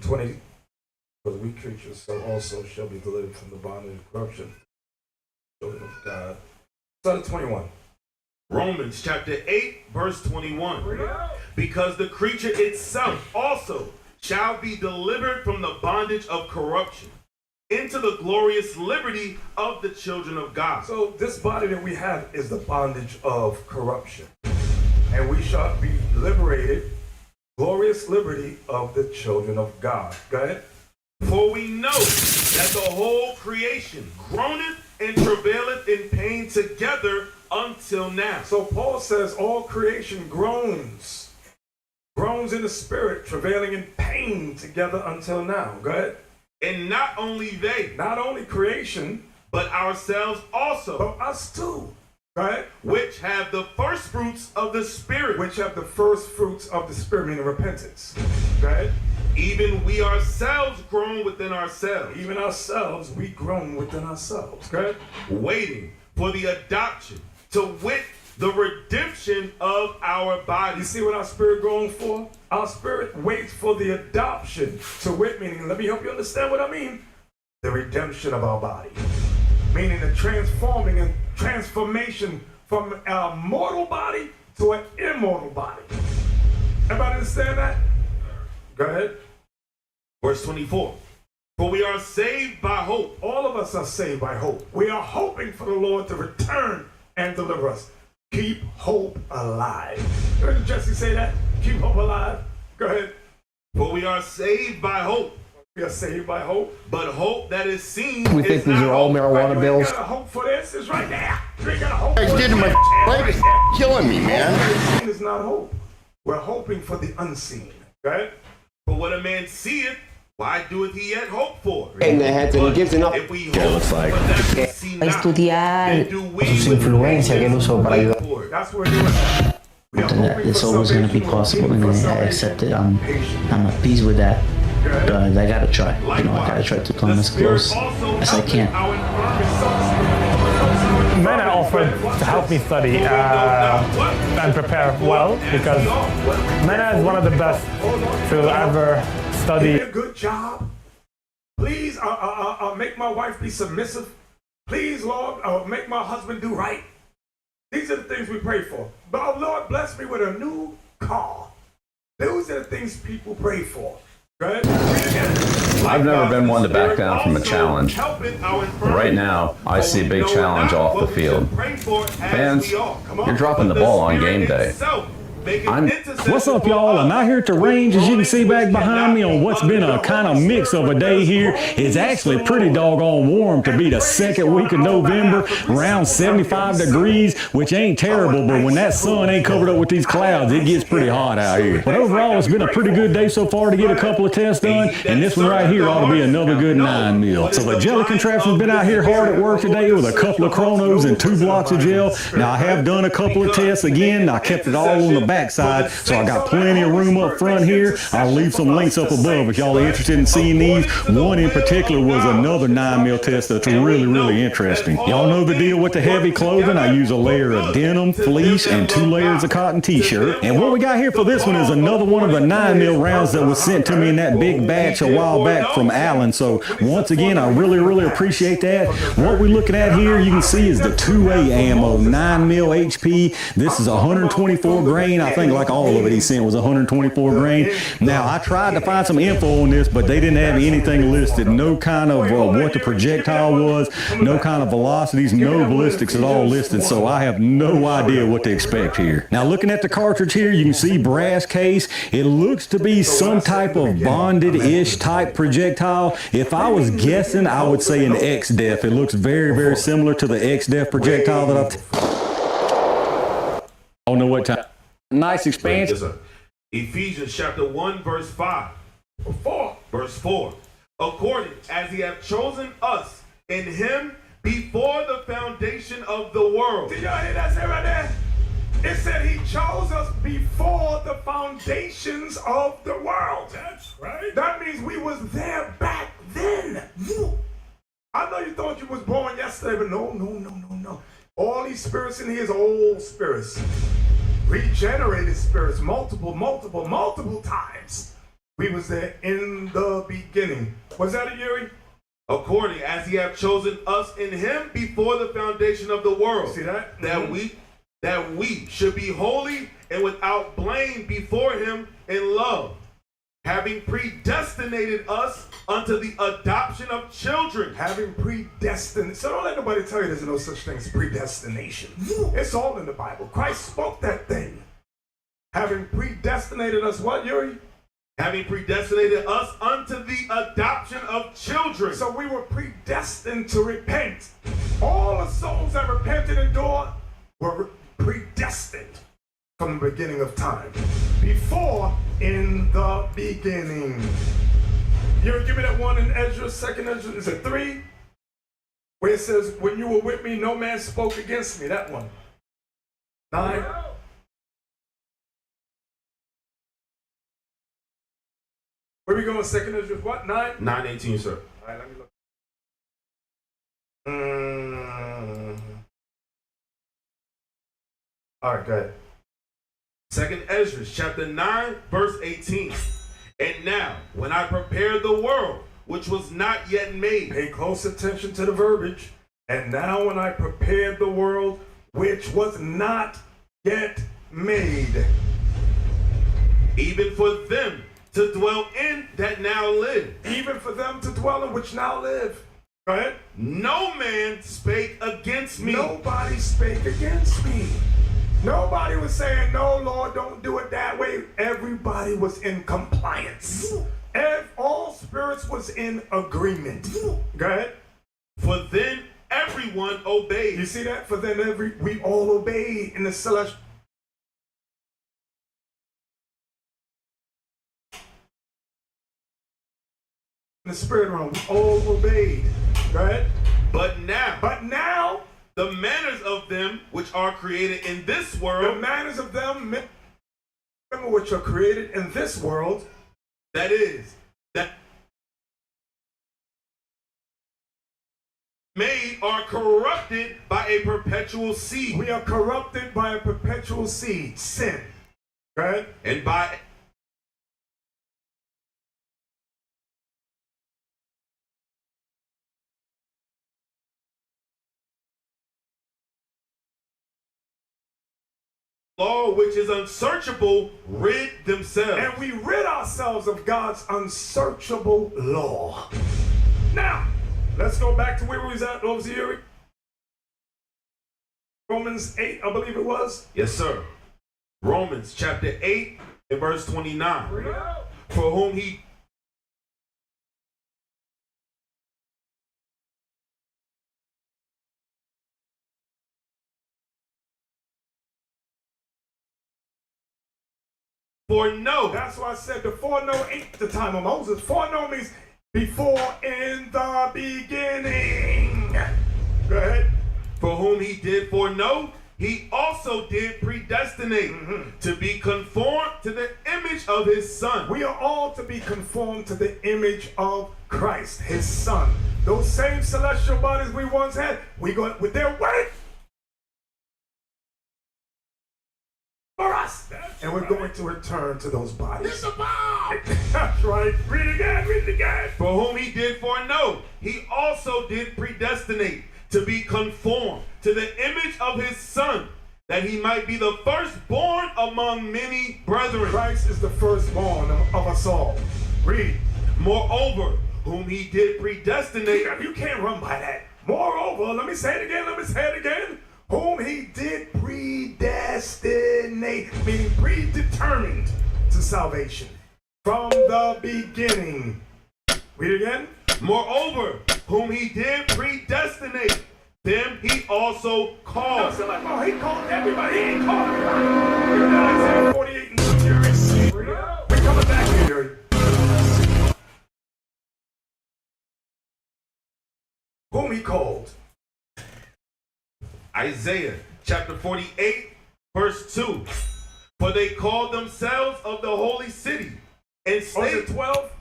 Speaker 15: 20, for the weak creatures so also shall be delivered from the bondage of corruption. Children of God. Start at 21.
Speaker 12: Romans chapter 8, verse 21. Because the creature itself also shall be delivered from the bondage of corruption into the glorious liberty of the children of God.
Speaker 15: So this body that we have is the bondage of corruption. And we shall be liberated, glorious liberty of the children of God. Go ahead.
Speaker 12: For we know that the whole creation groaneth and travaileth in pain together until now.
Speaker 15: So Paul says all creation groans in the spirit, travailing in pain together until now. Go ahead.
Speaker 12: And not only they,
Speaker 15: not only creation,
Speaker 12: but ourselves also,
Speaker 15: but us too. Go ahead.
Speaker 12: Which have the first fruits of the Spirit.
Speaker 15: Which have the first fruits of the Spirit, meaning repentance. Go ahead.
Speaker 12: Even we ourselves groan within ourselves.
Speaker 15: Even ourselves, we groan within ourselves. Go ahead.
Speaker 12: Waiting for the adoption, to wit, the redemption of our body.
Speaker 15: You see what our spirit groans for? Our spirit waits for the adoption, to wit, meaning, let me help you understand what I mean. The redemption of our body. Meaning the transformation from our mortal body to an immortal body. Everybody understand that? Go ahead.
Speaker 12: Verse 24. For we are saved by hope.
Speaker 15: All of us are saved by hope. We are hoping for the Lord to return and deliver us. Keep hope alive. Heard Jesse say that? Keep hope alive. Go ahead.
Speaker 12: For we are saved by hope.
Speaker 15: We are saved by hope.
Speaker 12: But hope that is seen
Speaker 16: We think these are all marijuana bills.
Speaker 15: You got a hope for this? It's right there. You ain't got a hope
Speaker 16: I
Speaker 15: for
Speaker 16: did
Speaker 15: this.
Speaker 16: my leg is killing me, man.
Speaker 15: Hope is not hope. We're hoping for the unseen. Right?
Speaker 12: For what a man seeth, why doeth he yet hope for?
Speaker 16: And the head and gives enough.
Speaker 12: If we
Speaker 16: ¿Qué
Speaker 12: hope
Speaker 16: looks like?
Speaker 12: for that we see not,
Speaker 17: Estudiar
Speaker 12: then do we
Speaker 17: su influencia que él usó para ayudar.
Speaker 15: That's what we're doing. We are hoping
Speaker 17: It's
Speaker 15: for
Speaker 17: always going to be
Speaker 15: salvation.
Speaker 17: possible, and I accept it. I'm at peace with that. But I gotta try. I gotta try to come as close as I can.
Speaker 18: WANA offered to help me study and prepare well, because WANA is one of the best to ever study.
Speaker 15: Give me a good job. Please, make my wife be submissive. Please, Lord, make my husband do right. These are the things we pray for. But Lord, bless me with a new car. Those are the things people pray for. Right?
Speaker 19: I've never been one to back down from a challenge. But right now, I see a big challenge off the field. Fans, you're dropping the ball on game day.
Speaker 18: What's up, y'all? I'm out here at the range, as you can see back behind me, on what's been a kind of mix of a day here. It's actually pretty doggone warm to be the second week of November, around 75 degrees, which ain't terrible, but when that sun ain't covered up with these clouds, it gets pretty hot out here. But overall, it's been a pretty good day so far to get a couple of tests done, and this one right here ought to be another good 9 mil. So the jelly contraption's been out here hard at work today with a couple of chronos and 2 blocks of gel. Now, I have done a couple of tests again. I kept it all on the backside, so I got plenty of room up front here. I'll leave some links up above if y'all are interested in seeing these. One in particular was another 9 mil test that's really interesting. Y'all know the deal with the heavy clothing. I use a layer of denim, fleece, and 2 layers of cotton t-shirt. And what we got here for this one is another one of the 9 mil rounds that was sent to me in that big batch a while back from Allen. So once again, I really appreciate that. What we're looking at here, you can see, is the 2A ammo, 9 mil HP. This is 124 grain. I think like all of it he sent was 124 grain. Now, I tried to find some info on this, but they didn't have anything listed. No kind of what the projectile was, no kind of velocities, no ballistics at all listed, so I have no idea what to expect here. Now, looking at the cartridge here, you can see brass case. It looks to be some type of bonded-ish type projectile. If I was guessing, I would say an XDEF. It looks very similar to the XDEF projectile that I've... I don't know what time. Nice expansion.
Speaker 12: Yes, sir. Ephesians chapter 1, verse 5. 4. Verse 4. According as he hath chosen us in him before the foundation of the world.
Speaker 15: Did y'all hear that say right there? It said he chose us before the foundations of the world. That's right. That means we was there back then. I know you thought you was born yesterday, but no. All these spirits in here is old spirits. Regenerated spirits, multiple times. We was there in the beginning. Was that it, Yuri?
Speaker 12: According as he hath chosen us in him before the foundation of the world.
Speaker 15: See that?
Speaker 12: That we should be holy and without blame before him in love, having predestinated us unto the adoption of children.
Speaker 15: Having predestined. So don't let nobody tell you there's no such thing as predestination. It's all in the Bible. Christ spoke that thing. Having predestinated us, what, Yuri?
Speaker 12: Having predestinated us unto the adoption of children.
Speaker 15: So we were predestined to repent. All the souls that repented and adored were predestined from the beginning of time. Before, in the beginning. You give me that one in Ezra, second Ezra, is it 3? Where it says, when you were with me, no man spoke against me. That one. 9. Where we going, second Ezra, what, 9?
Speaker 12: 9:18, sir.
Speaker 15: All right, let me look. All right, go ahead.
Speaker 12: Second Ezra, chapter 9, verse 18. And now, when I prepared the world, which was not yet made.
Speaker 15: Pay close attention to the verbiage. And now when I prepared the world, which was not yet made.
Speaker 12: Even for them to dwell in that now live.
Speaker 15: Even for them to dwell in which now live. Go ahead.
Speaker 12: No man spake against me.
Speaker 15: Nobody spake against me. Nobody was saying, no, Lord, don't do it that way. Everybody was in compliance. All spirits was in agreement. Go ahead.
Speaker 12: For then everyone obeyed.
Speaker 15: You see that? For then we all obeyed in the celestial. In the spirit realm, we all obeyed. Go ahead.
Speaker 12: But now,
Speaker 15: the
Speaker 12: manners of them which are created in this world.
Speaker 15: The manners of them which are created in this world.
Speaker 12: That is, that made are corrupted by a perpetual seed.
Speaker 15: We are corrupted by a perpetual seed, sin. Right?
Speaker 12: And by law which is unsearchable rid themselves.
Speaker 15: And we rid ourselves of God's unsearchable law. Now, let's go back to where we was at, Yuri. Romans 8, I believe it was.
Speaker 12: Yes, sir. Romans chapter 8 and verse 29. For whom he foreknow.
Speaker 15: That's why I said the foreknow ain't the time of Moses. Foreknow means before in the beginning. Go ahead.
Speaker 12: For whom he did foreknow, he also did predestinate to be conformed to the image of his son.
Speaker 15: We are all to be conformed to the image of Christ, his son. Those same celestial bodies we once had, we go with their weight for us. And we're going to return to those bodies. That's right. Read it again, read it again.
Speaker 12: For whom he did foreknow, he also did predestinate to be conformed to the image of his son, that he might be the firstborn among many brethren.
Speaker 15: Christ is the firstborn of us all. Read.
Speaker 12: Moreover, whom he did predestinate.
Speaker 15: You can't run by that. Moreover, let me say it again, whom he did predestinate, meaning predetermined to salvation from the beginning. Read again.
Speaker 12: Moreover, whom he did predestinate, them he also called.
Speaker 15: No, like, oh, he called everybody. He ain't called everybody. You're not Isaiah 48 and 2, Yuri. We're coming back here, Yuri. Whom he called.
Speaker 12: Isaiah chapter 48, verse 2. For they called themselves of the holy city and
Speaker 15: stated 12?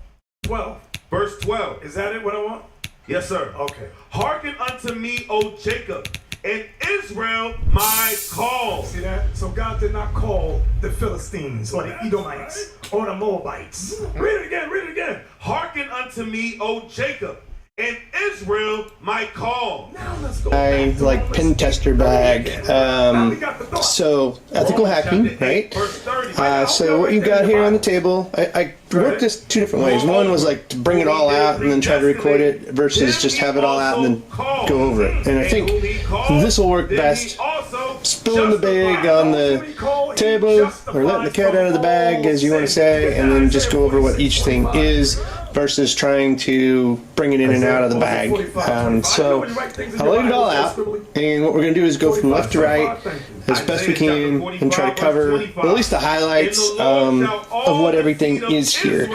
Speaker 15: 12.
Speaker 12: Verse 12.
Speaker 15: Is that it, what I want?
Speaker 12: Yes, sir.
Speaker 15: Okay.
Speaker 12: Hearken unto me, O Jacob, and Israel my call.
Speaker 15: See that? So God did not call the Philistines or the Edomites or the Moabites.
Speaker 12: Read it again, read it again. Hearken unto me, O Jacob, and Israel my call.
Speaker 20: I like pen tester bag. So ethical hacking, right? So what you got here on the table, I wrote this two different ways. One was like to bring it all out and then try to record it versus just have it all out and then go over it. And I think this will work best. Spilling the bag on the table or letting the cat out of the bag, as you want to say, and then just go over what each thing is versus trying to bring it in and out of the bag. So I'll lay it all out, and what we're going to do is go from left to right as best we can and try to cover at least the highlights of what everything is here.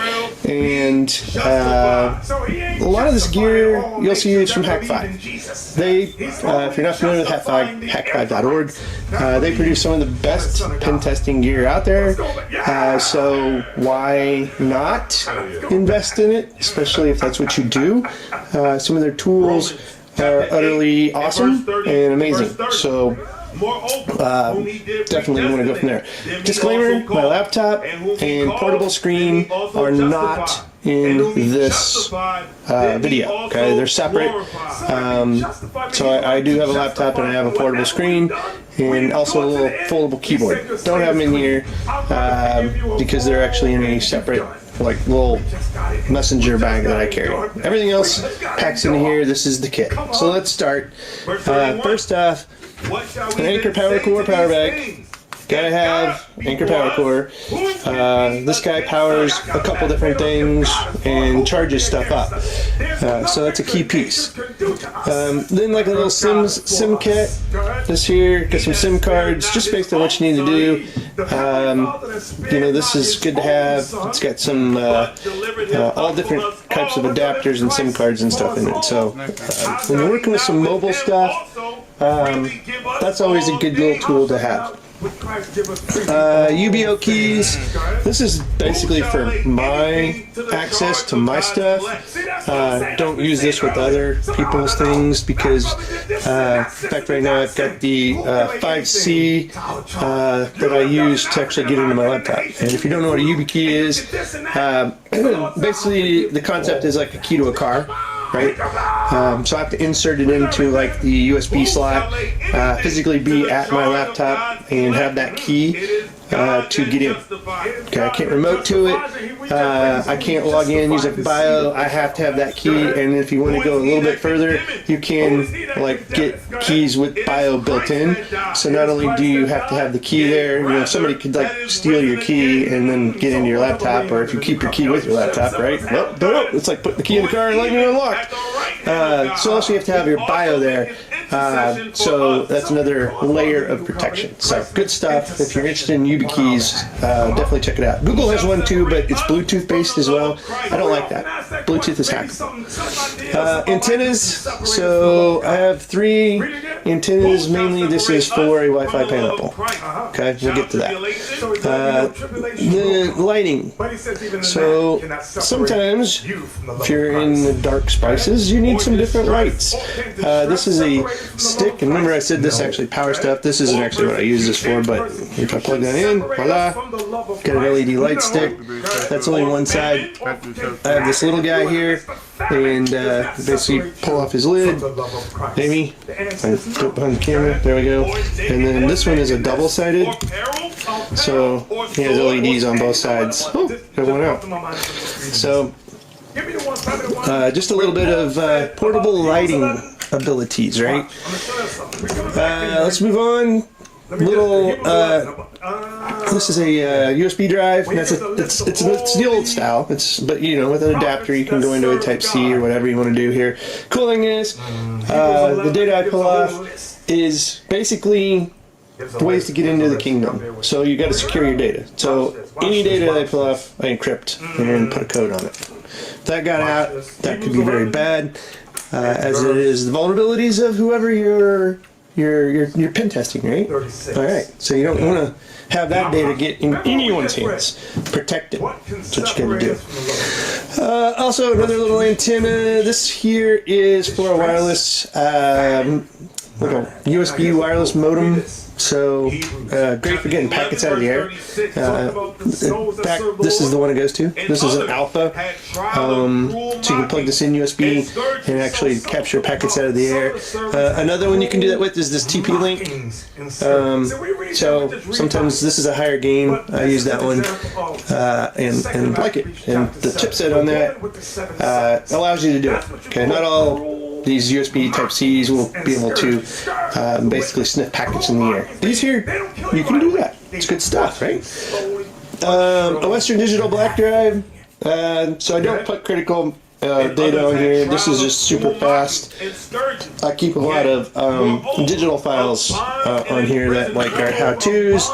Speaker 20: And a lot of this gear you'll see is from Hack5. They, if you're not familiar with Hack5, hack5.org, they produce some of the best pen testing gear out there. So why not invest in it, especially if that's what you do? Some of their tools are utterly awesome and amazing. So definitely want to go from there. Disclaimer, my laptop and portable screen are not in this video, okay? They're separate. So I do have a laptop and I have a portable screen and also a little foldable keyboard. Don't have them in here because they're actually in a separate like little messenger bag that I carry. Everything else packs in here. This is the kit. So let's start. First off, an Anchor Power Core power bag. Gotta have Anchor Power Core. This guy powers a couple different things and charges stuff up. So that's a key piece. Then like a little SIM kit. This here, got some SIM cards, just based on what you need to do. You know, this is good to have. It's got some all different types of adapters and SIM cards and stuff in it. So when you're working with some mobile stuff, that's always a good little tool to have. UBO keys. This is basically for my access to my stuff. Don't use this with other people's things because, in fact, right now I've got the 5C that I use to actually get into my laptop. And if you don't know what a UB key is, basically the concept is like a key to a car. Right? So I have to insert it into like the USB slot, physically be at my laptop and have that key to get in. Okay, I can't remote to it. I can't log in, use it for bio. I have to have that key, and if you want to go a little bit further, you can like get keys with bio built in. So not only do you have to have the key there, you know, somebody could like steal your key and then get into your laptop, or if you keep your key with your laptop, right? Well, don't. It's like putting the key in the car and letting it unlocked. So also you have to have your bio there. So that's another layer of protection. So good stuff. If you're interested in UB keys, definitely check it out. Google has one too, but it's Bluetooth based as well. I don't like that. Bluetooth is hackable. Antennas. So I have 3 antennas. Mainly this is for a Wi-Fi panel. Okay, we'll get to that. The lighting. So sometimes if you're in the dark spaces, you need some different lights. This is a stick, and remember I said this actually power stuff. This isn't actually what I use this for, but if I plug that in, voila, got an LED light stick. That's only one side. I have this little guy here, and basically pull off his lid, maybe, and put it behind the camera, there we go. And then this one is a double-sided, so he has LEDs on both sides. Oh, got one out. So just a little bit of portable lighting abilities, right? Let's move on. This is a USB drive. And it's the old style. But you know, with an adapter, you can go into a Type-C or whatever you want to do here. Cool thing is, the data I pull off is basically ways to get into the kingdom. So you got to secure your data. So any data that I pull off, I encrypt and put a code on it. If that got out, that could be very bad. As it is the vulnerabilities of whoever you're pen testing, right? All right, so you don't want to have that data get in anyone's hands. Protect it. That's what you got to do. Also, another little antenna. This here is for a wireless little USB wireless modem. So great for getting packets out of the air. In fact, this is the one it goes to. This is an alpha. So you can plug this in USB and actually capture packets out of the air. Another one you can do that with is this TP-Link. So sometimes this is a higher gain. I use that one and like it. And the chipset on that allows you to do it. Okay, not all these USB Type-Cs will be able to basically sniff packets in the air. These here, you can do that. It's good stuff, right? A Western Digital black drive. So I don't put critical data on here. This is just super fast. I keep a lot of digital files on here that like are how-tos,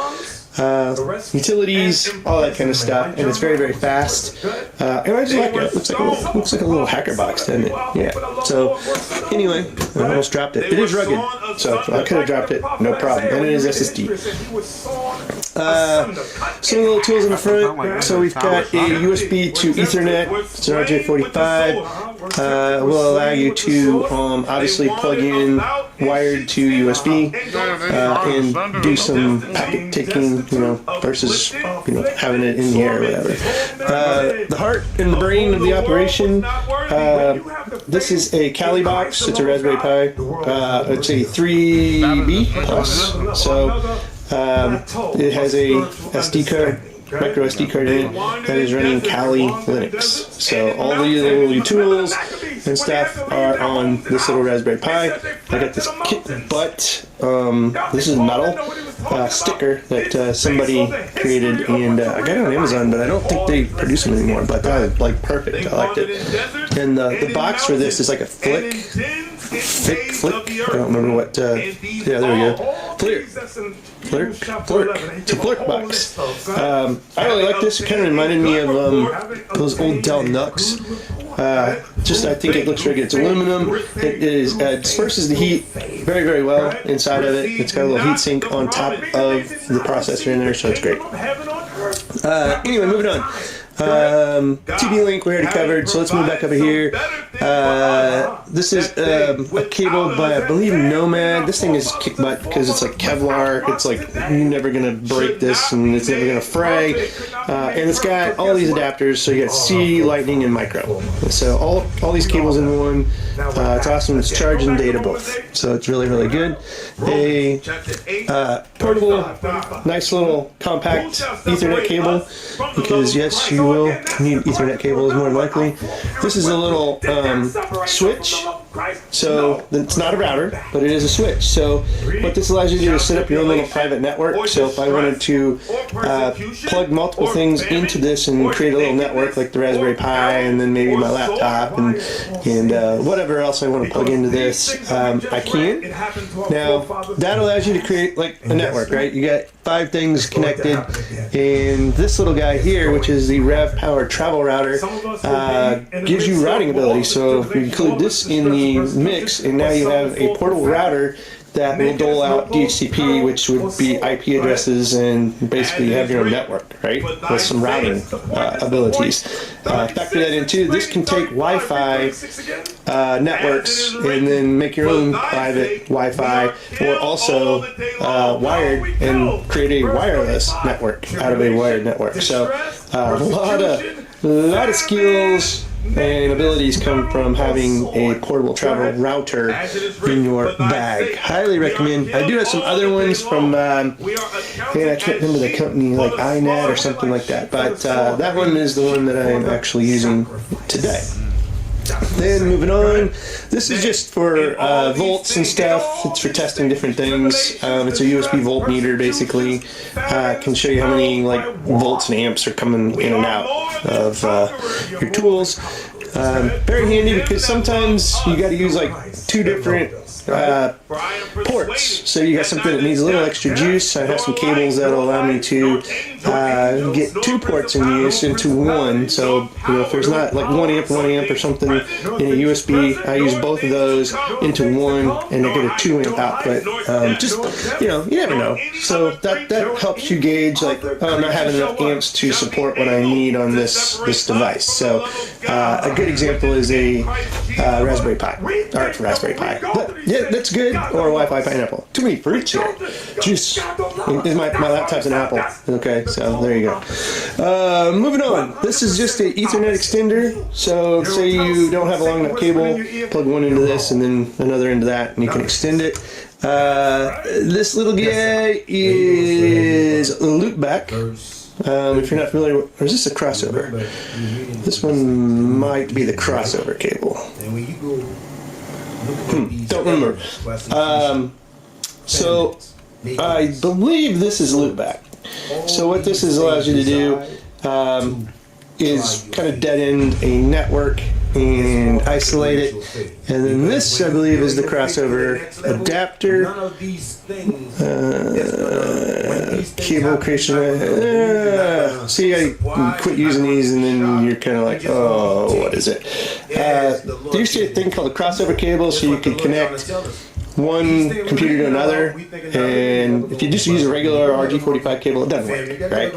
Speaker 20: utilities, all that kind of stuff, and it's very, very fast. And I just like it. It looks like a little hacker box, doesn't it? Yeah. So anyway, I almost dropped it. It is rugged, so I could have dropped it, no problem. And it is SSD. Some little tools in the front. So we've got a USB to Ethernet. It's an RJ45. Will allow you to obviously plug in wired to USB and do some packet taking, versus having it in the air or whatever. The heart and the brain of the operation. This is a Kali box. It's a Raspberry Pi. It's a 3B plus. So it has a SD card, micro SD card in it that is running Kali Linux. So all the little tools and stuff are on this little Raspberry Pi. I got this kit butt. This is metal sticker that somebody created, and I got it on Amazon, but I don't think they produce them anymore. But like perfect. I liked it. And the box for this is like a flick. I don't remember what. Yeah, there we go. Flirk. It's a Flirk box. I really like this. It kind of reminded me of those old Dell Nux. I think it looks very good. It's aluminum. It is disperses the heat very, very well inside of it. It's got a little heat sink on top of the processor in there, so it's great. Anyway, moving on. TP-Link we already covered, so let's move back over here. This is a cable by, I believe, Nomad. This thing is kick butt because it's like Kevlar. It's like you're never gonna break this, and it's never gonna fray. And it's got all these adapters, so you got C, Lightning, and Micro. So all these cables in one. It's awesome. It's charge and data both, so it's really, really good. A portable, nice little compact Ethernet cable, because yes, you will need Ethernet cables more than likely. This is a little switch, so it's not a router, but it is a switch. So what this allows you to do is set up your own little private network. So if I wanted to plug multiple things into this and create a little network like the Raspberry Pi, and then maybe my laptop and whatever else I want to plug into this, I can. Now that allows you to create like a network, right? You got 5 things connected, and this little guy here, which is the Rev Power Travel Router, gives you routing ability. So you include this in the mix, and now you have a portable router that will dole out DHCP, which would be IP addresses, and basically you have your own network, right, with some routing abilities. Factor that in too. This can take Wi-Fi networks and then make your own private Wi-Fi, or also wired and create a wireless network out of a wired network. So a lot of skills and abilities come from having a portable travel router in your bag. Highly recommend. I do have some other ones from, I can't remember the company, like iNet or something like that, but that one is the one that I'm actually using today. Then moving on, this is just for volts and stuff. It's for testing different things. It's a USB voltmeter, basically. Can show you how many like volts and amps are coming in and out of your tools. Very handy because sometimes you got to use like 2 different ports. So you got something that needs a little extra juice. I have some cables that'll allow me to get 2 ports in use into one. So if there's not like 1 amp or something in a USB, I use both of those into one, and I get a 2 amp output. You never know. So that helps you gauge like, oh, I'm not having enough amps to support what I need on this device. So a good example is a Raspberry Pi, or Raspberry Pi. But yeah, that's good. Or Wi-Fi pineapple. Too many fruits here. Juice. My laptop's an Apple. Okay, so there you go. Moving on. This is just an Ethernet extender. So say you don't have a long enough cable, plug one into this and then another into that, and you can extend it. This little guy is a loopback. If you're not familiar with, or is this a crossover? This one might be the crossover cable. Don't remember. So I believe this is loopback. So what this allows you to do is kind of dead end a network and isolate it. And then this, I believe, is the crossover adapter. Cable creation. See, I quit using these, and then you're kind of like, oh, what is it? There used to be a thing called a crossover cable, so you could connect one computer to another, and if you just use a regular RG45 cable, it doesn't work, right?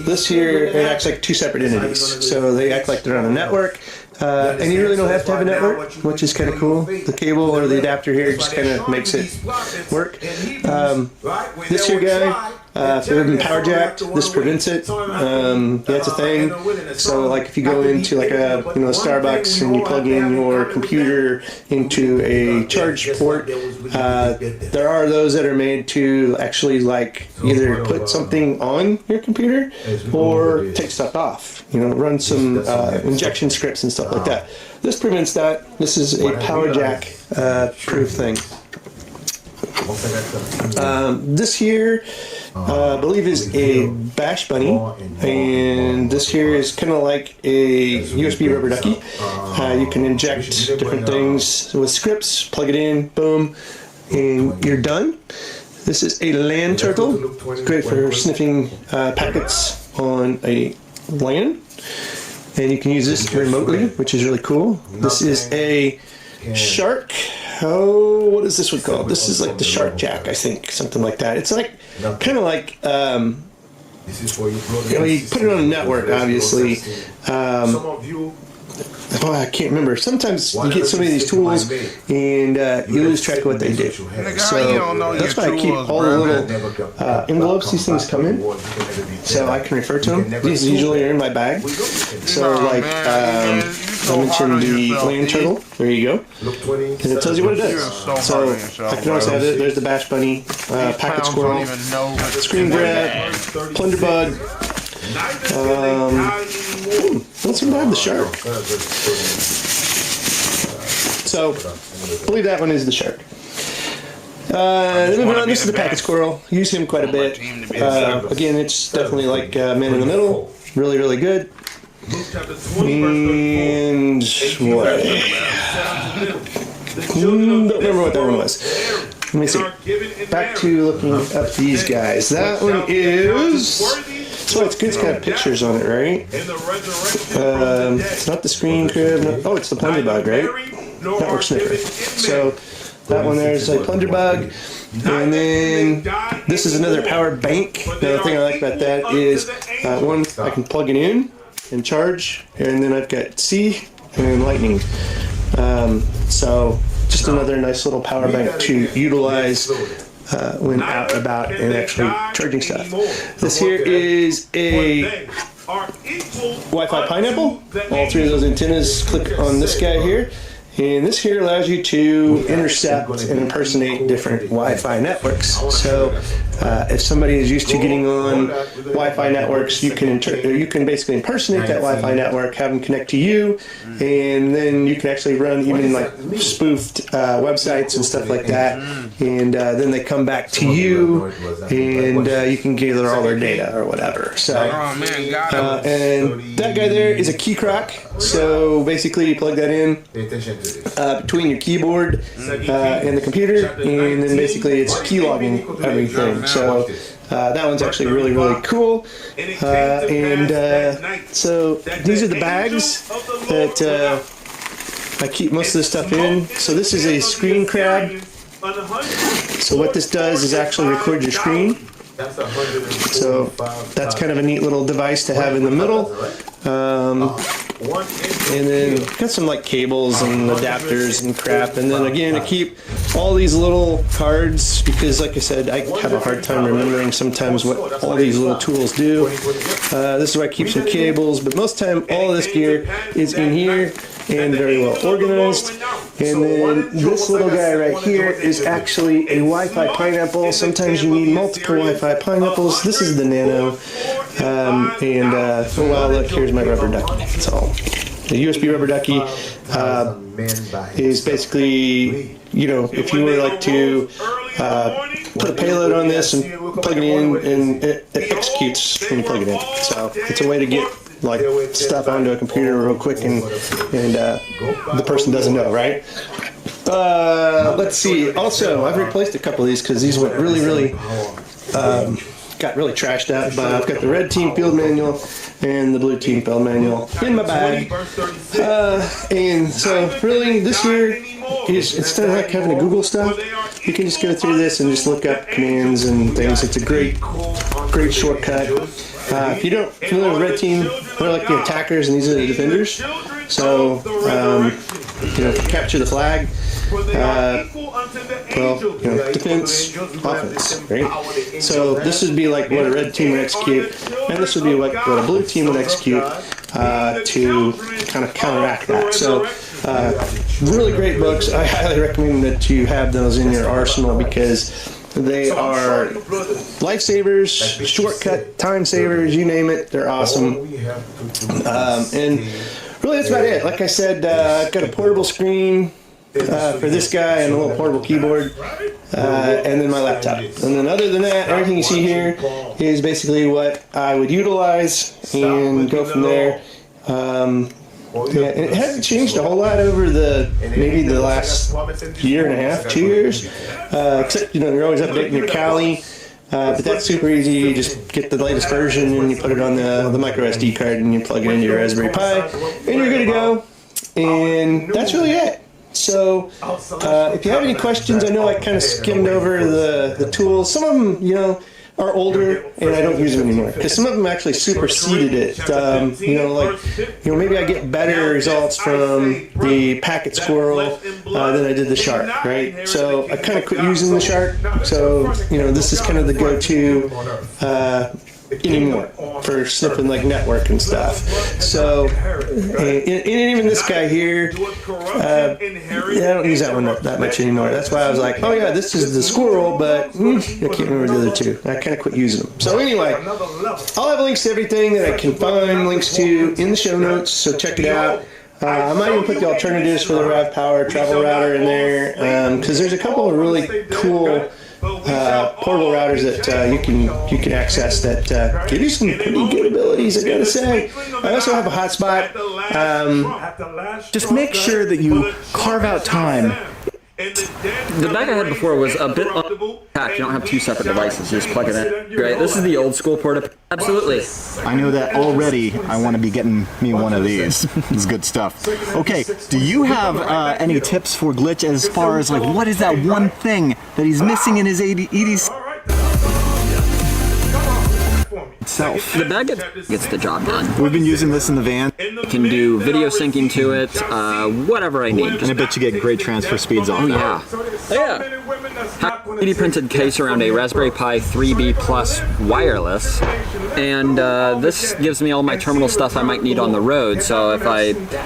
Speaker 20: This here, it acts like two separate entities, so they act like they're on a network, and you really don't have to have a network, which is kind of cool. The cable or the adapter here just kind of makes it work. This here guy, if they've been power jacked, this prevents it. That's a thing. So like if you go into like a Starbucks and you plug in your computer into a charge port, there are those that are made to actually like either put something on your computer or take stuff off. Run some injection scripts and stuff like that. This prevents that. This is a power jack proof thing. This here, I believe, is a Bash Bunny, and this here is kind of like a USB rubber ducky. You can inject different things with scripts, plug it in, boom, and you're done. This is a LAN turtle. It's great for sniffing packets on a LAN, and you can use this remotely, which is really cool. This is a Shark. Oh, what is this one called? This is like the Shark Jack, I think, something like that. It's like kind of like you put it on a network, obviously. I can't remember. Sometimes you get so many of these tools and you lose track of what they do. So that's why I keep all the little envelopes these things come in, so I can refer to them. These usually are in my bag. So like I mentioned the LAN turtle. There you go. And it tells you what it does. So I can always have it. There's the Bash Bunny, Packet Squirrel, Screen Grab, Plunderbug. Let's have the Shark. So, I believe that one is the Shark. Moving on, this is the Packet Squirrel. Use him quite a bit. Again, it's definitely like man in the middle. Really, really good. And what? Don't remember what that one was. Let me see. Back to looking up these guys. That one is... So it's good. It's got pictures on it, right? It's not the screen crib. Oh, it's the Plunderbug, right? Network sniffer. So that one there is a Plunderbug. And then this is another power bank. The thing I like about that is one, I can plug it in and charge, and then I've got C and Lightning. So just another nice little power bank to utilize when out and about and actually charging stuff. This here is a Wi-Fi pineapple. All three of those antennas click on this guy here. And this here allows you to intercept and impersonate different Wi-Fi networks. So if somebody is used to getting on Wi-Fi networks, you can basically impersonate that Wi-Fi network, have them connect to you, and then you can actually run even like spoofed websites and stuff like that. And then they come back to you, and you can gather all their data or whatever. So, and that guy there is a key crock. So basically, you plug that in between your keyboard and the computer, and then basically it's key logging everything. So that one's actually really, really cool. So these are the bags that I keep most of this stuff in. So this is a screen crab. So what this does is actually record your screen. So that's kind of a neat little device to have in the middle. And then got some like cables and adapters and crap. And then again, to keep all these little cards, because like I said, I have a hard time remembering sometimes what all these little tools do. This is where I keep some cables, but most of the time all of this gear is in here and very well organized. And then this little guy right here is actually a Wi-Fi pineapple. Sometimes you need multiple Wi-Fi pineapples. This is the Nano. Oh wow, look, here's my rubber ducky. So the USB rubber ducky is basically, you know, if you were like to put a payload on this and plug it in, and it executes when you plug it in. So it's a way to get like stuff onto a computer real quick, and the person doesn't know, right? Let's see. Also, I've replaced a couple of these because these went really got really trashed out. But I've got the red team field manual and the blue team field manual in my bag. And so really this here is, instead of like having to Google stuff, you can just go through this and just look up commands and things. It's a great shortcut. If you don't familiar with red team, they're like the attackers and these are the defenders. So you know, capture the flag. Well, you know, defense, offense, right? So this would be like what a red team would execute, and this would be like what a blue team would execute to kind of counteract that. So really great books. I highly recommend that you have those in your arsenal because they are lifesavers, shortcut, time savers, you name it. They're awesome. And really that's about it. Like I said, I've got a portable screen for this guy and a little portable keyboard, and then my laptop. And then other than that, everything you see here is basically what I would utilize and go from there. Yeah, and it hasn't changed a whole lot over maybe the last year and a half, 2 years, except, you know, you're always updating your Kali, but that's super easy. You just get the latest version and you put it on the micro SD card and you plug it into your Raspberry Pi and you're good to go. And that's really it. So if you have any questions, I know I kind of skimmed over the tools. Some of them, you know, are older and I don't use them anymore because some of them actually superseded it. You know, like, you know, maybe I get better results from the Packet Squirrel than I did the Shark, right? So I kind of quit using the Shark. So, you know, this is kind of the go-to anymore for sniffing like network and stuff. So, and even this guy here, yeah, I don't use that one that much anymore. That's why I was like, oh yeah, this is the Squirrel, but I can't remember the other two. I kind of quit using them. So anyway, I'll have links to everything that I can find links to in the show notes, so check it out. I might even put the alternatives for the Rav Power travel router in there, because there's a couple of really cool portable routers that you can access that give you some pretty good abilities, I gotta say. I also have a hotspot.
Speaker 21: Just make sure that you carve out time. The bag I had before was a bit unpacked. You don't have two separate devices. You just plug it in. Right. This is the old school port. Absolutely.
Speaker 22: I know that already. I want to be getting me one of these. It's good stuff. Okay. Do you have any tips for Glitch as far as like what is that one thing that he's missing in his EDC? Itself.
Speaker 21: The bag gets the job done.
Speaker 22: We've been using this in the van.
Speaker 21: I can do video syncing to it, whatever I need.
Speaker 22: And I bet you get great transfer speeds off that.
Speaker 21: Oh yeah. 3D printed case around a Raspberry Pi 3B Plus wireless, and this gives me all my terminal stuff I might need on the road. So if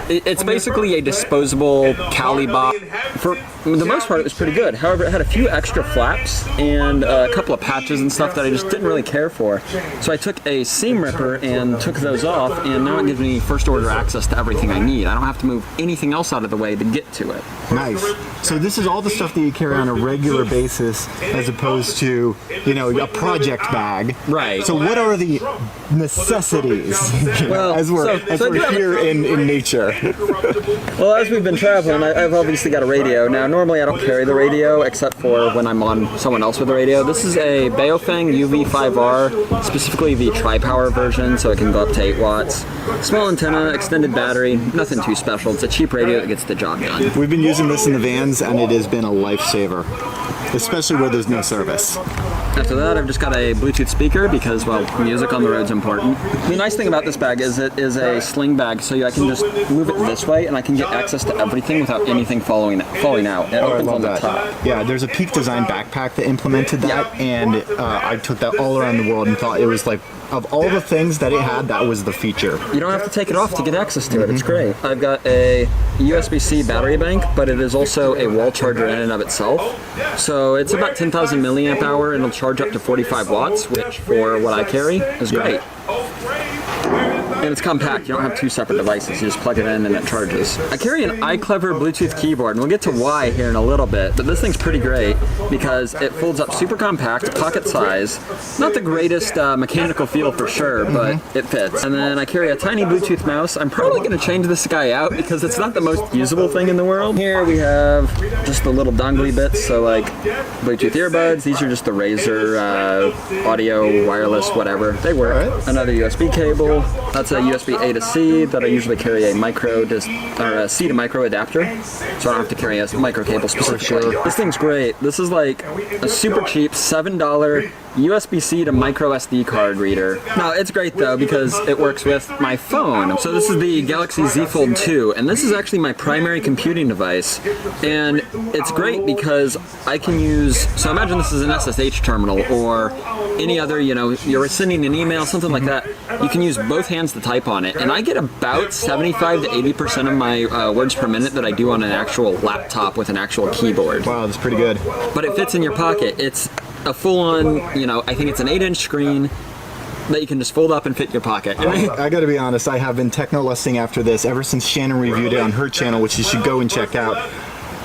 Speaker 21: it's basically a disposable Kali box. For the most part, it was pretty good. However, it had a few extra flaps and a couple of patches and stuff that I just didn't really care for. So I took a seam ripper and took those off, and now it gives me first order access to everything I need. I don't have to move anything else out of the way to get to it.
Speaker 22: Nice. So this is all the stuff that you carry on a regular basis as opposed to, you know, a project bag.
Speaker 21: Right.
Speaker 22: So what are the necessities
Speaker 21: well,
Speaker 22: as we're here in nature?
Speaker 21: Well, as we've been traveling, I've obviously got a radio. Now, normally I don't carry the radio except for when I'm on someone else with the radio. This is a Baofeng UV5R, specifically the tri-power version, so it can go up to 8 watts. Small antenna, extended battery, nothing too special. It's a cheap radio that gets the job done.
Speaker 22: We've been using this in the vans, and it has been a lifesaver, especially where there's no service.
Speaker 21: After that, I've just got a Bluetooth speaker because, well, music on the road's important. The nice thing about this bag is it is a sling bag, so I can just move it this way and I can get access to everything without anything falling out. It opens on the top.
Speaker 22: Yeah, there's a Peak Design backpack that implemented that, and I took that all around the world and thought it was like, of all the things that it had, that was the feature.
Speaker 21: You don't have to take it off to get access to it. It's great. I've got a USB-C battery bank, but it is also a wall charger in and of itself. So it's about 10,000 milliamp hour and it'll charge up to 45 watts, which for what I carry is great. And it's compact, you don't have two separate devices, you just plug it in and it charges. I carry an iClever Bluetooth keyboard, and we'll get to why here in a little bit, but this thing's pretty great because it folds up super compact, pocket size. Not the greatest mechanical feel for sure, but it fits. And then I carry a tiny Bluetooth mouse. I'm probably going to change this guy out because it's not the most usable thing in the world. Here we have just the little dongly bits, so like Bluetooth earbuds. These are just the Razer audio, wireless, whatever. They work. Another USB cable. That's a USB A to C that I usually carry a micro or a C to micro adapter, so I don't have to carry a micro cable specifically. This thing's great. This is like a super cheap $7 USB-C to micro SD card reader. Now it's great though because it works with my phone. So this is the Galaxy Z Fold 2, and this is actually my primary computing device. And it's great because I can use, so imagine this is an SSH terminal or any other, you know, you're sending an email, something like that. You can use both hands to type on it. And I get about 75 to 80% of my words per minute that I do on an actual laptop with an actual keyboard.
Speaker 22: Wow, that's pretty good.
Speaker 21: But it fits in your pocket. It's a full-on, you know, I think it's an 8-inch screen that you can just fold up and fit in your pocket.
Speaker 22: I gotta be honest, I have been techno-lusting after this ever since Shannon reviewed it on her channel, which you should go and check out.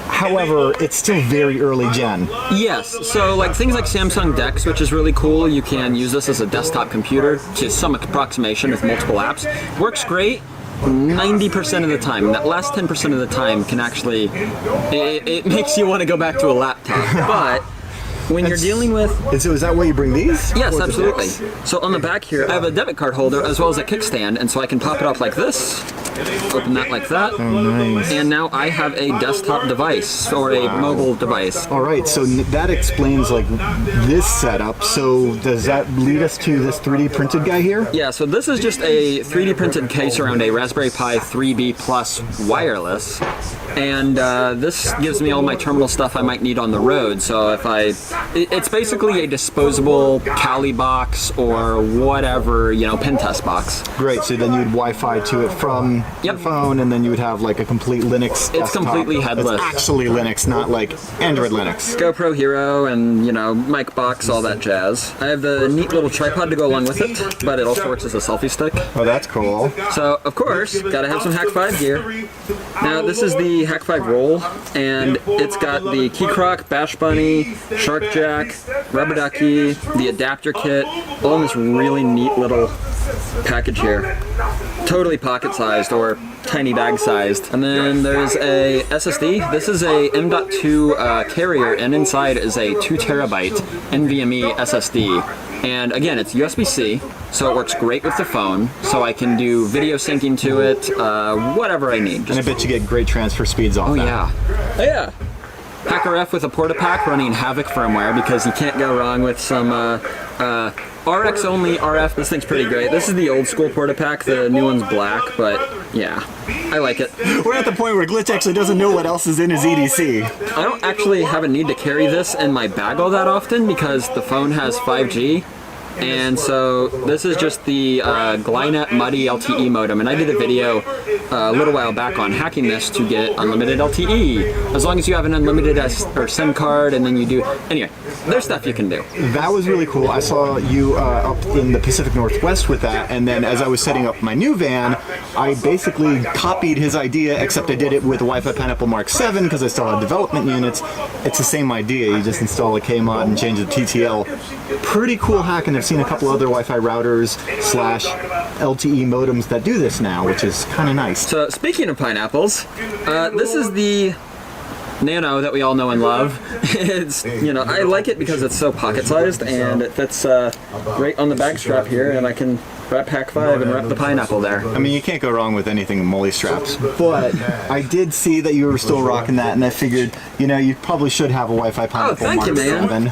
Speaker 22: However, it's still very early gen.
Speaker 21: Yes, so like things like Samsung DeX, which is really cool, you can use this as a desktop computer to some approximation with multiple apps. Works great 90% of the time. That last 10% of the time can actually, it makes you want to go back to a laptop. But when you're dealing with...
Speaker 22: So is that why you bring these?
Speaker 21: Yes, absolutely. So on the back here, I have a debit card holder as well as a kickstand, and so I can pop it up like this, open that like that, and now I have a desktop device, or a mobile device.
Speaker 22: Alright, so that explains like this setup. So does that lead us to this 3D printed guy here?
Speaker 21: Yeah, so this is just a 3D printed case around a Raspberry Pi 3B Plus wireless. And this gives me all my terminal stuff I might need on the road. So if it's basically a disposable Kali box or whatever, you know, pen test box.
Speaker 22: Great, so then you would Wi-Fi to it from your phone, and then you would have like a complete Linux desktop.
Speaker 21: It's completely headless.
Speaker 22: It's actually Linux, not like Android Linux.
Speaker 21: GoPro Hero and, you know, mic box, all that jazz. I have the neat little tripod to go along with it, but it also works as a selfie stick.
Speaker 22: Oh, that's cool.
Speaker 21: So, of course, gotta have some Hack 5 gear. Now, this is the Hack 5 roll, and it's got the key crock, bash bunny, shark jack, rubber ducky, the adapter kit, all in this really neat little package here. Totally pocket sized or tiny bag sized. And then there's a SSD. This is a M.2 carrier, and inside is a 2 terabyte NVMe SSD. And again, it's USB-C, so it works great with the phone, so I can do video syncing to it, whatever I need.
Speaker 22: And I bet you get great transfer speeds off that.
Speaker 21: Yeah. Oh yeah. HackerF with a PortaPack running Havoc firmware, because you can't go wrong with some RX only RF. This thing's pretty great. This is the old school PortaPack, the new one's black, but yeah, I like it.
Speaker 22: We're at the point where Glitch actually doesn't know what else is in his EDC.
Speaker 21: I don't actually have a need to carry this in my bag all that often because the phone has 5G. And so this is just the Glynet Muddy LTE modem, and I did a video a little while back on hacking this to get unlimited LTE. As long as you have an unlimited SIM card, and then you do, anyway, there's stuff you can do.
Speaker 22: That was really cool. I saw you up in the Pacific Northwest with that, and then as I was setting up my new van, I basically copied his idea, except I did it with a Wi-Fi Pineapple Mark 7 because I still had development units. It's the same idea. You just install a Kmod and change the TTL. Pretty cool hack, and I've seen a couple other Wi-Fi routers / LTE modems that do this now, which is kind of nice.
Speaker 21: So speaking of pineapples, this is the Nano that we all know and love. It's, you know, I like it because it's so pocket-sized and it fits right on the bag strap here, and I can wrap Hack 5 and wrap the pineapple there.
Speaker 22: I mean, you can't go wrong with anything MOLLE straps, but I did see that you were still rocking that, and I figured, you know, you probably should have a Wi-Fi Pineapple Mark 7.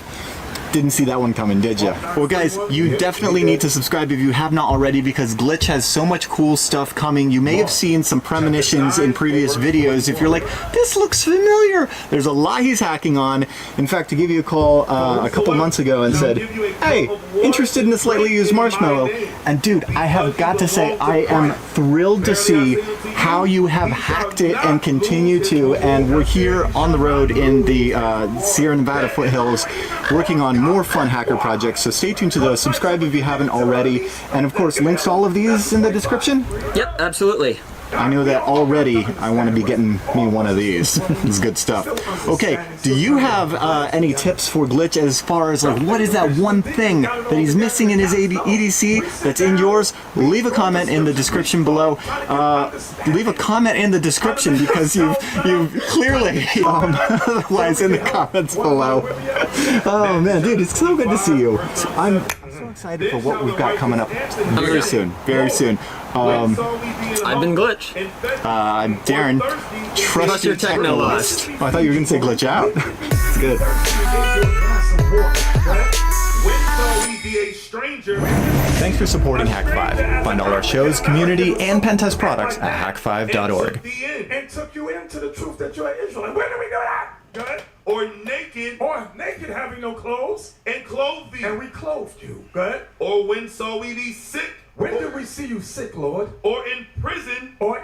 Speaker 22: Didn't see that one coming, did you? Well, guys, you definitely need to subscribe if you have not already, because Glitch has so much cool stuff coming. You may have seen some premonitions in previous videos. If you're like, this looks familiar, there's a lot he's hacking on. In fact, to give you a call a couple months ago and said, hey, interested in this lightly used marshmallow? And dude, I have got to say, I am thrilled to see how you have hacked it and continue to. And we're here on the road in the Sierra Nevada foothills working on more fun hacker projects, so stay tuned to those. Subscribe if you haven't already, and of course links to all of these in the description.
Speaker 21: Yep, absolutely.
Speaker 22: I know that already. I want to be getting me one of these. It's good stuff. Okay, do you have any tips for Glitch as far as like what is that one thing that he's missing in his EDC that's in yours? Leave a comment in the description below. Leave a comment in the description because you've clearly otherwise in the comments below. Oh man, dude, it's so good to see you. I'm so excited for what we've got coming up very soon. Very soon.
Speaker 21: I've been Glitch.
Speaker 22: I'm Darren. Trust your technologist. Oh, I thought you were going to say Glitch out. It's good. Thanks for supporting Hack5. Find all our shows, community, and pen test products at hack5.org.
Speaker 3: And took you into the truth that you're an Israelite. When do we do that? Good. Or naked having no clothes, and clothed thee, and we clothed you. Good. Or when saw we thee sick? When did we see you sick, Lord? Or in prison, Lord,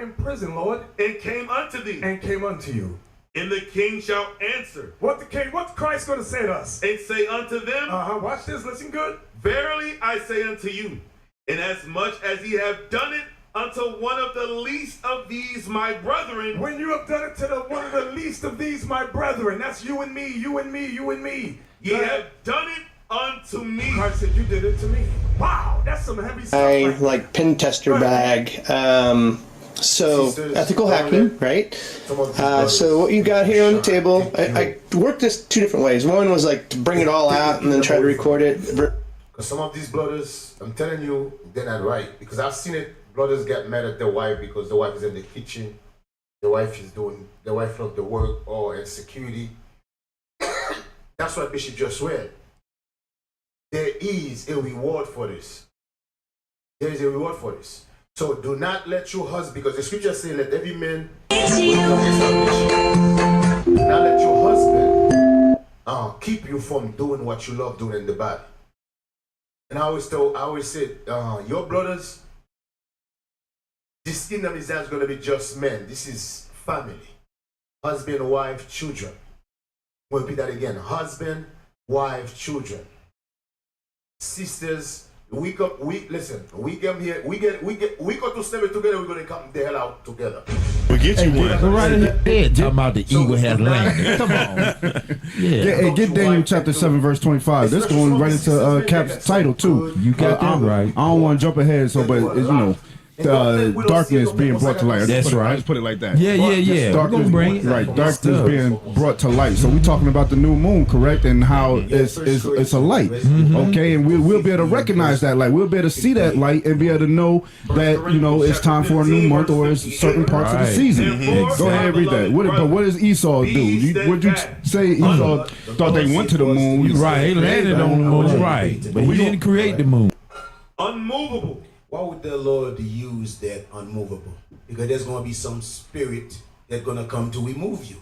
Speaker 3: and came unto thee, and came unto you. And the king shall answer. What's Christ going to say to us? And say unto them, watch this, listen good. Verily I say unto you, inasmuch as ye have done it unto one of the least of these my brethren. When you have done it to one of the least of these my brethren, that's you and me, you and me, you and me. Ye have done it unto me. Christ said you did it to me. Wow, that's some heavy stuff.
Speaker 20: I like pen tester bag. So ethical hacking, right? So what you got here on the table, I worked this two different ways. One was like to bring it all out and then try to record it.
Speaker 2: Because some of these brothers, I'm telling you, they're not right. Because I've seen it. Brothers get mad at their wife because the wife is in the kitchen. The wife love the work or in security. That's what Bishop just read. There is a reward for this. There is a reward for this. So do not let your husband, because the scripture says, let every man do not let your husband keep you from doing what you love doing in the body. And I always say, your brothers, this kingdom is not going to be just men. This is family. Husband, wife, children. We'll repeat that again. Husband, wife, children. Sisters, we come here, we go to stay together, we're going to come the hell out together.
Speaker 5: We get you one.
Speaker 23: Go right ahead. Talking about the eagle has landed. Come on.
Speaker 5: Yeah, get Daniel chapter 7 verse 25. That's going right into Cap's title too.
Speaker 23: You got that right.
Speaker 5: I don't want to jump ahead, darkness being brought to light.
Speaker 23: That's right.
Speaker 5: I just put it like that.
Speaker 23: Yeah.
Speaker 5: Darkness, right? Darkness being brought to light. So we're talking about the new moon, correct? And how it's a light, okay? And we'll be able to recognize that light. We'll be able to see that light and be able to know that it's time for a new month or it's certain parts of the season. Go ahead and read that. What does Esau do? Would you say Esau thought they went to the moon?
Speaker 23: Right, he landed on the moon. Right, but we didn't create the moon.
Speaker 2: Unmovable. Why would the Lord use that unmovable? Because there's going to be some spirit that's going to come to remove you.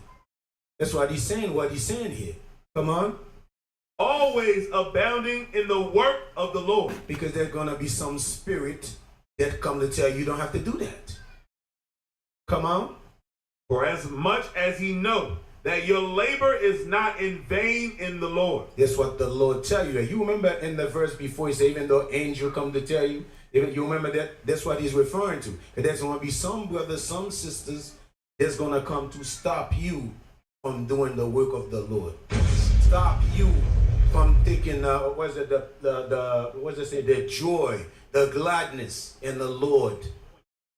Speaker 2: That's what he's saying here. Come on. Always abounding in the work of the Lord. Because there's going to be some spirit that come to tell you don't have to do that. Come on. For as much as he know that your labor is not in vain in the Lord. That's what the Lord tell you. You remember in the verse before he said, even though angel come to tell you, you remember that? That's what he's referring to. And there's going to be some brothers, some sisters that's going to come to stop you from doing the work of the Lord. Stop you from taking the joy, the gladness in the Lord.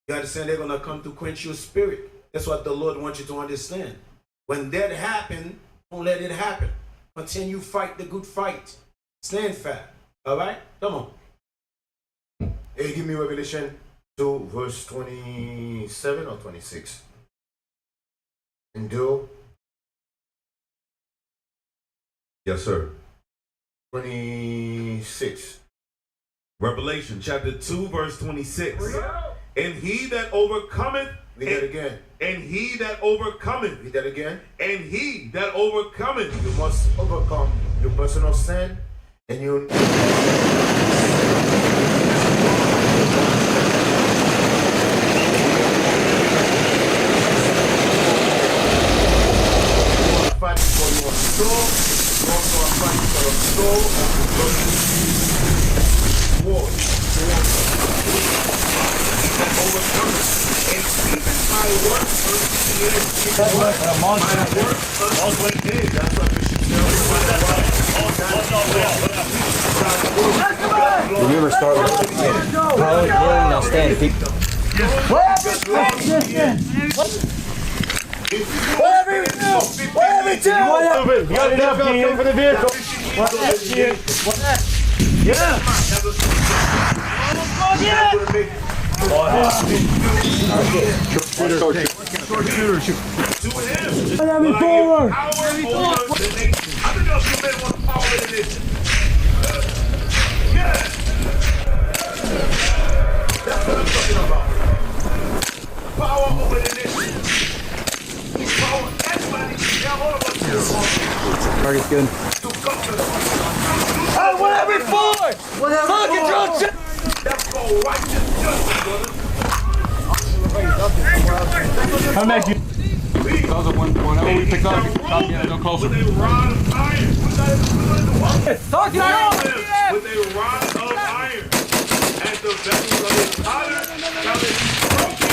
Speaker 2: You understand? They're going to come to quench your spirit. That's what the Lord wants you to understand. When that happens, don't let it happen. Continue fight the good fight. Stand fast. All right? Come on. Hey, give me Revelation 2, verse 27 or 26. And do.
Speaker 12: Yes, sir. 26. Revelation chapter 2, verse 26. And he that overcometh.
Speaker 2: Read that again.
Speaker 12: And he that overcometh.
Speaker 2: Read that again.
Speaker 12: And he that overcometh.
Speaker 2: You must overcome your personal sin and you. Fight for your soul. You also are fighting for your soul and war. That overcometh. And even my work
Speaker 21: Remember, start with the beginning. Probably now stand.
Speaker 3: Whatever you do! Whatever you do!
Speaker 18: You got enough, Ian, for the vehicle.
Speaker 3: Yeah!
Speaker 18: Forward!
Speaker 3: Power over the nation. Power, everybody.
Speaker 21: Target's good.
Speaker 3: Hey, whatever it for! Fuck it, drunk shit! That's called righteous justice, brother.
Speaker 18: Come back, you.
Speaker 7: Those are whenever we pick up, stop getting no closer.
Speaker 3: With a rod of iron. Talk it out! With a rod of iron. And the vessels of his potter shall be broken.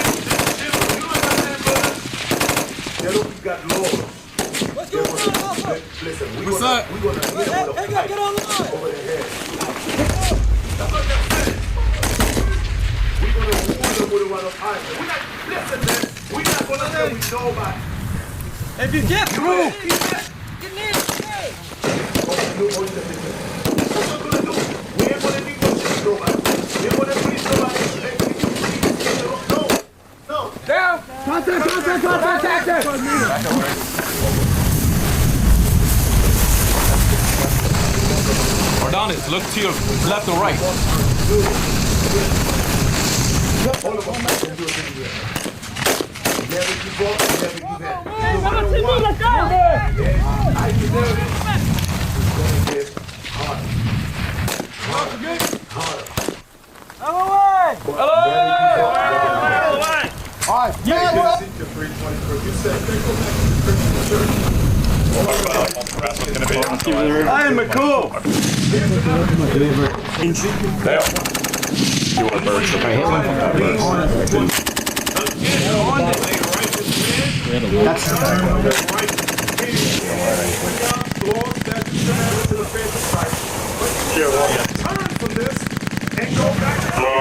Speaker 2: Then we got Lord.
Speaker 3: What's going on, Alpha?
Speaker 2: Listen,
Speaker 3: What's up?
Speaker 2: We're gonna hit him with a
Speaker 3: Hey, get on line.
Speaker 2: over the head.
Speaker 3: That's what I'm saying.
Speaker 2: We're gonna wound him with a rod of iron.
Speaker 3: Listen, man. We're not gonna let we nobody.
Speaker 21: If you get through!
Speaker 3: Get near the stage. What you gonna do? We ain't gonna negotiate nobody. We ain't gonna please nobody. No.
Speaker 21: Down!
Speaker 3: Contact!
Speaker 7: Ordonis, look to your left or right.
Speaker 3: Never give up, never give in.
Speaker 21: Let's go!
Speaker 3: I am McCool.
Speaker 7: You want birds to paint?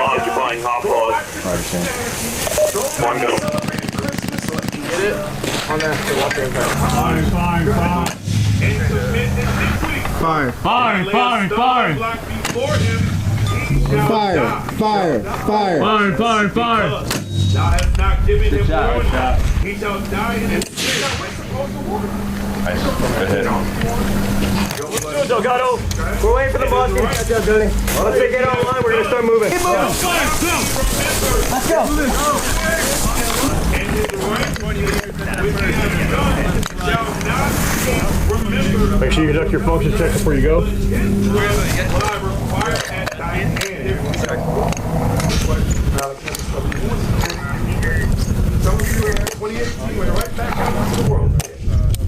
Speaker 3: Occupying hot pause. One go.
Speaker 21: Get it? On there.
Speaker 18: Fire.
Speaker 3: Fire. Thou hast not given him warning. He shall die in his sin.
Speaker 21: Delgado, we're waiting for the boss to get to the building. Once they get online, we're gonna start moving. Keep moving. Let's go.
Speaker 3: And his right which he has done shall not remember.
Speaker 18: Make sure you conduct your function check before you go.
Speaker 3: What I require at thy hand. 2018 went right back out into the world.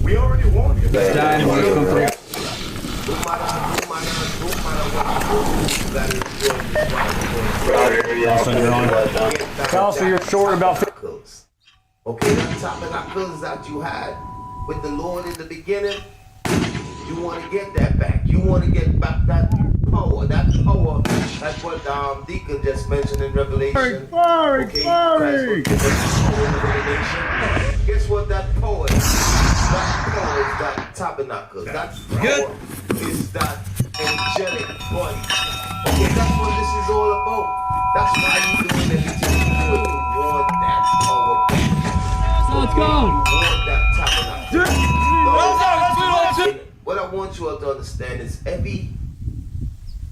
Speaker 3: We already won it.
Speaker 18: Counselor, you're short about.
Speaker 8: Okay, that tabernacles that you had with the Lord in the beginning, you want to get that back. You want to get back that power. That's what Deacon just mentioned in Revelation. Guess what that power is? That power is that tabernacle. That power is that angelic body. Okay, that's what this is all about. That's why you're doing everything you're doing. You want that power back.
Speaker 3: Let's go.
Speaker 8: You want that tabernacle. What I want you all to understand is every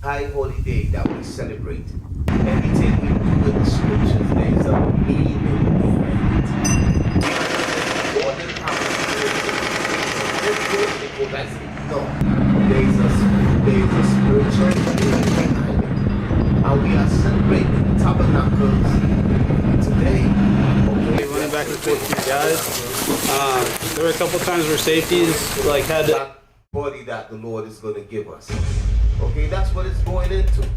Speaker 8: high holy day that we celebrate. Anything we do with the scriptures, there is a meaning behind it. More than no, there is a spiritual meaning behind it. And we are celebrating tabernacles today. Okay,
Speaker 6: running back and forth with you guys. There were a couple times where safeties like had to
Speaker 8: body that the Lord is going to give us. Okay, that's what it's going into.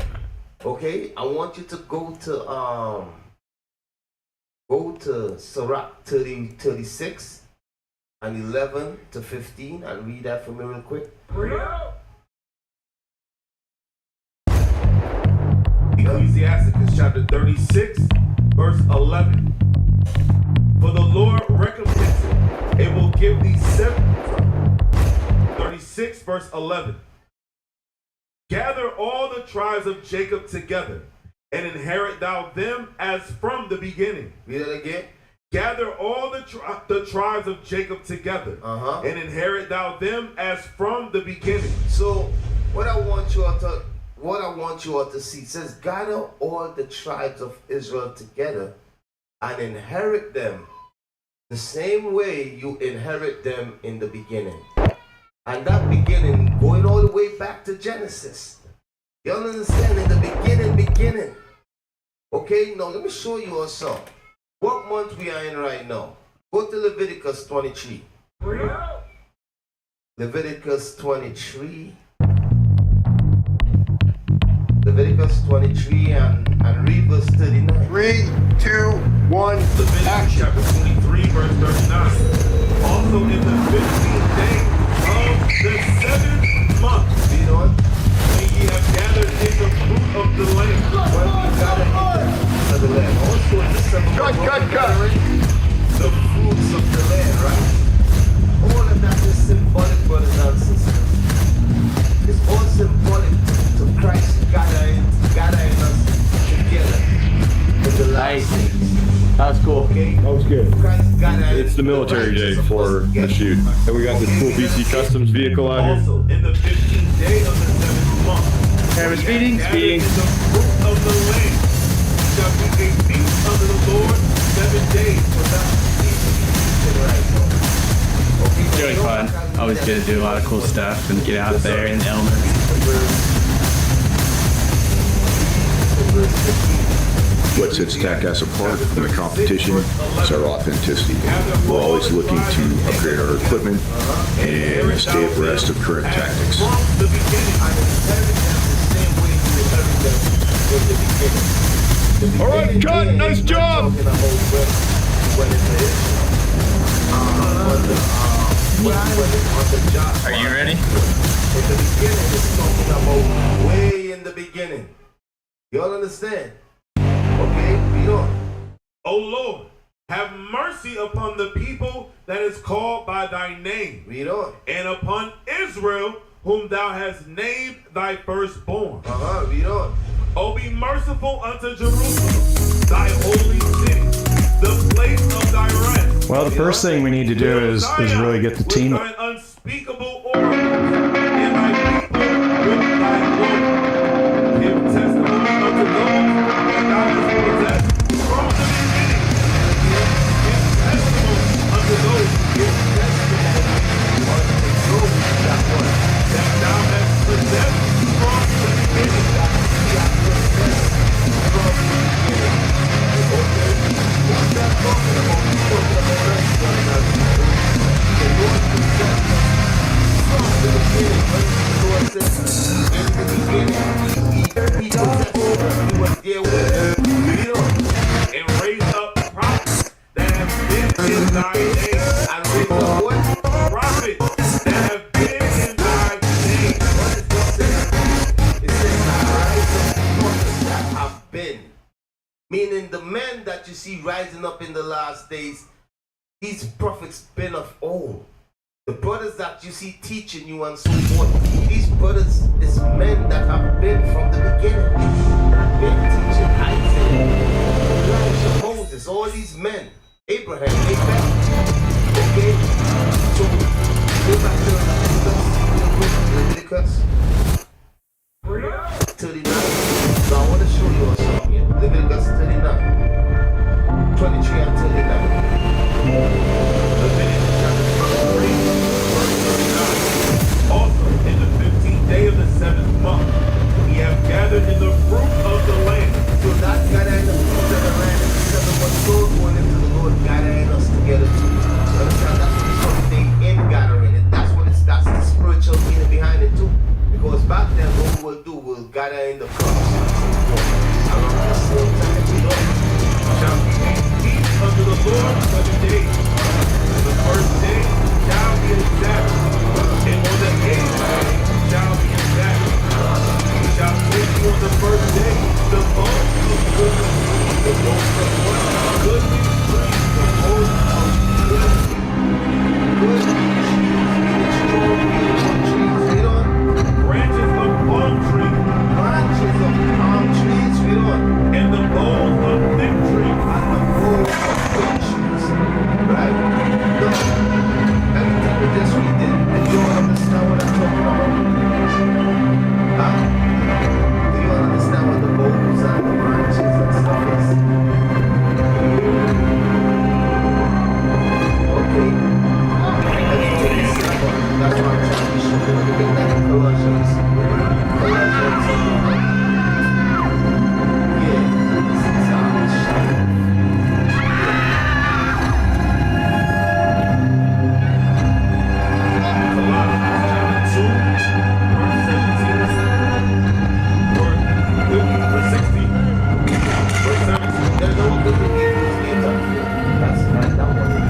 Speaker 8: Okay, I want you to go to Sirach 36 and 11 to 15 and read that for me real quick.
Speaker 12: Ecclesiasticus chapter 36, verse 11. For the Lord recompense it will give thee 36, verse 11. Gather all the tribes of Jacob together, and inherit thou them as from the beginning.
Speaker 8: Read that again.
Speaker 12: Gather all the tribes of Jacob together, and inherit thou them as from the beginning.
Speaker 8: So, what I want you all to see, it says, gather all the tribes of Israel together, and inherit them the same way you inherit them in the beginning. And that beginning, going all the way back to Genesis. You understand? In the beginning. Okay, now let me show you also what month we are in right now. Go to Leviticus 23. Leviticus 23. Leviticus 23 and read verse 39.
Speaker 16: 3, 2, 1,
Speaker 12: Leviticus chapter 23, verse 39. Also in the 15th day of the 7th month, when ye have gathered in the fruit of the land.
Speaker 8: When we gather in the fruit of the land. Also in the 7th month, the fruits of the land, right? All of that is symbolic, brothers and sisters. It's all symbolic to Christ gathering us together in the last days.
Speaker 18: That was cool.
Speaker 8: Okay?
Speaker 18: That was good.
Speaker 8: Christ gathering
Speaker 18: It's the military day for the shoot. And we got this cool BC Customs vehicle out here.
Speaker 12: Also in the 15th day of the 7th month.
Speaker 18: Camera speeding.
Speaker 12: In the fruit of the land shall be a feast unto the Lord 7 days.
Speaker 9: It's really fun. Always get to do a lot of cool stuff and get out there in the elements.
Speaker 10: What sets TACAS apart from the competition is our authenticity. We're always looking to upgrade our equipment and stay abreast of current tactics.
Speaker 18: All right, cut. Nice job.
Speaker 8: Are
Speaker 9: you ready?
Speaker 8: In the beginning, it's talking about way in the beginning. Y'all understand? Okay, read on.
Speaker 12: O Lord, have mercy upon the people that is called by thy name.
Speaker 8: Read on.
Speaker 12: And upon Israel, whom thou hast named thy firstborn.
Speaker 8: Read on.
Speaker 12: O be merciful unto Jerusalem, thy holy city, the place of thy rest.
Speaker 18: Well, the first thing we need to do is really get the team.
Speaker 12: Thine unspeakable oracles, and thy people with thy glory. Give testimony unto those that thou hast possessed from the beginning. Give testimony unto those who give testimony unto those that thou hast possessed from the beginning. And raise up prophets that have been in thy name. And raise up what? Prophets that have been in thy name. What does this say? It says, rise up prophets that have been. Meaning the men that you see rising up in the last days, these prophets been of old. The brothers that you see teaching you and so forth, these brothers is men that have been from the beginning. That have been teaching Isaac, Elijah, Moses, all these men, Abraham, okay? So go back to Leviticus.
Speaker 8: 39. So I want to show you something here. Leviticus 39. 23 and 39.
Speaker 12: Leviticus chapter 3, verse 39. Also, in the 15th day of the 7th month, he hath gathered in the fruit of the land.
Speaker 8: So that gathering the fruit of the land is because of what soul going into the Lord gathering us together too. You understand? That's what it's called the in gathering. And that's the spiritual meaning behind it too. Because back then what we will do, we'll gather in the fruit. Around the same time, you know,
Speaker 12: shall keep unto the Lord 7 days. And the first day shall be a Sabbath. And on the 8th day shall be a Sabbath. He shall take you on the first day the bones of goodness, the bones of what? Goodness brings the bones of goodness. Good branches of palm trees.
Speaker 8: Branches of palm trees, read on.
Speaker 12: And the boughs of fig trees.
Speaker 8: And the boughs of fig trees. Right? Look, everything we just read it. And you don't understand what I'm talking about? Huh? Do you understand what the boughs and the branches and stuff is? Okay. Everything is simple. That's why I'm trying to show you. Get that in Colossians. Yeah, this is how it's shot.
Speaker 12: Colossians chapter 2, verse 17, verse 16, verse 17.
Speaker 8: There's no good thing in it up for. That's right, that wasn't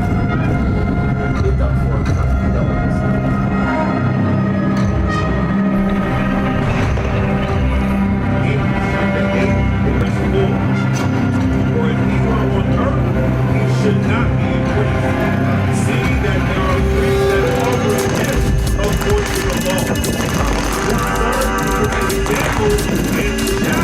Speaker 8: it up for. That was
Speaker 12: For if he were on earth, he should not be increased, seeing that there are priests that offer him according to the law, who serve as examples and shadows of everything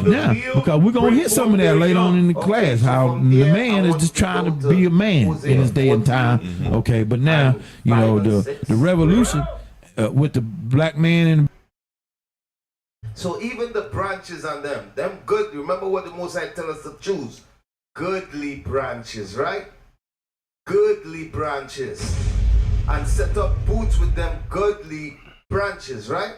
Speaker 23: Yeah, because we're gonna hit some of that later on in the class. How the man is just trying to be a man in this day and time. Okay, but now you know the revolution with the black man and.
Speaker 8: So even the branches on them good. Remember what the Most High tell us to choose? Goodly branches, right? Goodly branches, and set up booths with them goodly branches, right?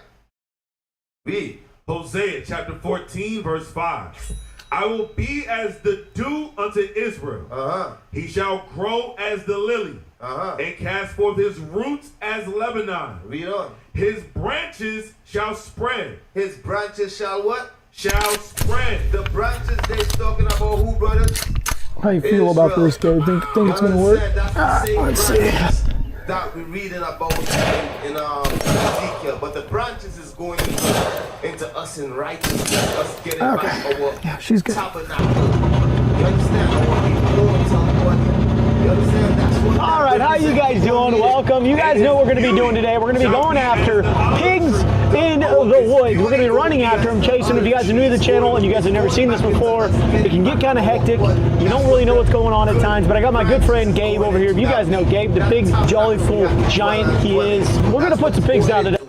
Speaker 12: Read Hosea chapter 14, verse 5. I will be as the dew unto Israel. He shall grow as the lily, and cast forth his roots as Lebanon.
Speaker 8: Read on.
Speaker 12: His branches shall spread.
Speaker 8: His branches shall what? shall spread. The branches they're talking about who, brothers?
Speaker 22: How you feel about this, Gabe? Think it's gonna work? Let's see.
Speaker 8: That we're reading about in Ezekiel, but the branches is going into us in righteousness, us getting back our tabernacle. You understand? I want to be more. You understand? That's what.
Speaker 22: All right, how you guys doing? Welcome. You guys know what we're going to be doing today. We're going to be going after pigs in the woods. We're going to be running after them, chasing them. If you guys are new to the channel and you guys have never seen this before, it can get kind of hectic. You don't really know what's going on at times, but I got my good friend Gabe over here. If you guys know Gabe, the big, jollyful giant he is. We're going to put some pigs down today.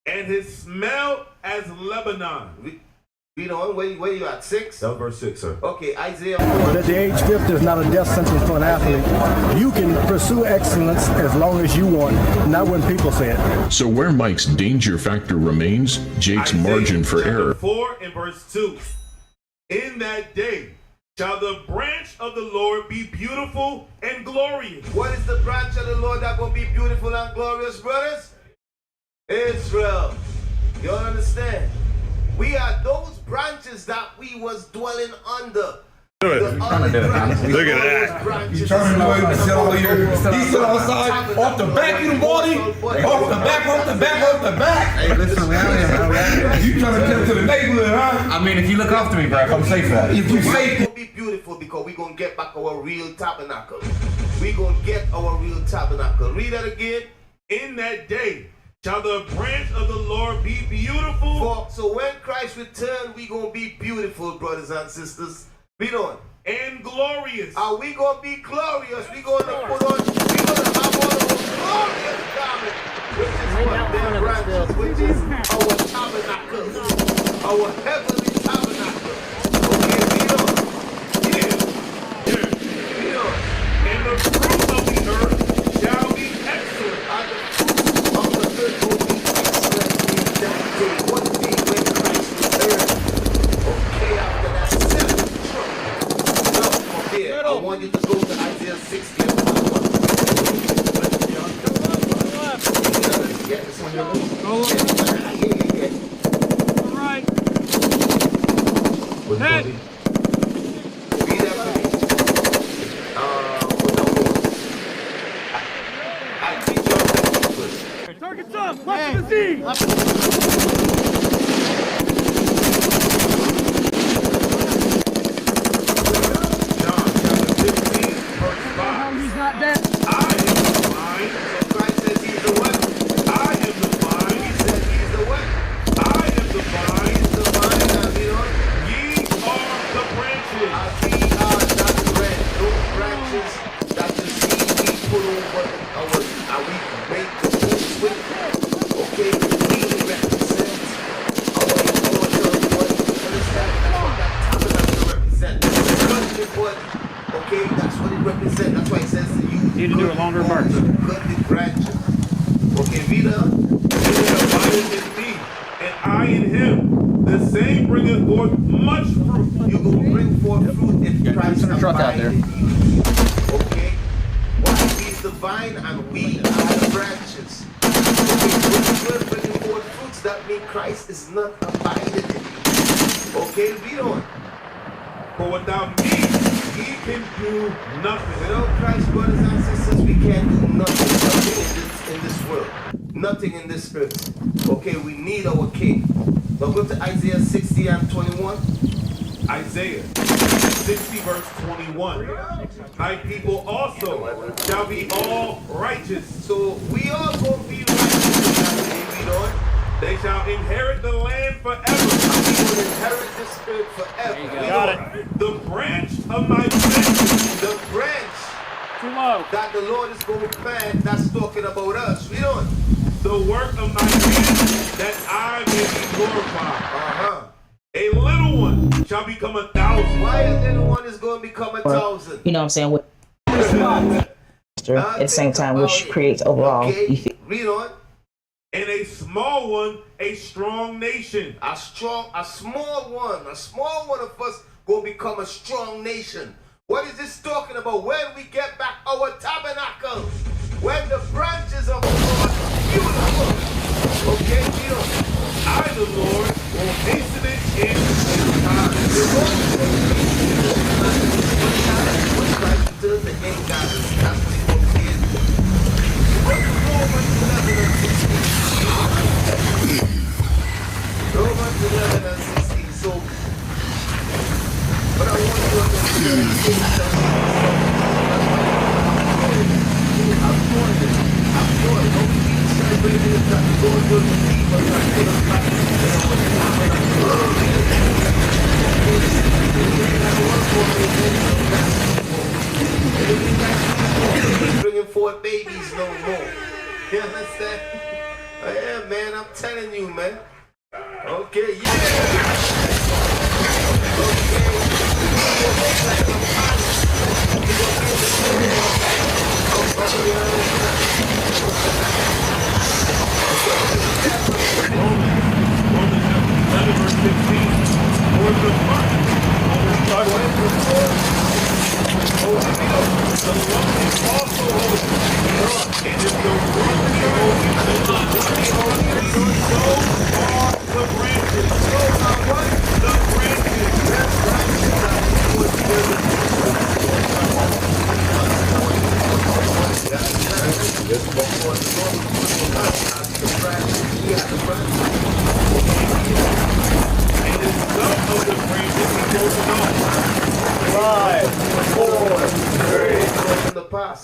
Speaker 8: And his smell as Lebanon. Read on, where you at? 6?
Speaker 12: That was verse 6, sir.
Speaker 8: Okay, Isaiah 4.
Speaker 4: But at the age 50 is not a death sentence for an athlete. You can pursue excellence as long as you want, not when people say it.
Speaker 10: So where Mike's danger factor remains, Jake's margin for error.
Speaker 8: 4 and verse 2. In that day shall the branch of the Lord be beautiful and glorious. What is the branch of the Lord that will be beautiful and glorious, brothers? Israel. You all understand? We are those branches that we was dwelling under.
Speaker 13: Look at that.
Speaker 8: He's turning away to sit all here.
Speaker 13: He's still outside, off the back of the body, off the back.
Speaker 7: Hey, listen, we out here.
Speaker 13: You trying to tell to the neighborhood, huh?
Speaker 7: I mean, if you look after me, bro, I'm safe for that.
Speaker 13: If you safe.
Speaker 8: It's gonna be beautiful because we're gonna get back our real tabernacle. We're gonna get our real tabernacle. Read that again. In that day shall the branch of the Lord be beautiful. So when Christ returns, we're going to be beautiful, brothers and sisters. Read on. And glorious. Are we going to be glorious? We're going to put on, we're going to have on our glorious garment, which is what their branches, which is our tabernacle, our heavenly tabernacle. Okay, read on. Yeah. Read on. And the fruit of the earth shall be excellent. And the fruit of the earth will be excellent in that day. What day when Christ returns? Okay, after that seventh trump. Now, from there, I want you to go to Isaiah 60 and 1.
Speaker 13: All right.
Speaker 8: Head. Read that for me. I teach y'all that.
Speaker 13: Target's up. Left to the
Speaker 8: John chapter 15, verse 5.
Speaker 13: He's not dead.
Speaker 8: I am the vine. So Christ says he's the what? I am the vine. He said he's the what? I am the vine. He's the vine. And you know, ye are the branches. We are not the branch. Those branches that you see we put over our, we make the boots with. Okay, we represent our immortal body. Understand? That's what that tabernacle represents. Godly body. Okay, that's what it represents. That's why it says to you.
Speaker 6: Need to do a longer part.
Speaker 8: Godly branches. Okay, read up. Abideth in me, and I in him. The same bringeth forth much fruit. You will bring forth fruit if Christ abides in you. Okay? Why? He's the vine and we are the branches. Okay, when you are bringing forth fruits, that means Christ is not abiding in you. Okay, read on. For without me, he can do nothing. Without Christ, brothers and sisters, we can't do nothing in this world. Nothing in this earth. Okay, we need our king. Now go to Isaiah 60 and 21. Isaiah 60 verse 21. My people also shall be all righteous. So we all going to be righteous. Read on. They shall inherit the land forever. We will inherit this earth forever.
Speaker 6: Got it.
Speaker 8: The branch of my branch. The branch that the Lord is going to plant, that's talking about us. Read on. The work of my hands, that I may be glorified. A little one shall become 1,000. Why a little one is going to become 1,000?
Speaker 14: You know what I'm saying? At the same time, which creates overall.
Speaker 8: Okay. Read on. And a small one, a strong nation. A small one of us going to become a strong nation. What is this talking about? When we get back our tabernacle, when the branches of the Lord are beautiful. Okay, read on. I, the Lord,
Speaker 12: will hasten it in time.
Speaker 8: Until the end, God, that's what he wants to get. Romans 11 and 16. So, but I want you to understand. I'm doing it. Don't be celebrating it. That God will receive us and put us back bringing forth babies no more. You understand? Yeah, man, I'm telling you, man. Okay, yeah.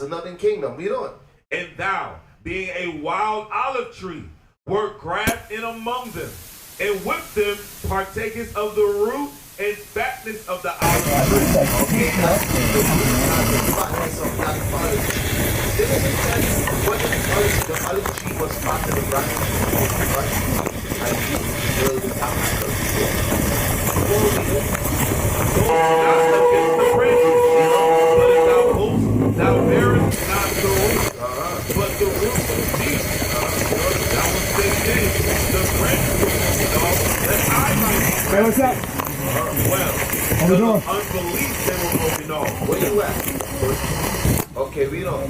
Speaker 8: Another kingdom. We don't.
Speaker 12: And thou, being a wild olive tree, wert grafted in among them, and with them partakest of the root and fatness of the olive tree. Okay, that's the fatness of that olive tree. What the olive tree was part of the branch, right? And you will be tabernacle. Thou bearest not those, but the root of thee. Thou wilt say this, the branch that I might be.
Speaker 4: Hey, what's up?
Speaker 12: Well, because of unbelief they were broken off.
Speaker 8: Where you at? Okay, read on.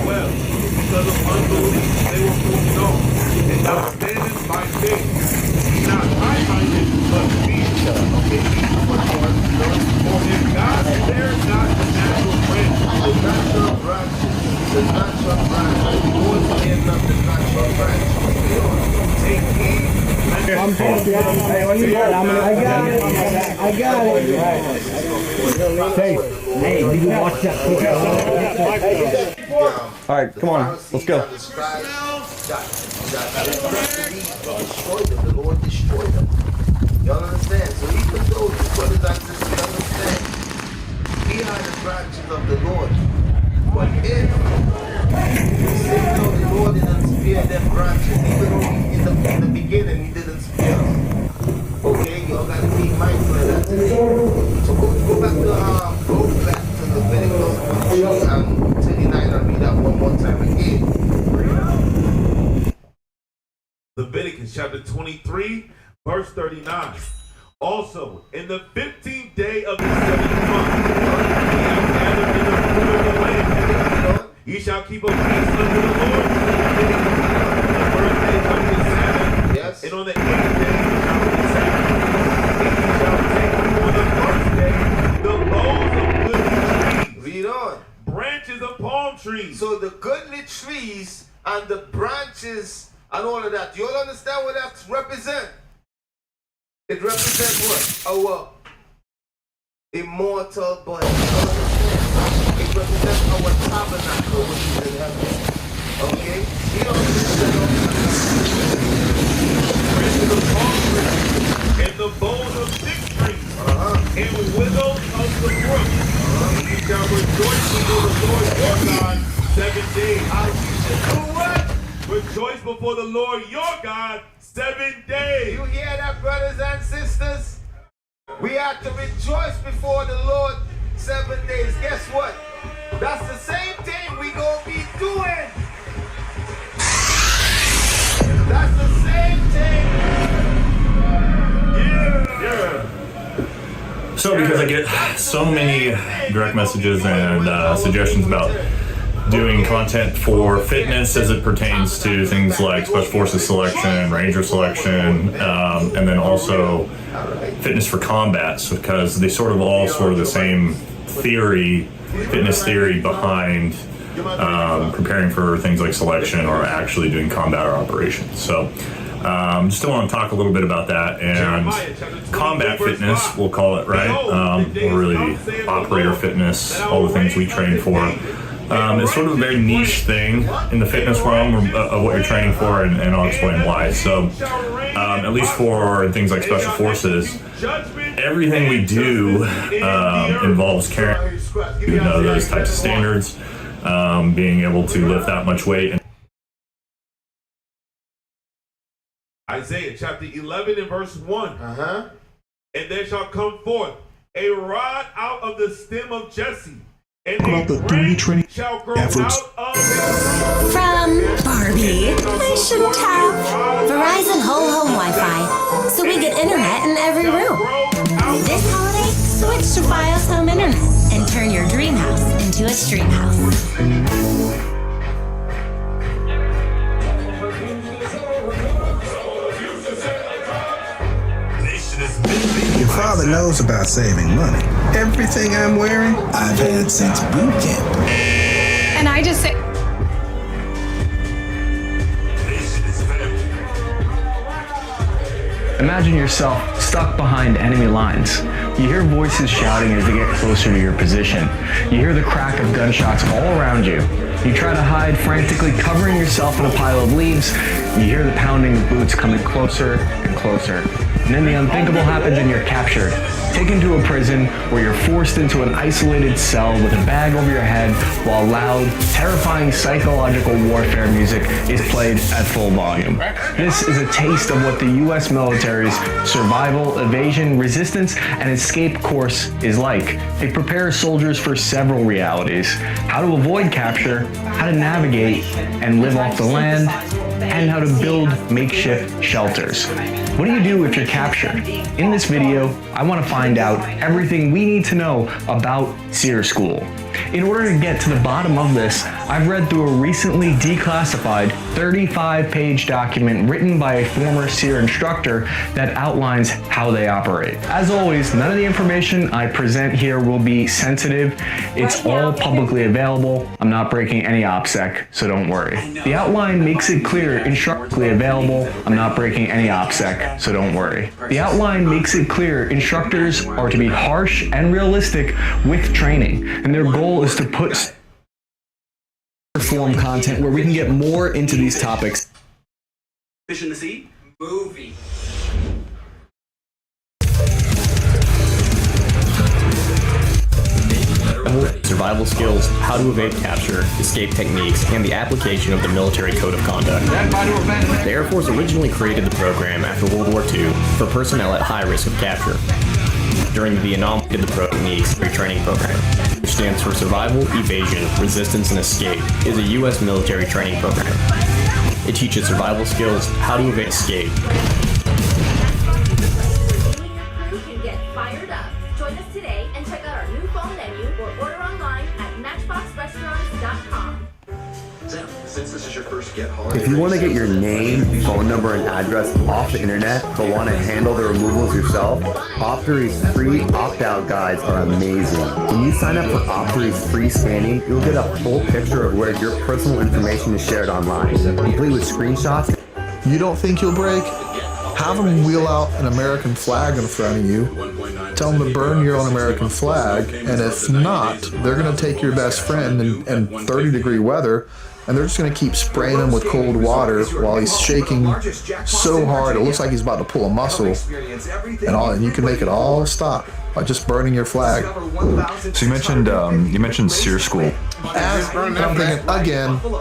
Speaker 12: Well, because of unbelief they were broken off. And thou standest by faith, not high-minded, but fear. Okay, for if God spares not the natural branch,
Speaker 8: the natural branch, towards the end of the natural branch.
Speaker 12: Take heed.
Speaker 4: I'm happy. Hey, when you got it, I got it. Hey, you can watch that.
Speaker 19: All right, come on, let's go.
Speaker 8: The Lord destroyed them. Y'all understand? So even though the brothers and sisters understand, we are the branches of the Lord. But if you say no, the Lord didn't spare them branches, even though in the beginning he didn't spare us. Okay, y'all gotta be mindful of that today. So go back to Leviticus 29 and read that one more time again.
Speaker 12: Leviticus chapter 23, verse 39. Also, in the 15th day of the 7th month, ye have gathered in the fruit of the land. Ye shall keep a feast unto the Lord. The first day shall be the Sabbath,
Speaker 8: yes.
Speaker 12: And on the 8th day shall be the Sabbath. And ye shall take for the first day the boughs of goodly trees.
Speaker 8: Read on.
Speaker 12: Branches of palm trees.
Speaker 8: So the goodly trees and the branches and all of that. You all understand what that represents? It represents what? Our immortal body. It represents our tabernacle, which is in heaven. Okay? You don't
Speaker 12: branches of palm trees, and the boughs of fig trees, and willows of the brook. And you shall rejoice before the Lord your God 7 days.
Speaker 8: Do what?
Speaker 12: Rejoice before the Lord your God 7 days.
Speaker 8: You hear that, brothers and sisters? We have to rejoice before the Lord 7 days. Guess what? That's the same thing we gonna be doing. That's the same thing.
Speaker 12: Yeah.
Speaker 1: So because I get so many direct messages and suggestions about doing content for fitness as it pertains to things like Special Forces selection, Ranger selection, and then also fitness for combats, because they sort of all sort of the same theory, fitness theory behind preparing for things like selection or actually doing combat or operations. So still want to talk a little bit about that, and combat fitness, we'll call it, right? Or really operator fitness, all the things we train for. It's sort of a very niche thing in the fitness realm of what you're training for, and I'll explain why. So at least for things like Special Forces, everything we do involves carrying those types of standards, being able to lift that much weight.
Speaker 12: Isaiah chapter 11 and verse 1. And there shall come forth a rod out of the stem of Jesse, and a branch shall grow out of his.
Speaker 11: From Barbie, I shouldn't have. Verizon Whole Home Wi-Fi, so we get internet in every room. This holiday, switch to Fios Home Internet and turn your dream house into a stream house.
Speaker 17: Your father knows about saving money. Everything I'm wearing, I've had since boot camp.
Speaker 11: And I just say...
Speaker 19: Imagine yourself stuck behind enemy lines. You hear voices shouting as they get closer to your position. You hear the crack of gunshots all around you. You try to hide, frantically covering yourself in a pile of leaves. You hear the pounding of boots coming closer and closer. And then the unthinkable happens and you're captured, taken to a prison where you're forced into an isolated cell with a bag over your head while loud, terrifying psychological warfare music is played at full volume. This is a taste of what the US military's survival, evasion, resistance, and escape course is like. It prepares soldiers for several realities: how to avoid capture, how to navigate and live off the land, and how to build makeshift shelters. What do you do if you're captured? In this video, I want to find out everything we need to know about SEER School. In order to get to the bottom of this, I've read through a recently declassified 35-page document written by a former SEER instructor that outlines how they operate. As always, none of the information I present here will be sensitive. It's all publicly available. I'm not breaking any OPSEC, so don't worry. The outline makes it clear, instructorly available. I'm not breaking any OPSEC, so don't worry. The outline makes it clear instructors are to be harsh and realistic with training, and their goal is to put form content where we can get more into these topics.
Speaker 24: Fish in the sea? Movie.
Speaker 25: Survival skills, how to evade capture, escape techniques, and the application of the military code of conduct. The Air Force originally created the program after World War II for personnel at high risk of capture. During the Vietnam, did the techniques training program, which stands for Survival, Evasion, Resistance, and Escape, is a U.S. military training program. It teaches survival skills, how to evade escape.
Speaker 26: You can get fired up. Join us today and check out our new fall menu or order online at matchboxrestaurants.com.
Speaker 8: Since this is your first get holiday,
Speaker 27: If you want to get your name, phone number, and address off the internet but want to handle the removals yourself, Optory's free opt-out guides are amazing. When you sign up for Optory's free scanning, you'll get a full picture of where your personal information is shared online, complete with screenshots.
Speaker 28: You don't think you'll break? Have them wheel out an American flag in front of you. Tell them to burn your own American flag, and if not, they're going to take your best friend in 30-degree weather, and they're just going to keep spraying him with cold water while he's shaking so hard it looks like he's about to pull a muscle, and you can make it all stop by just burning your flag.
Speaker 29: So you mentioned SEER School.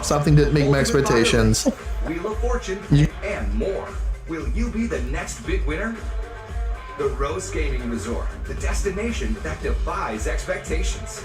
Speaker 28: Something didn't meet my expectations.
Speaker 24: Wheel of Fortune, and more. Will you be the next big winner? The Rose Gaming Resort, the destination that defies expectations.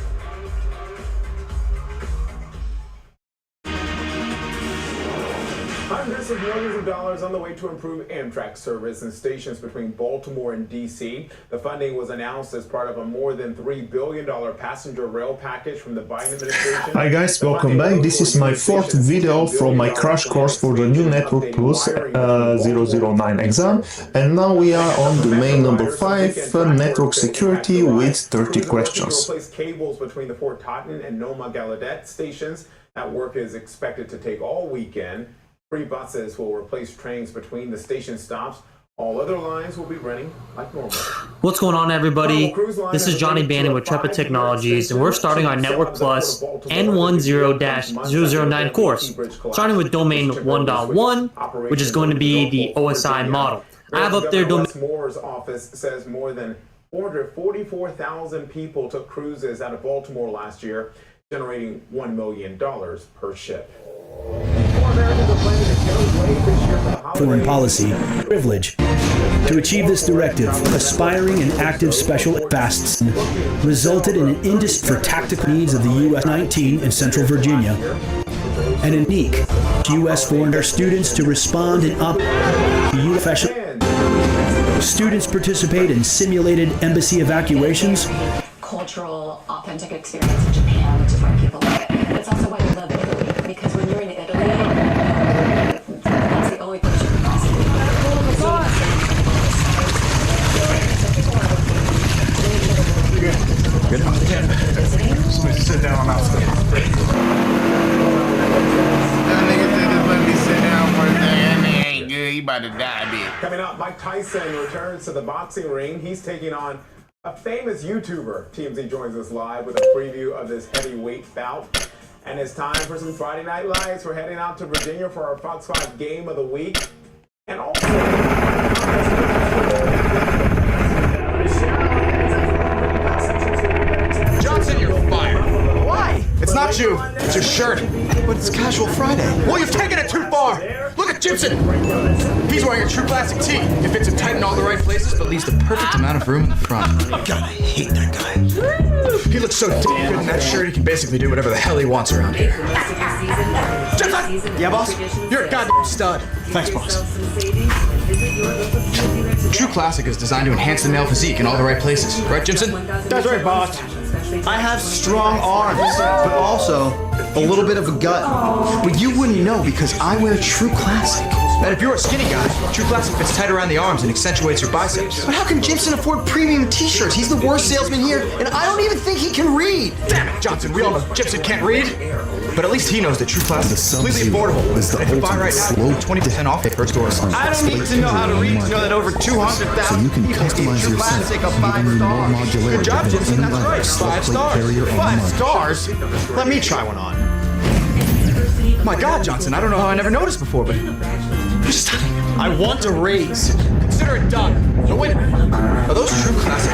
Speaker 12: On this
Speaker 2: of millions of dollars on the way to improve Amtrak service in stations between Baltimore and D.C. The funding was announced as part of a more than $3 billion passenger rail package from the Biden administration.
Speaker 3: Hi guys, welcome back. This is my fourth video from my crash course for the new Network Plus 009 exam. And now we are on domain number 5, network security with 30 questions.
Speaker 2: Replace cables between the Fort Totten and Noma Gallaudet stations. That work is expected to take all weekend. 3 buses will replace trains between the station stops. All other lines will be running like normal.
Speaker 5: What's going on, everybody? This is Johnny Bannon with Trepid Technologies, and we're starting our Network Plus N10-009 course, starting with domain 1.1, which is going to be the OSI model. I have up there domain.
Speaker 2: Moore's office says more than 444,000 people took cruises out of Baltimore last year, generating $1 million per ship.
Speaker 9: Foreign policy privilege. To achieve this directive, aspiring and active special fasts resulted in an industry for tactical needs of the US-19 in Central Virginia, and unique U.S. foreign students to respond and professional. Students participate in simulated embassy evacuations.
Speaker 15: Cultural, authentic experience in Japan, which is why people love it. That's also why we love Italy, because when you're in Italy, that's the only place you can possibly go.
Speaker 3: Good. Sit down on outside.
Speaker 8: That nigga said just let me sit down for a second. He ain't good. He about to die, bitch.
Speaker 2: Coming up, Mike Tyson returns to the boxing ring. He's taking on a famous YouTuber. TMZ joins us live with a preview of this heavyweight bout. And it's time for some Friday Night Lights. We're heading out to Virginia for our Fox 5 Game of the Week. And also...
Speaker 16: Johnson, you're fired. Why? It's not you. It's your shirt. But it's Casual Friday. Well, you've taken it too far. Look at Gibson. He's wearing a true classic tee. It fits him tight in all the right places, but leaves the perfect amount of room in the front. God, I hate that guy. He looks so damn good in that shirt, he can basically do whatever the hell he wants around here. Gibson! Yeah, boss? You're a goddamn stud. Thanks, boss. True Classic is designed to enhance the male physique in all the right places. Right, Gibson?
Speaker 18: That's right, boss. I have strong arms, but also a little bit of a gut. But you wouldn't know because I wear True Classic.
Speaker 16: And if you're a skinny guy, True Classic fits tight around the arms and accentuates your biceps.
Speaker 18: But how can Gibson afford premium t-shirts? He's the worst salesman here, and I don't even think he can read.
Speaker 16: Damn it, Johnson, we all know Gibson can't read. But at least he knows that True Classic is completely affordable. And if you buy right now, 20% off at first order.
Speaker 18: I don't need to know how to read to know that over 200,000 people gave True Classic a 5 stars.
Speaker 16: Good job, Gibson, that's right. 5 stars.
Speaker 18: 5 stars? Let me try one on.
Speaker 16: My God, Johnson, I don't know how I never noticed before, but you're stunning.
Speaker 18: I want a raise.
Speaker 16: Consider it done. But wait a minute. Are those True Classic?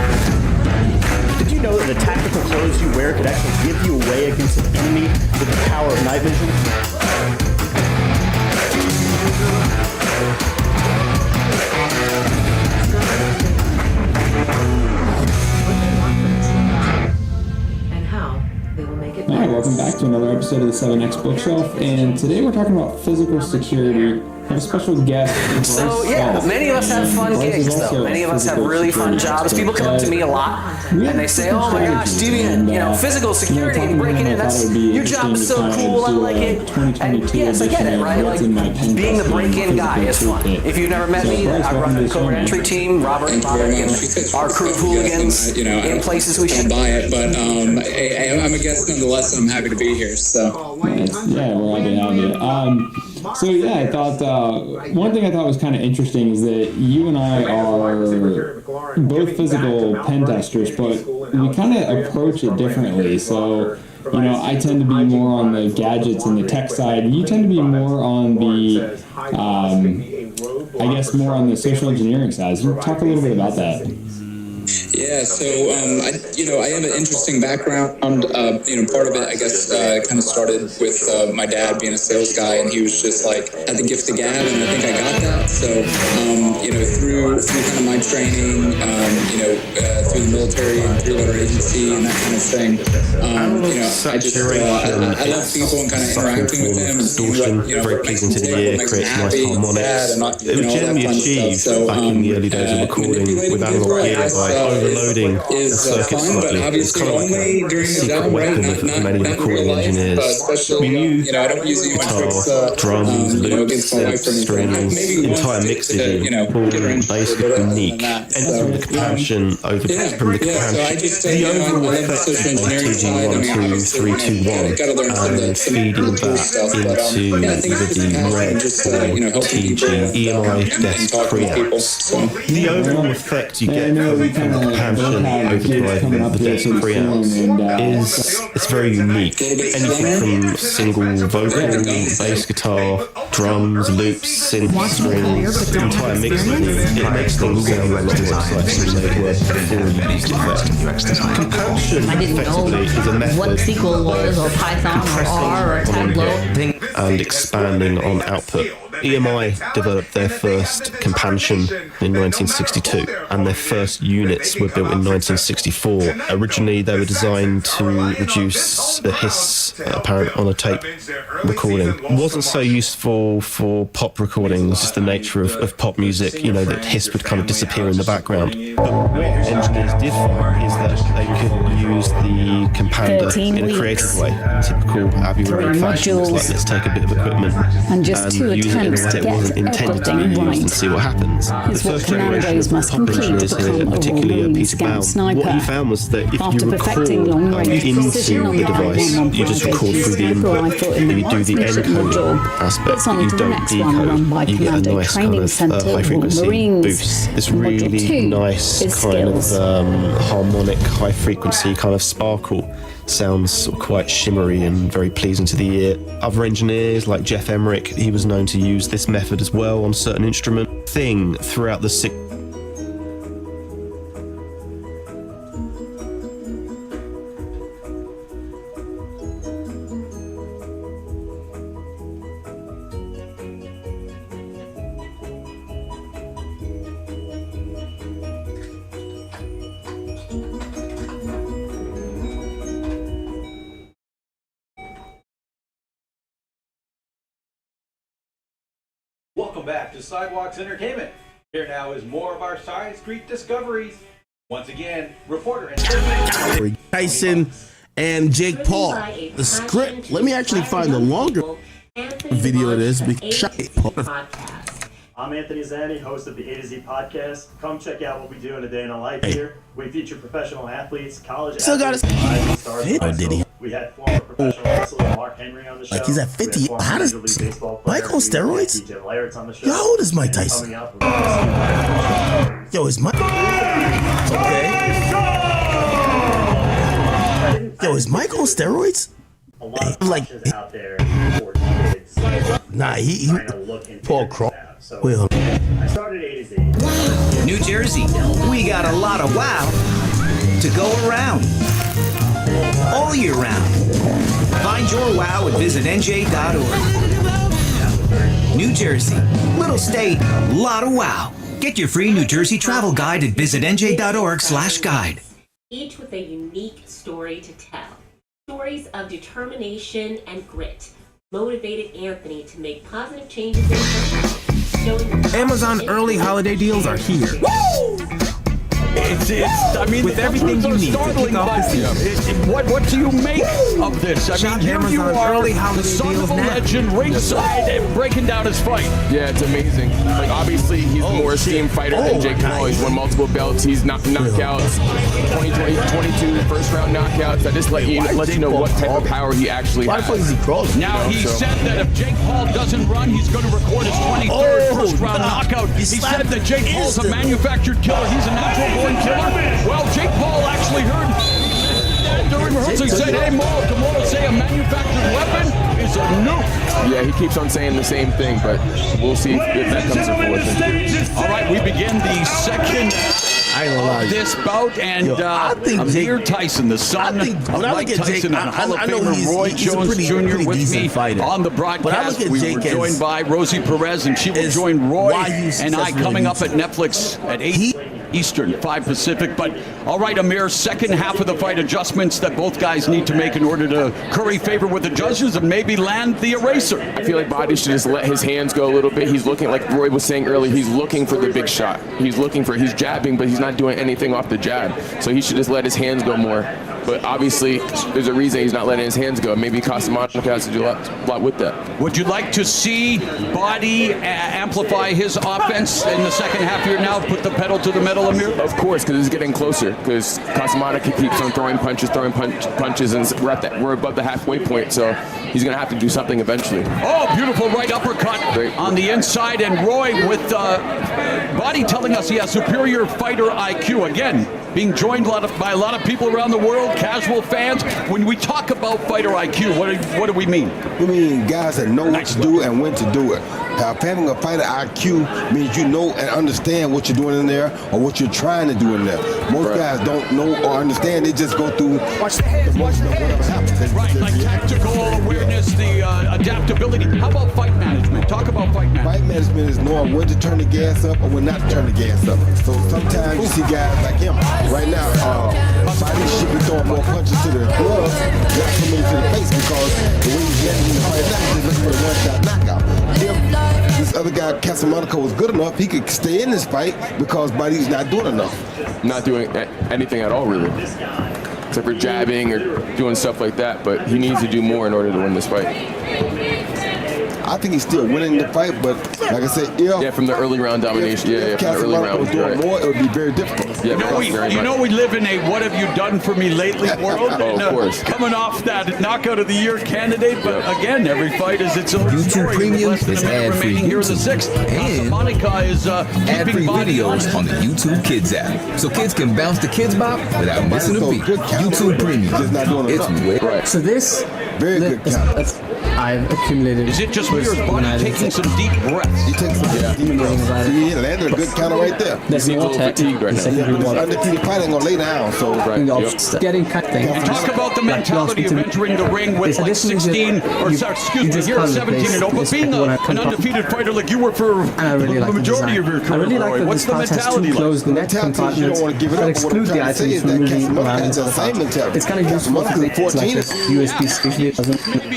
Speaker 18: Did you know that the tactical clothes you wear could actually give you away against an enemy with the power of night vision?
Speaker 20: Alright, welcome back to another episode of the 7X Bookshelf, and today we're talking about physical security. I have a special guest.
Speaker 21: So yeah, many of us have fun gigs though. Many of us have really fun jobs. People come up to me a lot and they say, "Oh my gosh, Deviant, you know, physical security and breaking in, your job is so cool, I like it." And yes, I get it, right? Like being the break-in guy is fun. If you've never met me, I run the code entry team, Robert and our crew of hooligans in places we shouldn't.
Speaker 30: Buy it, but I'm a guest nonetheless, and I'm happy to be here. So
Speaker 20: yeah, we're happy to have you. So yeah, I thought one thing I thought was kind of interesting is that you and I are both physical pen testers, but we kind of approach it differently. So, you know, I tend to be more on the gadgets and the tech side, and you tend to be more on the, I guess, more on the social engineering side. So talk a little bit about that.
Speaker 30: Yeah, so I have an interesting background. Part of it, I guess, kind of started with my dad being a sales guy, and he was just like had the gift of gab, and I think I got that. So through kind of my training, through the military and three-letter agency and that kind of thing, I love people and kind of interacting with them and seeing what
Speaker 1: very pleasing to the ear, creates nice harmonics. It was generally achieved back in the early days of recording with analog gear by overloading the circuit slightly. It's kind of like a secret weapon of many recording engineers. We knew guitar, drums, loops, synths, strings, entire mixes, all basically unique. And from the compression over from the compression, the overall effect of TG 1, 2, 3, 2, 1 and feeding that into either the red or TG, EMI, desk preamps. The overall effect you get from the compression overdrive of the desk preamps it's very unique. Anything from single vocal, bass guitar, drums, loops, synth, strings, entire mixes, it makes things sound a lot worse like they were before you used effect. Compression effectively is a method
Speaker 4: what SQL was, or Python, or R, or Tableau,
Speaker 1: and expanding on output. EMI developed their first compression in 1962, and their first units were built in 1964. Originally, they were designed to reduce the hiss apparent on a tape recording. It wasn't so useful for pop recordings, just the nature of pop music, that hiss would kind of disappear in the background. But what engineers did find is that they could use the compander in a creative way. Typical Abbey Road fashion was like, let's take a bit of equipment and use it in a way it wasn't intended to be used and see what happens. The first generation of pop engineers here, particularly Peter Bow, what he found was that if you record into the device, you just record through the input, and you do the encoding aspect, but you don't decode. You get a nice kind of high frequency boost. This really nice kind of harmonic, high frequency kind of sparkle. Sounds sort of quite shimmery and very pleasing to the ear. Other engineers like Jeff Emmerich, he was known to use this method as well on certain instruments. Thing throughout the
Speaker 6: Welcome back to Sidewalks Entertainment. Here now is more of our Side Street discoveries. Once again, reporter and
Speaker 7: Tyson and Jake Paul. The script. Let me actually find the longer video of this.
Speaker 10: I'm Anthony Zanni, host of the A to Z podcast. Come check out what we do in a day in a life here. We feature professional athletes, college athletes, stars. We had former professional wrestler Mark Henry on the show.
Speaker 7: Like he's at 50. How does Mike on steroids? Yo, how old is Mike Tyson? Yo, is Mike? Okay. Yo, is Mike on steroids? Like, nah, he Paul Crawl. Well,
Speaker 10: I started A to Z.
Speaker 13: Wow. New Jersey, we got a lot of wow to go around. All year round. Find your wow at visitnj.org. New Jersey, little state, lot of wow. Get your free New Jersey travel guide at visitnj.org/guide.
Speaker 14: Each with a unique story to tell. Stories of determination and grit motivated Anthony to make positive changes in his life.
Speaker 17: Amazon early holiday deals are here. Woo! I mean, with everything you need to kick off the season.
Speaker 22: What do you make of this? I mean, here you are,
Speaker 17: early holiday
Speaker 22: the son
Speaker 17: deals
Speaker 22: of a legend, ringside, and breaking down his fight.
Speaker 23: Yeah, it's amazing. Like, obviously, he's a more esteemed fighter than Jake Paul. He's won multiple belts. He's knockouts, 22 first-round knockouts. That just let you know what type of power he actually has.
Speaker 22: Now, he said that if Jake Paul doesn't run, he's going to record his 23rd first-round knockout. He said that Jake Paul's a manufactured killer. He's a natural-born killer. Well, Jake Paul actually heard during rehearsal, he said, hey, tomorrow say a manufactured weapon is a nuke.
Speaker 23: Yeah, he keeps on saying the same thing, but we'll see if that comes to fruition.
Speaker 22: All right, we begin the second of this bout, and Amir Tyson, the son of Mike Tyson, and Hall of Famer Roy Jones Jr. with me on the broadcast. We were joined by Rosie Perez, and she will join Roy and I coming up at Netflix at 8 Eastern, 5 Pacific. But all right, Amir, second half of the fight, adjustments that both guys need to make in order to curry favor with the judges and maybe land the eraser.
Speaker 23: I feel like Body should just let his hands go a little bit. He's looking, like Roy was saying earlier, he's looking for the big shot. He's jabbing, but he's not doing anything off the jab. So he should just let his hands go more. But obviously, there's a reason he's not letting his hands go. Maybe Casamano has to do a lot with that.
Speaker 22: Would you like to see Body amplify his offense in the second half here now, put the pedal to the metal, Amir?
Speaker 23: Of course, because it's getting closer. Because Casamano keeps on throwing punches, and we're above the halfway point. So he's going to have to do something eventually.
Speaker 22: Oh, beautiful right uppercut on the inside. And Roy with Body telling us he has superior fighter IQ. Again, being joined by a lot of people around the world, casual fans. When we talk about fighter IQ, what do we mean?
Speaker 5: We mean guys that know what to do and when to do it. Having a fighter IQ means you know and understand what you're doing in there or what you're trying to do in there. Most guys don't know or understand. They just go through the motion of whatever happens.
Speaker 22: Right, like tactical awareness, the adaptability. How about fight management? Talk about fight management.
Speaker 5: Fight management is knowing when to turn the gas up or when not to turn the gas up. So sometimes you see guys like him. Right now, Body should be throwing more punches to the gloves, not so many to the face, because the way he's getting in the fight now, he's looking for the one-shot knockout. If this other guy, Casamano, was good enough, he could stay in this fight because Body's not doing enough.
Speaker 23: Not doing anything at all, really. Except for jabbing or doing stuff like that, but he needs to do more in order to win this fight.
Speaker 5: I think he's still winning the fight, but like I said,
Speaker 23: from the early round domination.
Speaker 5: If
Speaker 23: from the early round
Speaker 5: was doing more, it would be very difficult.
Speaker 22: You know we live in a "what have you done for me lately" world.
Speaker 23: Of course.
Speaker 22: Coming off that knockout of the year candidate, but again, every fight is its own
Speaker 11: YouTube
Speaker 22: story.
Speaker 11: Premium
Speaker 22: Less than
Speaker 11: is
Speaker 22: a minute
Speaker 11: ad-free
Speaker 22: remaining here in the sixth.
Speaker 11: and
Speaker 22: Monica is
Speaker 11: ad-free videos on the YouTube Kids app, so kids can bounce the Kids Bop without missing a beat. YouTube Premium. It's way right.
Speaker 12: So this,
Speaker 5: very good count.
Speaker 12: I've accumulated.
Speaker 22: Is it just weird? Body taking some deep breaths.
Speaker 5: He takes some deep breaths. He landed a good counter right there.
Speaker 12: There's more
Speaker 23: fatigued right now.
Speaker 5: Undefeated fight ain't gonna lay down. So
Speaker 12: getting cut things.
Speaker 22: And talk about the mentality of entering the ring with like 16, or excuse me, here 17-0, but being an undefeated fighter like you were for the majority of your career.
Speaker 12: I really like that
Speaker 22: What's
Speaker 12: this
Speaker 22: the
Speaker 12: part has
Speaker 22: mentality
Speaker 12: two closed net compartments that exclude the items from moving around into the part. It's kind of useful for things like this USB-C.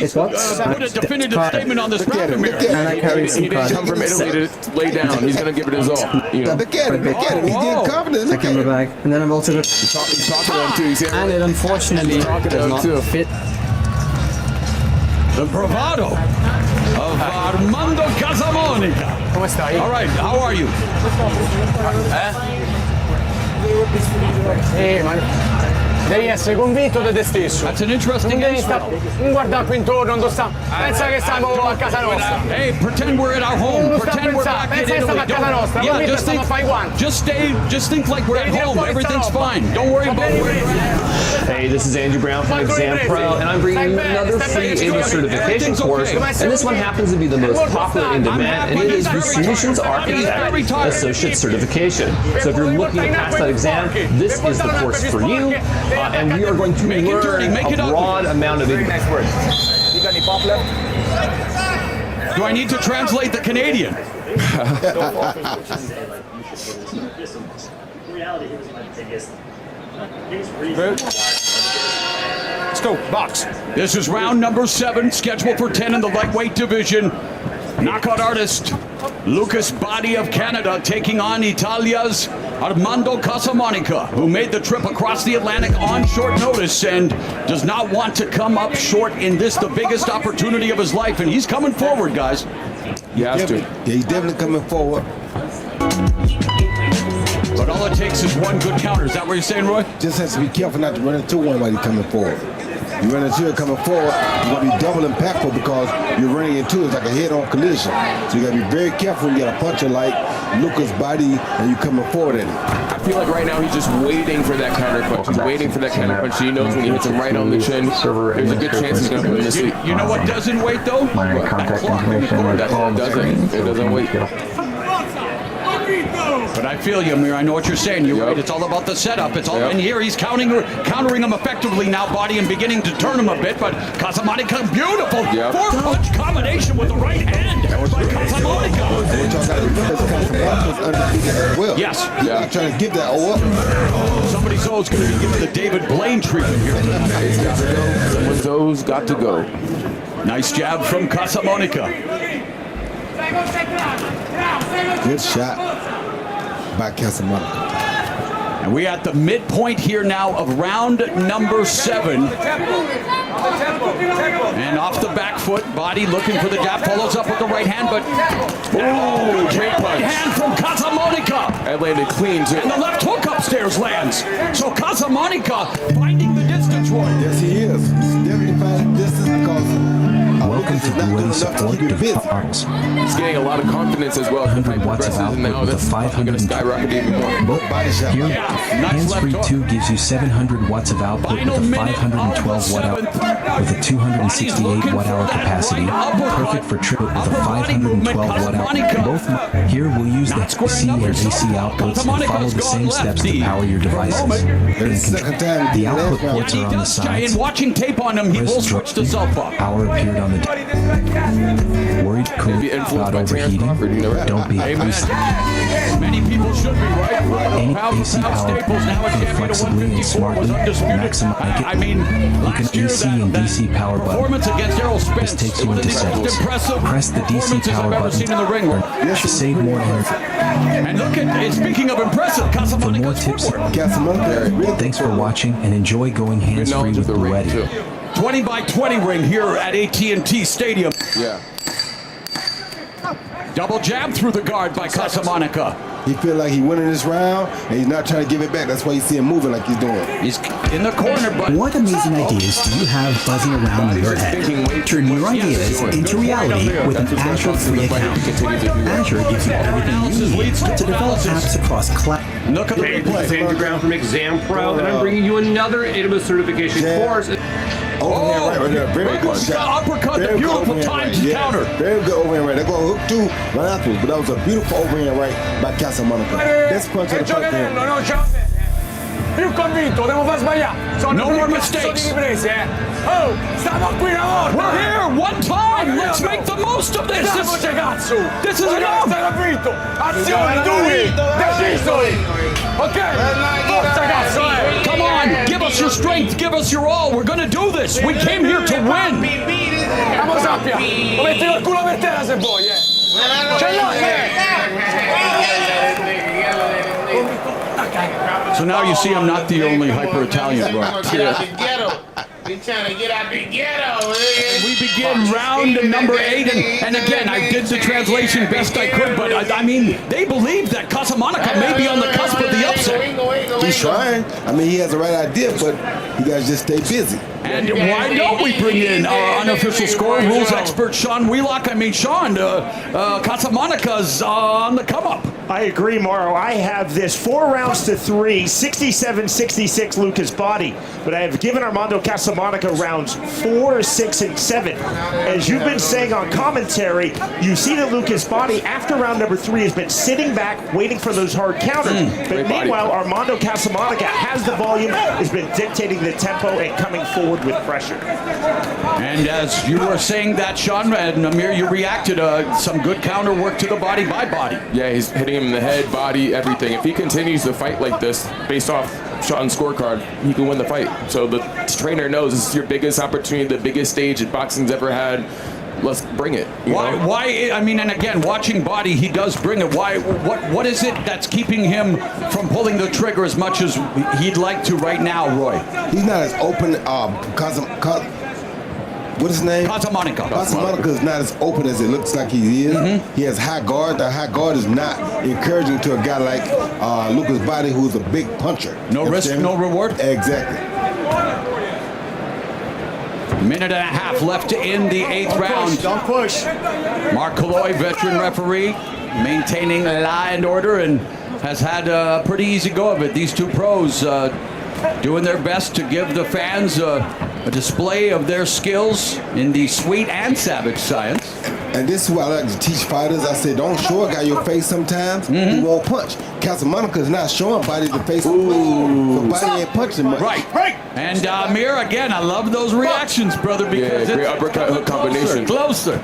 Speaker 12: It's what?
Speaker 23: Put a definitive statement on this round, Amir.
Speaker 12: And I carry some cards.
Speaker 23: He didn't come from Italy to lay down. He's going to give it his all. You know.
Speaker 5: Look at him. He did confidence.
Speaker 12: I camera bag. And then I've also got...
Speaker 23: He's talking to him too. He's
Speaker 12: and it unfortunately does not fit.
Speaker 22: The bravado of Armando Casamonica.
Speaker 12: Come stai?
Speaker 22: All right, how are you?
Speaker 12: Devi essere convinto di te stesso.
Speaker 22: That's an interesting
Speaker 12: non devi stare, non guardare qui intorno, non sta. Pensa che siamo a casa nostra.
Speaker 22: Hey, pretend we're at our home. Pretend we're back in Italy. Yeah, just think like we're at home. Everything's fine. Don't worry about where you're at.
Speaker 19: Hey, this is Andrew Brown from Exam Pro, and I'm bringing you another free ABLE certification course, and this one happens to be the most popular in demand, and it is the Solutions Architect Associate Certification. So if you're looking to pass that exam, this is the course for you, and we are going to learn a broad amount of English.
Speaker 22: Do I need to translate the Canadian?
Speaker 12: Let's go, box.
Speaker 22: This is round number 7, scheduled for 10 in the lightweight division. Knockout artist Lucas Body of Canada taking on Italia's Armando Casamonica, who made the trip across the Atlantic on short notice and does not want to come up short in this, the biggest opportunity of his life. And he's coming forward, guys.
Speaker 23: He has to.
Speaker 5: Yeah, he's definitely coming forward.
Speaker 22: But all it takes is one good counter. Is that what you're saying, Roy?
Speaker 5: Just has to be careful not to run into one while he's coming forward. You run into it coming forward, you're going to be double impactful because you're running into it. It's like a head-on collision. So you got to be very careful when you got a puncher like Lucas Body and you coming forward at him.
Speaker 23: I feel like right now he's just waiting for that counter punch. He's waiting for that counter punch. He knows when he hits him right on the chin, there's a good chance he's going to put him to sleep.
Speaker 22: You know what doesn't wait, though?
Speaker 19: My contact information is all
Speaker 23: It doesn't wait.
Speaker 22: But I feel you, Amir. I know what you're saying. You're right. It's all about the setup. It's all, and here he's countering him effectively now, Body, and beginning to turn him a bit. But Casamanica, beautiful four-punch combination with the right hand by Casamanica.
Speaker 5: Well,
Speaker 22: yes.
Speaker 5: Yeah. Trying to give that all up.
Speaker 22: Somebody's always going to be given the David Blaine treatment here.
Speaker 23: It's got to go. Someone's O's got to go.
Speaker 22: Nice jab from Casamanica.
Speaker 5: Good shot by Casamanica.
Speaker 22: And we at the midpoint here now of round number 7. And off the back foot, Body looking for the jab, follows up with the right hand, but great right hand from Casamanica.
Speaker 23: That landed clean too.
Speaker 22: And the left hook upstairs lands. So Casamanica finding the distance, Roy.
Speaker 5: Yes, he is. He's definitely finding distance because
Speaker 3: welcome to Dueling Support Departments.
Speaker 23: He's getting a lot of confidence as well.
Speaker 3: 100 watts of output with a 500
Speaker 23: skyrocket even more.
Speaker 3: Here, Hands-Free 2 gives you 700 watts of output with a 512 watt output with a 268 watt-hour capacity. Perfect for triple with a 512 watt output. Both here we'll use the C and AC outputs and follow the same steps to power your devices. The output ports are on the sides.
Speaker 22: In watching tape on him, he will switch to self-up.
Speaker 3: Power appeared on the worried, cool, not overheating. Don't be.
Speaker 22: Many people should be right.
Speaker 3: Any AC power can flexibly and smartly maximize it.
Speaker 22: I mean,
Speaker 3: you can AC and DC power button. This takes you into settings. Press the DC power button to save more energy.
Speaker 22: And look at, speaking of impressive,
Speaker 3: for more tips, thanks for watching and enjoy going hands-free with Duetti.
Speaker 22: 20 by 20 ring here at AT&T Stadium.
Speaker 23: Yeah.
Speaker 22: Double jab through the guard by Casamanica.
Speaker 5: He feel like he winning this round, and he's not trying to give it back. That's why you see him moving like he's doing.
Speaker 22: He's in the corner, but
Speaker 8: what amazing ideas do you have buzzing around in your head? Turn your ideas into reality with an Azure free account. Azure gives you everything you need to develop apps across cloud.
Speaker 22: Look at the
Speaker 9: Hey, this is Andrew Brown from Exam Pro, and I'm bringing you another AWS certification course.
Speaker 5: Overhand right there. Very good shot.
Speaker 22: Uppercut, the beautiful time to counter.
Speaker 5: Very good overhand right. They're going to hook two right afterwards, but that was a beautiful overhand right by Casamanica. Best punch of the fight there.
Speaker 22: Più convinto, devo far sbagliare. No more mistakes.
Speaker 9: Oh, stiamo qui una volta.
Speaker 22: We're here one time. Let's make the most of this. This is enough.
Speaker 9: Azioni, due, decisioni. Ok, forza cazzo.
Speaker 22: Come on, give us your strength, give us your all. We're gonna do this. We came here to win.
Speaker 9: Vamos sappia, lo metti col culo per terra se vuoi, Ce
Speaker 22: So now you see I'm not the only hyper-Italian, right?
Speaker 9: We trying to get out the ghetto.
Speaker 22: We begin round number 8, and again, I did the translation best I could, but I mean, they believe that Casamanica may be on the cusp of the upset.
Speaker 5: He's trying. I mean, he has the right idea, but you guys just stay busy.
Speaker 22: And why don't we bring in our unofficial scoring rules expert, Sean Wheelock? I mean, Sean, Casamanica's on the come-up.
Speaker 15: I agree, Mauro. I have this 4 rounds to 3, 67-66 Lucas Body, but I have given Armando Casamanica rounds 4, 6, and 7. As you've been saying on commentary, you see that Lucas Body, after round number 3, has been sitting back, waiting for those hard counters. But meanwhile, Armando Casamanica has the volume, has been dictating the tempo, and coming forward with pressure.
Speaker 22: And as you were saying that, Sean, and Amir, you reacted some good counter work to the body by Body.
Speaker 23: Yeah, he's hitting him in the head, body, everything. If he continues to fight like this, based off Sean's scorecard, he can win the fight. So the trainer knows this is your biggest opportunity, the biggest stage that boxing's ever had. Let's bring it.
Speaker 22: Why? I mean, and again, watching Body, he does bring it. Why? What is it that's keeping him from pulling the trigger as much as he'd like to right now, Roy?
Speaker 5: He's not as open. What is his name?
Speaker 22: Casamanica.
Speaker 5: Casamanica is not as open as it looks like he is. He has high guard. The high guard is not encouraging to a guy like Lucas Body, who's a big puncher.
Speaker 22: No risk, no reward?
Speaker 5: Exactly.
Speaker 22: Minute and a half left in the 8th round.
Speaker 15: Don't push.
Speaker 22: Mark Colloy, veteran referee, maintaining law and order, and has had a pretty easy go of it. These two pros doing their best to give the fans a display of their skills in the sweet and savage science.
Speaker 5: And this is what I like to teach fighters. I said, don't show a guy your face sometimes. He won't punch. Casablanca is not showing Body the face. So Body ain't punching much.
Speaker 22: Right. And Amir, again, I love those reactions, brother, because
Speaker 23: great uppercut hook combination.
Speaker 22: Closer.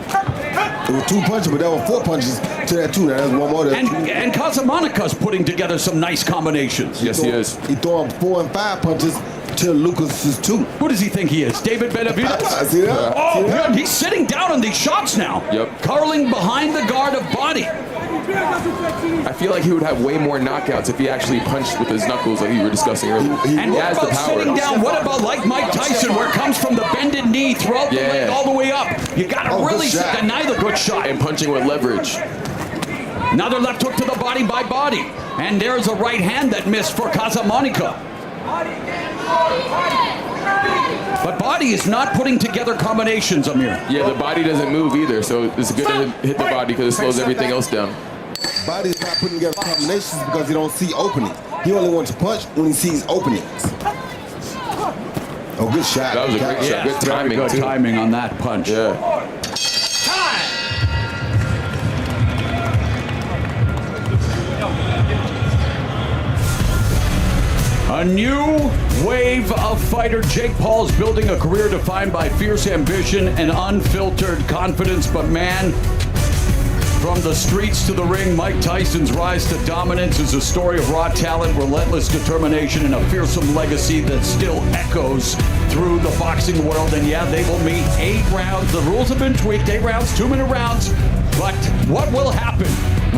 Speaker 5: There were 2 punches, but there were 4 punches to that 2. Now there's one more.
Speaker 22: And Casamonica's putting together some nice combinations.
Speaker 23: Yes, he is.
Speaker 5: He throwing 4 and 5 punches to Lucas's 2.
Speaker 22: Who does he think he is? David Benavidez?
Speaker 5: See that?
Speaker 22: Oh, good. He's sitting down on these shots now.
Speaker 23: Yep.
Speaker 22: Curling behind the guard of Body.
Speaker 23: I feel like he would have way more knockouts if he actually punched with his knuckles like you were discussing earlier.
Speaker 22: And
Speaker 23: he
Speaker 22: what
Speaker 23: has
Speaker 22: about
Speaker 23: the power.
Speaker 22: sitting down? What about like Mike Tyson, where it comes from the bended knee throughout the leg all the way up? You got to really deny the good shot.
Speaker 23: And punching with leverage.
Speaker 22: Another left hook to the body by Body. And there's a right hand that missed for Casamonica. But Body is not putting together combinations, Amir.
Speaker 23: Yeah, the body doesn't move either, so it's good to hit the body because it slows everything else down.
Speaker 5: Body's not putting together combinations because he don't see openings. He only wants to punch when he sees openings. Oh, good shot.
Speaker 23: That was a great shot. Good timing,
Speaker 22: good timing on that punch.
Speaker 23: Yeah.
Speaker 22: A new wave of fighter. Jake Paul's building a career defined by fierce ambition and unfiltered confidence. But man, from the streets to the ring, Mike Tyson's rise to dominance is a story of raw talent, relentless determination, and a fearsome legacy that still echoes through the boxing world. And yeah, they will meet 8 rounds. The rules have been tweaked, 8 rounds, 2-minute rounds. But what will happen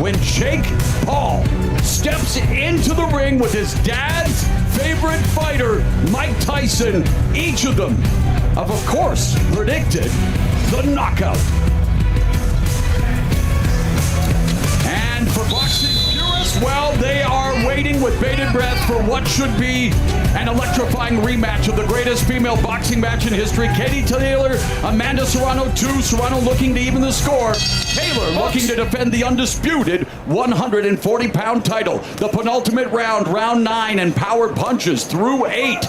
Speaker 22: when Jake Paul steps into the ring with his dad's favorite fighter, Mike Tyson? Each of them have, of course, predicted the knockout. And for boxing purists, well, they are waiting with bated breath for what should be an electrifying rematch of the greatest female boxing match in history. Katie Taylor, Amanda Serrano 2. Serrano looking to even the score. Taylor looking to defend the undisputed 140-pound title. The penultimate round, round 9, and power punches through 8.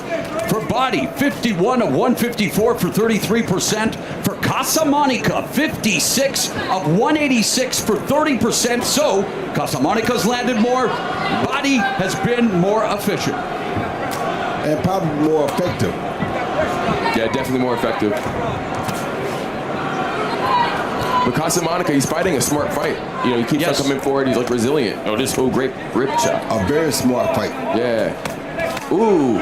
Speaker 22: For Body, 51 of 154 for 33%. For Casamonica, 56 of 186 for 30%. So, Casamonica's landed more. Body has been more efficient.
Speaker 5: And probably more effective.
Speaker 23: Yeah, definitely more effective. But Casamonica, he's fighting a smart fight. You know, he keeps on coming forward. He's like resilient. Oh, this great rip shot.
Speaker 5: A very smart fight.
Speaker 23: Yeah. Ooh.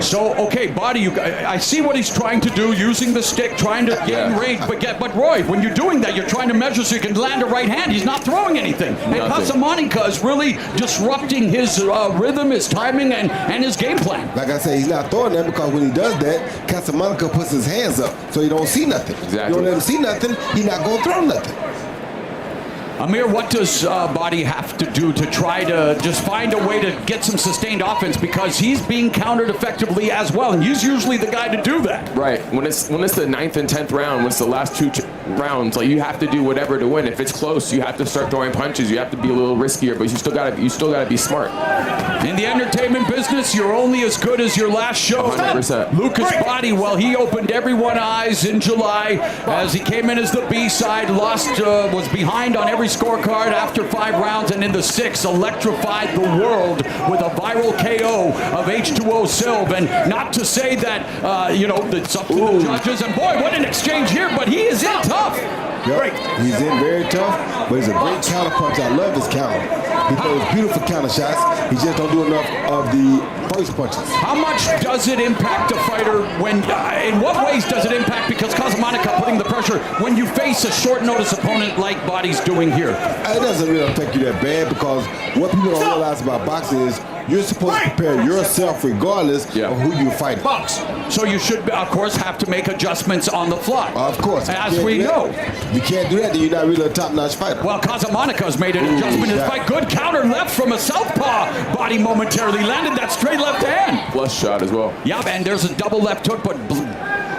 Speaker 22: So, okay, Body, I see what he's trying to do, using the stick, trying to gain range. But Roy, when you're doing that, you're trying to measure so you can land a right hand. He's not throwing anything. And Casamonica is really disrupting his rhythm, his timing, and his game plan.
Speaker 5: Like I say, he's not throwing that because when he does that, Casamonica puts his hands up so you don't see nothing.
Speaker 23: Exactly.
Speaker 5: You don't let him see nothing, he's not going to throw nothing.
Speaker 22: Amir, what does Body have to do to try to just find a way to get some sustained offense, because he's being countered effectively as well, and he's usually the guy to do that.
Speaker 23: Right. When it's the 9th and 10th round, when it's the last 2 rounds, like you have to do whatever to win. If it's close, you have to start throwing punches. You have to be a little riskier, but you still gotta be smart.
Speaker 22: In the entertainment business, you're only as good as your last show.
Speaker 23: 100%.
Speaker 22: Lucas Body, well, he opened everyone's eyes in July as he came in as the B-side, was behind on every scorecard after 5 rounds, and in the 6th electrified the world with a viral KO of H2O Silv. And not to say that it's up to the judges, and boy, what an exchange here, but he is in tough.
Speaker 5: Yep. He's in very tough, but he's a great counter punch. I love his counter. He throws beautiful counter shots. He just don't do enough of the first punches.
Speaker 22: How much does it impact a fighter when, in what ways does it impact, because Casamonica putting the pressure, when you face a short notice opponent like Body's doing here?
Speaker 5: It doesn't really affect you that bad, because what people don't realize about boxing is you're supposed to prepare yourself regardless of who you're fighting.
Speaker 22: So you should, of course, have to make adjustments on the fly.
Speaker 5: Of course.
Speaker 22: As we know.
Speaker 5: If you can't do that, then you're not really a top-notch fighter.
Speaker 22: Well, Casamonica's made an adjustment in his fight. Good counter left from a southpaw. Body momentarily landed that straight left hand.
Speaker 23: Flush shot as well.
Speaker 22: Yeah, and there's a double left hook, but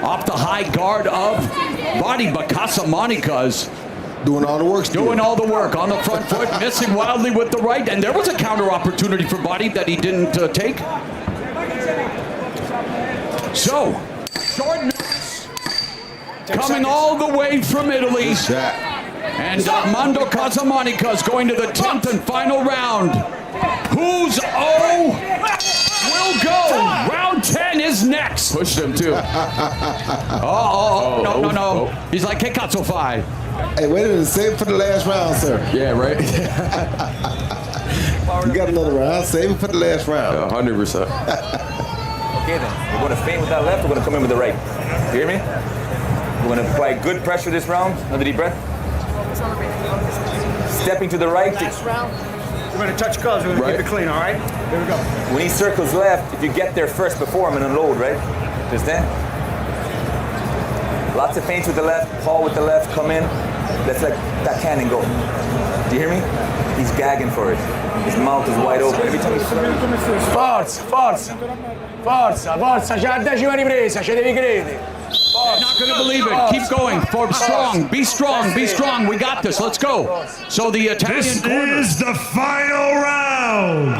Speaker 22: off the high guard of Body. But Casamonica's
Speaker 5: Doing all the work.
Speaker 22: Doing all the work on the front foot, missing wildly with the right, and there was a counter opportunity for Body that he didn't take. So, short notice, coming all the way from Italy. And Armando Casamonica is going to the 10th and final round. Who's O will go? Round 10 is next.
Speaker 23: Pushed him too.
Speaker 22: No. He's like, hey, cazzo fai.
Speaker 5: Hey, wait a minute, save it for the last round, sir.
Speaker 23: Yeah, right?
Speaker 5: You got another round, save it for the last round.
Speaker 23: 100%.
Speaker 2: Okay then, we're going to feint with that left, we're going to come in with the right. You hear me? We're going to apply good pressure this round. Another deep breath. Stepping to the right.
Speaker 9: Last round, we're going to touch gloves, we're going to keep it clean, all right? Here we go.
Speaker 2: When he circles left, if you get there first before him and unload, right? Just then. Lots of feints with the left, Paul with the left, come in. Let's let that cannon go. Do you hear me? He's gagging for it. His mouth is wide open. Every time he
Speaker 9: Forza, c'è la 10ª ripresa, ci devi credere.
Speaker 22: You're not going to believe it. Keep going. Forbes, strong. Be strong. Be strong. We got this. Let's go. So the Italian
Speaker 15: This
Speaker 22: corner.
Speaker 15: is the final round.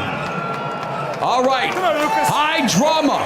Speaker 22: All right. High drama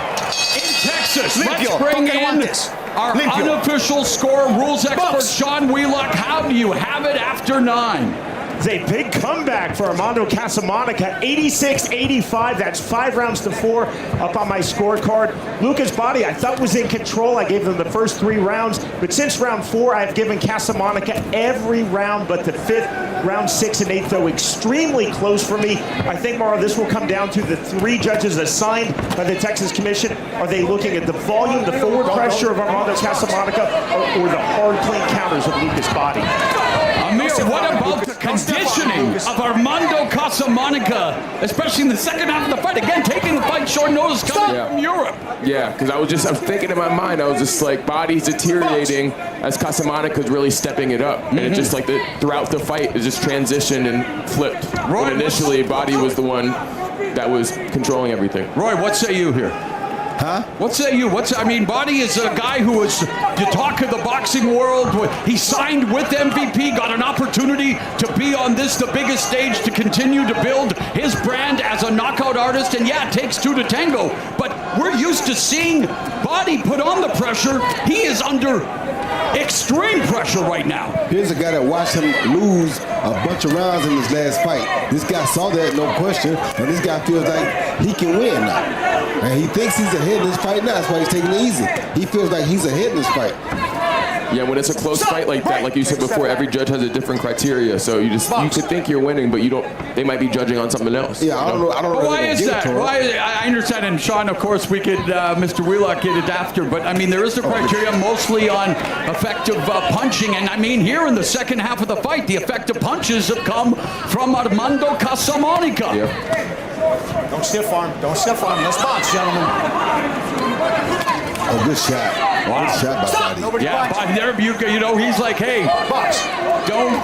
Speaker 22: in Texas. Let's bring in our unofficial score rules expert, Sean Wheelock. How do you have it after 9?
Speaker 15: It's a big comeback for Armando Casamonica, 86-85. That's 5 rounds to 4 up on my scorecard. Lucas Body, I thought was in control. I gave them the first 3 rounds, but since round 4, I've given Casamonica every round but the 5th. Round 6 and 8, though, extremely close for me. I think, Mauro, this will come down to the 3 judges assigned by the Texas Commission. Are they looking at the volume, the forward pressure of Armando Casamonica, or the hard, clean counters of Lucas Body?
Speaker 22: Amir, what about the conditioning of Armando Casamonica, especially in the second half of the fight? Again, taking the fight short notice coming from Europe.
Speaker 23: Yeah, because I was thinking in my mind, I was just like, Body's deteriorating as Casamonica's really stepping it up. And it just like throughout the fight, it just transitioned and flipped. But initially, Body was the one that was controlling everything.
Speaker 22: Roy, what say you here?
Speaker 5: Huh?
Speaker 22: What say you? Body is a guy who is the talk of the boxing world. He signed with MVP, got an opportunity to be on the biggest stage to continue to build his brand as a knockout artist. And yeah, it takes 2 to tango. But we're used to seeing Body put on the pressure. He is under extreme pressure right now.
Speaker 5: Here's a guy that watched him lose a bunch of rounds in his last fight. This guy saw that, no question, and this guy feels like he can win now. And he thinks he's ahead in this fight now. That's why he's taking it easy. He feels like he's ahead in this fight.
Speaker 23: Yeah, when it's a close fight like that, like you said before, every judge has a different criteria. So you could think you're winning, but you don't. They might be judging on something else.
Speaker 5: Yeah, I don't know.
Speaker 22: But why is that? I understand, and Sean, of course, we could, Mr. Wheelock, get it after. But I mean, there is the criteria mostly on effective punching, and I mean, here in the second half of the fight, the effective punches have come from Armando Casamonica.
Speaker 23: Yeah.
Speaker 9: Don't stiff arm. Don't stiff arm. Let's box, gentlemen.
Speaker 5: Oh, good shot.
Speaker 22: Wow.
Speaker 5: Good shot by Body.
Speaker 22: Yeah, but there you know, he's like, hey, don't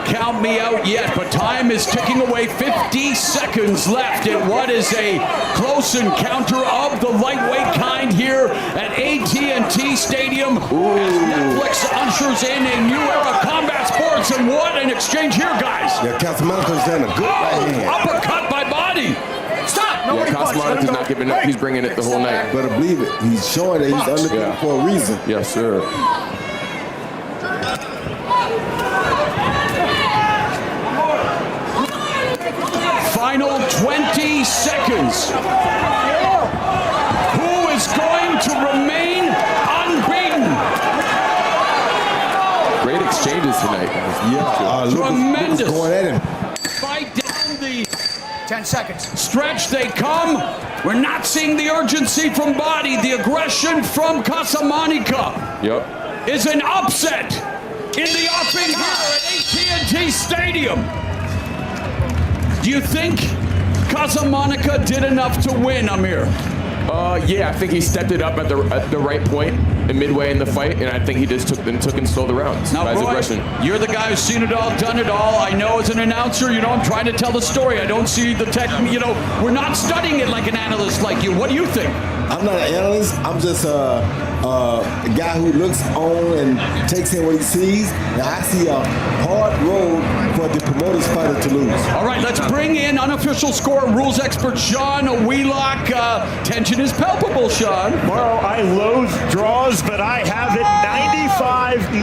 Speaker 22: count me out yet, but time is ticking away. 50 seconds left in what is a close encounter of the lightweight kind here at AT&T Stadium. As Netflix ushers in a new era of combat sports, and what an exchange here, guys.
Speaker 5: Yeah, Casamonica's done a good right hand.
Speaker 22: Uppercut by Body. Stop!
Speaker 23: Yeah, Casamonica's not giving up. He's bringing it the whole night.
Speaker 5: Better believe it. He's showing that he's undefeated for a reason.
Speaker 23: Yes, sir.
Speaker 22: Final 20 seconds. Who is going to remain unbeaten?
Speaker 23: Great exchanges tonight.
Speaker 5: Yeah,
Speaker 22: tremendous.
Speaker 5: Lucas going at him.
Speaker 22: Fight down the
Speaker 9: 10 seconds.
Speaker 22: Stretch they come. We're not seeing the urgency from Body. The aggression from Casamonica is an upset in the offing here at AT&T Stadium. Do you think Casamonica did enough to win, Amir?
Speaker 23: Yeah, I think he stepped it up at the right point in midway in the fight, and I think he just took and stole the rounds.
Speaker 22: Now,
Speaker 23: by his
Speaker 22: Roy,
Speaker 23: aggression.
Speaker 22: you're the guy who's seen it all, done it all. I know as an announcer, I'm trying to tell the story. I don't see the tech, we're not studying it like an analyst like you. What do you think?
Speaker 5: I'm not an analyst. I'm just a guy who looks on and takes in what he sees. Now I see a hard road for the promoter's fighter to lose.
Speaker 22: All right, let's bring in unofficial score rules expert Sean Wheelock. Tension is palpable, Sean.
Speaker 15: Well, I loathe draws, but I have it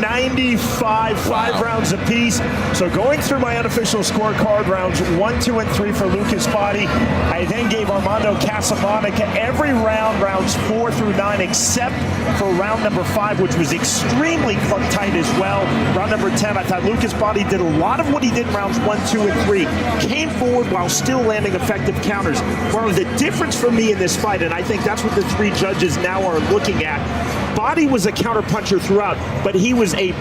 Speaker 15: 95, 5 rounds apiece. So going through my unofficial scorecard, rounds 1, 2, and 3 for Lucas Body. I then gave Armando Casamonica every round, rounds 4 through 9, except for round number 5, which was extremely tight as well. Round number 10, I thought Lucas Body did a lot of what he did in rounds 1, 2, and 3. Came forward while still landing effective counters. Well, the difference for me in this fight, and I think that's what the 3 judges now are looking at, Body was a counterpuncher throughout, but he was a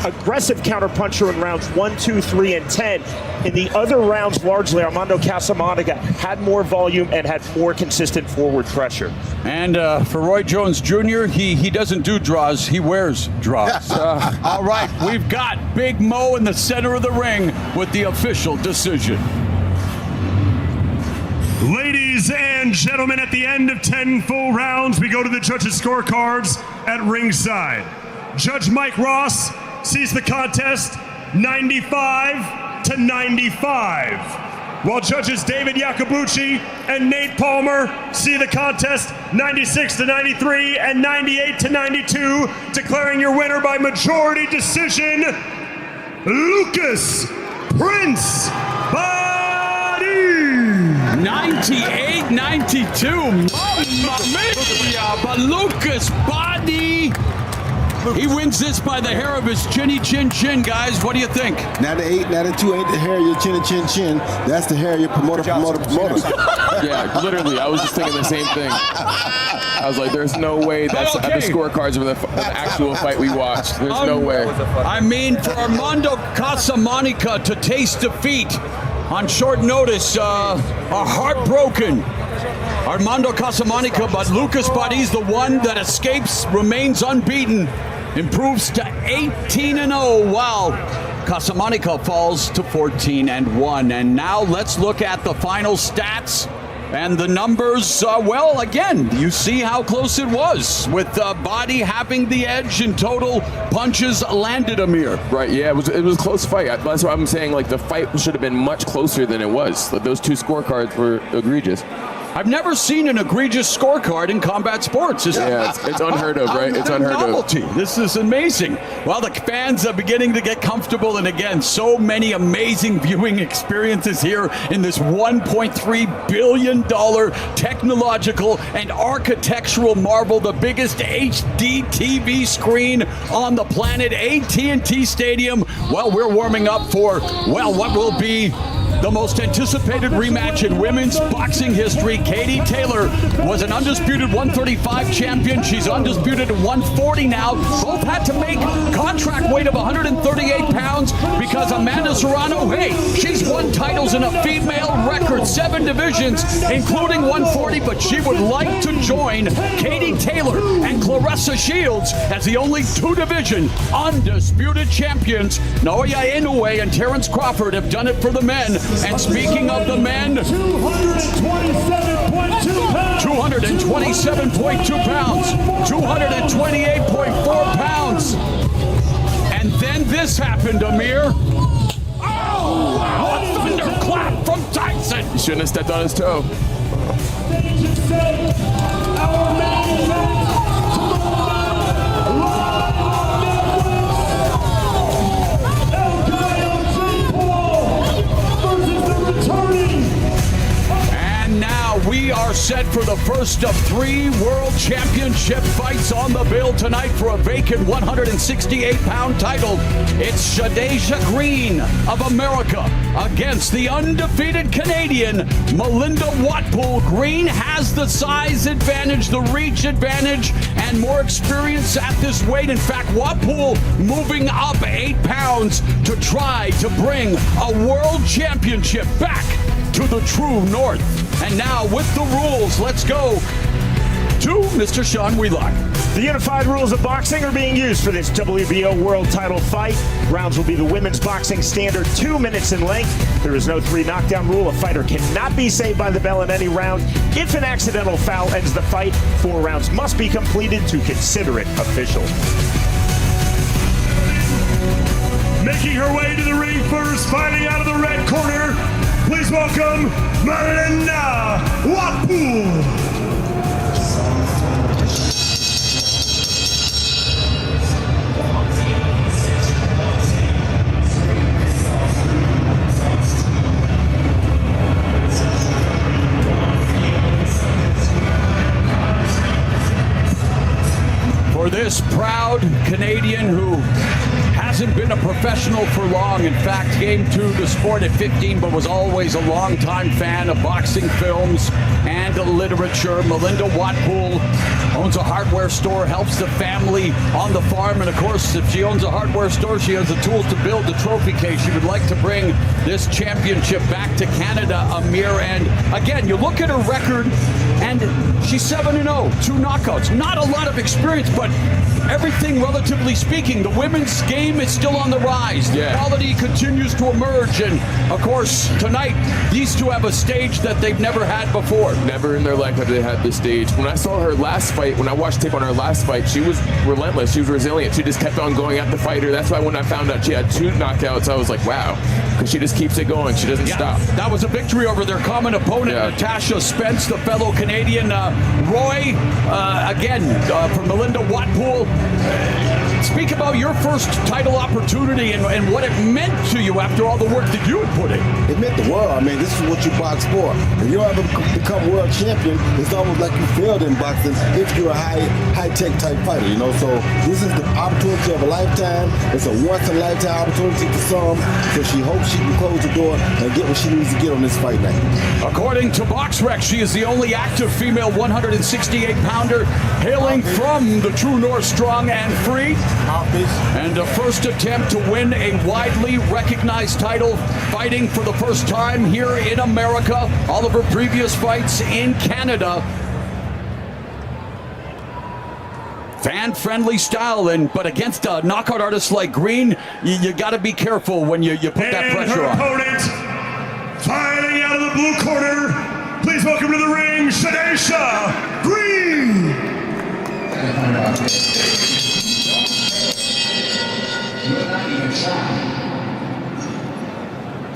Speaker 15: aggressive counterpuncher in rounds 1, 2, 3, and 10. In the other rounds, largely, Armando Casamonica had more volume and had more consistent forward pressure.
Speaker 22: And for Roy Jones Jr., he doesn't do draws, he wears draws. All right, we've got Big Mo in the center of the ring with the official decision.
Speaker 16: Ladies and gentlemen, at the end of 10 full rounds, we go to the judges' scorecards at ringside. Judge Mike Ross sees the contest 95 to 95, while judges David Iacobucci and Nate Palmer see the contest 96 to 93 and 98 to 92, declaring your winner by majority decision, Lucas Prince Body.
Speaker 22: 98-92, mamma mia, but Lucas Body, he wins this by the hair of his chinny chin, guys. What do you think?
Speaker 5: Now the 8, now the 2 ain't the hair of your chinny chin. That's the hair of your promoter.
Speaker 23: Yeah, literally, I was just thinking the same thing. I was like, there's no way that's the scorecards of the actual fight we watched. There's no way.
Speaker 22: I mean, for Armando Casamonica to taste defeat on short notice, are heartbroken. Armando Casamonica, but Lucas Body's the one that escapes, remains unbeaten, improves to 18-0, while Casamonica falls to 14-1. And now let's look at the final stats. And the numbers, well, again, you see how close it was, with Body having the edge in total punches landed, Amir.
Speaker 23: Right, yeah, it was a close fight. That's why I'm saying, like, the fight should have been much closer than it was. Like, those 2 scorecards were egregious.
Speaker 22: I've never seen an egregious scorecard in combat sports.
Speaker 23: It's unheard of, right? It's unheard
Speaker 22: novelty. This is amazing. Well, the fans are beginning to get comfortable, and again, so many amazing viewing experiences here in this $1.3 billion technological and architectural marvel, the biggest HD TV screen on the planet, AT&T Stadium. Well, we're warming up for, well, what will be the most anticipated rematch in women's boxing history. Katie Taylor was an undisputed 135 champion. She's undisputed at 140 now. Both had to make contract weight of 138 pounds because Amanda Serrano, hey, she's won titles in a female record 7 divisions, including 140, but she would like to join Katie Taylor and Claressa Shields as the only 2-division undisputed champions. Naoya Inoue and Terrence Crawford have done it for the men. And speaking of the men, 227.2 pounds, 228.4 pounds. And then this happened, Amir. Oh, a thunderclap from Tyson.
Speaker 23: He shouldn't have stepped on his toe.
Speaker 22: And now we are set for the first of 3 world championship fights on the bill tonight for a vacant 168-pound title. It's Shadeja Green of America against the undefeated Canadian Melinda Watpool. Green has the size advantage, the reach advantage, and more experience at this weight. In fact, Watpool moving up 8 pounds to try to bring a world championship back to the true north. And now with the rules, let's go to Mr. Sean Wheelock.
Speaker 15: The unified rules of boxing are being used for this WBO world title fight. Rounds will be the women's boxing standard, 2 minutes in length. There is no 3 knockdown rule. A fighter cannot be saved by the bell in any round. If an accidental foul ends the fight, 4 rounds must be completed to consider it official.
Speaker 16: Making her way to the ring first, fighting out of the red corner, please welcome Melinda Wapu.
Speaker 22: For this proud Canadian who hasn't been a professional for long, in fact came to the sport at 15 but was always a longtime fan of boxing films and literature, Melinda Watpool owns a hardware store, helps the family on the farm, and of course if she owns a hardware store she has the tools to build the trophy case. She would like to bring this championship back to Canada, Amir, and again you look at her record and she's 7-0, 2 knockouts, not a lot of experience, but everything relatively speaking, the women's game is still on the rise. The quality continues to emerge, and of course tonight these two have a stage that they've never had before.
Speaker 23: Never in their life have they had this stage. When I saw her last fight, when I watched tape on her last fight, she was relentless, she was resilient, she just kept on going at the fighter. That's why when I found out she had 2 knockouts, I was like, wow, because she just keeps it going, she doesn't stop.
Speaker 22: That was a victory over their common opponent, Natasha Spence, the fellow Canadian. Roy, again, for Melinda Watpool, speak about your first title opportunity and what it meant to you after all the work that you had put in.
Speaker 5: It meant the world. I mean, this is what you box for. If you don't ever become world champion, it's almost like you failed in boxing if you're a high-tech type fighter, you know. So this is the opportunity of a lifetime. It's a once-in-a-lifetime opportunity for some. So she hopes she can close the door and get what she needs to get on this fight night.
Speaker 22: According to BoxRec, she is the only active female 168-pounder hailing from the True North Strong and Free. And a first attempt to win a widely recognized title, fighting for the first time here in America. All of her previous fights in Canada. Fan-friendly style, but against a knockout artist like Green, you got to be careful when you put that pressure on.
Speaker 16: And her opponent, fighting out of the blue corner, please welcome to the ring, Shadesha Green.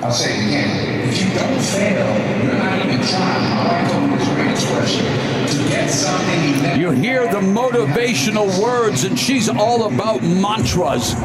Speaker 18: I'll say it again. If you don't fail, you're not even trying. I like Tony's great expression. To get something you never.
Speaker 22: You hear the motivational words, and she's all about mantras.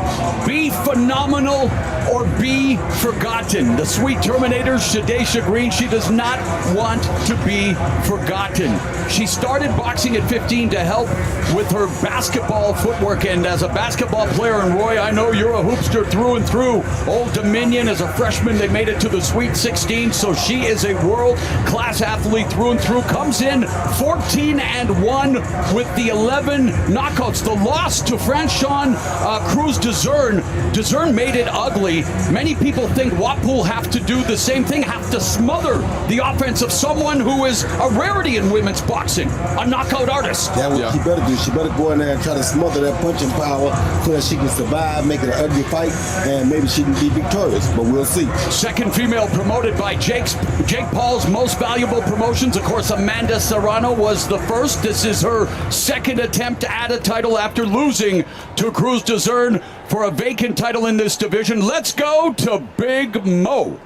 Speaker 22: Be phenomenal or be forgotten. The sweet Terminator, Shadesha Green, she does not want to be forgotten. She started boxing at 15 to help with her basketball footwork, and as a basketball player, and Roy, I know you're a hoopster through and through. Old Dominion, as a freshman, they made it to the Sweet 16, so she is a world-class athlete through and through. Comes in 14-1 with the 11 knockouts. The loss to Franchon Cruz Dezern. Dezern made it ugly. Many people think Watpool have to do the same thing, have to smother the offense of someone who is a rarity in women's boxing, a knockout artist.
Speaker 5: That's what she better do. She better go in there and try to smother that punching power so that she can survive, make it an ugly fight, and maybe she can be victorious, but we'll see.
Speaker 22: Second female promoted by Jake Paul's Most Valuable Promotions. Of course, Amanda Serrano was the first. This is her second attempt at a title after losing to Cruz Dezern for a vacant title in this division. Let's go to Big Mo.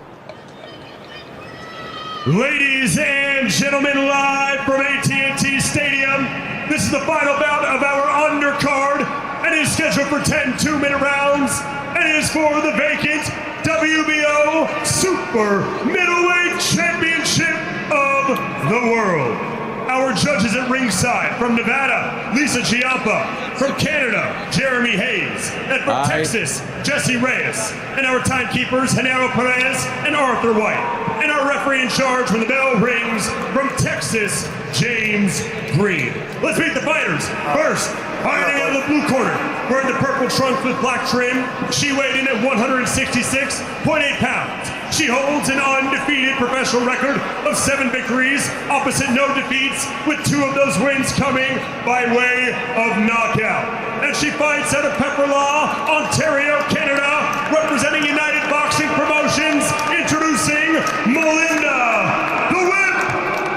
Speaker 16: Ladies and gentlemen, live from AT&T Stadium, this is the final bout of our undercard, and it is scheduled for 10 2-minute rounds, and it is for the vacant WBO Super Middleweight Championship of the World. Our judges at ringside, from Nevada, Lisa Chiampa. From Canada, Jeremy Hayes. And from Texas, Jesse Reyes. And our timekeepers, Genaro Perez and Arthur White. And our referee in charge when the bell rings, from Texas, James Green. Let's meet the fighters. First, fighting out of the blue corner, wearing the purple trunks with black trim. She weighed in at 166.8 pounds. She holds an undefeated professional record of 7 victories, opposite no defeats, with 2 of those wins coming by way of knockout. And she fights out of Pepperlaw, Ontario, Canada, representing United Boxing Promotions, introducing Melinda the Whip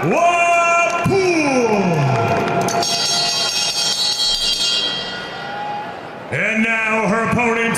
Speaker 16: Wapool. And now her opponent,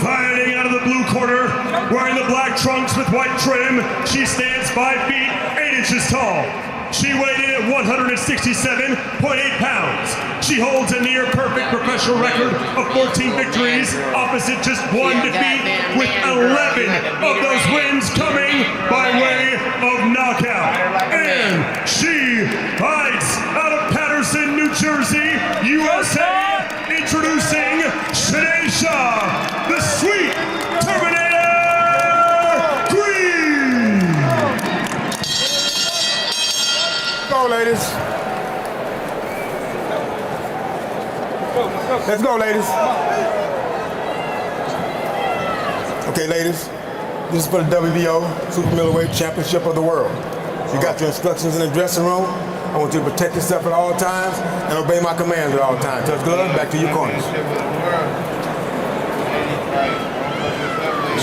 Speaker 16: fighting out of the blue corner, wearing the black trunks with white trim. She stands 5 feet, 8 inches tall. She weighed in at 167.8 pounds. She holds a near perfect professional record of 14 victories, opposite just 1 defeat, with 11 of those wins coming by way of knockout. And she fights out of Patterson, New Jersey, USA. Introducing Shanesha, the Sweet Terminator Green.
Speaker 9: Go, ladies. Let's go, ladies. Okay, ladies. This is for the WBO Super Middleweight Championship of the World. You got your instructions in the dressing room. I want you to protect yourself at all times and obey my commands at all times. Touch gloves, back to your corners.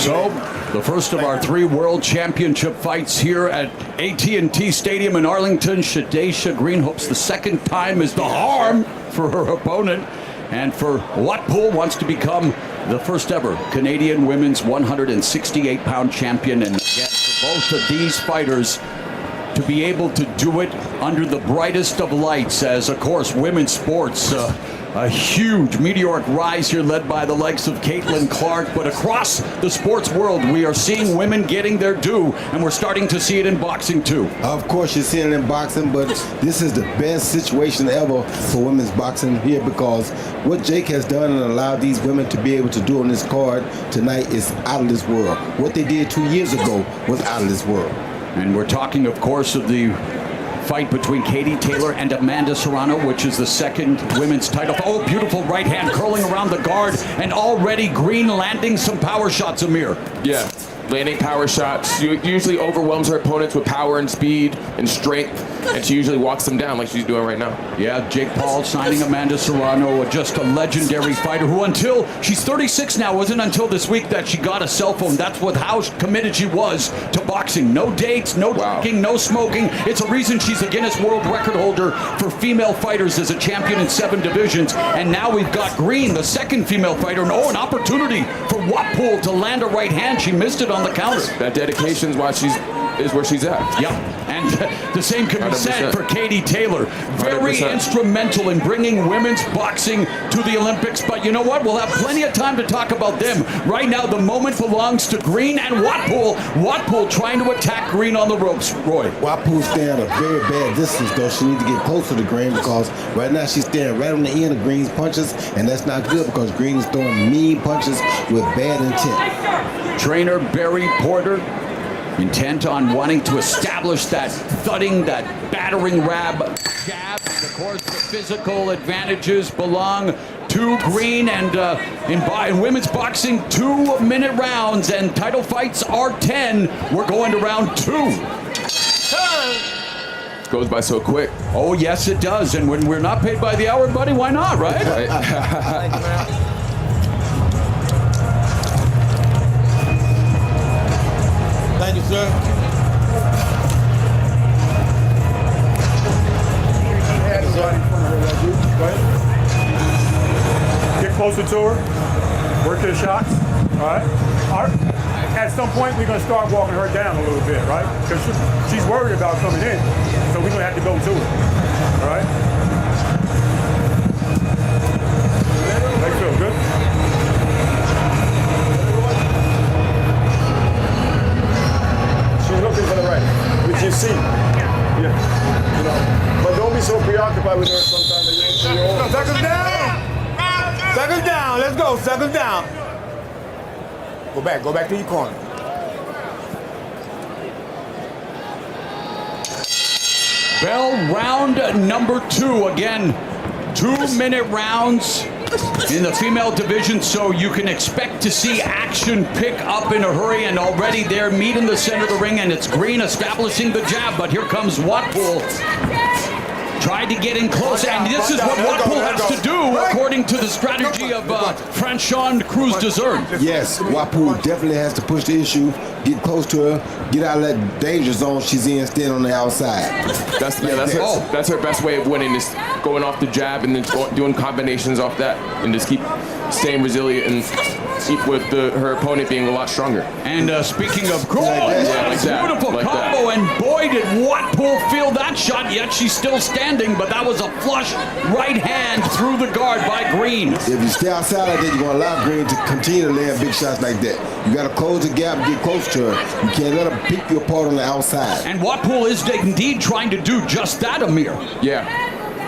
Speaker 22: So, the first of our 3 World Championship fights here at AT&T Stadium in Arlington. Shanesha Green hopes the second time is the harm for her opponent. And for Wapool, wants to become the first ever Canadian women's 168-pound champion. And again, for both of these fighters, to be able to do it under the brightest of lights, as of course women's sports, a huge meteoric rise here led by the likes of Caitlin Clark, but across the sports world we are seeing women getting their due, and we're starting to see it in boxing too.
Speaker 5: Of course you're seeing it in boxing, but this is the best situation ever for women's boxing here, because what Jake has done and allowed these women to be able to do on this card tonight is out of this world. What they did 2 years ago was out of this world.
Speaker 22: And we're talking, of course, of the fight between Katie Taylor and Amanda Serrano, which is the second women's title. Oh, beautiful right hand curling around the guard, and already Green landing some power shots, Amir.
Speaker 23: Yeah, landing power shots. She usually overwhelms her opponents with power and speed and strength, and she usually walks them down like she's doing right now.
Speaker 22: Yeah, Jake Paul signing Amanda Serrano, just a legendary fighter who, until she's 36 now, wasn't until this week that she got a cell phone. That's how committed she was to boxing. No dates, no drinking, no smoking. It's a reason she's a Guinness World Record holder for female fighters as a champion in 7 divisions. And now we've got Green, the second female fighter, and an opportunity for Wapool to land a right hand. She missed it on the counter.
Speaker 23: That dedication is where she's at.
Speaker 22: Yeah, and the same can be
Speaker 23: 100%.
Speaker 22: said for Katie Taylor. Very
Speaker 23: 100%.
Speaker 22: instrumental in bringing women's boxing to the Olympics. But you know what? We'll have plenty of time to talk about them. Right now, the moment belongs to Green and Wapool. Wapool trying to attack Green on the ropes, Roy.
Speaker 5: Wapool's staying at a very bad distance, though. She needs to get closer to Green, because right now she's staring right on the end of Green's punches, and that's not good because Green is throwing mean punches with bad intent.
Speaker 22: Trainer Barry Porter, intent on wanting to establish that thudding, that battering jab. And of course, the physical advantages belong to Green. And in women's boxing, 2-minute rounds, and title fights are 10. We're going to round 2.
Speaker 23: It goes by so quick.
Speaker 22: Oh, yes, it does. And when we're not paid by the hour, buddy, why not, right?
Speaker 9: Thank you, sir.
Speaker 4: Get closer to her. Work your shots. All right. At some point, we're going to start walking her down a little bit, right? Because she's worried about coming in. So we're going to have to go to her. All right? Make you feel good?
Speaker 9: She's looking for the right, which you see. Yeah. You know, but don't be so preoccupied with her sometimes that you don't see your own.
Speaker 4: Second down!
Speaker 9: Second down, let's go, second down. Go back to your corner.
Speaker 22: Bell round number 2. Again, 2-minute rounds. in the female division, so you can expect to see action pick up in a hurry, and already they're meet in the center of the ring, and it's Green establishing the jab, but here comes Watpool. Tried to get in close, and this is what Watpool has to do, according to the strategy of Franchon Cruz Dezern.
Speaker 5: Yes, Watpool definitely has to push the issue, get close to her, get out of that danger zone she's in, stand on the outside.
Speaker 23: That's her best way of winning, is going off the jab and then doing combinations off that, and just keep staying resilient and keep with her opponent being a lot stronger.
Speaker 22: And speaking of beautiful combo, and boy did Watpool feel that shot, yet she's still standing, but that was a flush right hand through the guard by Green.
Speaker 5: If you stay outside like that, you're going to allow Green to continue to land big shots like that. You got to close the gap and get close to her. You can't let her pick you apart on the outside.
Speaker 22: And Watpool is indeed trying to do just that, Amir.
Speaker 23: Yeah.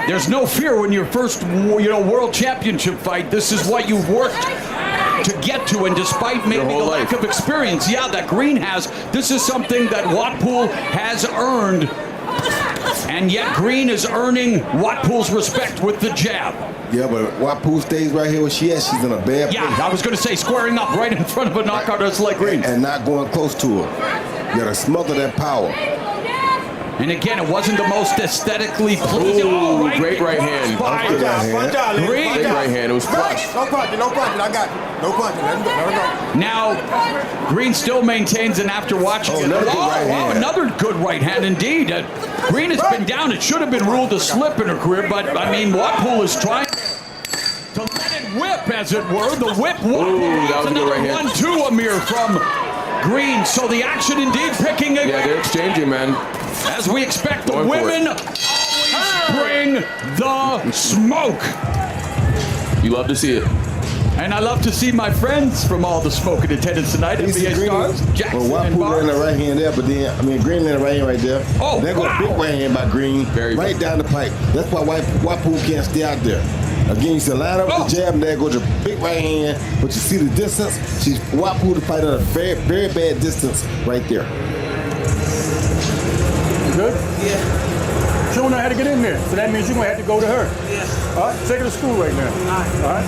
Speaker 22: There's no fear when your first, world championship fight. This is what you've worked to get to, and despite maybe the lack of experience, that Green has, this is something that Watpool has earned, and yet Green is earning Watpool's respect with the jab.
Speaker 5: Yeah, but Watpool stays right here where she is. She's in a bad place.
Speaker 22: I was going to say squaring up right in front of a knockout artist like Green.
Speaker 5: And not going close to her. You got to smother that power.
Speaker 22: And again, it wasn't the most aesthetically pleasing.
Speaker 23: Great right hand.
Speaker 9: Great
Speaker 23: right hand. It was flush.
Speaker 9: No punching. I got it. No punching. Let her go.
Speaker 22: Now, Green still maintains, and after watching another good right hand indeed. Green has been down. It should have been ruled a slip in her career, but I mean, Watpool is trying to let it whip, as it were. The whip.
Speaker 23: That was a good right hand.
Speaker 22: 1-2, Amir, from Green. So the action indeed picking again.
Speaker 23: Yeah, they're exchanging, man.
Speaker 22: As we expect, the women always bring the smoke.
Speaker 23: You love to see it.
Speaker 22: And I love to see my friends from all the smoke in attendance tonight. NBA stars, Jackson and
Speaker 5: Watpool
Speaker 22: Barnes.
Speaker 5: landed the right hand there, but then, Green landed the right hand right there.
Speaker 22: Oh,
Speaker 5: there goes a big right hand by Green, right down the pipe. That's why Watpool can't stay out there. Again, you see line up with the jab, and there goes a big right hand, but you see the distance. Watpool to fight at a very, very bad distance right there.
Speaker 4: Good? Yeah. She don't know how to get in there, so that means you're going to have to go to her. Yeah. All right? Take her to school right now. All right?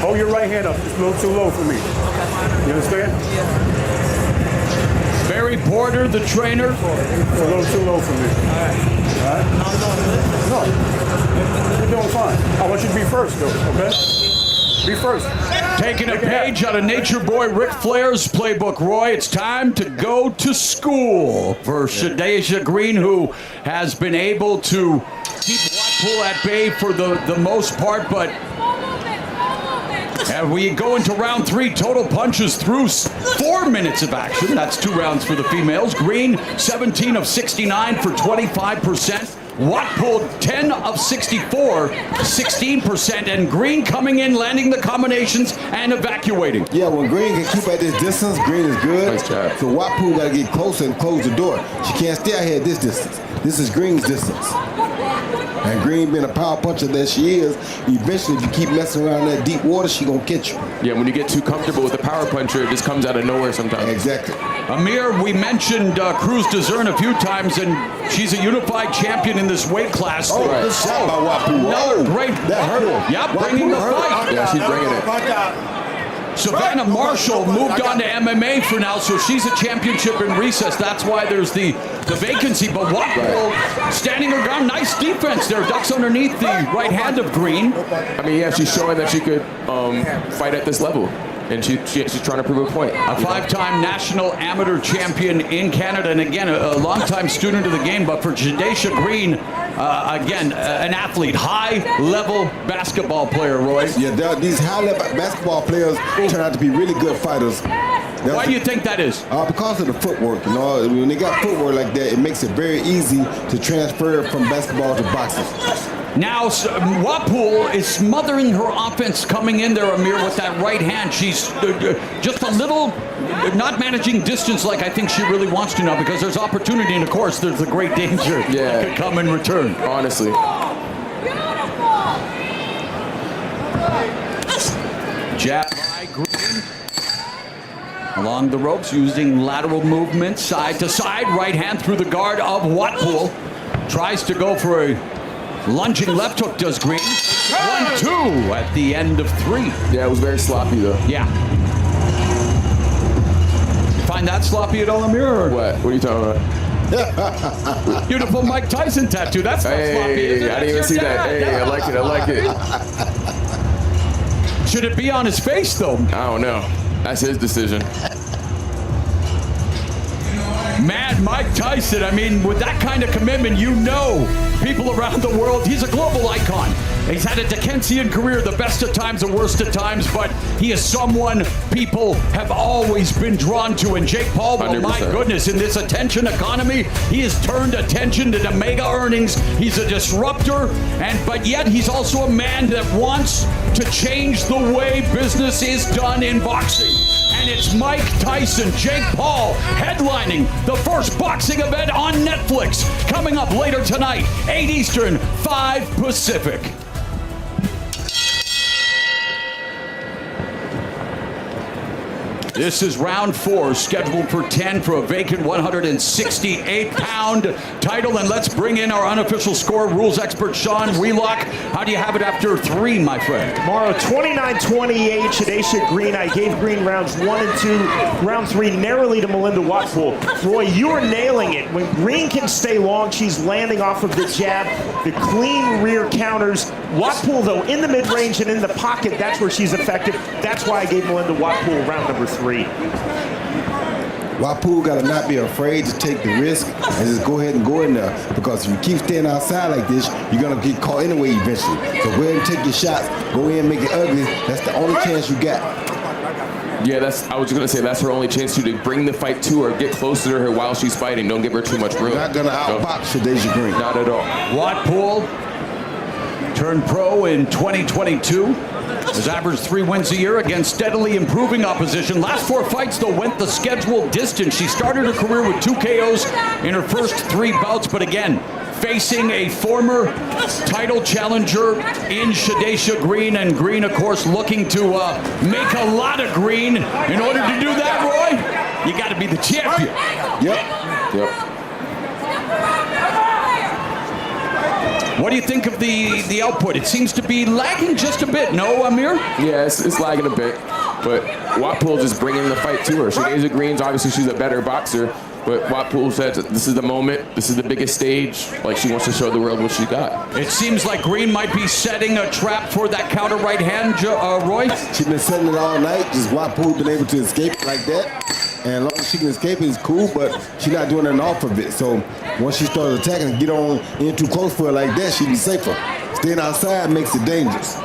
Speaker 4: Hold your right hand up. It's a little too low for me. Okay. You understand?
Speaker 22: Yeah. Barry Porter, the trainer.
Speaker 4: It's a little too low for me. All right. All right? No. You're doing fine. I want you to be first, though, okay? Be first.
Speaker 22: Taking a page out of Nature Boy Ric Flair's playbook, Roy. It's time to go to school for Shadeja Green, who has been able to keep Watpool at bay for the most part, but we go into round 3, total punches through 4 minutes of action. That's 2 rounds for the females. Green, 17 of 69 for 25%. Watpool, 10 of 64, 16%, and Green coming in, landing the combinations and evacuating.
Speaker 5: Yeah, when Green can keep at this distance, Green is good.
Speaker 23: Nice job.
Speaker 5: So Watpool got to get closer and close the door. She can't stay out here at this distance. This is Green's distance. And Green being a power puncher that she is, eventually if you keep messing around that deep water, she gonna catch you.
Speaker 23: Yeah, when you get too comfortable with the power puncher, it just comes out of nowhere sometimes.
Speaker 5: Exactly.
Speaker 22: Amir, we mentioned Cruz Dezern a few times, and she's a unified champion in this weight class.
Speaker 5: Oh, good shot by Watpool.
Speaker 22: Another great.
Speaker 5: That hurt her.
Speaker 22: Yeah, bringing the fight.
Speaker 23: Yeah, she's bringing it.
Speaker 22: Savannah Marshall moved on to MMA for now, so she's a championship in recess. That's why there's the vacancy. But Watpool standing her ground. Nice defense there. Ducks underneath the right hand of Green.
Speaker 23: I mean, yeah, she's showing that she could fight at this level. And she's trying to prove a point.
Speaker 22: A 5-time national amateur champion in Canada, and again, a longtime student of the game. But for Shadeja Green, again, an athlete, high-level basketball player, Roy.
Speaker 5: Yeah, these high-level basketball players turn out to be really good fighters.
Speaker 22: Why do you think that is?
Speaker 5: Because of the footwork. When they got footwork like that, it makes it very easy to transfer from basketball to boxing.
Speaker 22: Now, Watpool is smothering her offense coming in there, Amir, with that right hand. She's just a little not managing distance like I think she really wants to now, because there's opportunity, and of course, there's a great danger that could come in return.
Speaker 23: Honestly.
Speaker 22: Jab by Green. Along the ropes, using lateral movement, side to side, right hand through the guard of Watpool. Tries to go for a lunging left hook, does Green. 1-2 at the end of 3.
Speaker 23: Yeah, it was very sloppy though.
Speaker 22: Yeah. You find that sloppy at all, Amir? Or?
Speaker 23: What are you talking
Speaker 22: about? Beautiful Mike Tyson tattoo. That's not sloppy, is it?
Speaker 23: I didn't even see that. Hey, I like it. I like it.
Speaker 22: Should it be on his face, though?
Speaker 23: I don't know. That's his decision.
Speaker 22: Mad Mike Tyson, I mean, with that kind of commitment, you know people around the world, he's a global icon. He's had a Dickensian career, the best of times, the worst of times, but he is someone people have always been drawn to. And Jake Paul, well,
Speaker 23: 100%.
Speaker 22: my goodness, in this attention economy, he has turned attention to the mega earnings. He's a disruptor, but yet he's also a man that wants to change the way business is done in boxing. And it's Mike Tyson, Jake Paul, headlining the first boxing event on Netflix. Coming up later tonight, 8 Eastern, 5 Pacific. This is round 4, scheduled for 10 for a vacant 168-pound title. And let's bring in our unofficial score rules expert, Sean Wheelock. How do you have it after 3, my friend?
Speaker 15: Morrow, 29-28, Shadesha Green. I gave Green rounds 1 and 2. Round 3 narrowly to Melinda Watpool. Roy, you are nailing it. When Green can stay long, she's landing off of the jab, the clean rear counters. Watpool, though, in the mid-range and in the pocket, that's where she's effective. That's why I gave Melinda Watpool round number 3.
Speaker 5: Watpool got to not be afraid to take the risk and just go ahead and go in there, because if you keep staying outside like this, you're going to get caught anyway eventually. So go ahead and take your shots, go in and make it ugly. That's the only chance you got.
Speaker 23: Yeah, I was going to say that's her only chance to bring the fight to her, get closer to her while she's fighting. Don't give her too much room.
Speaker 5: You're not going to outbox Shadesha Green.
Speaker 23: Not at all.
Speaker 22: Watpool turned pro in 2022. Has averaged 3 wins a year against steadily improving opposition. Last 4 fights, though, went the scheduled distance. She started her career with 2 KOs in her first 3 bouts, but again, facing a former title challenger in Shadesha Green, and Green, of course, looking to make a lot of green. In order to do that, Roy, you got to be the champion.
Speaker 5: Yep.
Speaker 22: What do you think of the output? It seems to be lagging just a bit, no, Amir?
Speaker 23: Yeah, it's lagging a bit, but Watpool just bringing the fight to her. Shadesha Green's, obviously she's a better boxer, but Watpool said this is the moment, this is the biggest stage, like she wants to show the world what she got.
Speaker 22: It seems like Green might be setting a trap for that counter right hand, Roy.
Speaker 5: She's been setting it all night, just Watpool been able to escape like that. And as long as she can escape it, it's cool, but she's not doing nothing off of it. So once she starts attacking and get on in too close for her like that, she'll be safer. Staying outside makes it dangerous.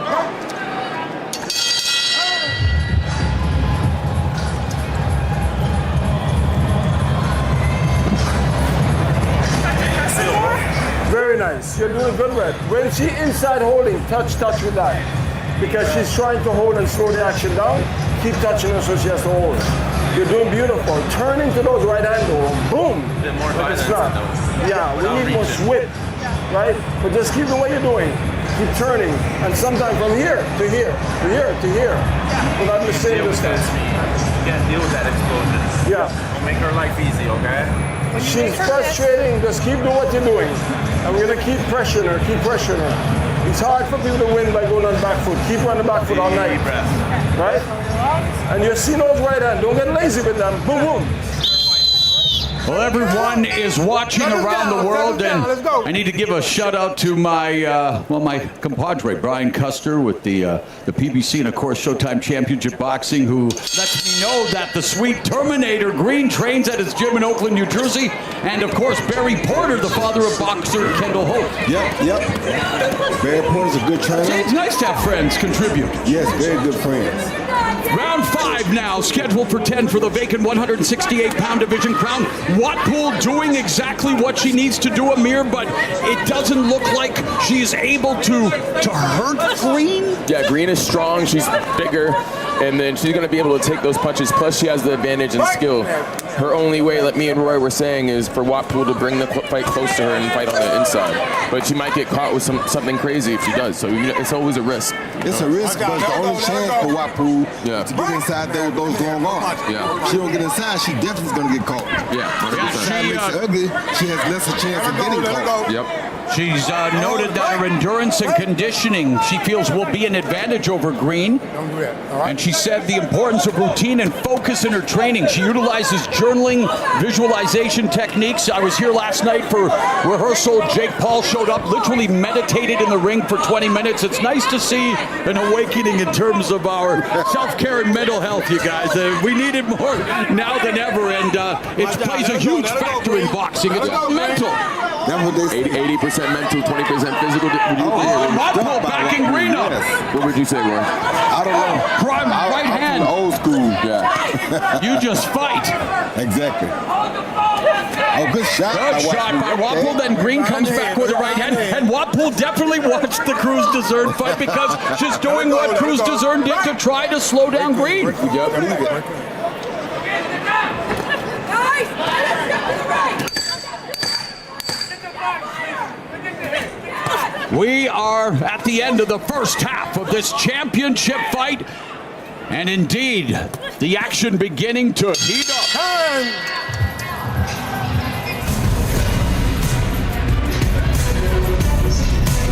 Speaker 9: Very nice. You're doing good, Red. When she inside holding, touch with that. Because she's trying to hold and slow the action down. Keep touching her so she has to hold. You're doing beautiful. Turn into those right hand though. Boom. Like it's not. Yeah, we need more whip, right? But just keep the way you're doing. Keep turning. And sometimes from here to here, to here, to here. Without the same distance.
Speaker 1: You can't deal with that explosion.
Speaker 9: Yeah.
Speaker 1: Don't make her life easy, okay?
Speaker 9: She's frustrating. Just keep doing what you're doing. And we're going to keep pressuring her, keep pressuring her. It's hard for people to win by going on back foot. Keep on the back foot all night. Right? And you see those right hand. Don't get lazy with them. Boom, boom.
Speaker 22: Well, everyone is watching around the world, and I need to give a shout out to my my compadre Brian Custer with the PBC and of course Showtime Championship Boxing, who lets me know that the sweet Terminator Green trains at his gym in Oakland, New Jersey, and of course Barry Porter, the father of boxer Kendall Hope.
Speaker 5: Yep. Barry Porter's a good trainer.
Speaker 22: It's nice to have friends contribute.
Speaker 5: Yes, very good friends.
Speaker 22: Round 5 now, scheduled for 10 for the vacant 168-pound division crown. Watpool doing exactly what she needs to do, Amir, but it doesn't look like she's able to hurt Green.
Speaker 23: Yeah, Green is strong, she's bigger, and then she's going to be able to take those punches, plus she has the advantage in skill. Her only way, like me and Roy were saying, is for Watpool to bring the fight close to her and fight on the inside. But she might get caught with something crazy if she does, so it's always a risk.
Speaker 5: It's a risk, but it's the only chance for Watpool to get inside there with those long arms.
Speaker 23: Yeah.
Speaker 5: If she don't get inside, she definitely is going to get caught.
Speaker 23: Yeah.
Speaker 5: If the side makes it ugly, she has less a chance of getting caught.
Speaker 23: Yep.
Speaker 22: She's noted that her endurance and conditioning, she feels, will be an advantage over Green. And she said the importance of routine and focus in her training. She utilizes journaling, visualization techniques. I was here last night for rehearsal. Jake Paul showed up, literally meditated in the ring for 20 minutes. It's nice to see an awakening in terms of our self-care and mental health, you guys. We need it more now than ever, and it plays a huge factor in boxing. It's mental.
Speaker 23: 80% mental, 20% physical.
Speaker 22: Watpole backing Green up.
Speaker 23: What would you say, Roy?
Speaker 5: I don't know.
Speaker 22: Prime right hand.
Speaker 5: Old school.
Speaker 23: Yeah.
Speaker 22: You just fight.
Speaker 5: Exactly. Oh, good shot.
Speaker 22: Good shot by Watpole. Then Green comes back with a right hand. And Watpole definitely watched the Cruz Dessert fight because she's doing what Cruz Dessert did to try to slow down Green.
Speaker 23: Yep.
Speaker 22: We are at the end of the first half of this championship fight. And indeed, the action beginning to heat up.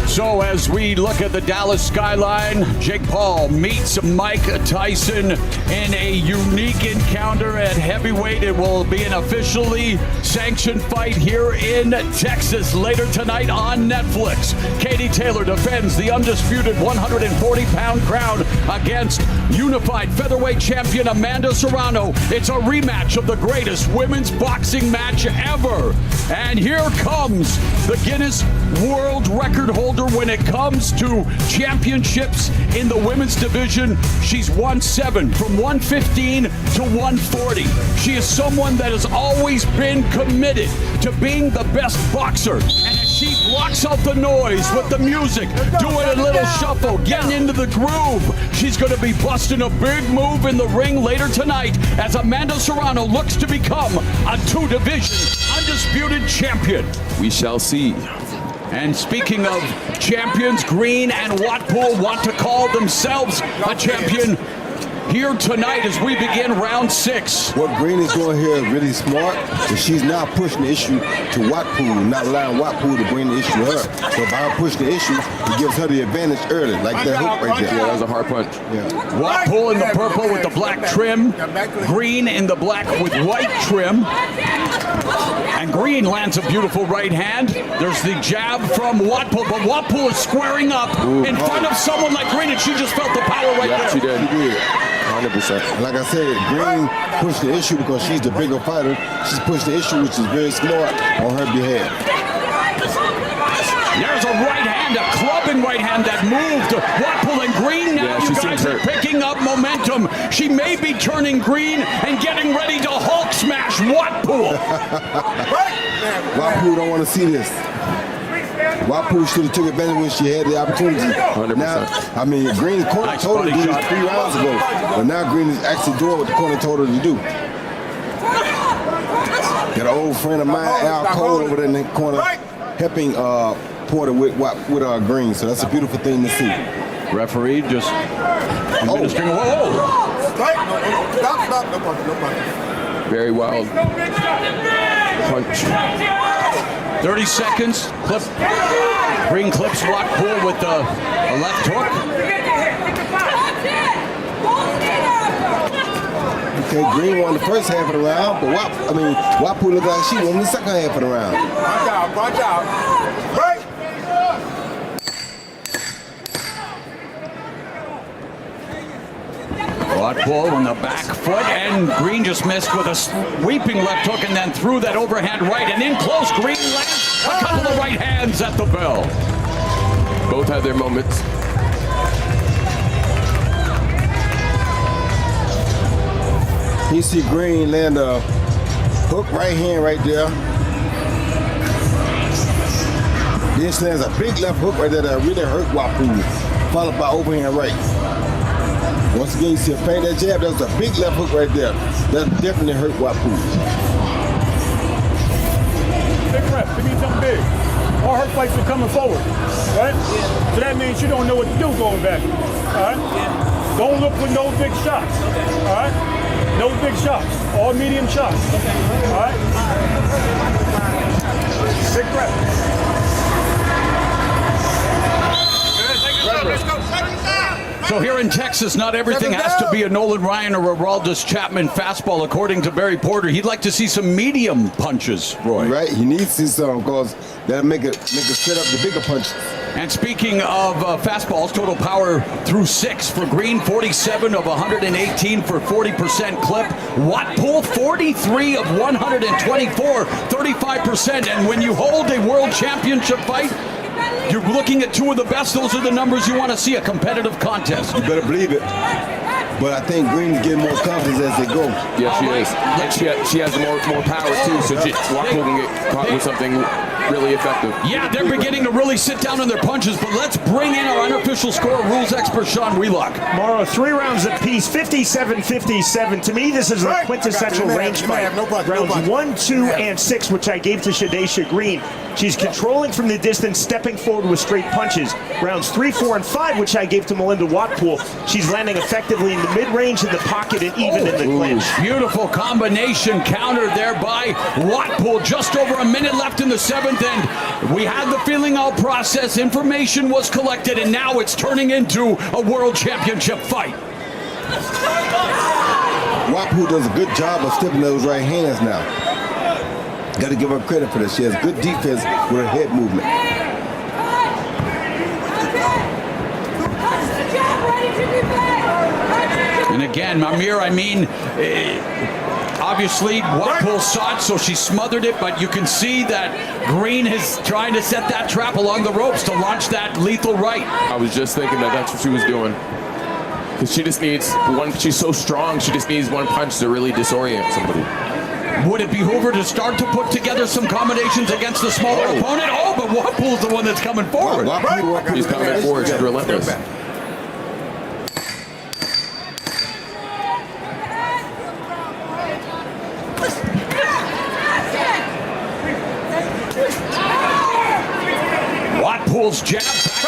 Speaker 22: So as we look at the Dallas skyline, Jake Paul meets Mike Tyson in a unique encounter at heavyweight. It will be an officially sanctioned fight here in Texas later tonight on Netflix. Katie Taylor defends the undisputed 140-pound crown against unified featherweight champion Amanda Serrano. It's a rematch of the greatest women's boxing match ever. And here comes the Guinness World Record holder when it comes to championships in the women's division. She's won 7 from 115 to 140. She is someone that has always been committed to being the best boxer. And as she blocks out the noise with the music, doing a little shuffle, getting into the groove, she's going to be busting a big move in the ring later tonight as Amanda Serrano looks to become a 2-division undisputed champion.
Speaker 23: We shall see.
Speaker 22: And speaking of champions, Green and Watpole want to call themselves a champion here tonight as we begin round 6.
Speaker 5: What Green is doing here is really smart, but she's now pushing the issue to Watpole, not allowing Watpole to bring the issue to her. So by her pushing the issue, it gives her the advantage early, like that hook right there.
Speaker 23: Yeah, that was a hard punch.
Speaker 5: Yeah.
Speaker 22: Watpole in the purple with the black trim, Green in the black with white trim. And Green lands a beautiful right hand. There's the jab from Watpole, but Watpole is squaring up in front of someone like Green, and she just felt the power right there.
Speaker 23: She did. 100%.
Speaker 5: Like I said, Green pushed the issue because she's the bigger fighter. She's pushed the issue, which is very smart on her behalf.
Speaker 22: There's a right hand, a clubbing right hand that moved Watpole and Green. Now you guys are picking up momentum. She may be turning Green and getting ready to Hulk smash Watpole.
Speaker 5: Watpole don't want to see this. Watpole should have took advantage when she had the opportunity.
Speaker 23: 100%.
Speaker 5: Now, I mean, Green corner told her to do this 3 rounds ago, but now Green is actually doing what the corner told her to do. Got an old friend of mine, Al Cole, over there in the corner, helping Porter with Green. So that's a beautiful thing to see.
Speaker 22: Referee just administering a
Speaker 23: Very wild punch.
Speaker 22: 30 seconds. Clip. Green clips Watpole with a left hook.
Speaker 5: Okay, Green won the first half of the round, but Watpole looked like she won the second half of the round.
Speaker 9: Watch out. Break.
Speaker 22: Watpole on the back foot, and Green just missed with a sweeping left hook and then threw that overhand right, and in close, Green lands a couple of right hands at the bell.
Speaker 23: Both had their moments.
Speaker 5: You see Green land a hook right hand right there. Then she lands a big left hook right there that really hurt Watpole, followed by overhand right. Once again, you see her feint that jab. That was a big left hook right there. That definitely hurt Watpole.
Speaker 4: Big rep, give me something big. All her fights are coming forward, right? So that means she don't know what to do going back, all right? Don't look for no big shots, all right? No big shots, all medium shots, all right? Big rep.
Speaker 22: So here in Texas, not everything has to be a Nolan Ryan or a Aroldis Chapman fastball, according to Barry Porter. He'd like to see some medium punches, Roy.
Speaker 5: Right, he needs to see some because that'll make it set up the bigger punches.
Speaker 22: And speaking of fastballs, total power through 6 for Green, 47 of 118 for 40% clip. Watpool, 43 of 124, 35%. And when you hold a world championship fight, you're looking at 2 of the best. Those are the numbers you want to see, a competitive contest.
Speaker 5: You better believe it. But I think Green's getting more confidence as they go.
Speaker 23: Yeah, she is. And she has more power, too, so Watpool can get caught with something really effective.
Speaker 22: Yeah, they're beginning to really sit down on their punches, but let's bring in our unofficial score rules expert, Sean Wheelock.
Speaker 15: Morrow, 3 rounds apiece, 57-57. To me, this is a quintessential range fight. Rounds 1, 2, and 6, which I gave to Shadesha Green. She's controlling from the distance, stepping forward with straight punches. Rounds 3, 4, and 5, which I gave to Melinda Watpool. She's landing effectively in the mid-range, in the pocket, and even in the clinch.
Speaker 22: Beautiful combination countered there by Watpool. Just over a minute left in the 7th, and we had the feeling all process, information was collected, and now it's turning into a world championship fight.
Speaker 5: Watpool does a good job of stepping those right hands now. Got to give her credit for this. She has good defense with her head movement.
Speaker 22: And again, Amir, I mean, obviously Watpool saw it, so she smothered it, but you can see that Green is trying to set that trap along the ropes to launch that lethal right.
Speaker 23: I was just thinking that's what she was doing. Because she just needs one, she's so strong, she just needs one punch to really disorient somebody.
Speaker 22: Would it behoove her to start to put together some combinations against the smaller opponent? Oh, but Watpool's the one that's coming forward.
Speaker 23: She's coming forward, she's relentless.
Speaker 22: Watpool's jab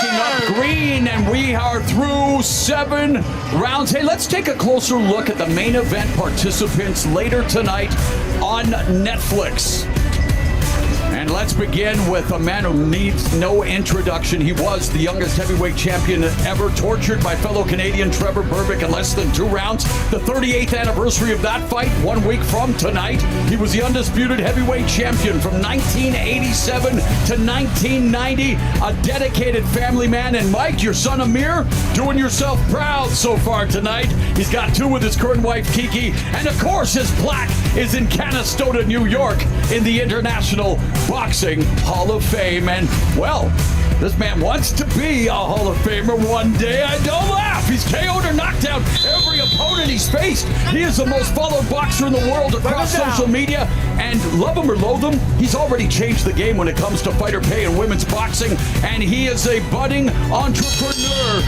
Speaker 22: backing up Green, and we are through 7 rounds. Hey, let's take a closer look at the main event participants later tonight on Netflix. And let's begin with a man who needs no introduction. He was the youngest heavyweight champion ever, tortured by fellow Canadian Trevor Berbick in less than 2 rounds. The 38th anniversary of that fight, 1 week from tonight. He was the undisputed heavyweight champion from 1987 to 1990. A dedicated family man. And Mike, your son Amir, doing yourself proud so far tonight. He's got 2 with his current wife Kiki. And of course, his plaque is in Canastota, New York, in the International Boxing Hall of Fame. And, well, this man wants to be a Hall of Famer one day. I don't laugh. He's KO'd or knocked out every opponent he's faced. He is the most followed boxer in the world across social media. And love him or loathe him, he's already changed the game when it comes to fighter pay in women's boxing. And he is a budding entrepreneur.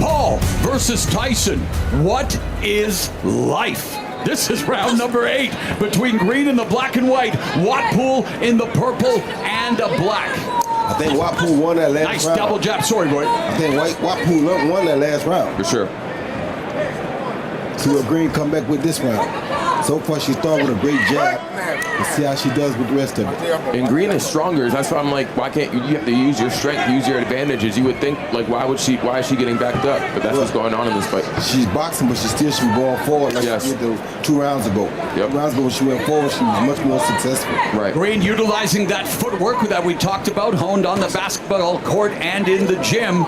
Speaker 22: Paul versus Tyson. What is life? This is round number 8 between Green in the black and white, Watpool in the purple and black.
Speaker 5: I think Watpool won that last round.
Speaker 22: Nice double jab. Sorry, Roy.
Speaker 5: I think Watpool won that last round.
Speaker 23: For sure.
Speaker 5: See what Green come back with this round. So far, she started with a great jab. Let's see how she does with the rest of it.
Speaker 23: And Green is stronger. That's why I'm like, why can't you have to use your strength, use your advantages? You would think, like, why is she getting backed up? But that's what's going on in this fight.
Speaker 5: She's boxing, but she still should be going forward like she did 2 rounds ago.
Speaker 23: Yep.
Speaker 5: 2 rounds ago when she went forward, she was much more successful.
Speaker 23: Right.
Speaker 22: Green utilizing that footwork that we talked about, honed on the basketball court and in the gym.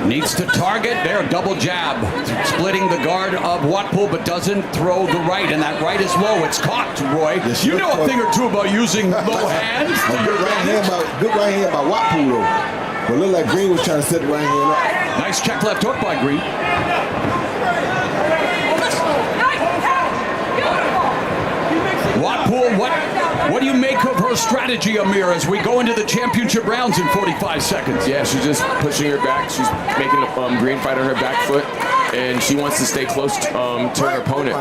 Speaker 22: Needs to target there, double jab, splitting the guard of Watpool, but doesn't throw the right, and that right is low. It's caught, Roy.
Speaker 5: Yes,
Speaker 22: you know a thing or two about using low hands.
Speaker 5: Good right hand by Watpool though. But look like Green was trying to set the right hand up.
Speaker 22: Nice check left hook by Green. Watpool, what do you make of her strategy, Amir, as we go into the championship rounds in 45 seconds?
Speaker 23: Yeah, she's just pushing her back. She's making Green fight on her back foot, and she wants to stay close to her opponent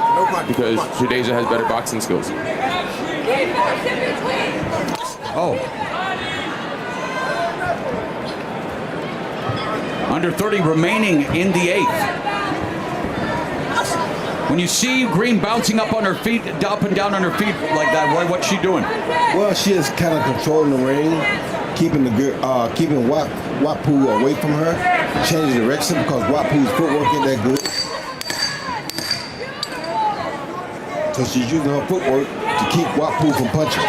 Speaker 23: because Shadesha has better boxing skills.
Speaker 22: Oh. Under 30 remaining in the 8th. When you see Green bouncing up on her feet, up and down on her feet like that, Roy, what's she doing?
Speaker 5: Well, she is kind of controlling the ring. keeping Wapu away from her, changing direction because Wapu's footwork ain't that good. So she's using her footwork to keep Wapu from punching.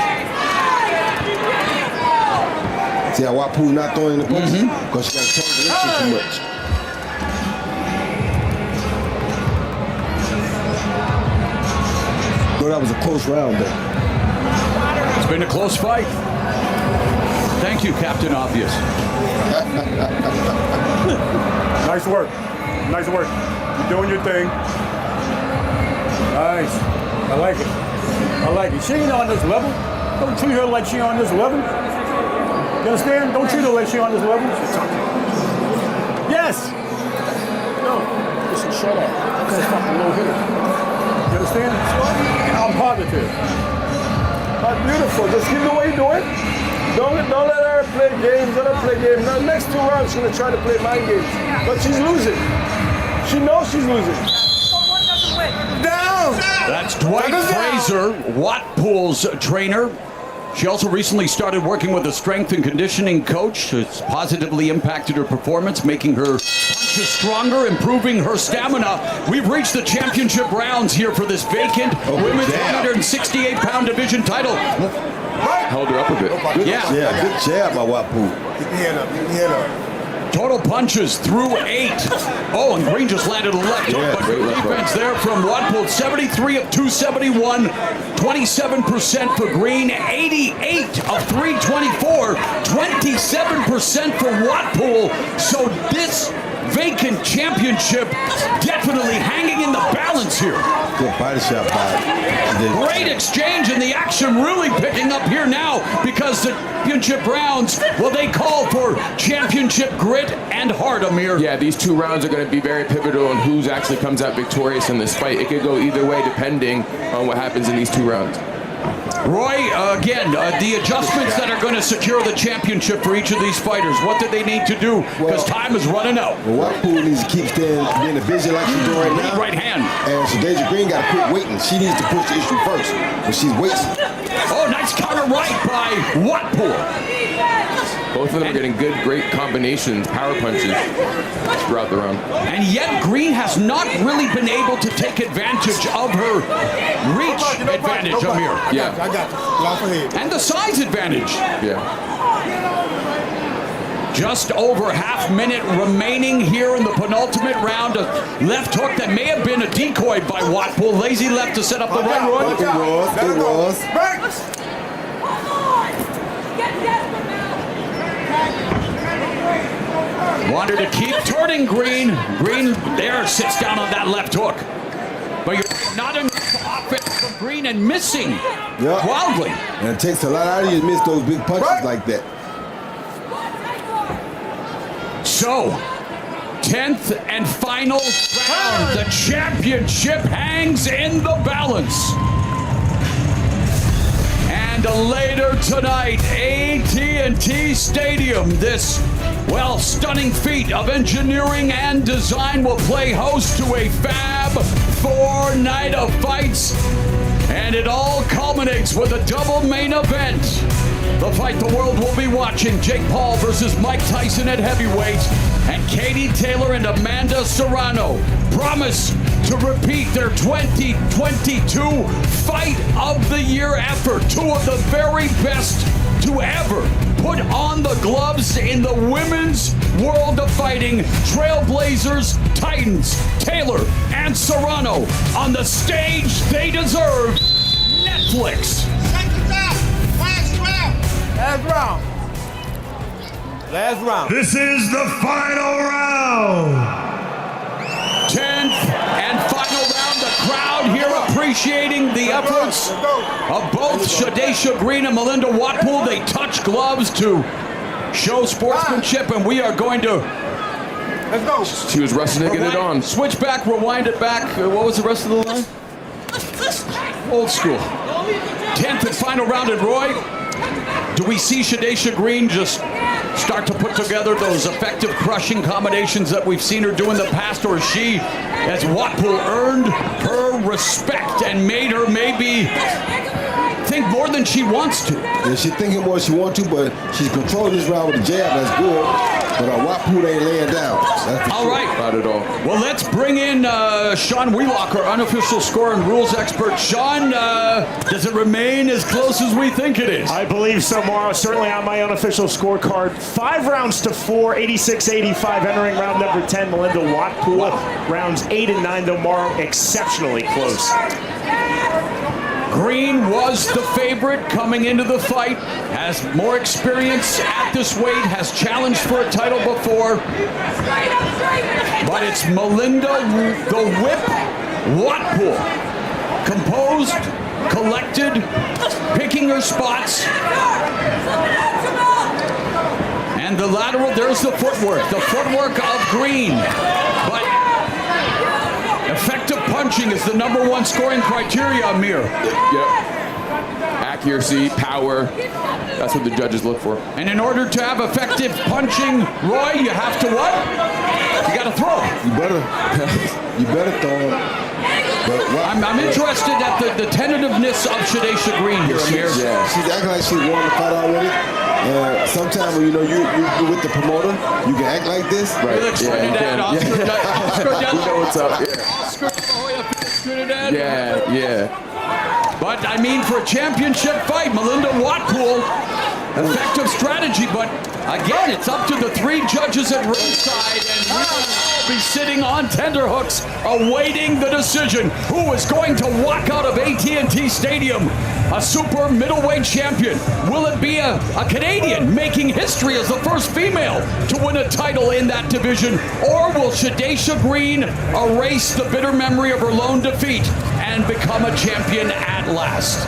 Speaker 5: See how Wapu's not throwing the punches? Because she got to change direction too much. So that was a close round there.
Speaker 22: It's been a close fight. Thank you, Captain Obvious.
Speaker 4: Nice work. Nice work. You're doing your thing. Nice. I like it. I like it. She ain't on this level. Don't treat her like she on this level. You understand? Don't treat her like she on this level. Yes. No. Listen, shut up. That's fucking low hitter. You understand? I'm positive.
Speaker 9: That's beautiful. Just keep the way you do it. Don't let her play games. Let her play games. Now, next 2 rounds, she's going to try to play mind games. But she's losing. She knows she's losing. Down!
Speaker 22: That's Dwight Fraser, Watpool's trainer. She also recently started working with a strength and conditioning coach. It's positively impacted her performance, making her punches stronger, improving her stamina. We've reached the championship rounds here for this vacant women's 168-pound division title.
Speaker 23: Held her up a bit.
Speaker 5: Good jab by Wapu.
Speaker 9: Keep your hand up. Keep your hand up.
Speaker 22: Total punches through 8. Oh, and Green just landed a left hook, but good defense there from Watpool. 73 of 271, 27% for Green, 88 of 324, 27% for Watpool. So this vacant championship definitely hanging in the balance here.
Speaker 5: Good body shot by
Speaker 22: Great exchange, and the action really picking up here now because the championship rounds, well, they call for championship grit and heart, Amir.
Speaker 23: Yeah, these 2 rounds are going to be very pivotal on who actually comes out victorious in this fight. It could go either way depending on what happens in these 2 rounds.
Speaker 22: Roy, again, the adjustments that are going to secure the championship for each of these fighters, what do they need to do? Because time is running out.
Speaker 5: Well, Wapu needs to keep being busy like she's doing right now.
Speaker 22: Right hand.
Speaker 5: And Shadeja Green got to quit waiting. She needs to push the issue first, but she's waiting.
Speaker 22: Oh, nice counter right by Watpool.
Speaker 23: Both of them are getting good, great combinations, power punches throughout the round.
Speaker 22: And yet Green has not really been able to take advantage of her reach advantage, Amir.
Speaker 23: Yeah.
Speaker 9: I got you. Off ahead.
Speaker 22: And the size advantage.
Speaker 23: Yeah.
Speaker 22: Just over half minute remaining here in the penultimate round. A left hook that may have been a decoy by Watpool. Lazy left to set up the right, Roy.
Speaker 5: It was.
Speaker 22: Wanted to keep turning Green. Green there sits down on that left hook. But you're not enough offense from Green and missing wildly.
Speaker 5: And it takes a lot out of you to miss those big punches like that.
Speaker 22: So, 10th and final round. The championship hangs in the balance. And later tonight, AT&T Stadium, this, well, stunning feat of engineering and design will play host to a Fab 4 night of fights. And it all culminates with a double main event. The fight the world will be watching, Jake Paul versus Mike Tyson at heavyweight, and Katie Taylor and Amanda Serrano promise to repeat their 2022 Fight of the Year effort. 2 of the very best to ever put on the gloves in the women's world of fighting. Trailblazers, Titans, Taylor, and Serrano on the stage they deserve. Netflix.
Speaker 9: Last round.
Speaker 16: This is the final round.
Speaker 22: 10th and final round. The crowd here appreciating the efforts of both Shadeja Green and Melinda Watpool. They touch gloves to show sportsmanship, and we are going to...
Speaker 9: Let's go.
Speaker 23: She was rushing to get it on.
Speaker 22: Switch back, rewind it back. What was the rest of the line? Old school. 10th and final round. And Roy, do we see Shadeja Green just start to put together those effective crushing combinations that we've seen her do in the past, or is she as Watpool earned her respect and made her maybe think more than she wants to.
Speaker 5: Yeah, she's thinking more she wants to, but she's controlling this round with the jab. That's good. But Watpool ain't laying down.
Speaker 22: All right.
Speaker 23: Not at all.
Speaker 22: Well, let's bring in Sean Wheelock, our unofficial score and rules expert. Sean, does it remain as close as we think it is?
Speaker 15: I believe so, Morrow. Certainly on my unofficial scorecard. 5 rounds to 4, 86-85, entering round number 10. Melinda Watpool. Rounds 8 and 9, though, Morrow, exceptionally close.
Speaker 22: Green was the favorite coming into the fight, has more experience at this weight, has challenged for a title before. But it's Melinda the Whip Watpool. Composed, collected, picking her spots. And the lateral, there's the footwork of Green. But effective punching is the #1 scoring criteria, Amir.
Speaker 23: Yep. Accuracy, power. That's what the judges look for.
Speaker 22: And in order to have effective punching, Roy, you have to what? You got to throw.
Speaker 5: You better throw it. But
Speaker 22: I'm interested at the tentativeness of Shadesha Green here, Amir.
Speaker 5: Yeah, she's acting like she won the fight already. Sometimes when you're with the promoter, you can act like this.
Speaker 22: Right. Oscar
Speaker 23: You know what's up. Yeah.
Speaker 22: But I mean, for a championship fight, Melinda Watpool, effective strategy. But again, it's up to the 3 judges at ringside, and we will be sitting on tenterhooks, awaiting the decision. Who is going to walk out of AT&T Stadium a super middleweight champion? Will it be a Canadian making history as the first female to win a title in that division? Or will Shadesha Green erase the bitter memory of her lone defeat and become a champion at last?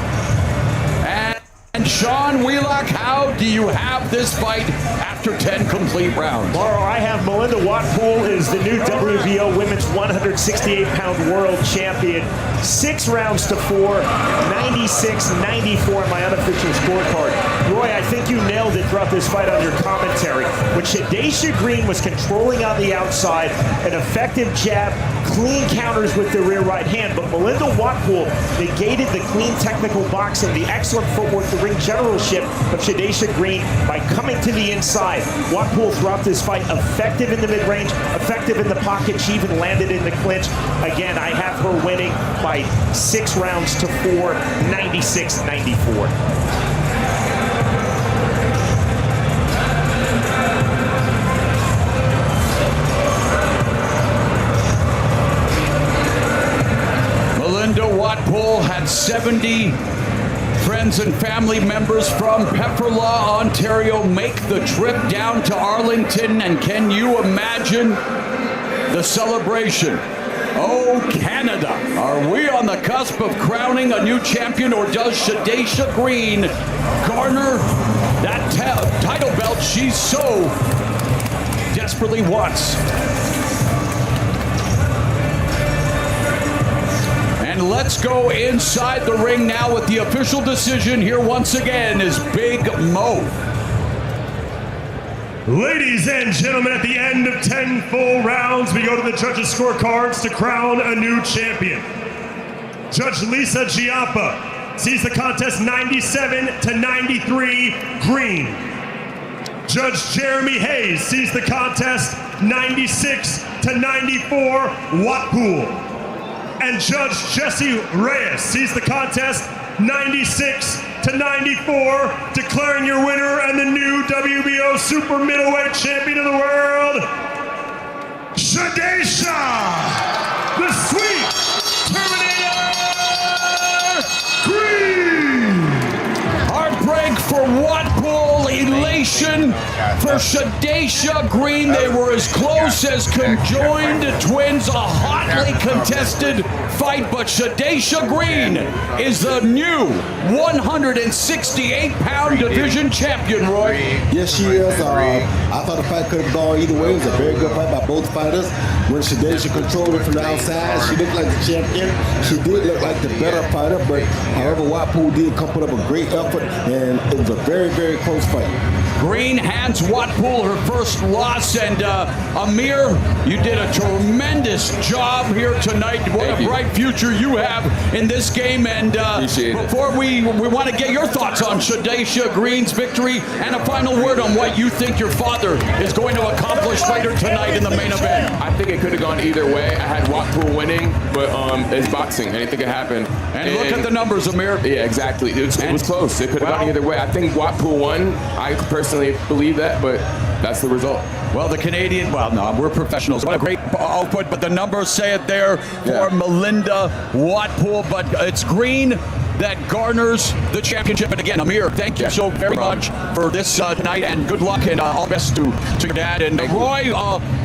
Speaker 22: And Sean Wheelock, how do you have this fight after 10 complete rounds?
Speaker 15: Morrow, I have Melinda Watpool is the new WBO Women's 168-pound world champion. 6 rounds to 4, 96-94 on my unofficial scorecard. Roy, I think you nailed it throughout this fight on your commentary. When Shadesha Green was controlling on the outside, an effective jab, clean counters with the rear right hand, but Melinda Watpool negated the clean technical boxing, the excellent footwork, the ring generalship of Shadesha Green by coming to the inside. Watpool throughout this fight effective in the mid-range, effective in the pocket. She even landed in the clinch. Again, I have her winning by 6 rounds to 4, 96-94.
Speaker 22: Watpool had 70 friends and family members from Pefferlaw, Ontario make the trip down to Arlington, and can you imagine the celebration? Oh, Canada, are we on the cusp of crowning a new champion, or does Shadesha Green garner that title belt she so desperately wants? And let's go inside the ring now with the official decision. Here once again is Big Mo.
Speaker 16: Ladies and gentlemen, at the end of 10 full rounds, we go to the judges' scorecards to crown a new champion. Judge Lisa Giappa sees the contest 97-93 Green. Judge Jeremy Hayes sees the contest 96-94 Watpool. And Judge Jesse Reyes sees the contest 96-94, declaring your winner and the new WBO super middleweight champion of the world, Shadesha, the Sweet Terminator Green.
Speaker 22: Heartbreak for Watpool, elation for Shadesha Green. They were as close as conjoined twins, a hotly contested fight, but Shadesha Green is the new 168-pound division champion, Roy.
Speaker 5: Yes, she is. I thought the fight could have gone either way. It was a very good fight by both fighters. When Shadesha controlled it from the outside, she looked like the champion. She did look like the better fighter, but however, Watpool did come put up a great effort, and it was a very, very close fight.
Speaker 22: Green hands Watpool her first loss, and Amir, you did a tremendous job here tonight. What a bright future you have in this game. And before we want to get your thoughts on Shadesha Green's victory and a final word on what you think your father is going to accomplish later tonight in the main event.
Speaker 23: I think it could have gone either way. I had Watpool winning, but it's boxing. Anything could happen.
Speaker 22: And look at the numbers, Amir.
Speaker 23: Yeah, exactly. It was close. It could have gone either way. I think Watpool won. I personally believe that, but that's the result.
Speaker 22: Well, the Canadian, we're professionals. What a great output, but the numbers say it there for Melinda Watpool, but it's Green that garners the championship. And again, Amir, thank you so very much for this night, and good luck, and all best to your dad. And Roy,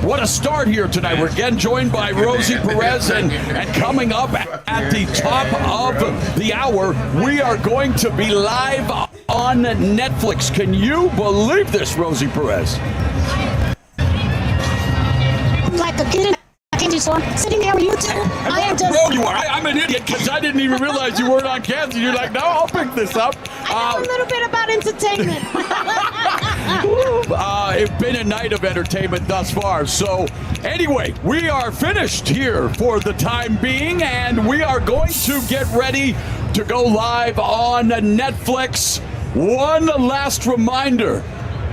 Speaker 22: what a start here tonight. We're again joined by Rosie Perez, and coming up at the top of the hour, we are going to be live on Netflix. Can you believe this, Rosie Perez?
Speaker 6: Like a kid in a candy store, sitting there with you two. I am just.
Speaker 22: You are. I'm an idiot because I didn't even realize you weren't on camera. You're like, no, I'll pick this up.
Speaker 6: I know a little bit about entertainment.
Speaker 22: It's been a night of entertainment thus far. So anyway, we are finished here for the time being, and we are going to get ready to go live on Netflix. One last reminder,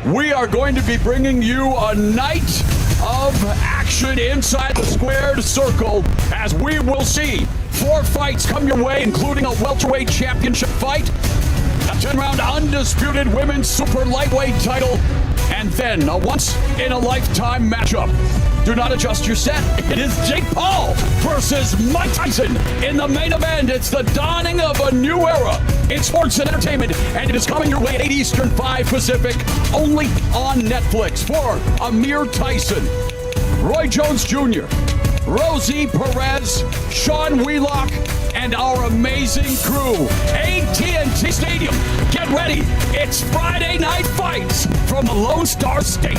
Speaker 22: we are going to be bringing you a night of action inside the squared circle, as we will see 4 fights come your way, including a welterweight championship fight, a 10-round undisputed women's super lightweight title, and then a once-in-a-lifetime matchup. Do not adjust your set. It is Jake Paul versus Mike Tyson in the main event. It's the dawning of a new era in sports and entertainment, and it is coming your way at 8 Eastern, 5 Pacific, only on Netflix. For Amir Tyson, Roy Jones Jr., Rosie Perez, Sean Wheelock, and our amazing crew, AT&T Stadium. Get ready. It's Friday Night Fights from the Lone Star State.